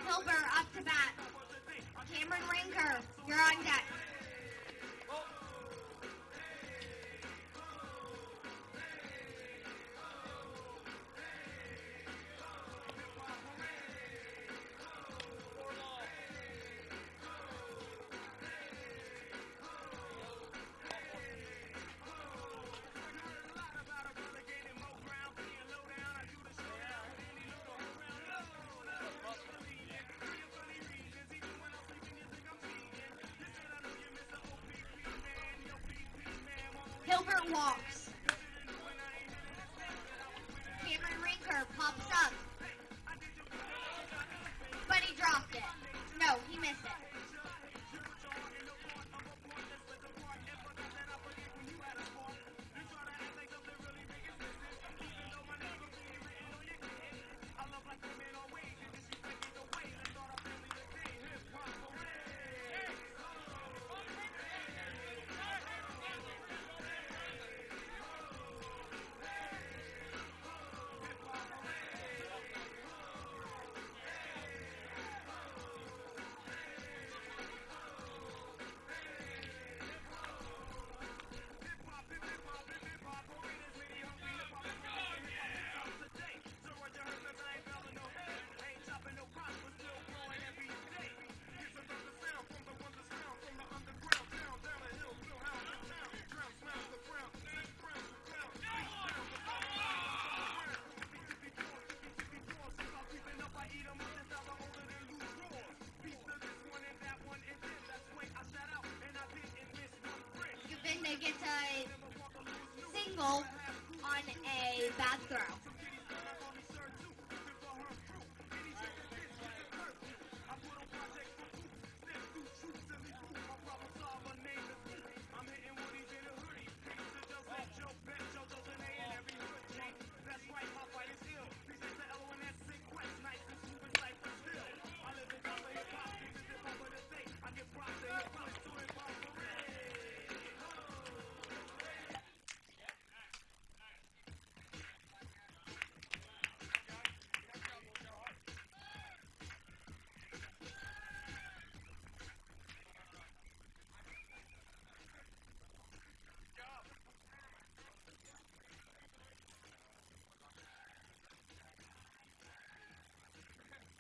[SPEAKER 7] Hilbert up to bat. Cameron Rinker, you're on deck. Hilbert walks. Cameron Rinker pops up. But he dropped it. No, he missed it. Govinda gets a single on a bad throw.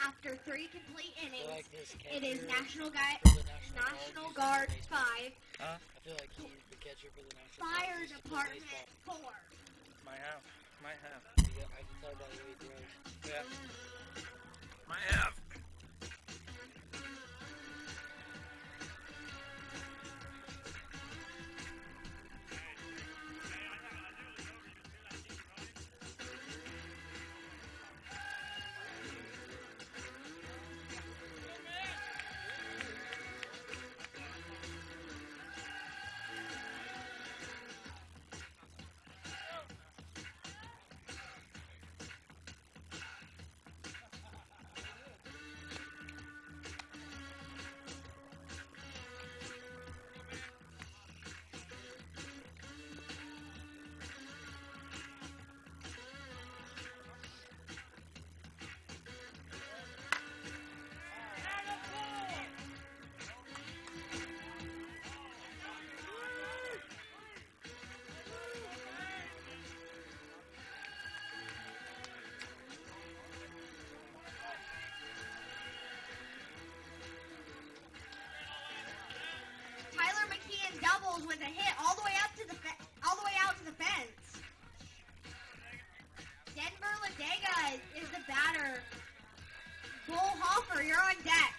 [SPEAKER 7] After 3 complete innings, it is National Guard 5.
[SPEAKER 2] Huh? I feel like he's the catcher for the National
[SPEAKER 7] Fire Department 4.
[SPEAKER 2] Might have. Yeah, I can tell by the way he throws. Yeah. Might have.
[SPEAKER 7] Doubles with a hit all the way up to the out to the fence. Denver Ladega is the batter. Bull Hoffer, you're on deck.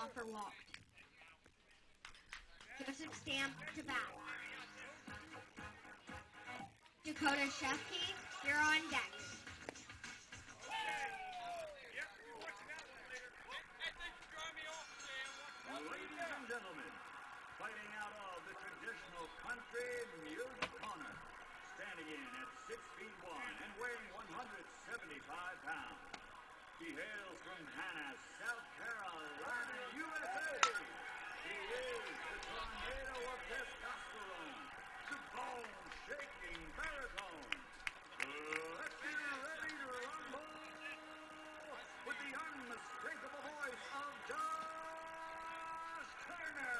[SPEAKER 7] Walker walked. Joseph Stamp to bat. Dakota Shefke, you're on deck.
[SPEAKER 15] Ladies and gentlemen, fighting out of the traditional country music corner, standing in at 6 feet 1 and weighing 175 pounds. He hails from Hannah, South Carolina, USA. He is the tornado of testosterone, the bone-shaking baritone. Let's get ready to rumble with the unmistakable voice of Josh Turner.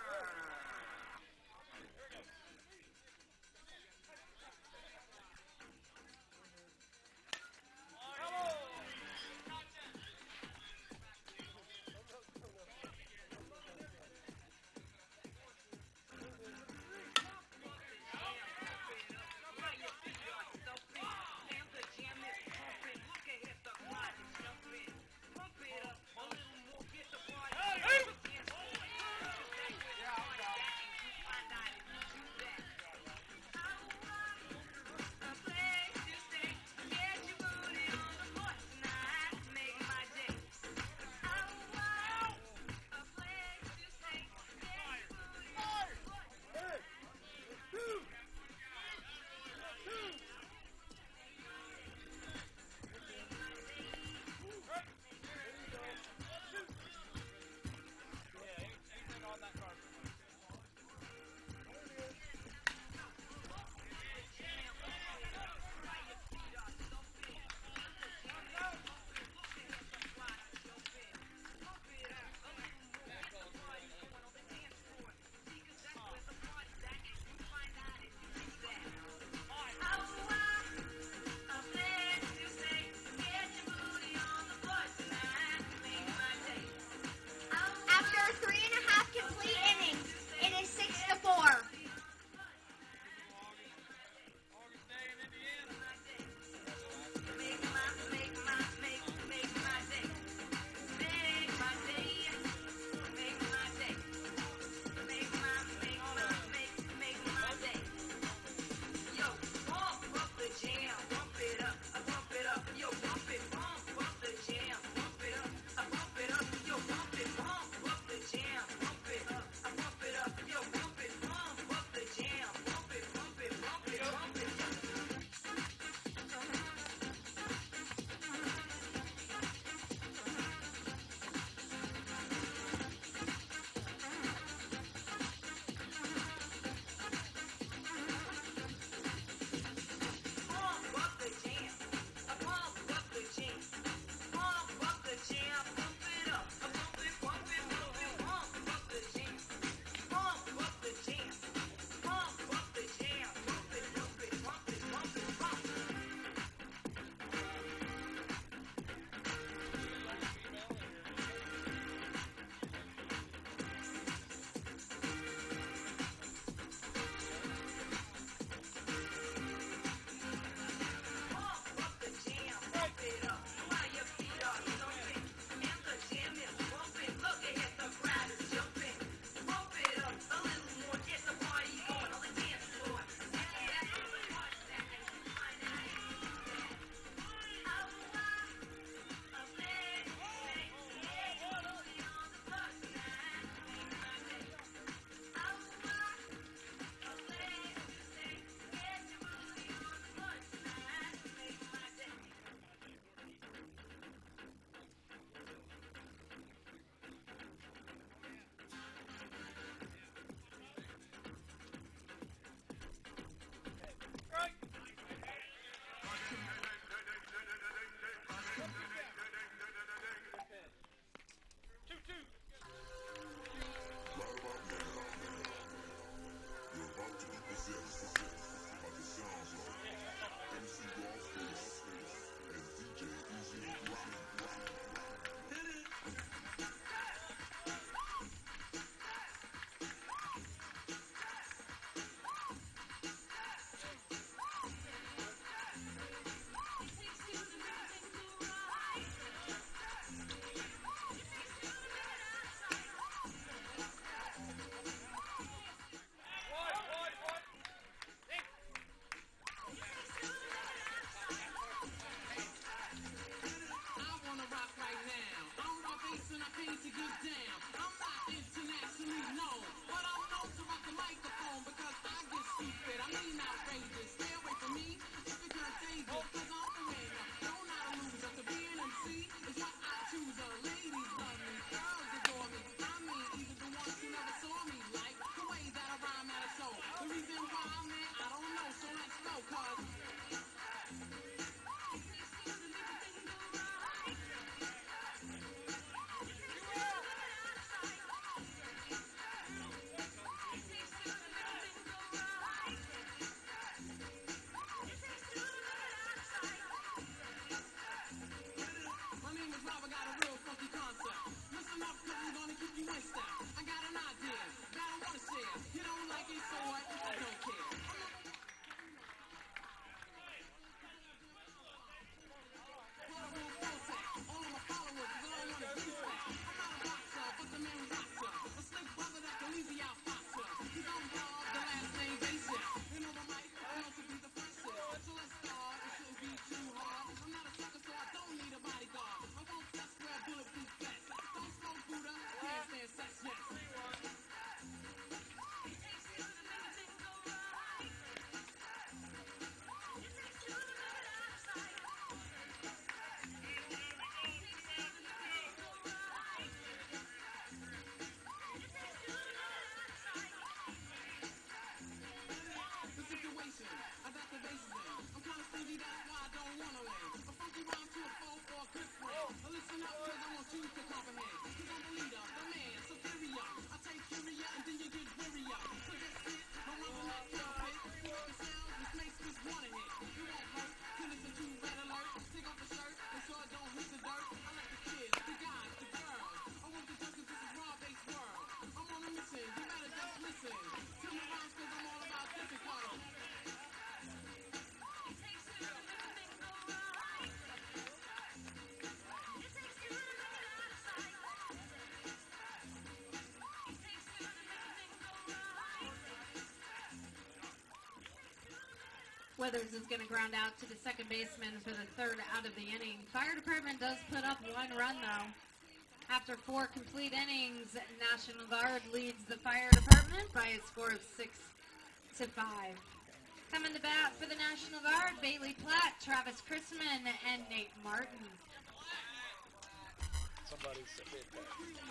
[SPEAKER 4] Withers is going to ground out to the second baseman for the third out of the inning. Fire department does put up one run, though. After 4 complete innings, National Guard leads the fire department by a score of 6-5. Coming to bat for the National Guard, Bailey Platt, Travis Chrisman, and Nate Martin.
[SPEAKER 3] Somebody's a bit bad.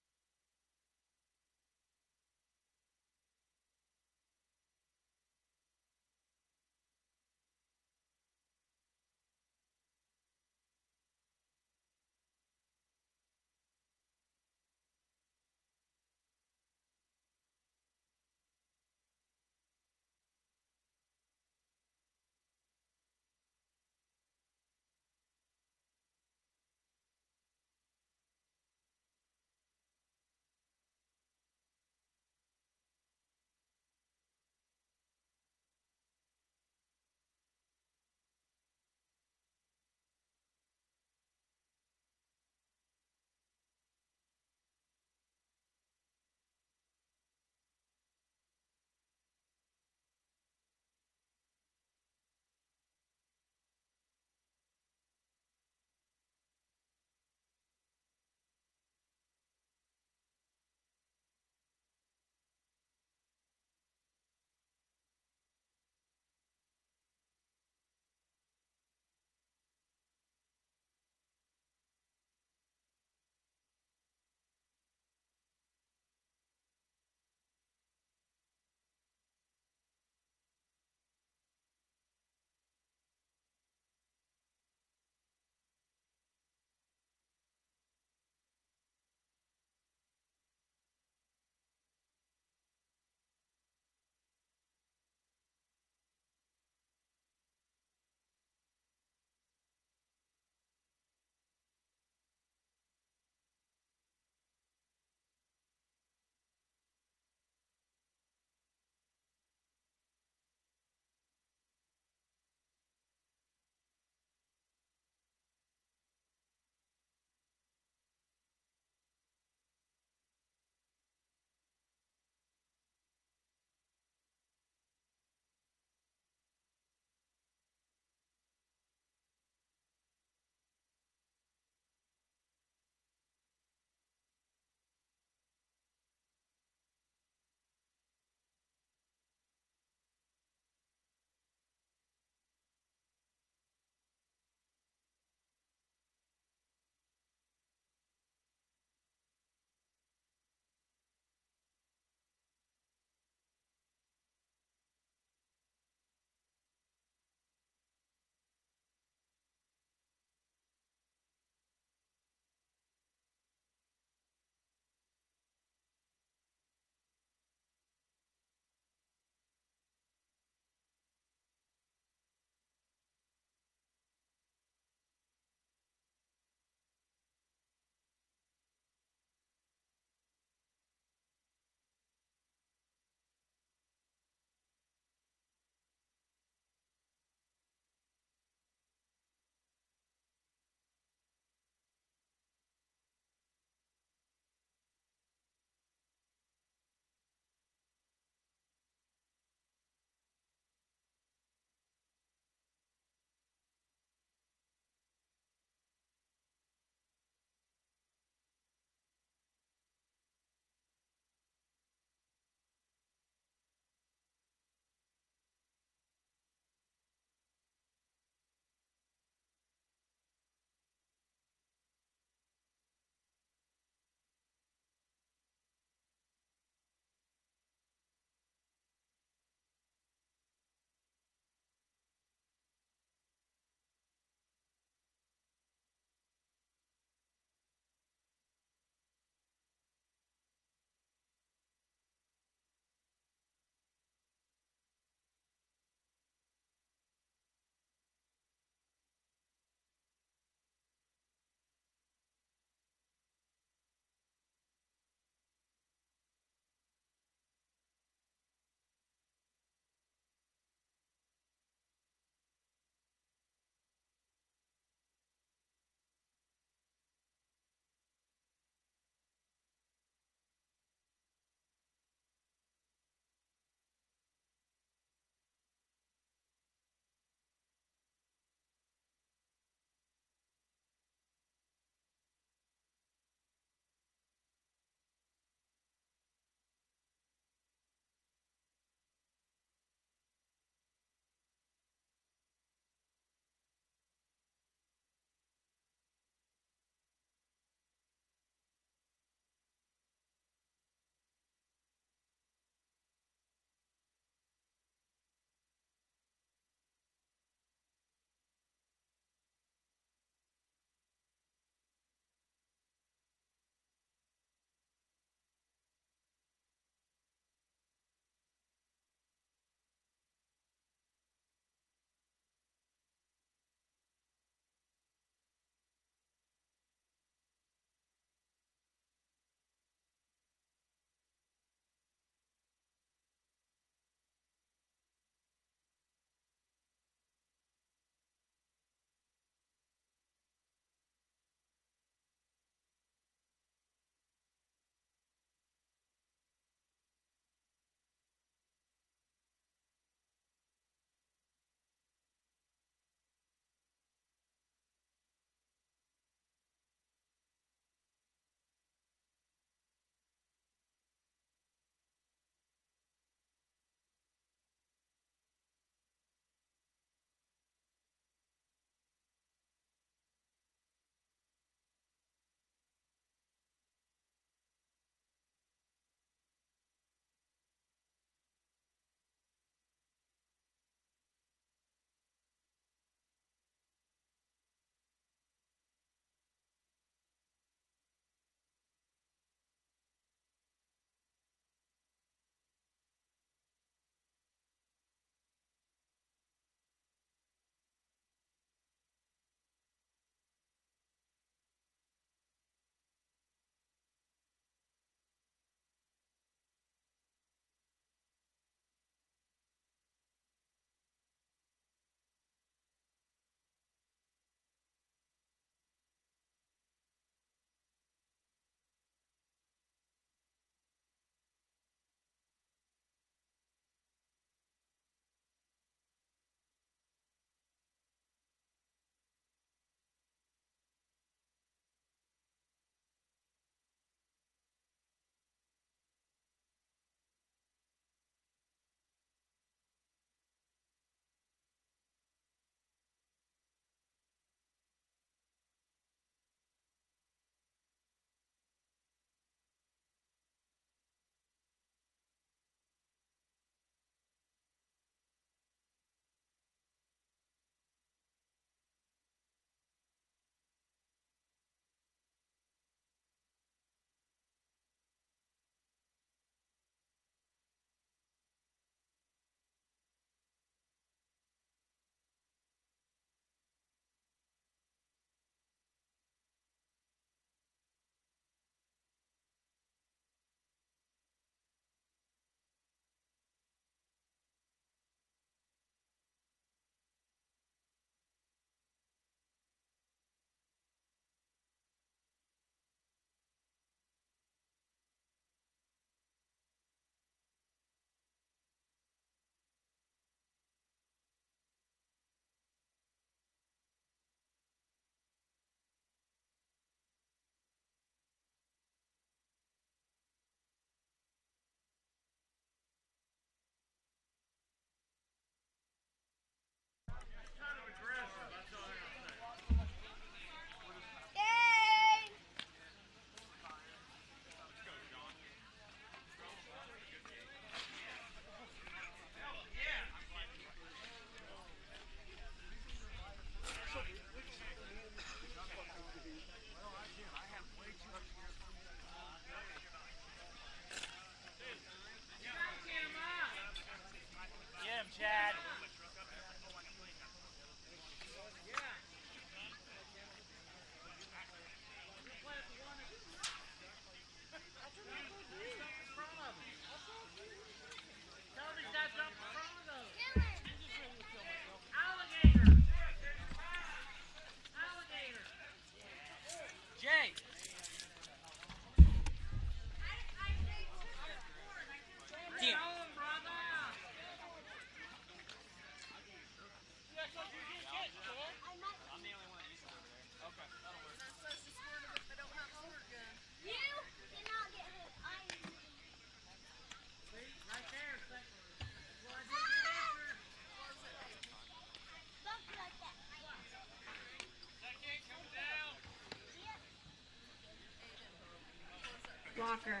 [SPEAKER 4] Walker.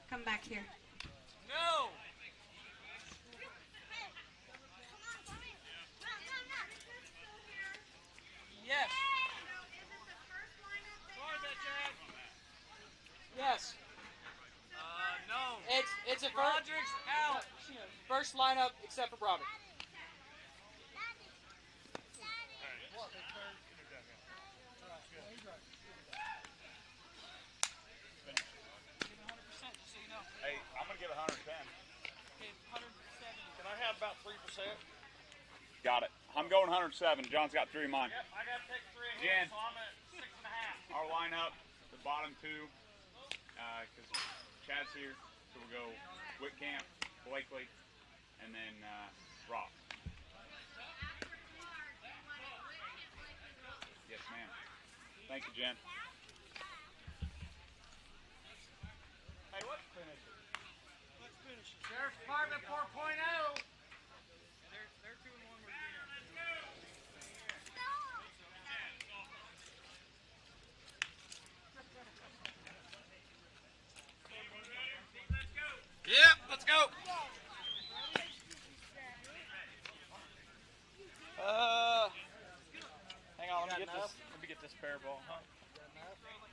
[SPEAKER 4] Come back here.
[SPEAKER 16] No! Yes. Yes.
[SPEAKER 2] No.
[SPEAKER 16] It's a
[SPEAKER 2] Broderick's out.
[SPEAKER 16] first lineup except for Broderick.
[SPEAKER 21] Hey, I'm going to give 110.
[SPEAKER 2] Okay, 170.
[SPEAKER 3] Can I have about 3%?
[SPEAKER 21] Got it. I'm going 107. John's got 3 of mine.
[SPEAKER 2] Yep, I got to take 3
[SPEAKER 21] Jen.
[SPEAKER 2] ahead, so I'm at 6.5.
[SPEAKER 21] Our lineup, the bottom 2, because Chad's here, so we'll go Whitcamp, Blakely, and then Ross. Yes, ma'am. Thank you, Jen.
[SPEAKER 3] Hey, let's finish it.
[SPEAKER 2] Let's finish it.
[SPEAKER 11] Sheriff's Department 4.0.
[SPEAKER 2] They're 2-1. We're 3-0.
[SPEAKER 16] Yep, let's go.
[SPEAKER 3] Hang on, let me get this pair ball. Huh?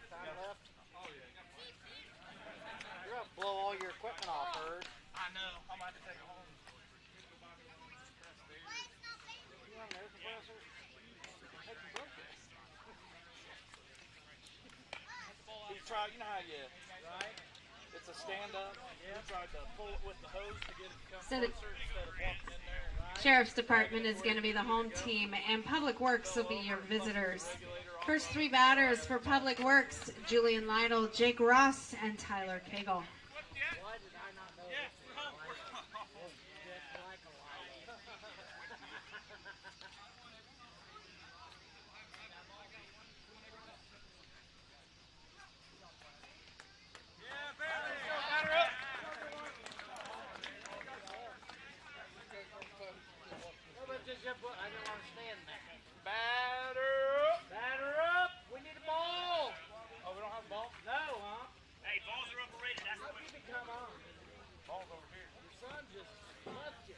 [SPEAKER 8] Time left. You're going to blow all your equipment off, Bird.
[SPEAKER 3] I know. I'm going to have to take it home.
[SPEAKER 8] You want an air compressor? Hey, you broke it.
[SPEAKER 3] You try, you know how you, right? It's a stand-up. You tried to pull it with the hose to get it to come
[SPEAKER 4] So the
[SPEAKER 3] closer instead of walking in there.
[SPEAKER 4] Sheriff's Department is going to be the home team, and Public Works will be your visitors. First 3 batters for Public Works: Julian Lytle, Jake Ross, and Tyler Cagle.
[SPEAKER 11] Why did I not know this was just like a light?
[SPEAKER 16] Batter up.
[SPEAKER 11] I don't understand that.
[SPEAKER 3] Batter up.
[SPEAKER 11] Batter up. We need a ball.
[SPEAKER 3] Oh, we don't have a ball?
[SPEAKER 11] No, huh?
[SPEAKER 13] Hey, balls are overrated. That's
[SPEAKER 11] How
[SPEAKER 13] the
[SPEAKER 11] did it come on?
[SPEAKER 3] Ball's over here.
[SPEAKER 11] Your son just left you.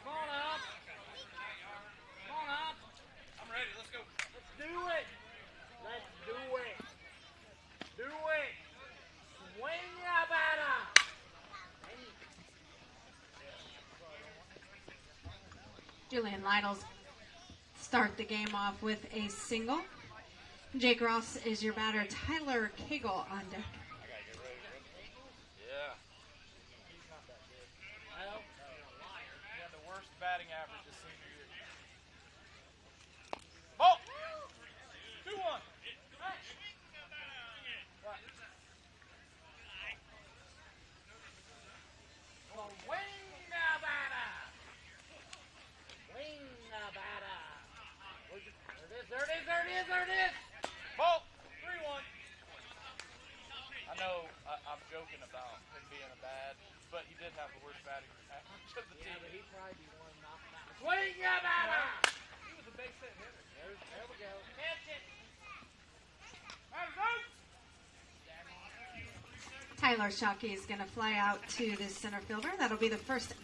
[SPEAKER 11] Come on up. Come on up.
[SPEAKER 3] I'm ready. Let's go.
[SPEAKER 11] Let's do it. Let's do it. Do it. Swing ya batter.
[SPEAKER 4] Julian Lytle's start the game off with a single. Jake Ross is your batter. Tyler Cagle on deck.
[SPEAKER 3] Yeah. Well, he had the worst batting average this senior year. Ball! 2-1. What?
[SPEAKER 11] Swing ya batter. Swing ya batter. There it is. There it is. There it is.
[SPEAKER 3] Ball! 3-1. I know I'm joking about him being a bad, but he did have the worst batting average of the team.
[SPEAKER 11] Yeah, but he probably be one knocked out. Swing ya batter.
[SPEAKER 3] He was a base hit hitter.
[SPEAKER 11] There we go.
[SPEAKER 2] Catch it.
[SPEAKER 4] Tyler Shockey is going to fly out to the center fielder. That'll be the first,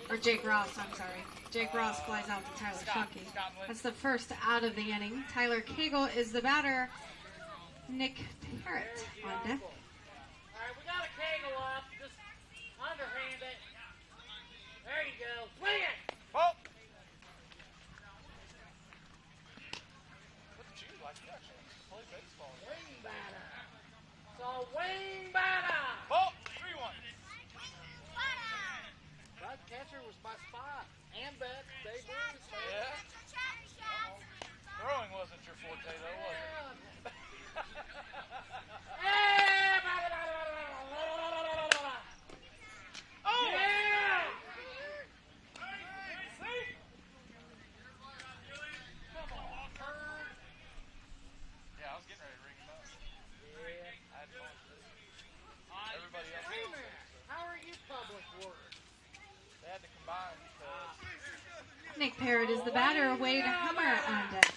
[SPEAKER 4] or Jake Ross, I'm sorry. Jake Ross flies out to Tyler Shockey. That's the first out of the inning. Tyler Cagle is the batter. Nick Parrott on deck.
[SPEAKER 11] All right, we got a Cagle up. Just underhand it. There you go. Swing it.
[SPEAKER 3] Ball! Look at you, like you actually play baseball.
[SPEAKER 11] Wing batter. So wing batter.
[SPEAKER 3] Ball! 3-1.
[SPEAKER 11] Right catcher was my spot. And bet Babe Ruth.
[SPEAKER 3] Yeah. Throwing wasn't your forte, though, was it?
[SPEAKER 11] Oh! Yeah!
[SPEAKER 3] Yeah, I was getting ready to ring him up. I had fun. had to combine because
[SPEAKER 4] Nick Parrott is the batter. Wade Hummer on deck.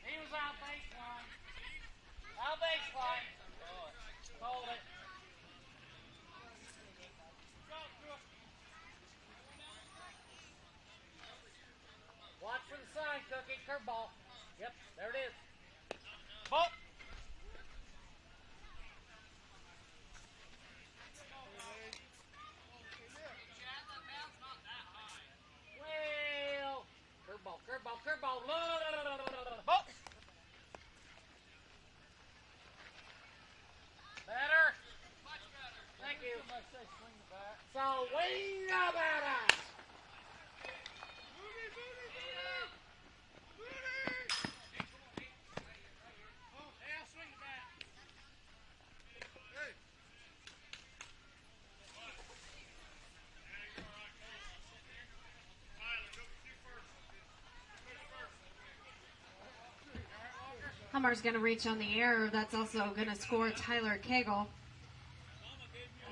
[SPEAKER 11] He was out baseline. Out baseline. Hold it. Watch for the sign, Cookie. Curveball. Yep, there it is.
[SPEAKER 3] ball.
[SPEAKER 11] Well, curveball, curveball, curveball.
[SPEAKER 3] Ball.
[SPEAKER 11] Better. Thank you. So wing the batter.
[SPEAKER 4] Hummer's going to reach on the air. That's also going to score Tyler Cagle.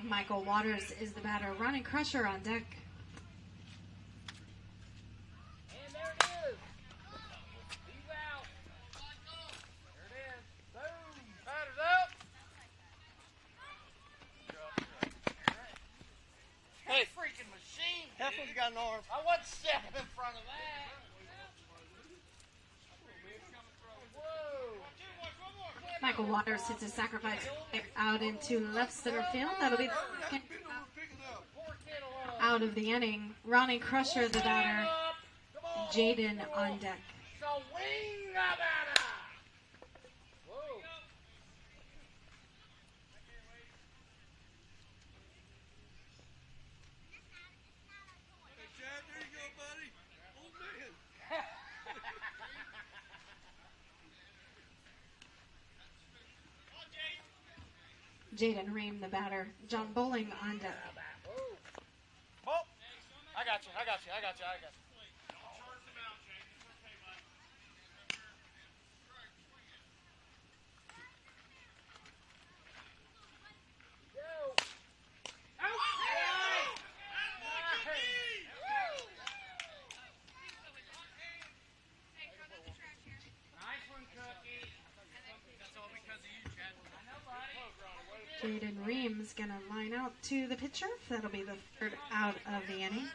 [SPEAKER 4] Michael Waters is the batter. Ronnie Crusher on deck.
[SPEAKER 11] And there it is. He's out. There it is. Boom.
[SPEAKER 3] Batter's up.
[SPEAKER 11] Hey, freaking machine.
[SPEAKER 3] That one's got an arm.
[SPEAKER 11] I wasn't stepping in front of that.
[SPEAKER 4] Michael Waters hits a sacrifice out into left center field. That'll be the second out of the inning. Ronnie Crusher, the batter. Jaden on deck.
[SPEAKER 11] So wing the batter. Whoa.
[SPEAKER 18] Hey, Chad, there you go, buddy. Old man.
[SPEAKER 4] Jaden Ream, the batter. John Bowling on deck.
[SPEAKER 3] Ball. I got you. I got you. I got you. I got you.
[SPEAKER 4] Jaden Ream's going to line out to the pitcher. That'll be the third out of the inning.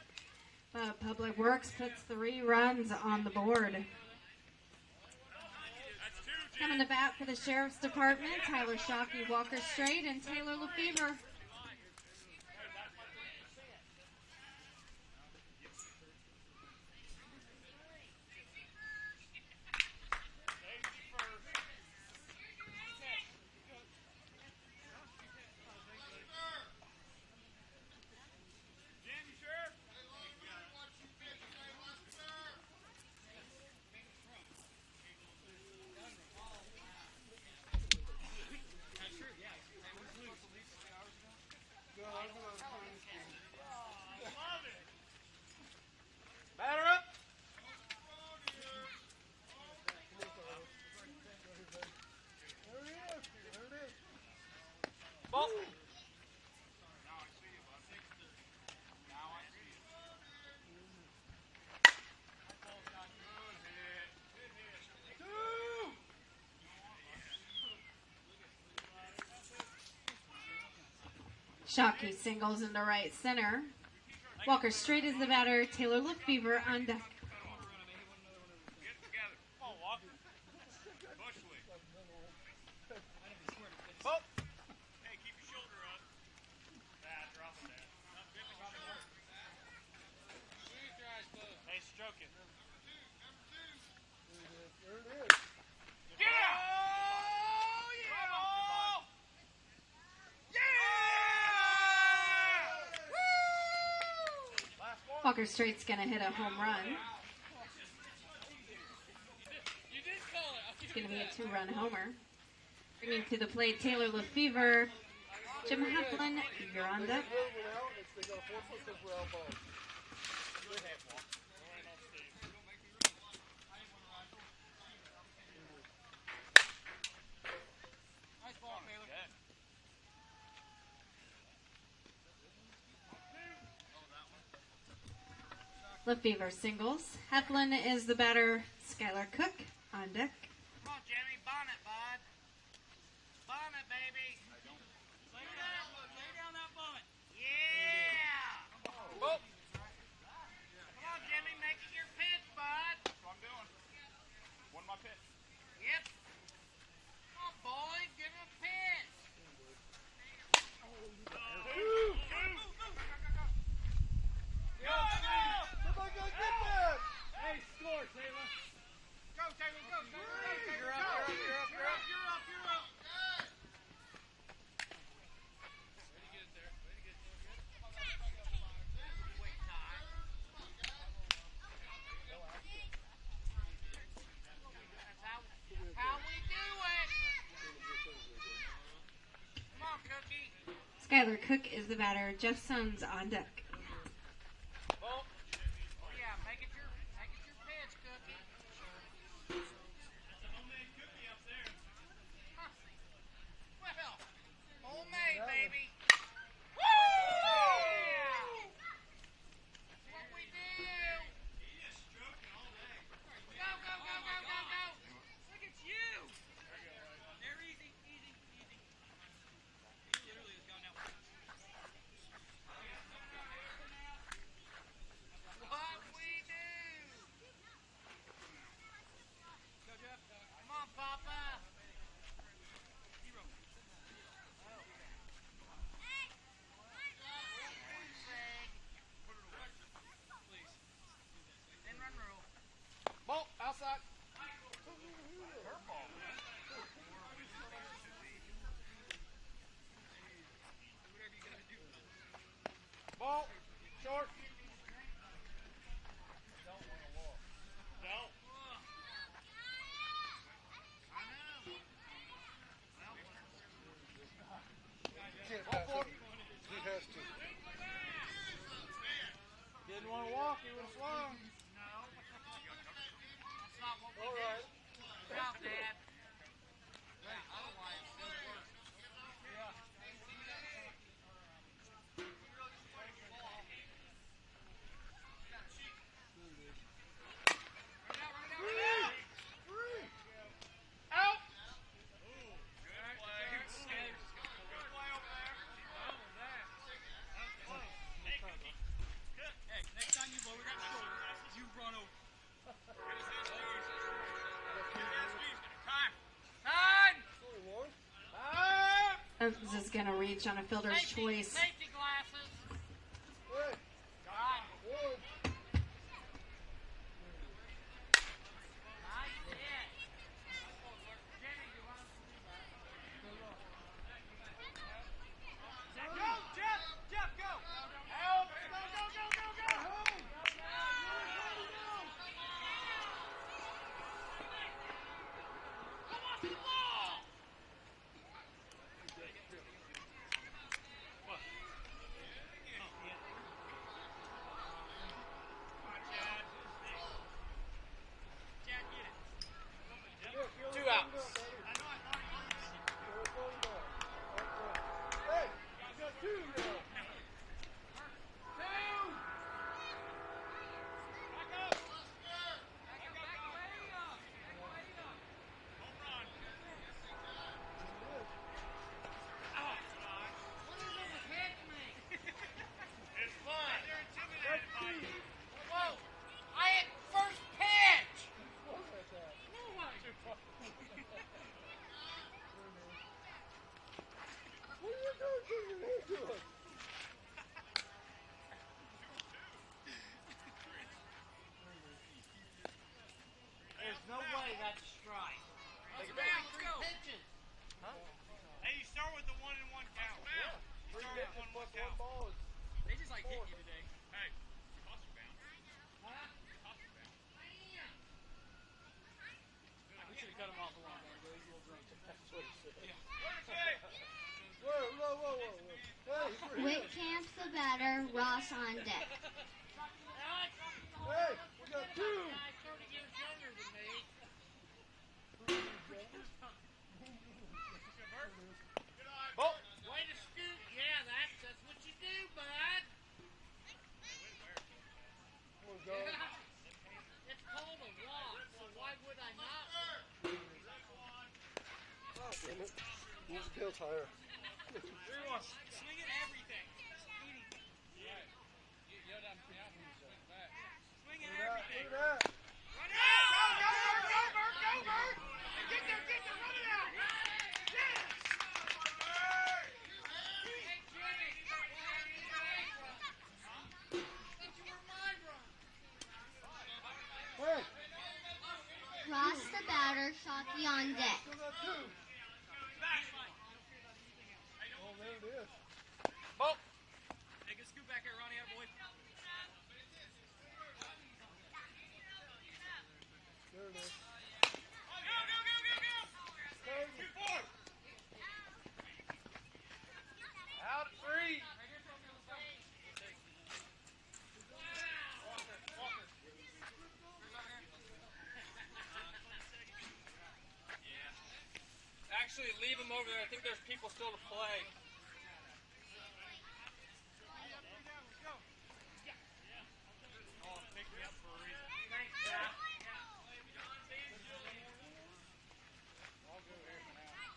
[SPEAKER 4] Public Works puts 3 runs on the board. Coming to bat for the Sheriff's Department, Tyler Shockey, Walker Strait, and Taylor Lefevre.
[SPEAKER 3] Batter up. Ball.
[SPEAKER 4] Shockey singles into right center. Walker Strait is the batter. Taylor Lefevre on deck.
[SPEAKER 3] Ball.
[SPEAKER 13] Hey, keep your shoulder up. Drop that. Hey, stroke it.
[SPEAKER 18] There it is.
[SPEAKER 13] Yeah!
[SPEAKER 4] Walker Strait's going to hit a home run. It's going to be a 2-run homer. Bringing to the plate Taylor Lefevre. Jim Heflin, you're on deck. LaFever singles. Heflin is the batter. Skylar Cook on deck.
[SPEAKER 11] Come on, Jimmy. Bonnet, bud. Bonnet, baby. Lay down that bonnet. Yeah.
[SPEAKER 21] Oh.
[SPEAKER 11] Come on, Jimmy. Make it your pitch, bud.
[SPEAKER 21] That's what I'm doing. One of my pitch.
[SPEAKER 11] Yep. Come on, boy. Give him a pitch.
[SPEAKER 18] Somebody go get that!
[SPEAKER 11] Hey, score, Taylor. Go, Taylor, go, Taylor. You're up, you're up. Way to get it there. Way to get it there. Wait, Ty. That's how we do it. Come on, Cookie.
[SPEAKER 4] Skylar Cook is the batter. Jeff Sons on deck.
[SPEAKER 11] Oh yeah, make it your pitch, Cookie. That's a homemade cookie up there. Well, homemade, baby. Woo! Yeah! That's what we do. He is stroking all day. Go, go, go, go, go, go. Look at you. They're easy, easy, easy. He literally has gone out. What we do? Go, Jeff. Come on, Papa. Zero. Please. Then run rule.
[SPEAKER 18] Ball, outside.
[SPEAKER 11] Purple. Whatever you gotta do.
[SPEAKER 18] Ball, short.
[SPEAKER 11] Don't.
[SPEAKER 18] Can't pass it. He has to.
[SPEAKER 14] Didn't want to walk, he would have swung.
[SPEAKER 11] No. That's not what we
[SPEAKER 18] All
[SPEAKER 11] do.
[SPEAKER 18] right.
[SPEAKER 11] Good job, Dad. Otherwise, it doesn't work.
[SPEAKER 18] Out.
[SPEAKER 11] Hey, next time you lower that shoulder, you run over. Time!
[SPEAKER 4] This is going to reach on a fielder's choice.
[SPEAKER 11] Safety glasses.
[SPEAKER 18] Hey. One.
[SPEAKER 11] Nice hit. Jimmy, you want to go, Jeff! Jeff, go! Help! Go, go, go, go, go! Come on, the ball! What? Oh, yeah. Come on, Chad. Chad, get it.
[SPEAKER 18] 2 outs.
[SPEAKER 11] I know, I thought he was.
[SPEAKER 18] Hey, you got 2 now. 2.
[SPEAKER 11] Back up! Back way up! Home run! Oh! What is it with hit me? It's fun! They're intimidated by you. Whoa! I hit first pitch! No way!
[SPEAKER 18] What are you doing?
[SPEAKER 11] There's no way that's a strike. Let's go! Let's go! Pitches.
[SPEAKER 18] Huh?
[SPEAKER 11] Hey, you start with the 1-1 count. Yeah. You start with 1-1 count.
[SPEAKER 18] Ball is
[SPEAKER 11] They just like hit you today. Hey, cost you bound. Huh? Cost you bound. We should have cut him off a long time ago. He's a little drunk.
[SPEAKER 18] That's what he said.
[SPEAKER 11] Yeah.
[SPEAKER 18] Whoa. Hey,
[SPEAKER 7] Whitcamp's the batter. Ross on deck.
[SPEAKER 18] hey, we got 2.
[SPEAKER 11] 30 years younger than me.
[SPEAKER 18] Ball.
[SPEAKER 11] Way to scoot. Yeah, that's what you do, bud.
[SPEAKER 18] We'll go. kills higher.
[SPEAKER 16] Swing at everything. Swing at everything.
[SPEAKER 18] Look at that.
[SPEAKER 16] Run it out. Go, Bert. Go, Bert. Get there. Run it out. Yes.
[SPEAKER 18] Hey.
[SPEAKER 7] Ross the batter, Shockey on deck.
[SPEAKER 18] Still got two. Oh, there it is.
[SPEAKER 16] Ball. Take a scoop back here, Ronnie. Out, boy.
[SPEAKER 18] There it is.
[SPEAKER 16] Go. Out at 3. Actually, leave him over there. I think there's people still to play. Oh, pick me up for a reason. Thanks, Jack. I'll go here for now.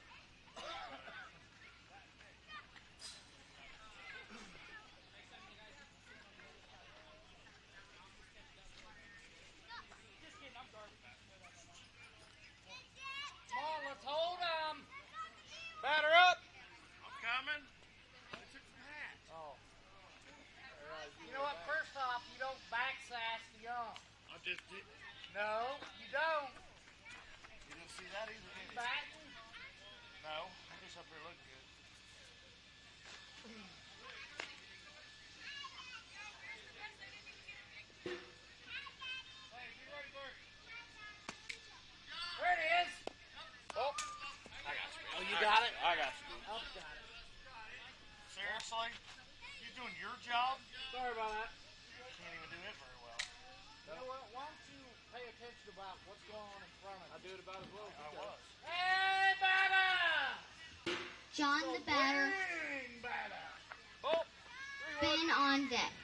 [SPEAKER 16] Just kidding, I'm sorry. Come on, let's hold him. Batter up. I'm coming.
[SPEAKER 18] Oh.
[SPEAKER 8] You know what? First off, you don't backsash the young.
[SPEAKER 18] I just did.
[SPEAKER 8] No, you don't.
[SPEAKER 18] You didn't see that either, did you?
[SPEAKER 8] Batting.
[SPEAKER 18] No. I'm just up here looking good.
[SPEAKER 8] There it is.
[SPEAKER 18] Oh. I got you.
[SPEAKER 8] Oh, you got it?
[SPEAKER 18] I got you.
[SPEAKER 8] Oh, got it.
[SPEAKER 18] Seriously? You doing your job?
[SPEAKER 8] Sorry about that.
[SPEAKER 18] Can't even do it very well.
[SPEAKER 8] You know what? Why don't you pay attention about what's going on in front of you?
[SPEAKER 18] I do it about as well as you was.
[SPEAKER 8] Hey, batter!
[SPEAKER 7] John the batter,
[SPEAKER 8] Swing, batter!
[SPEAKER 16] Oh,
[SPEAKER 7] Ben on deck.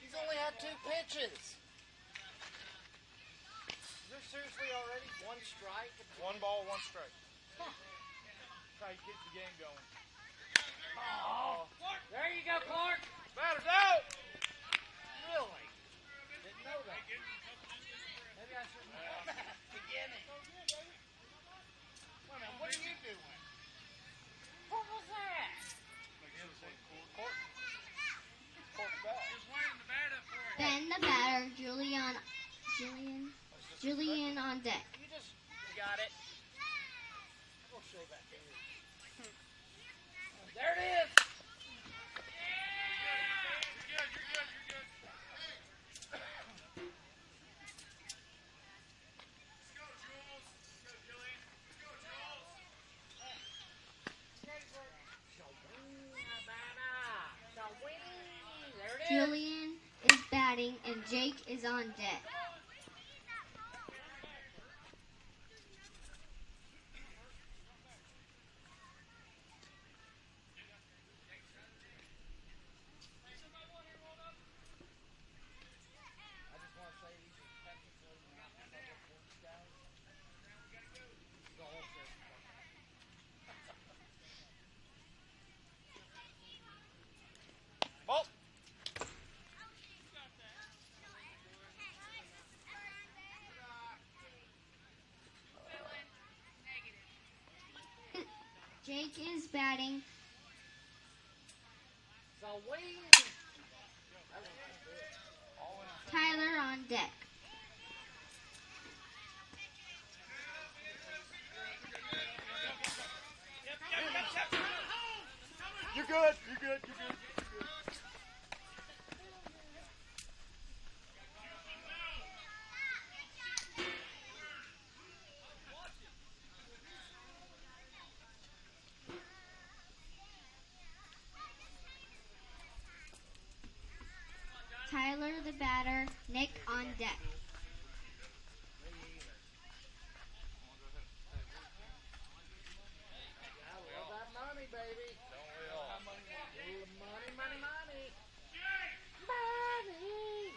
[SPEAKER 8] He's only had 2 pitches. You're seriously already 1 strike?
[SPEAKER 3] 1 ball, 1 strike.
[SPEAKER 8] Huh.
[SPEAKER 3] That's how you keep the game going.
[SPEAKER 8] Oh. There you go, Clark.
[SPEAKER 3] Batter's out!
[SPEAKER 8] Really? Didn't know that. Maybe I shouldn't have done that at the beginning. Wait a minute, what are you doing? What was that?
[SPEAKER 16] just waiting to bat up for it.
[SPEAKER 7] Ben the batter, Julian on deck.
[SPEAKER 8] You got it. We'll show that to you. There it is.
[SPEAKER 16] You're good. Let's go, Jules. Let's go, Julian. Let's go, Jules.
[SPEAKER 8] There it is.
[SPEAKER 7] Julian is batting and Jake is on deck.
[SPEAKER 8] I just want to say these are technically not public works guys. The whole sheriff's department.
[SPEAKER 3] Ball.
[SPEAKER 7] Jake is batting.
[SPEAKER 8] So we.
[SPEAKER 7] Tyler on deck.
[SPEAKER 18] You're good. You're good.
[SPEAKER 7] Tyler the batter, Nick on deck.
[SPEAKER 8] I love that money, baby.
[SPEAKER 3] Don't we all?
[SPEAKER 8] Money. Money.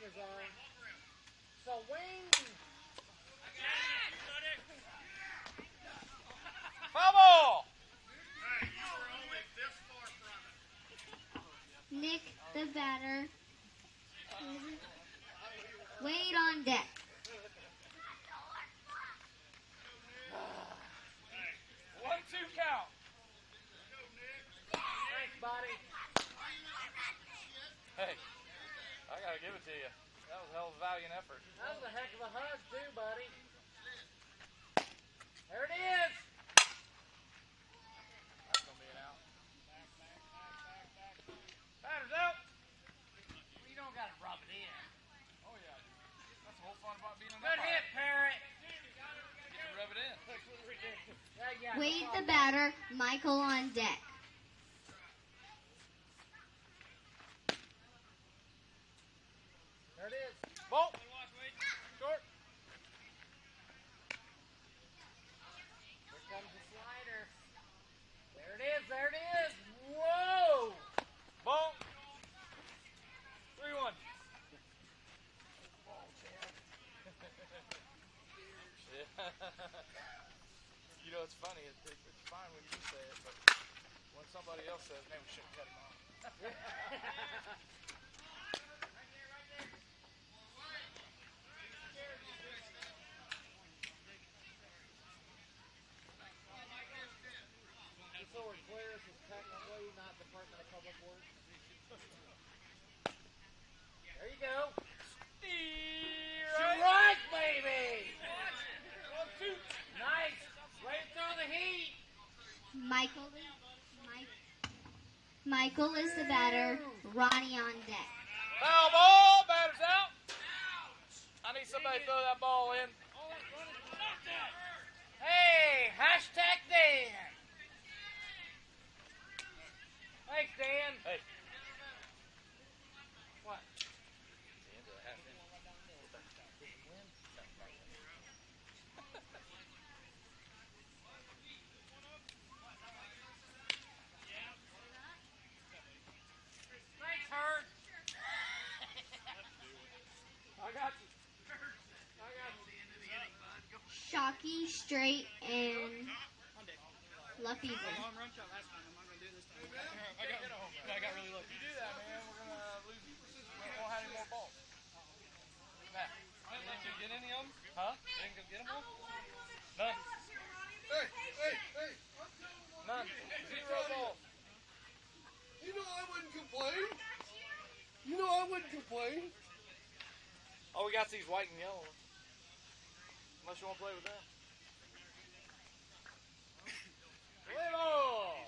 [SPEAKER 8] fingers on. Swing!
[SPEAKER 3] Foul ball!
[SPEAKER 7] Nick, the batter. Wade on deck.
[SPEAKER 3] 1-2 count.
[SPEAKER 8] Thanks, buddy.
[SPEAKER 3] Hey, I gotta give it to you. That was a hell of a valiant effort.
[SPEAKER 8] That was a heck of a hug, too, buddy. There it is.
[SPEAKER 3] That's gonna be an out. Batter's out.
[SPEAKER 8] You don't gotta rub it in.
[SPEAKER 3] Oh yeah, dude. That's the whole fun about being an
[SPEAKER 8] Good
[SPEAKER 3] umpire.
[SPEAKER 8] hit, Parrot.
[SPEAKER 3] Get to rub it in.
[SPEAKER 7] Wade, the batter. Michael on deck.
[SPEAKER 8] There it is.
[SPEAKER 3] Ball. Short.
[SPEAKER 8] Here comes the slider. There it is. There it is. Whoa!
[SPEAKER 3] Ball. 3-1. You know, it's funny. It's fine when you say it, but when somebody else says, man, we shouldn't cut him off.
[SPEAKER 8] This over clears is technically not Department of Public Works. There you go. Strike, baby!
[SPEAKER 3] 1-2.
[SPEAKER 8] Nice. Right through the heat.
[SPEAKER 7] Michael is the batter. Ronnie on deck.
[SPEAKER 3] Foul ball. Batter's out. I need somebody to throw that ball in.
[SPEAKER 8] Hey, hashtag Dan. Thanks, Dan.
[SPEAKER 3] Hey.
[SPEAKER 8] What? Thanks, Hurt. I got you.
[SPEAKER 7] Shockey, Straight, and Luffy.
[SPEAKER 3] I got really lucky. If you do that, man, we're going to lose. We won't have any more balls. Matt, you didn't go get any of them? Huh? You didn't go get them all? None.
[SPEAKER 18] Hey.
[SPEAKER 3] None. 0 balls.
[SPEAKER 18] You know I wouldn't complain.
[SPEAKER 3] All we got's these white and yellow ones. Unless you want to play with them.
[SPEAKER 8] Little.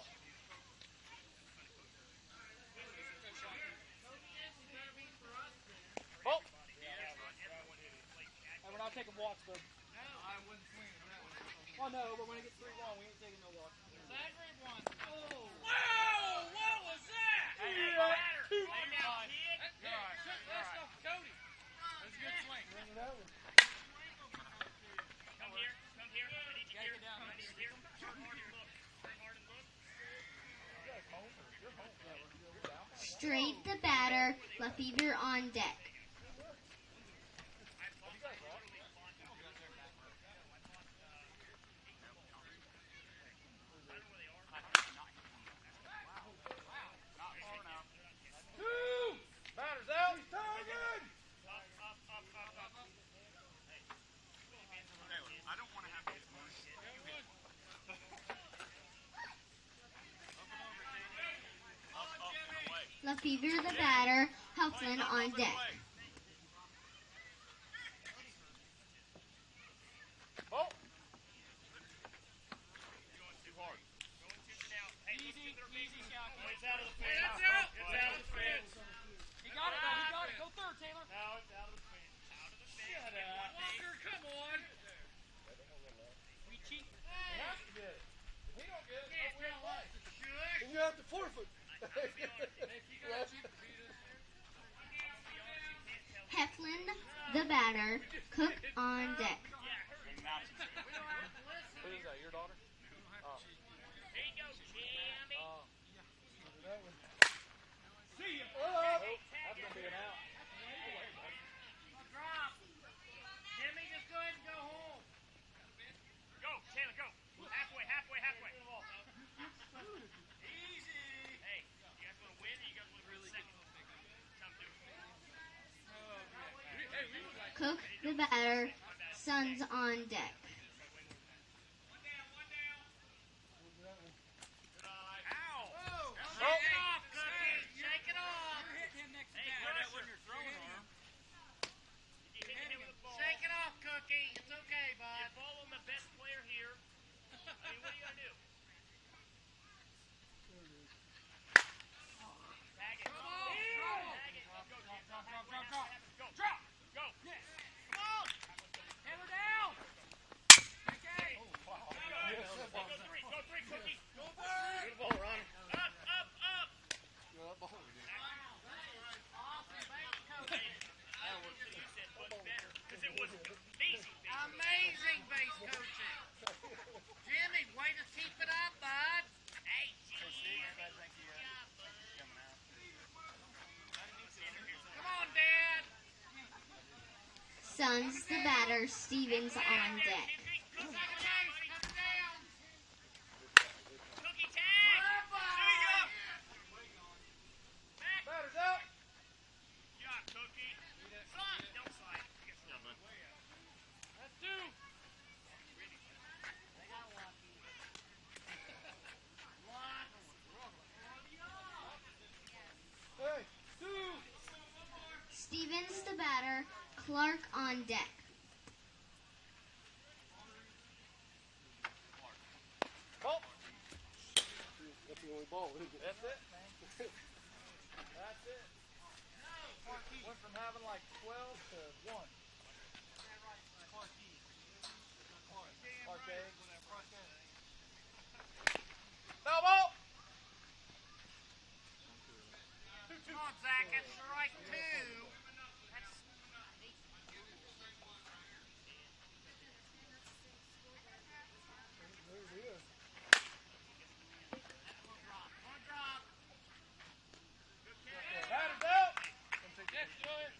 [SPEAKER 3] Ball.
[SPEAKER 8] Hey, we're not taking walks, bud.
[SPEAKER 3] I wouldn't swing on that one.
[SPEAKER 8] Oh, no, but when it gets 3 long, we ain't taking no walks.
[SPEAKER 16] That red one. Oh. Wow! What was that?
[SPEAKER 3] Hey,
[SPEAKER 16] Batter.
[SPEAKER 3] two.
[SPEAKER 16] Lay down, kid.
[SPEAKER 3] All right.
[SPEAKER 16] That's off Cody.
[SPEAKER 3] That's a good swing.
[SPEAKER 8] Bring it over.
[SPEAKER 16] Come here. Come here. I need you here. I need you here. Turn hard and look. Turn hard and look.
[SPEAKER 7] Straight, the batter. Lefevre on deck.
[SPEAKER 3] Batter's out.
[SPEAKER 21] I don't want to have this morning.
[SPEAKER 7] Lefevre, the batter. Huffman on deck.
[SPEAKER 3] Ball.
[SPEAKER 21] Too hard.
[SPEAKER 16] Easy, Shockey. It's out of the fence. It's out of the fence. He got it, though. He got it. Go third, Taylor.
[SPEAKER 21] Now it's out of the fence.
[SPEAKER 16] Out of the fence. Shut up. Walker, come on. We cheat.
[SPEAKER 18] He has to get it.
[SPEAKER 3] If he don't get it,
[SPEAKER 16] Can't
[SPEAKER 3] we'll
[SPEAKER 16] tell us
[SPEAKER 3] play.
[SPEAKER 16] to shush.
[SPEAKER 18] And you have to forfeit.
[SPEAKER 7] Heflin, the batter. Cook on deck.
[SPEAKER 3] Who is that, your daughter? Oh.
[SPEAKER 16] There you go, Jamie.
[SPEAKER 3] See ya.
[SPEAKER 18] Oh,
[SPEAKER 3] That's going to be an out.
[SPEAKER 7] the batter, Suns on deck.
[SPEAKER 11] Shake it off, Cookie. Shake it off. Shake it off, Cookie. It's okay, bud. You're following the best player here. I mean, what are you going to do? Tag it. Come on. Tag it. Go. Drop. Go. Yes. Come on. Hammer down. Okay. Oh, wow. Go three, Cookie. Go bird. Good ball, Ronnie. Up.
[SPEAKER 18] Yeah, that ball we did.
[SPEAKER 11] Amazing base coaching. Jimmy, way to keep it up, bud. Hey, come on, Dad.
[SPEAKER 7] Suns the batter, Stevens on deck.
[SPEAKER 11] Cookie tag.
[SPEAKER 14] Batter's out.
[SPEAKER 11] Yeah, Cookie. Slide. Don't slide. That's two.
[SPEAKER 14] Hey, two.
[SPEAKER 7] Stevens the batter, Clark on deck.
[SPEAKER 14] Ball.
[SPEAKER 18] That's the only ball, isn't it?
[SPEAKER 14] That's it. That's it. Went from having like 12 to 1. Parquet. No ball.
[SPEAKER 11] Come on, Zach. That's strike two.
[SPEAKER 14] There it is.
[SPEAKER 11] One drop.
[SPEAKER 14] Batter's out.
[SPEAKER 11] Yes, Julian.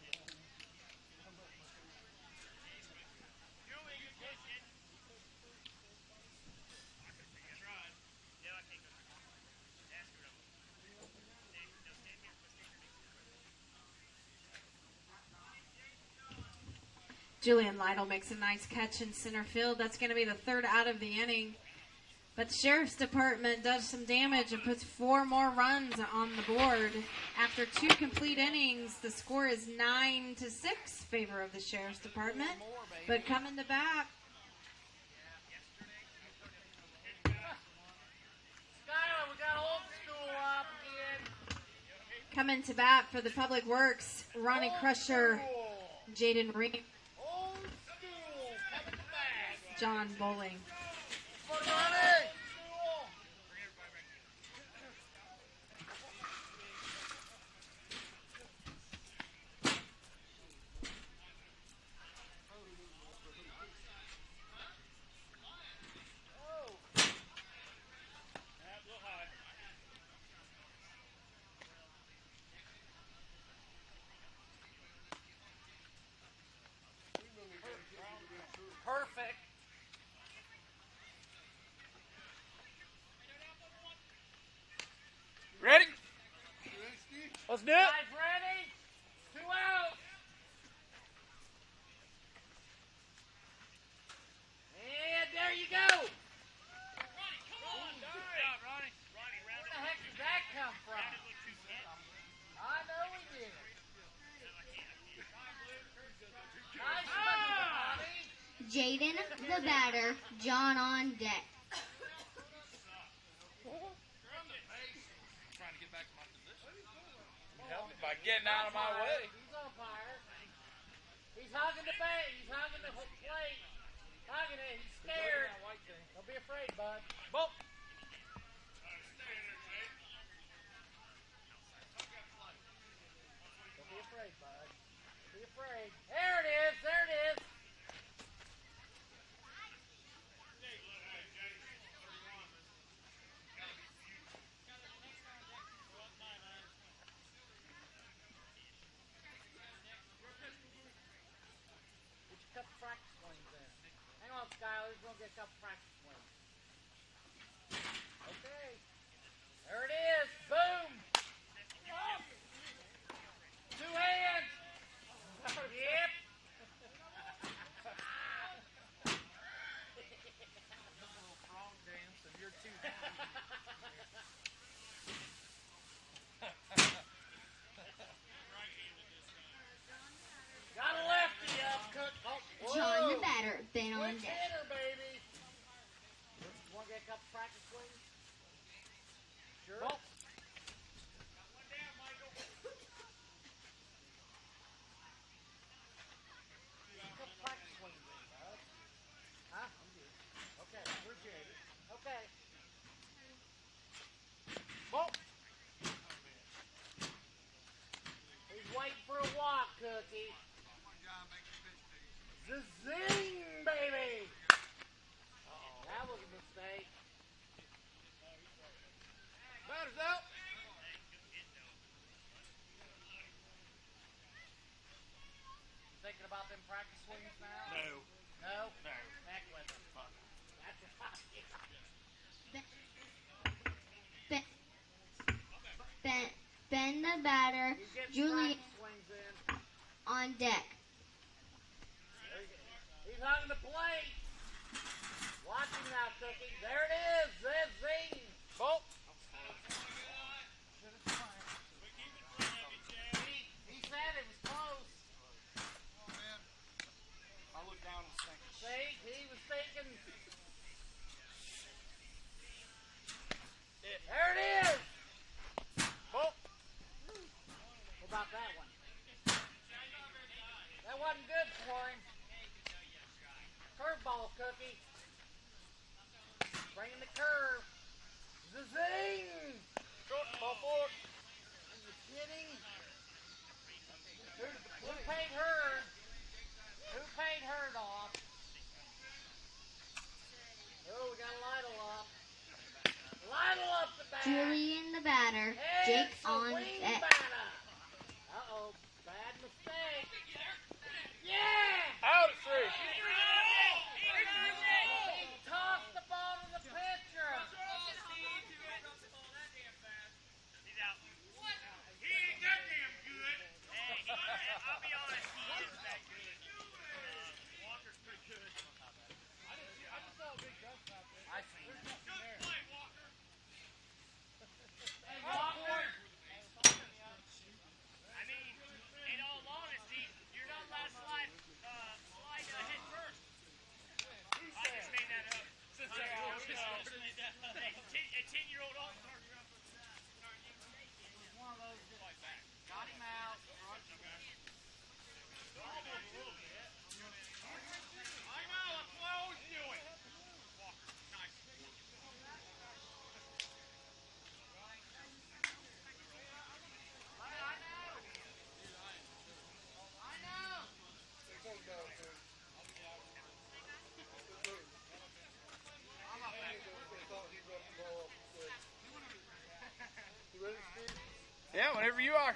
[SPEAKER 4] Julian Lytle makes a nice catch in center field. That's going to be the third out of the inning. But the Sheriff's Department does some damage and puts 4 more runs on the board. After 2 complete innings, the score is 9-6 favor of the Sheriff's Department. But coming to bat,
[SPEAKER 11] Skylar, we got old school up again.
[SPEAKER 4] coming to bat for the Public Works, Ronnie Crusher, Jaden Reed,
[SPEAKER 11] Old school coming to bat.
[SPEAKER 4] John Bowling.
[SPEAKER 11] Come on, Ronnie. Perfect.
[SPEAKER 14] Ready? Let's do it.
[SPEAKER 11] Guys ready? 2 out. And there you go. Ronnie, come on. Good job, Ronnie. Where the heck did that come from? I know we did. Nice one, Ronnie.
[SPEAKER 7] Jaden the batter, John on deck.
[SPEAKER 16] Trying to get back to my position.
[SPEAKER 14] Help me by getting out of my way.
[SPEAKER 11] He's umpire. He's hugging the bait. He's hugging the plate. Hugging it. He's scared. Don't be afraid, bud.
[SPEAKER 14] Ball.
[SPEAKER 11] Don't be afraid, bud. Don't be afraid. There it is. There it is. Get your couple practice swings in. Hang on, Skyler. We're going to get a couple practice swings. Okay. There it is. Boom. 2 hands. Yep.
[SPEAKER 8] practice swings now?
[SPEAKER 13] No.
[SPEAKER 8] No?
[SPEAKER 13] No.
[SPEAKER 8] Heck with them. That's right.
[SPEAKER 7] Ben the batter, Julie on deck.
[SPEAKER 8] He's on the plate. Watch him now, Cookie. There it is. There's zing. Bolt. He said it was close.
[SPEAKER 18] Oh, man. I look down and think.
[SPEAKER 8] See, he was thinking. There it is. Bolt. What about that one? That wasn't good for him. Curveball, Cookie. Bringing the curve. Zing! Ball four. Are you kidding? Who paid Hurd? Who paid Hurd off? Oh, we got Lytle up. Lytle up the bat.
[SPEAKER 7] Julian the batter, Jake
[SPEAKER 8] It's a
[SPEAKER 7] on
[SPEAKER 8] wing
[SPEAKER 7] deck.
[SPEAKER 8] batter. Uh-oh, bad mistake. Yeah!
[SPEAKER 3] Out at 3.
[SPEAKER 8] He tossed the ball to the pitcher.
[SPEAKER 13] He's out. What? He ain't that damn good. Hey, I'll be honest, he is that good. Walker's pretty good.
[SPEAKER 18] I just saw a big dust out there.
[SPEAKER 8] I seen it.
[SPEAKER 13] Good play, Walker.
[SPEAKER 8] Hey, Walker.
[SPEAKER 13] I mean, in all honesty, you're not allowed to slide head first. I just made that up. Since a 10-year-old all-star.
[SPEAKER 8] One of those just got him out.
[SPEAKER 13] I know, that's what I always do it. Walker, nice.
[SPEAKER 8] I know.
[SPEAKER 3] Yeah, whenever you are.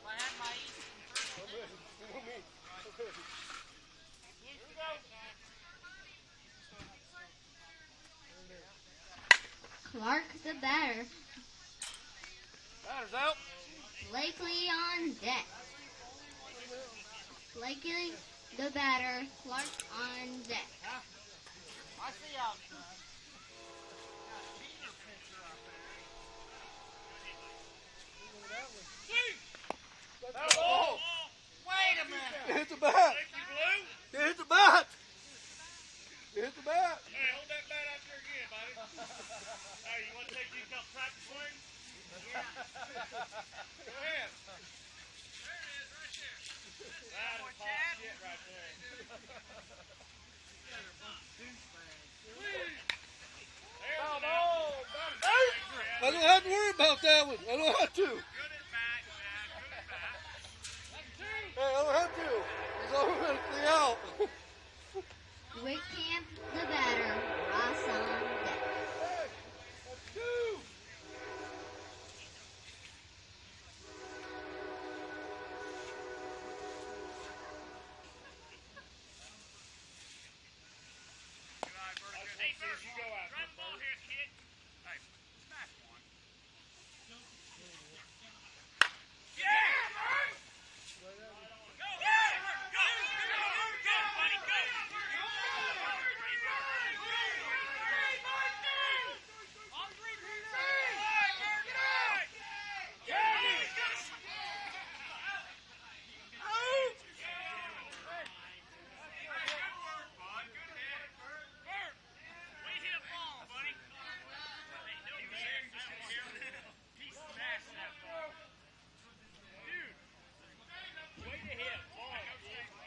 [SPEAKER 8] I had my
[SPEAKER 7] Clark the batter,
[SPEAKER 3] Batter's out.
[SPEAKER 7] Blakely on deck. Blakely the batter, Clark on deck.
[SPEAKER 8] I see y'all.
[SPEAKER 3] Oh,
[SPEAKER 8] Wait a minute.
[SPEAKER 18] It hit the bat. It hit the bat. It hit the bat.
[SPEAKER 13] Hey, hold that bat out there again, buddy. Hey, you want to take these couple practice swings?
[SPEAKER 8] Yeah.
[SPEAKER 13] Go ahead. There it is, right there. That is hot shit right there.
[SPEAKER 18] I don't have to worry about that one. I don't have to.
[SPEAKER 13] Good at bat, man. Good at bat.
[SPEAKER 18] Hey, I don't have to. He's automatically out.
[SPEAKER 7] Whitcamp the batter, Ross on deck.
[SPEAKER 18] That's two.
[SPEAKER 13] Hey, first, you go out. Drive the ball here, kid. Hey, smash one. Yeah, Bird! Go, yeah! Go, go, buddy, go!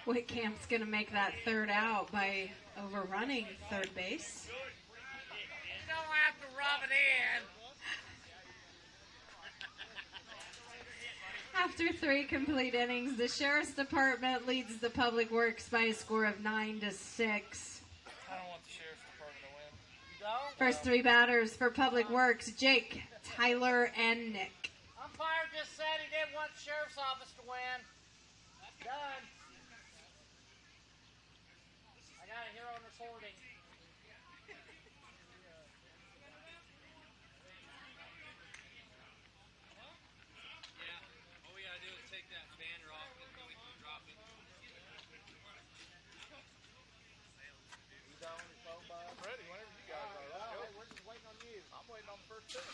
[SPEAKER 4] Whitcamp's going to make that third out by overrunning third base.
[SPEAKER 8] You don't have to rub it in.
[SPEAKER 4] After 3 complete innings, the Sheriff's Department leads the Public Works by a score of 9-6.
[SPEAKER 3] I don't want the Sheriff's Department to win.
[SPEAKER 8] You don't?
[SPEAKER 4] First 3 batters for Public Works, Jake, Tyler, and Nick.
[SPEAKER 8] Umpire just said he didn't want the Sheriff's Office to win. Done. got it here on recording.
[SPEAKER 2] Yeah. All we gotta do is take that banner off and then we can drop it.
[SPEAKER 14] You down on your phone, Bob? I'm ready whenever you guys are. Let's go.
[SPEAKER 8] We're just waiting on you.
[SPEAKER 14] I'm waiting on the first pitch.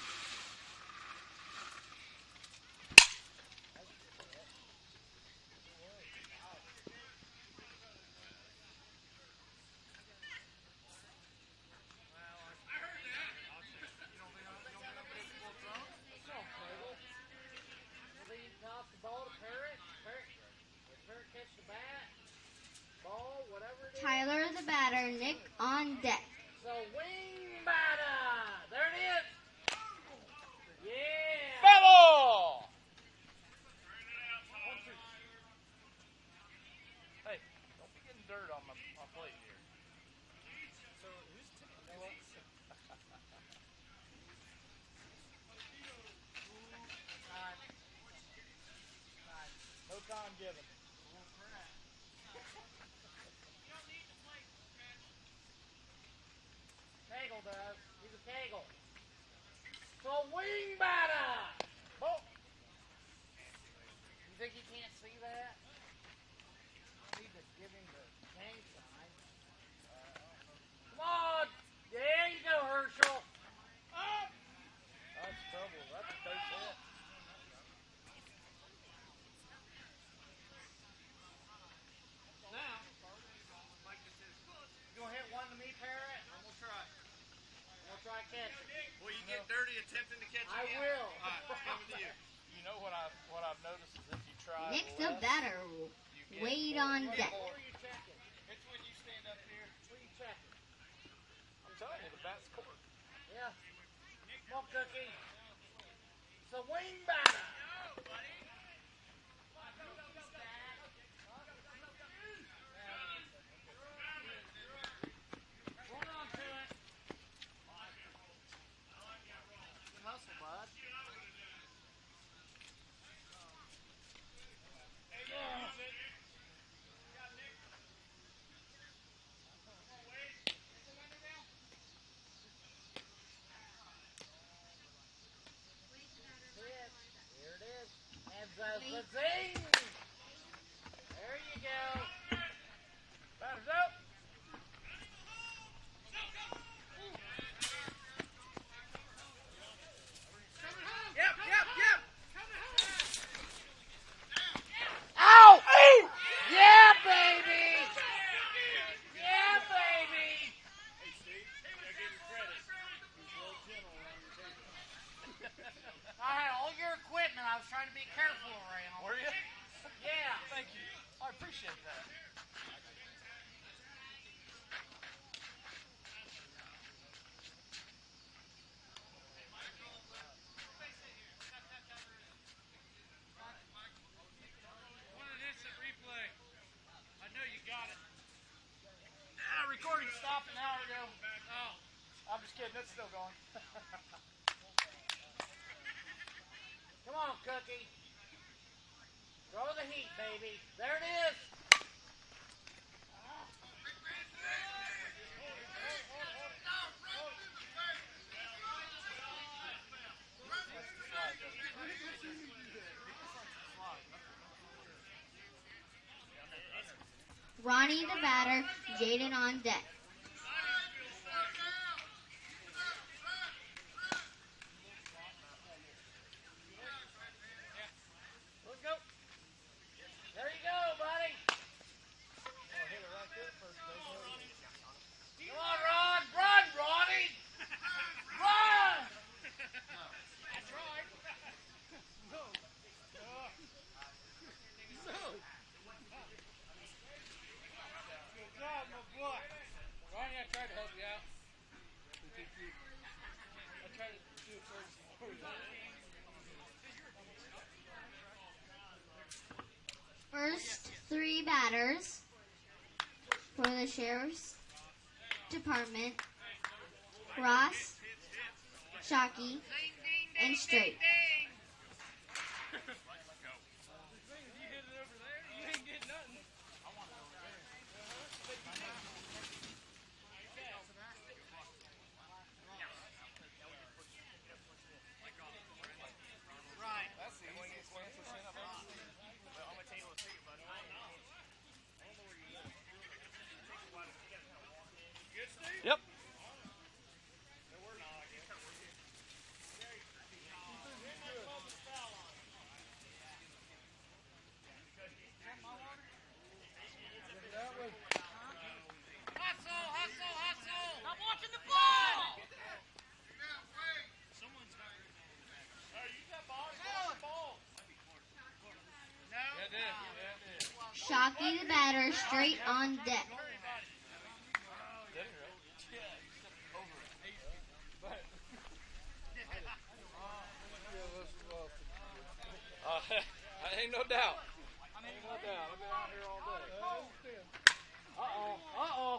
[SPEAKER 7] Tyler the batter, Nick on deck.
[SPEAKER 8] So wing batter. There it is. Yeah.
[SPEAKER 14] Battle! Hey, don't be getting dirt on my plate here.
[SPEAKER 2] So who's tipping the
[SPEAKER 14] No time given.
[SPEAKER 8] Kegel does. He's a Kegel. So wing batter. Oh. You think he can't see that? I need to give him the gang sign. Come on. There you go, Herschel. Up.
[SPEAKER 14] That's trouble. That's a base hit.
[SPEAKER 8] Now, you gonna hit one to me, Parrot?
[SPEAKER 2] I'm gonna try.
[SPEAKER 8] We'll try catching.
[SPEAKER 2] Will you get dirty attempting to catch it?
[SPEAKER 8] I will.
[SPEAKER 2] All right, coming to you.
[SPEAKER 14] You know what I've noticed is if you try
[SPEAKER 7] Nick
[SPEAKER 14] less,
[SPEAKER 7] the batter, wait on deck.
[SPEAKER 8] What are you checking?
[SPEAKER 2] It's when you stand up here.
[SPEAKER 8] What are you checking?
[SPEAKER 14] I'm telling you, the bat's court.
[SPEAKER 8] Yeah. Come on, Cookie. So wing batter. Hold on to it. Good hustle, bud. Here it is. And the zing. There you go.
[SPEAKER 14] Batter's up.
[SPEAKER 8] Yep.
[SPEAKER 14] Ow! Hey!
[SPEAKER 8] Yeah, baby. Yeah, baby.
[SPEAKER 2] Hey, Steve, I gave you credit. He's real gentle around your table.
[SPEAKER 8] I had all your equipment. I was trying to be careful around.
[SPEAKER 14] Were you?
[SPEAKER 8] Yeah.
[SPEAKER 14] Thank you. I appreciate that.
[SPEAKER 2] What an instant replay. I know you got it.
[SPEAKER 14] Recording stopped an hour ago.
[SPEAKER 2] Oh.
[SPEAKER 14] I'm just kidding. It's still going.
[SPEAKER 8] Come on, Cookie. Throw the heat, baby. There it is.
[SPEAKER 7] Ronnie the batter, Jaden on deck.
[SPEAKER 8] Let's go. There you go, buddy. Come on, Ron. Run, Ronnie. Run.
[SPEAKER 2] That's right. No. Good job, my boy. Ronnie, I tried to help you out. I tried to do it first before you.
[SPEAKER 7] First three batters for the Sheriff's Department, Ross, Shockey, and Straight.
[SPEAKER 2] You hit it over there, you ain't getting nothing.
[SPEAKER 7] Shockey the batter, straight on deck.
[SPEAKER 14] Ain't no doubt. Ain't no doubt. I've been out here all day. Uh-oh.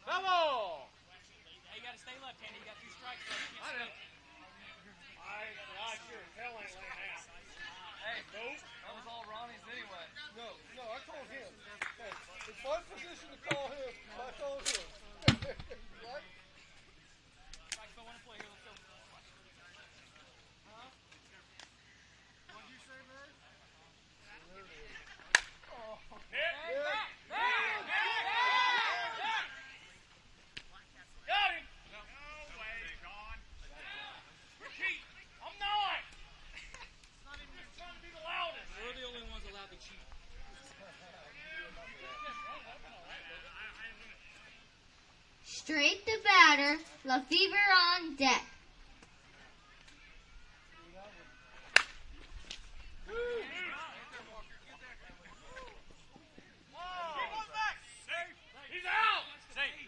[SPEAKER 14] Come on.
[SPEAKER 13] Hey, you got to stay left-handed. You got 2 strikes. So you can't stay.
[SPEAKER 8] I sure hell ain't laying out.
[SPEAKER 13] Hey, that was all Ronnie's anyway.
[SPEAKER 18] No, I told him. Hey, it's my position to call him. I told him. Right?
[SPEAKER 13] Strikes don't want to play here. Let's go.
[SPEAKER 18] Huh? What'd you say, Murray? Oh.
[SPEAKER 13] Got him! No way, John. We're cheating. I'm not. I'm just trying to be the loudest. We're the only ones allowed to cheat.
[SPEAKER 7] Straight the batter, LaFever on deck.
[SPEAKER 13] He's out! Safe.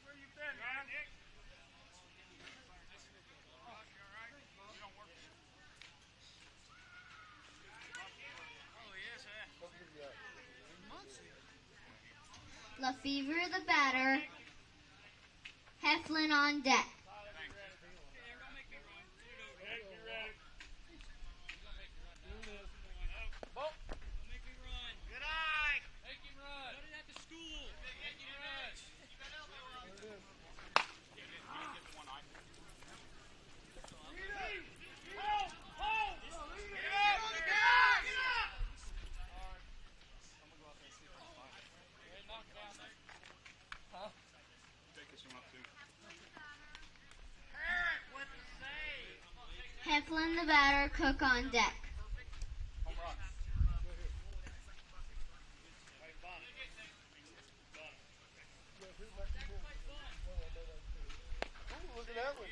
[SPEAKER 13] Where you been, man?
[SPEAKER 7] LaFever the batter, Heflin on deck. Heflin the batter, Cook on deck.
[SPEAKER 18] Look at that one.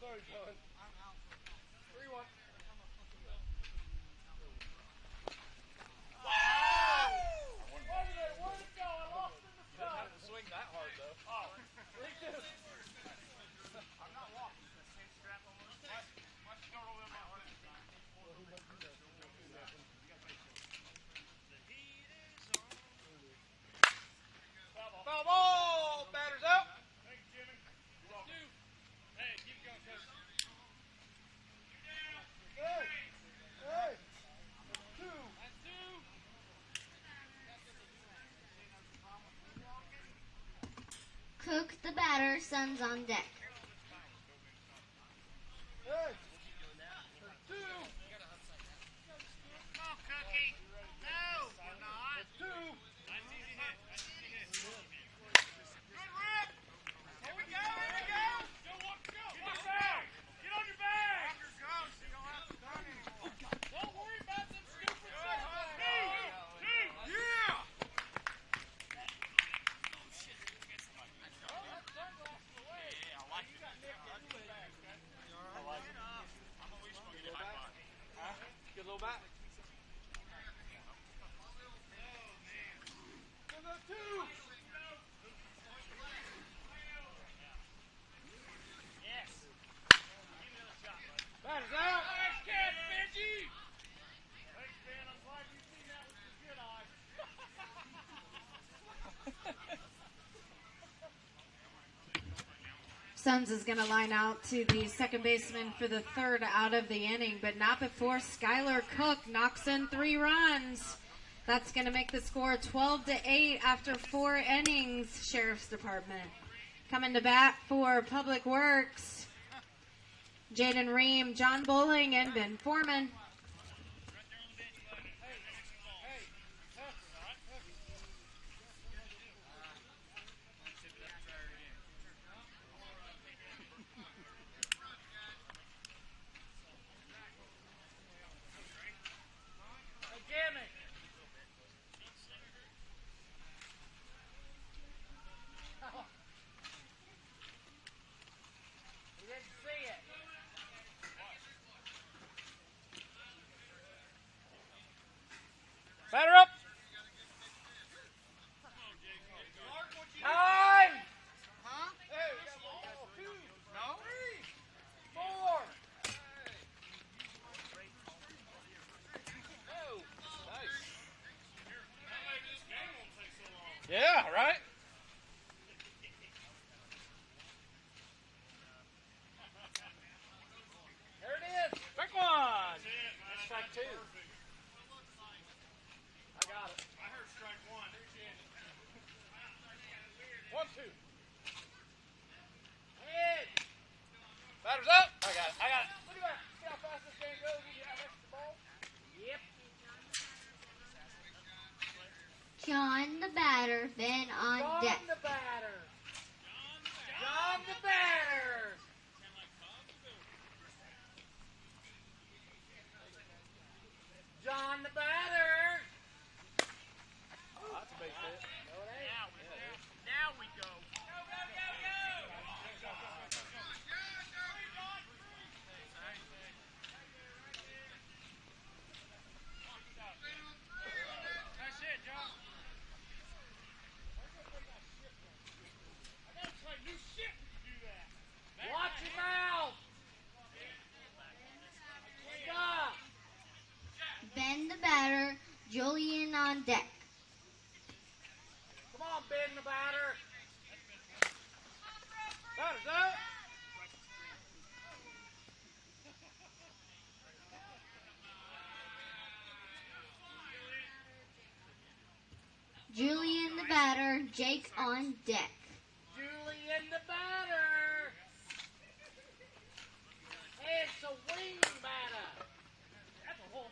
[SPEAKER 18] Sorry, John. 3-1.
[SPEAKER 14] Swing that hard, though.
[SPEAKER 13] I'm not walking. Same strap almost. Why don't you go roll in my heart?
[SPEAKER 14] Foul ball! Batter's out.
[SPEAKER 13] Thank you, Jimmy. You're welcome. Hey, keep going, coach.
[SPEAKER 18] Hey! That's 2.
[SPEAKER 13] That's 2.
[SPEAKER 7] Cook the batter, Suns on deck.
[SPEAKER 18] Hey! 2.
[SPEAKER 11] Come on, Cookie. No, we're not.
[SPEAKER 18] 2.
[SPEAKER 13] Nice easy hit.
[SPEAKER 11] Good rip. Here we go.
[SPEAKER 13] Go. Get back. Get on your back.
[SPEAKER 11] After goes, you don't have to done anymore.
[SPEAKER 13] Don't worry about them stupid stuff.
[SPEAKER 11] Yeah.
[SPEAKER 14] Good little bat.
[SPEAKER 18] That's 2.
[SPEAKER 13] Yes.
[SPEAKER 14] Batter's out.
[SPEAKER 13] Nice catch, Benji. Thanks, Ben. I'm glad you've seen that with your good eye.
[SPEAKER 4] Suns is going to line out to the second baseman for the third out of the inning, but not before Skylar Cook knocks in 3 runs. That's going to make the score 12-8 after 4 innings, Sheriff's Department. Coming to bat for Public Works, Jaden Ream, John Bowling, and Ben Foreman.
[SPEAKER 8] Batter's up. I got it. Look at that. See how fast this game goes when you have extra ball? Yep.
[SPEAKER 7] John the batter, then on deck.
[SPEAKER 8] John the batter. John the batter. John the batter. Oh, that's a base hit. No, it ain't.
[SPEAKER 16] Now we go. Go, go, go, go. That's it, John. I gotta try new shit when you do that.
[SPEAKER 8] Watch your mouth. Stop.
[SPEAKER 7] Ben the batter, Julian on deck.
[SPEAKER 8] Come on, Ben the batter. Batter's up.
[SPEAKER 7] Julian the batter, Jake on deck.
[SPEAKER 8] Julian the batter. It's a wing batter. That's a hole.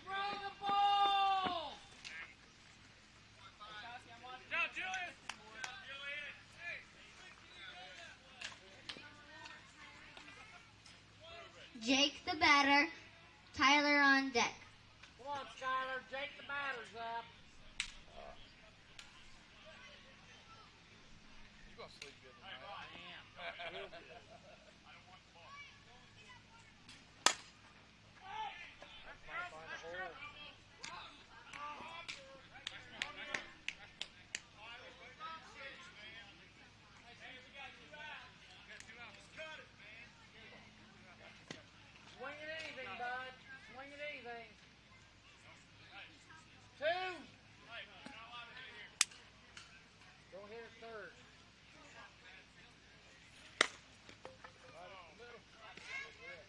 [SPEAKER 8] Throw the ball.
[SPEAKER 16] Go, Julius.
[SPEAKER 7] Jake the batter, Tyler on deck.
[SPEAKER 8] Come on, Skyler. Jake the batter's up.
[SPEAKER 3] You gonna sleep good tonight?
[SPEAKER 8] I am. Real good. That's my final hole. Swing at anything, bud. Swing at anything. Two. Don't hit a third. Right up the middle. Good.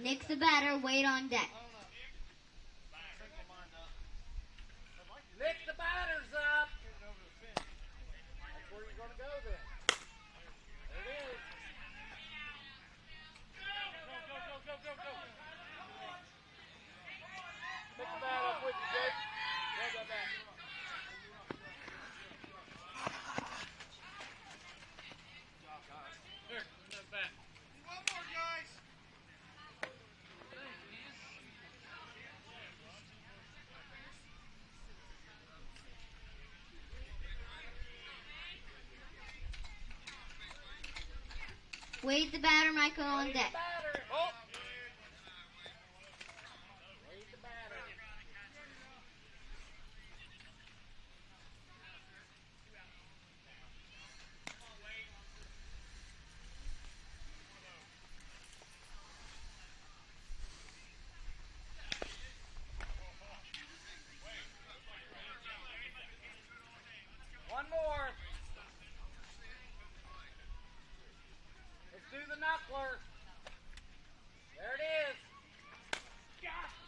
[SPEAKER 7] Nick the batter, wait on deck.
[SPEAKER 8] Nick the batter's up. That's where you're going to go then. There it is.
[SPEAKER 16] Go.
[SPEAKER 8] Pick the bat up with you, Jake. Grab that bat.
[SPEAKER 16] Here, that bat.
[SPEAKER 11] One more, guys.
[SPEAKER 7] Wade the batter, Michael on deck.
[SPEAKER 8] Batter. Oh. Wade the batter. One more. Let's do the knuckler. There it is.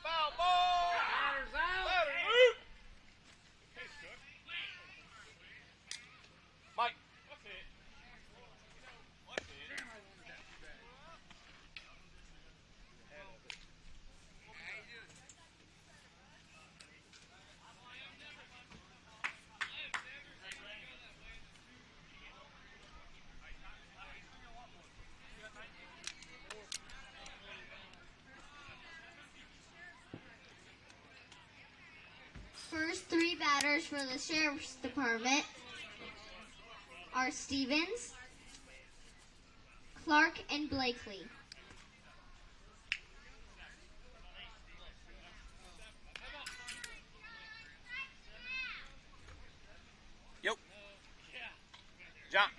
[SPEAKER 3] Foul ball!
[SPEAKER 8] Batter's out.
[SPEAKER 3] Mike.
[SPEAKER 7] First three batters for the Sheriff's Department are Stevens, Clark, and Blakely.
[SPEAKER 3] Yep. Jump.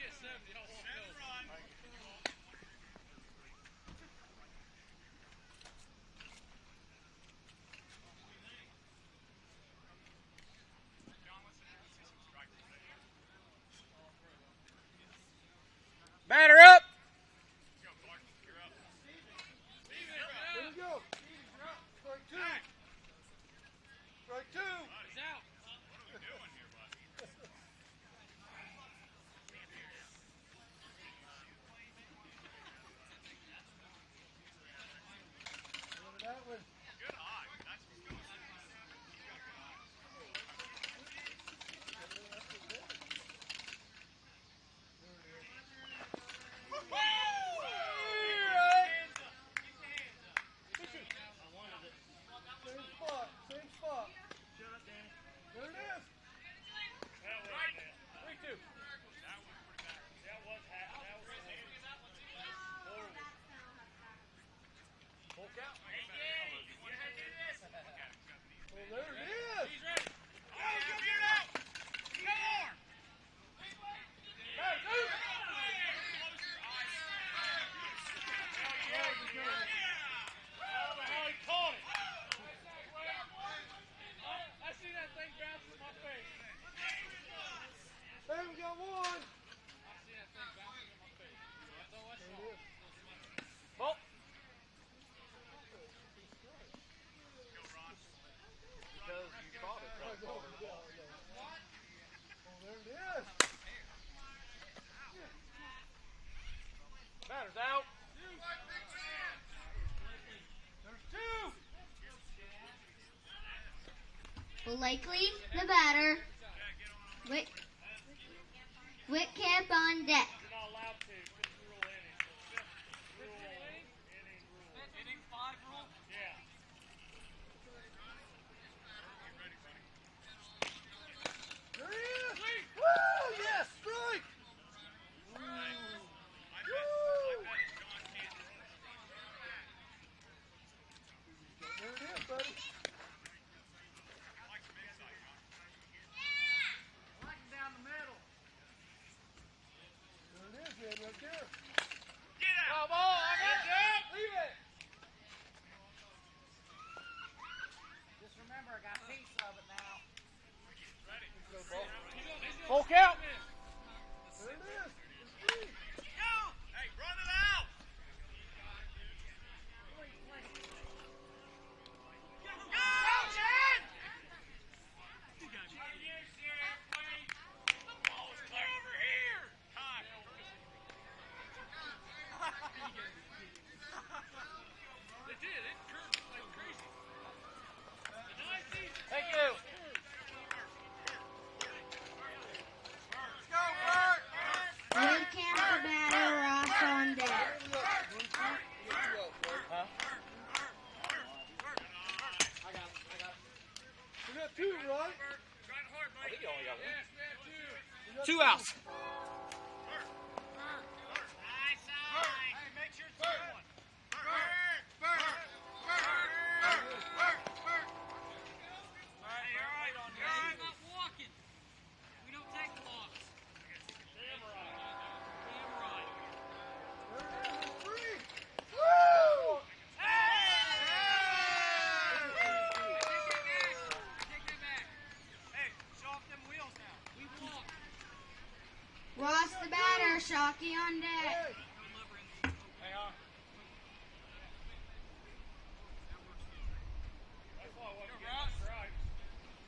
[SPEAKER 7] Blakely, the batter. Whitcamp on deck.
[SPEAKER 18] Yes, strike! There it is, buddy. Down the middle. There it is, man, right there.
[SPEAKER 16] Get out!
[SPEAKER 18] Come on, I got it! Leave it!
[SPEAKER 8] Just remember, I got a piece of it now.
[SPEAKER 18] Full count. There it is.
[SPEAKER 16] Go! Hey, run it out! Go, Chad! The ball's clear over here! Time. They did. It curved like crazy.
[SPEAKER 18] Thank you.
[SPEAKER 7] Whitcamp, the batter. Ross on deck.
[SPEAKER 18] We got two, right?
[SPEAKER 16] I think you only got one.
[SPEAKER 3] Two outs.
[SPEAKER 16] Hey, make sure it's one.
[SPEAKER 7] Ross, the batter. Shockey on deck.
[SPEAKER 16] Hang on.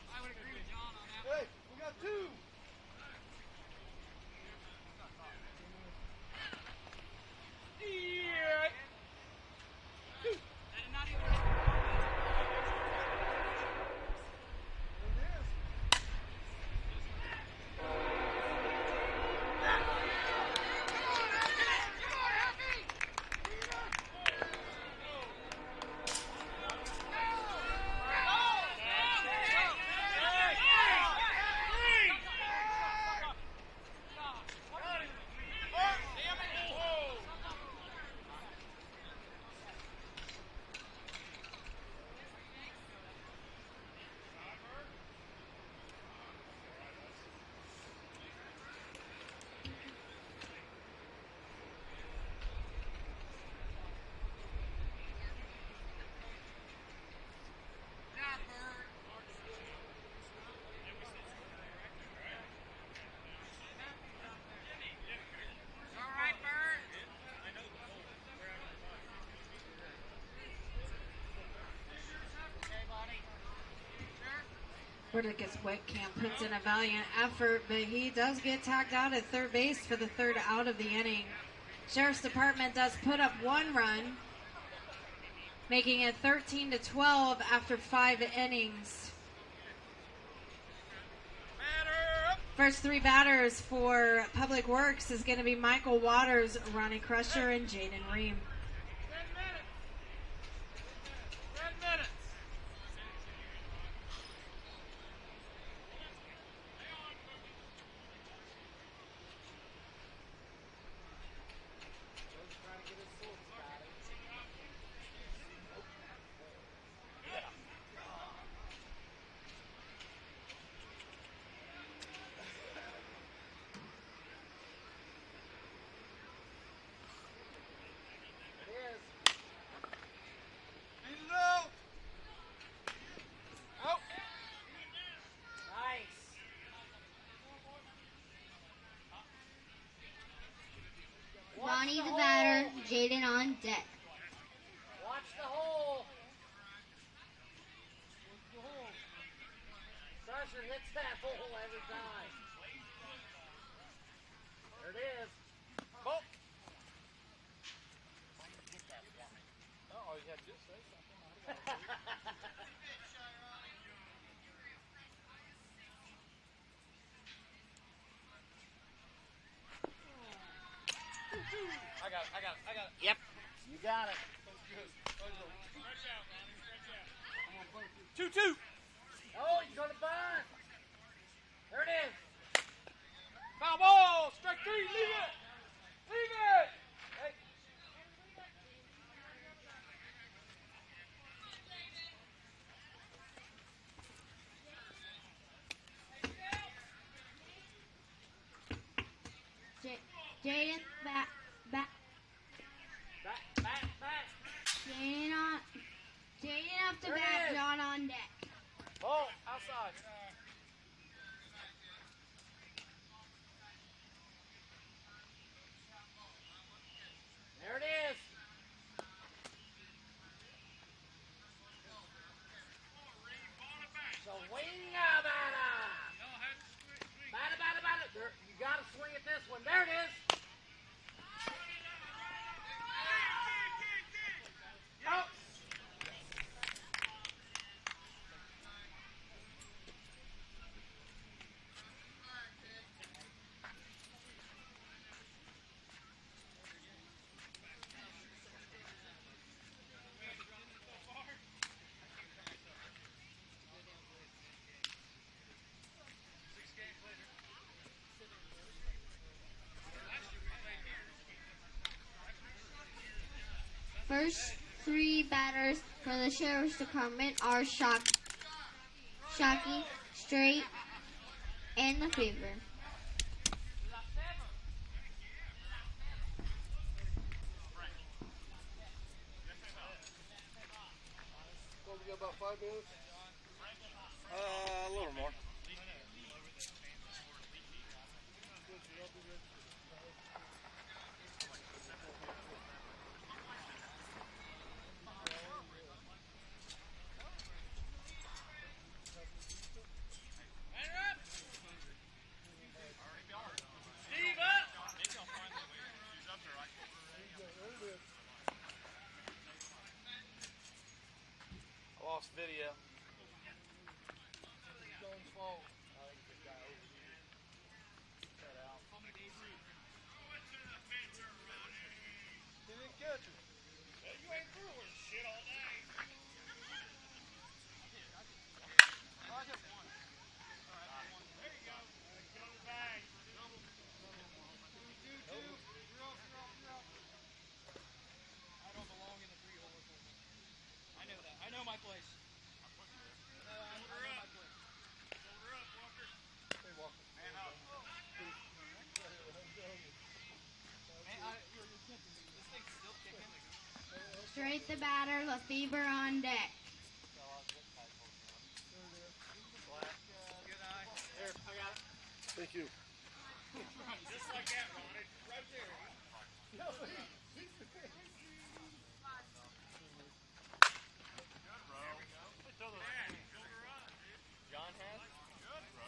[SPEAKER 16] I would agree with John on that.
[SPEAKER 18] Hey, we got two.
[SPEAKER 16] Yeah.
[SPEAKER 4] Verticus Whitcamp puts in a valiant effort, but he does get tagged out at third base for the third out of the inning. Sheriff's Department does put up one run, making it 13-12 after 5 innings. First 3 batters for Public Works is going to be Michael Waters, Ronnie Crusher, and Jaden Ream.
[SPEAKER 16] 10 minutes.
[SPEAKER 7] Ronnie, the batter. Jaden on deck.
[SPEAKER 8] Watch the hole. Sasha hits that hole every time. There it is.
[SPEAKER 3] Ball. Oh, you had to say something.
[SPEAKER 8] I got it. Yep. You got it.
[SPEAKER 16] 2-2.
[SPEAKER 8] Oh, he's going to bunt. There it is.
[SPEAKER 16] Foul ball. Strike 3. Leave it. Leave it.
[SPEAKER 8] Hey.
[SPEAKER 7] Jaden, back.
[SPEAKER 8] Back.
[SPEAKER 7] Jaden up to
[SPEAKER 8] There it
[SPEAKER 7] bat,
[SPEAKER 8] is.
[SPEAKER 7] John on deck.
[SPEAKER 8] Oh, outside. There it is. Swing a batter. Batter. You got to swing at this one. There it is. Oh.
[SPEAKER 7] First three batters for the Sheriff's Department are Shocky, Straight, and the Fever.
[SPEAKER 18] Well, we got about 5 minutes.
[SPEAKER 3] A little more. I lost video.
[SPEAKER 18] Jones' fault. He didn't catch it.
[SPEAKER 16] You ain't through with shit all day. There you go. Get on the bag. You're up. I don't belong in the 3-hole. I know that. I know my place. Shoulder up, Walker.
[SPEAKER 18] Hey, Walker.
[SPEAKER 16] Man up. This thing's still kicking.
[SPEAKER 7] Straight the batter, the Fever on deck.
[SPEAKER 8] Here, I got it.
[SPEAKER 18] Thank you.
[SPEAKER 16] Just like that, Ronnie. Right there.
[SPEAKER 8] John has?
[SPEAKER 16] Good, bro.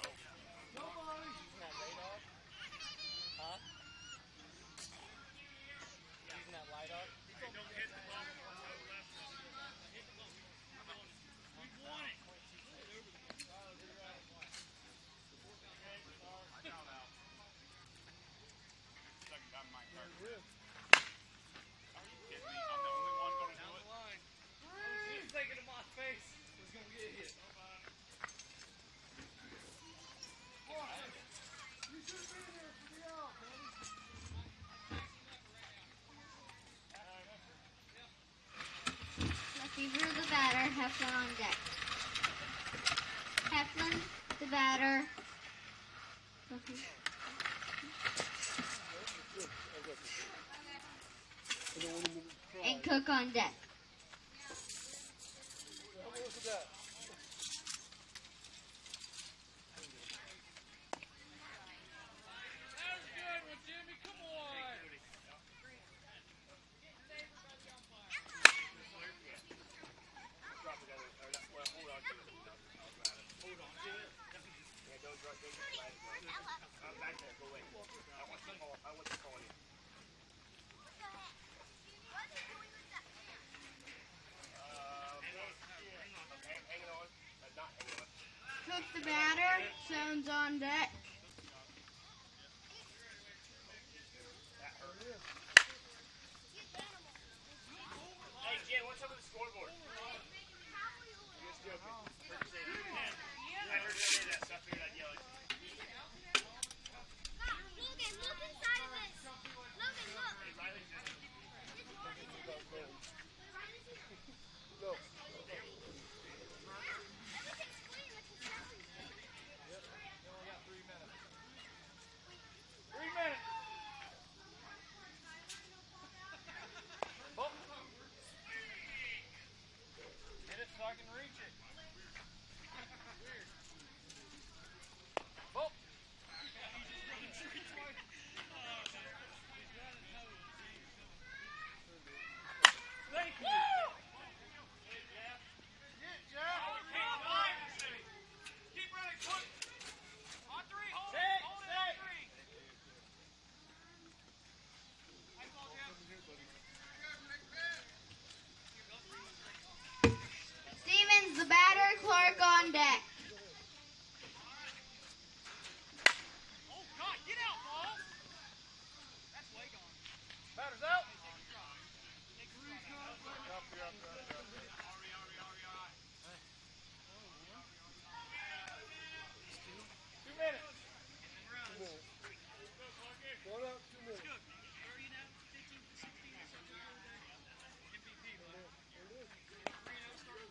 [SPEAKER 8] Nobody. Using that radar? Huh? Using that LiDAR?
[SPEAKER 16] Don't hit the ball. We won it.
[SPEAKER 21] Second time in my career. Are you kidding me? I'm the only one going to do it.
[SPEAKER 16] He's thinking of my face. He's going to get hit.
[SPEAKER 18] You should be there for the out, buddy.
[SPEAKER 7] The Fever the batter, Heflin on deck. Heflin the batter. And Cook on deck.
[SPEAKER 18] What was that?
[SPEAKER 16] That was good one, Jimmy. Come on.
[SPEAKER 7] Cook the batter, Stones on deck.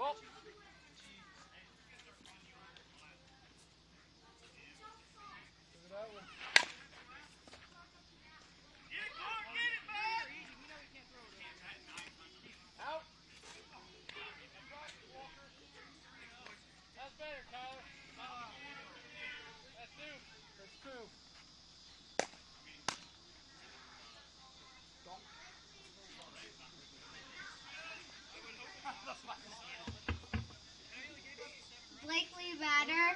[SPEAKER 8] Out. That's better, Tyler. That's two. That's two.
[SPEAKER 7] Blakely batter.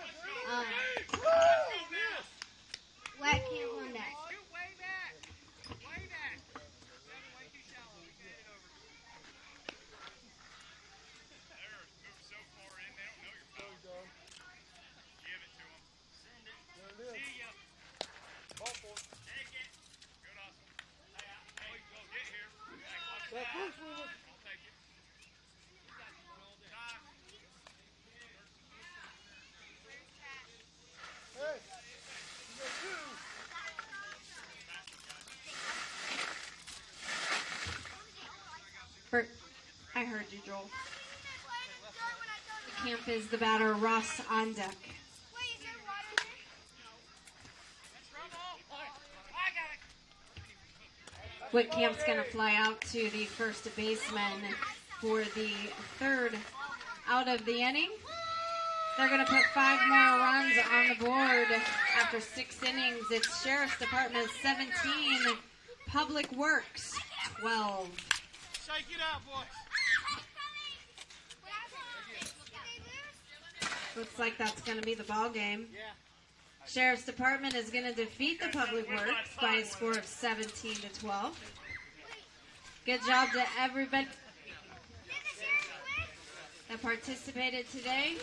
[SPEAKER 7] Wet camp on deck.
[SPEAKER 11] Scoot way back. Way back. Seven, way too shallow. We can get it over.
[SPEAKER 13] They're moved so far in, they don't know your power. Give it to them. Send it. See ya. Take it. Good hustle. Hey, go get here.
[SPEAKER 18] That first one was...
[SPEAKER 13] I'll take it.
[SPEAKER 18] Hey, you got two.
[SPEAKER 4] I heard you, Joel. The camp is the batter, Ross on deck. Whitcamp's going to fly out to the first baseman for the third out of the inning. They're going to put 5 more runs on the board after 6 innings. It's Sheriff's Department 17, Public Works 12.
[SPEAKER 8] Shake it out, boys.
[SPEAKER 4] Looks like that's going to be the ball game. Sheriff's Department is going to defeat the Public Works by a score of 17-12. Good job to everybody that participated today.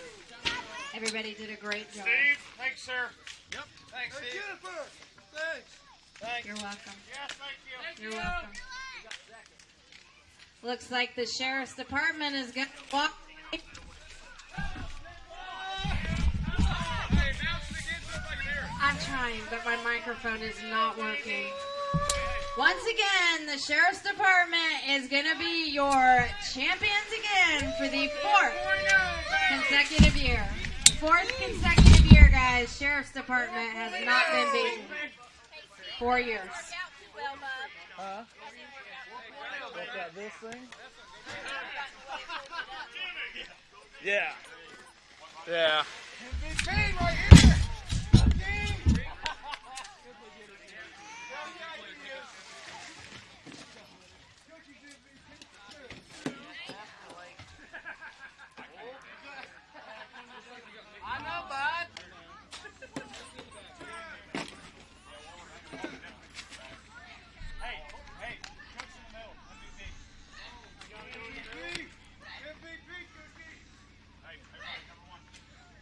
[SPEAKER 4] Everybody did a great job.
[SPEAKER 8] Steve, thanks, sir. Yep. Thanks,
[SPEAKER 18] Hey,
[SPEAKER 8] Steve.
[SPEAKER 18] Jennifer. Thanks.
[SPEAKER 8] Thanks.
[SPEAKER 4] You're welcome.
[SPEAKER 8] Yes, thank you.
[SPEAKER 4] You're welcome. Looks like the Sheriff's Department is going to walk. I'm trying, but my microphone is not working. Once again, the Sheriff's Department is going to be your champions again for the 4th consecutive year. 4th consecutive year, guys. Sheriff's Department has not been beaten. 4 years.
[SPEAKER 14] Huh? What's that, this thing?
[SPEAKER 3] Yeah. Yeah.
[SPEAKER 18] MVP right here.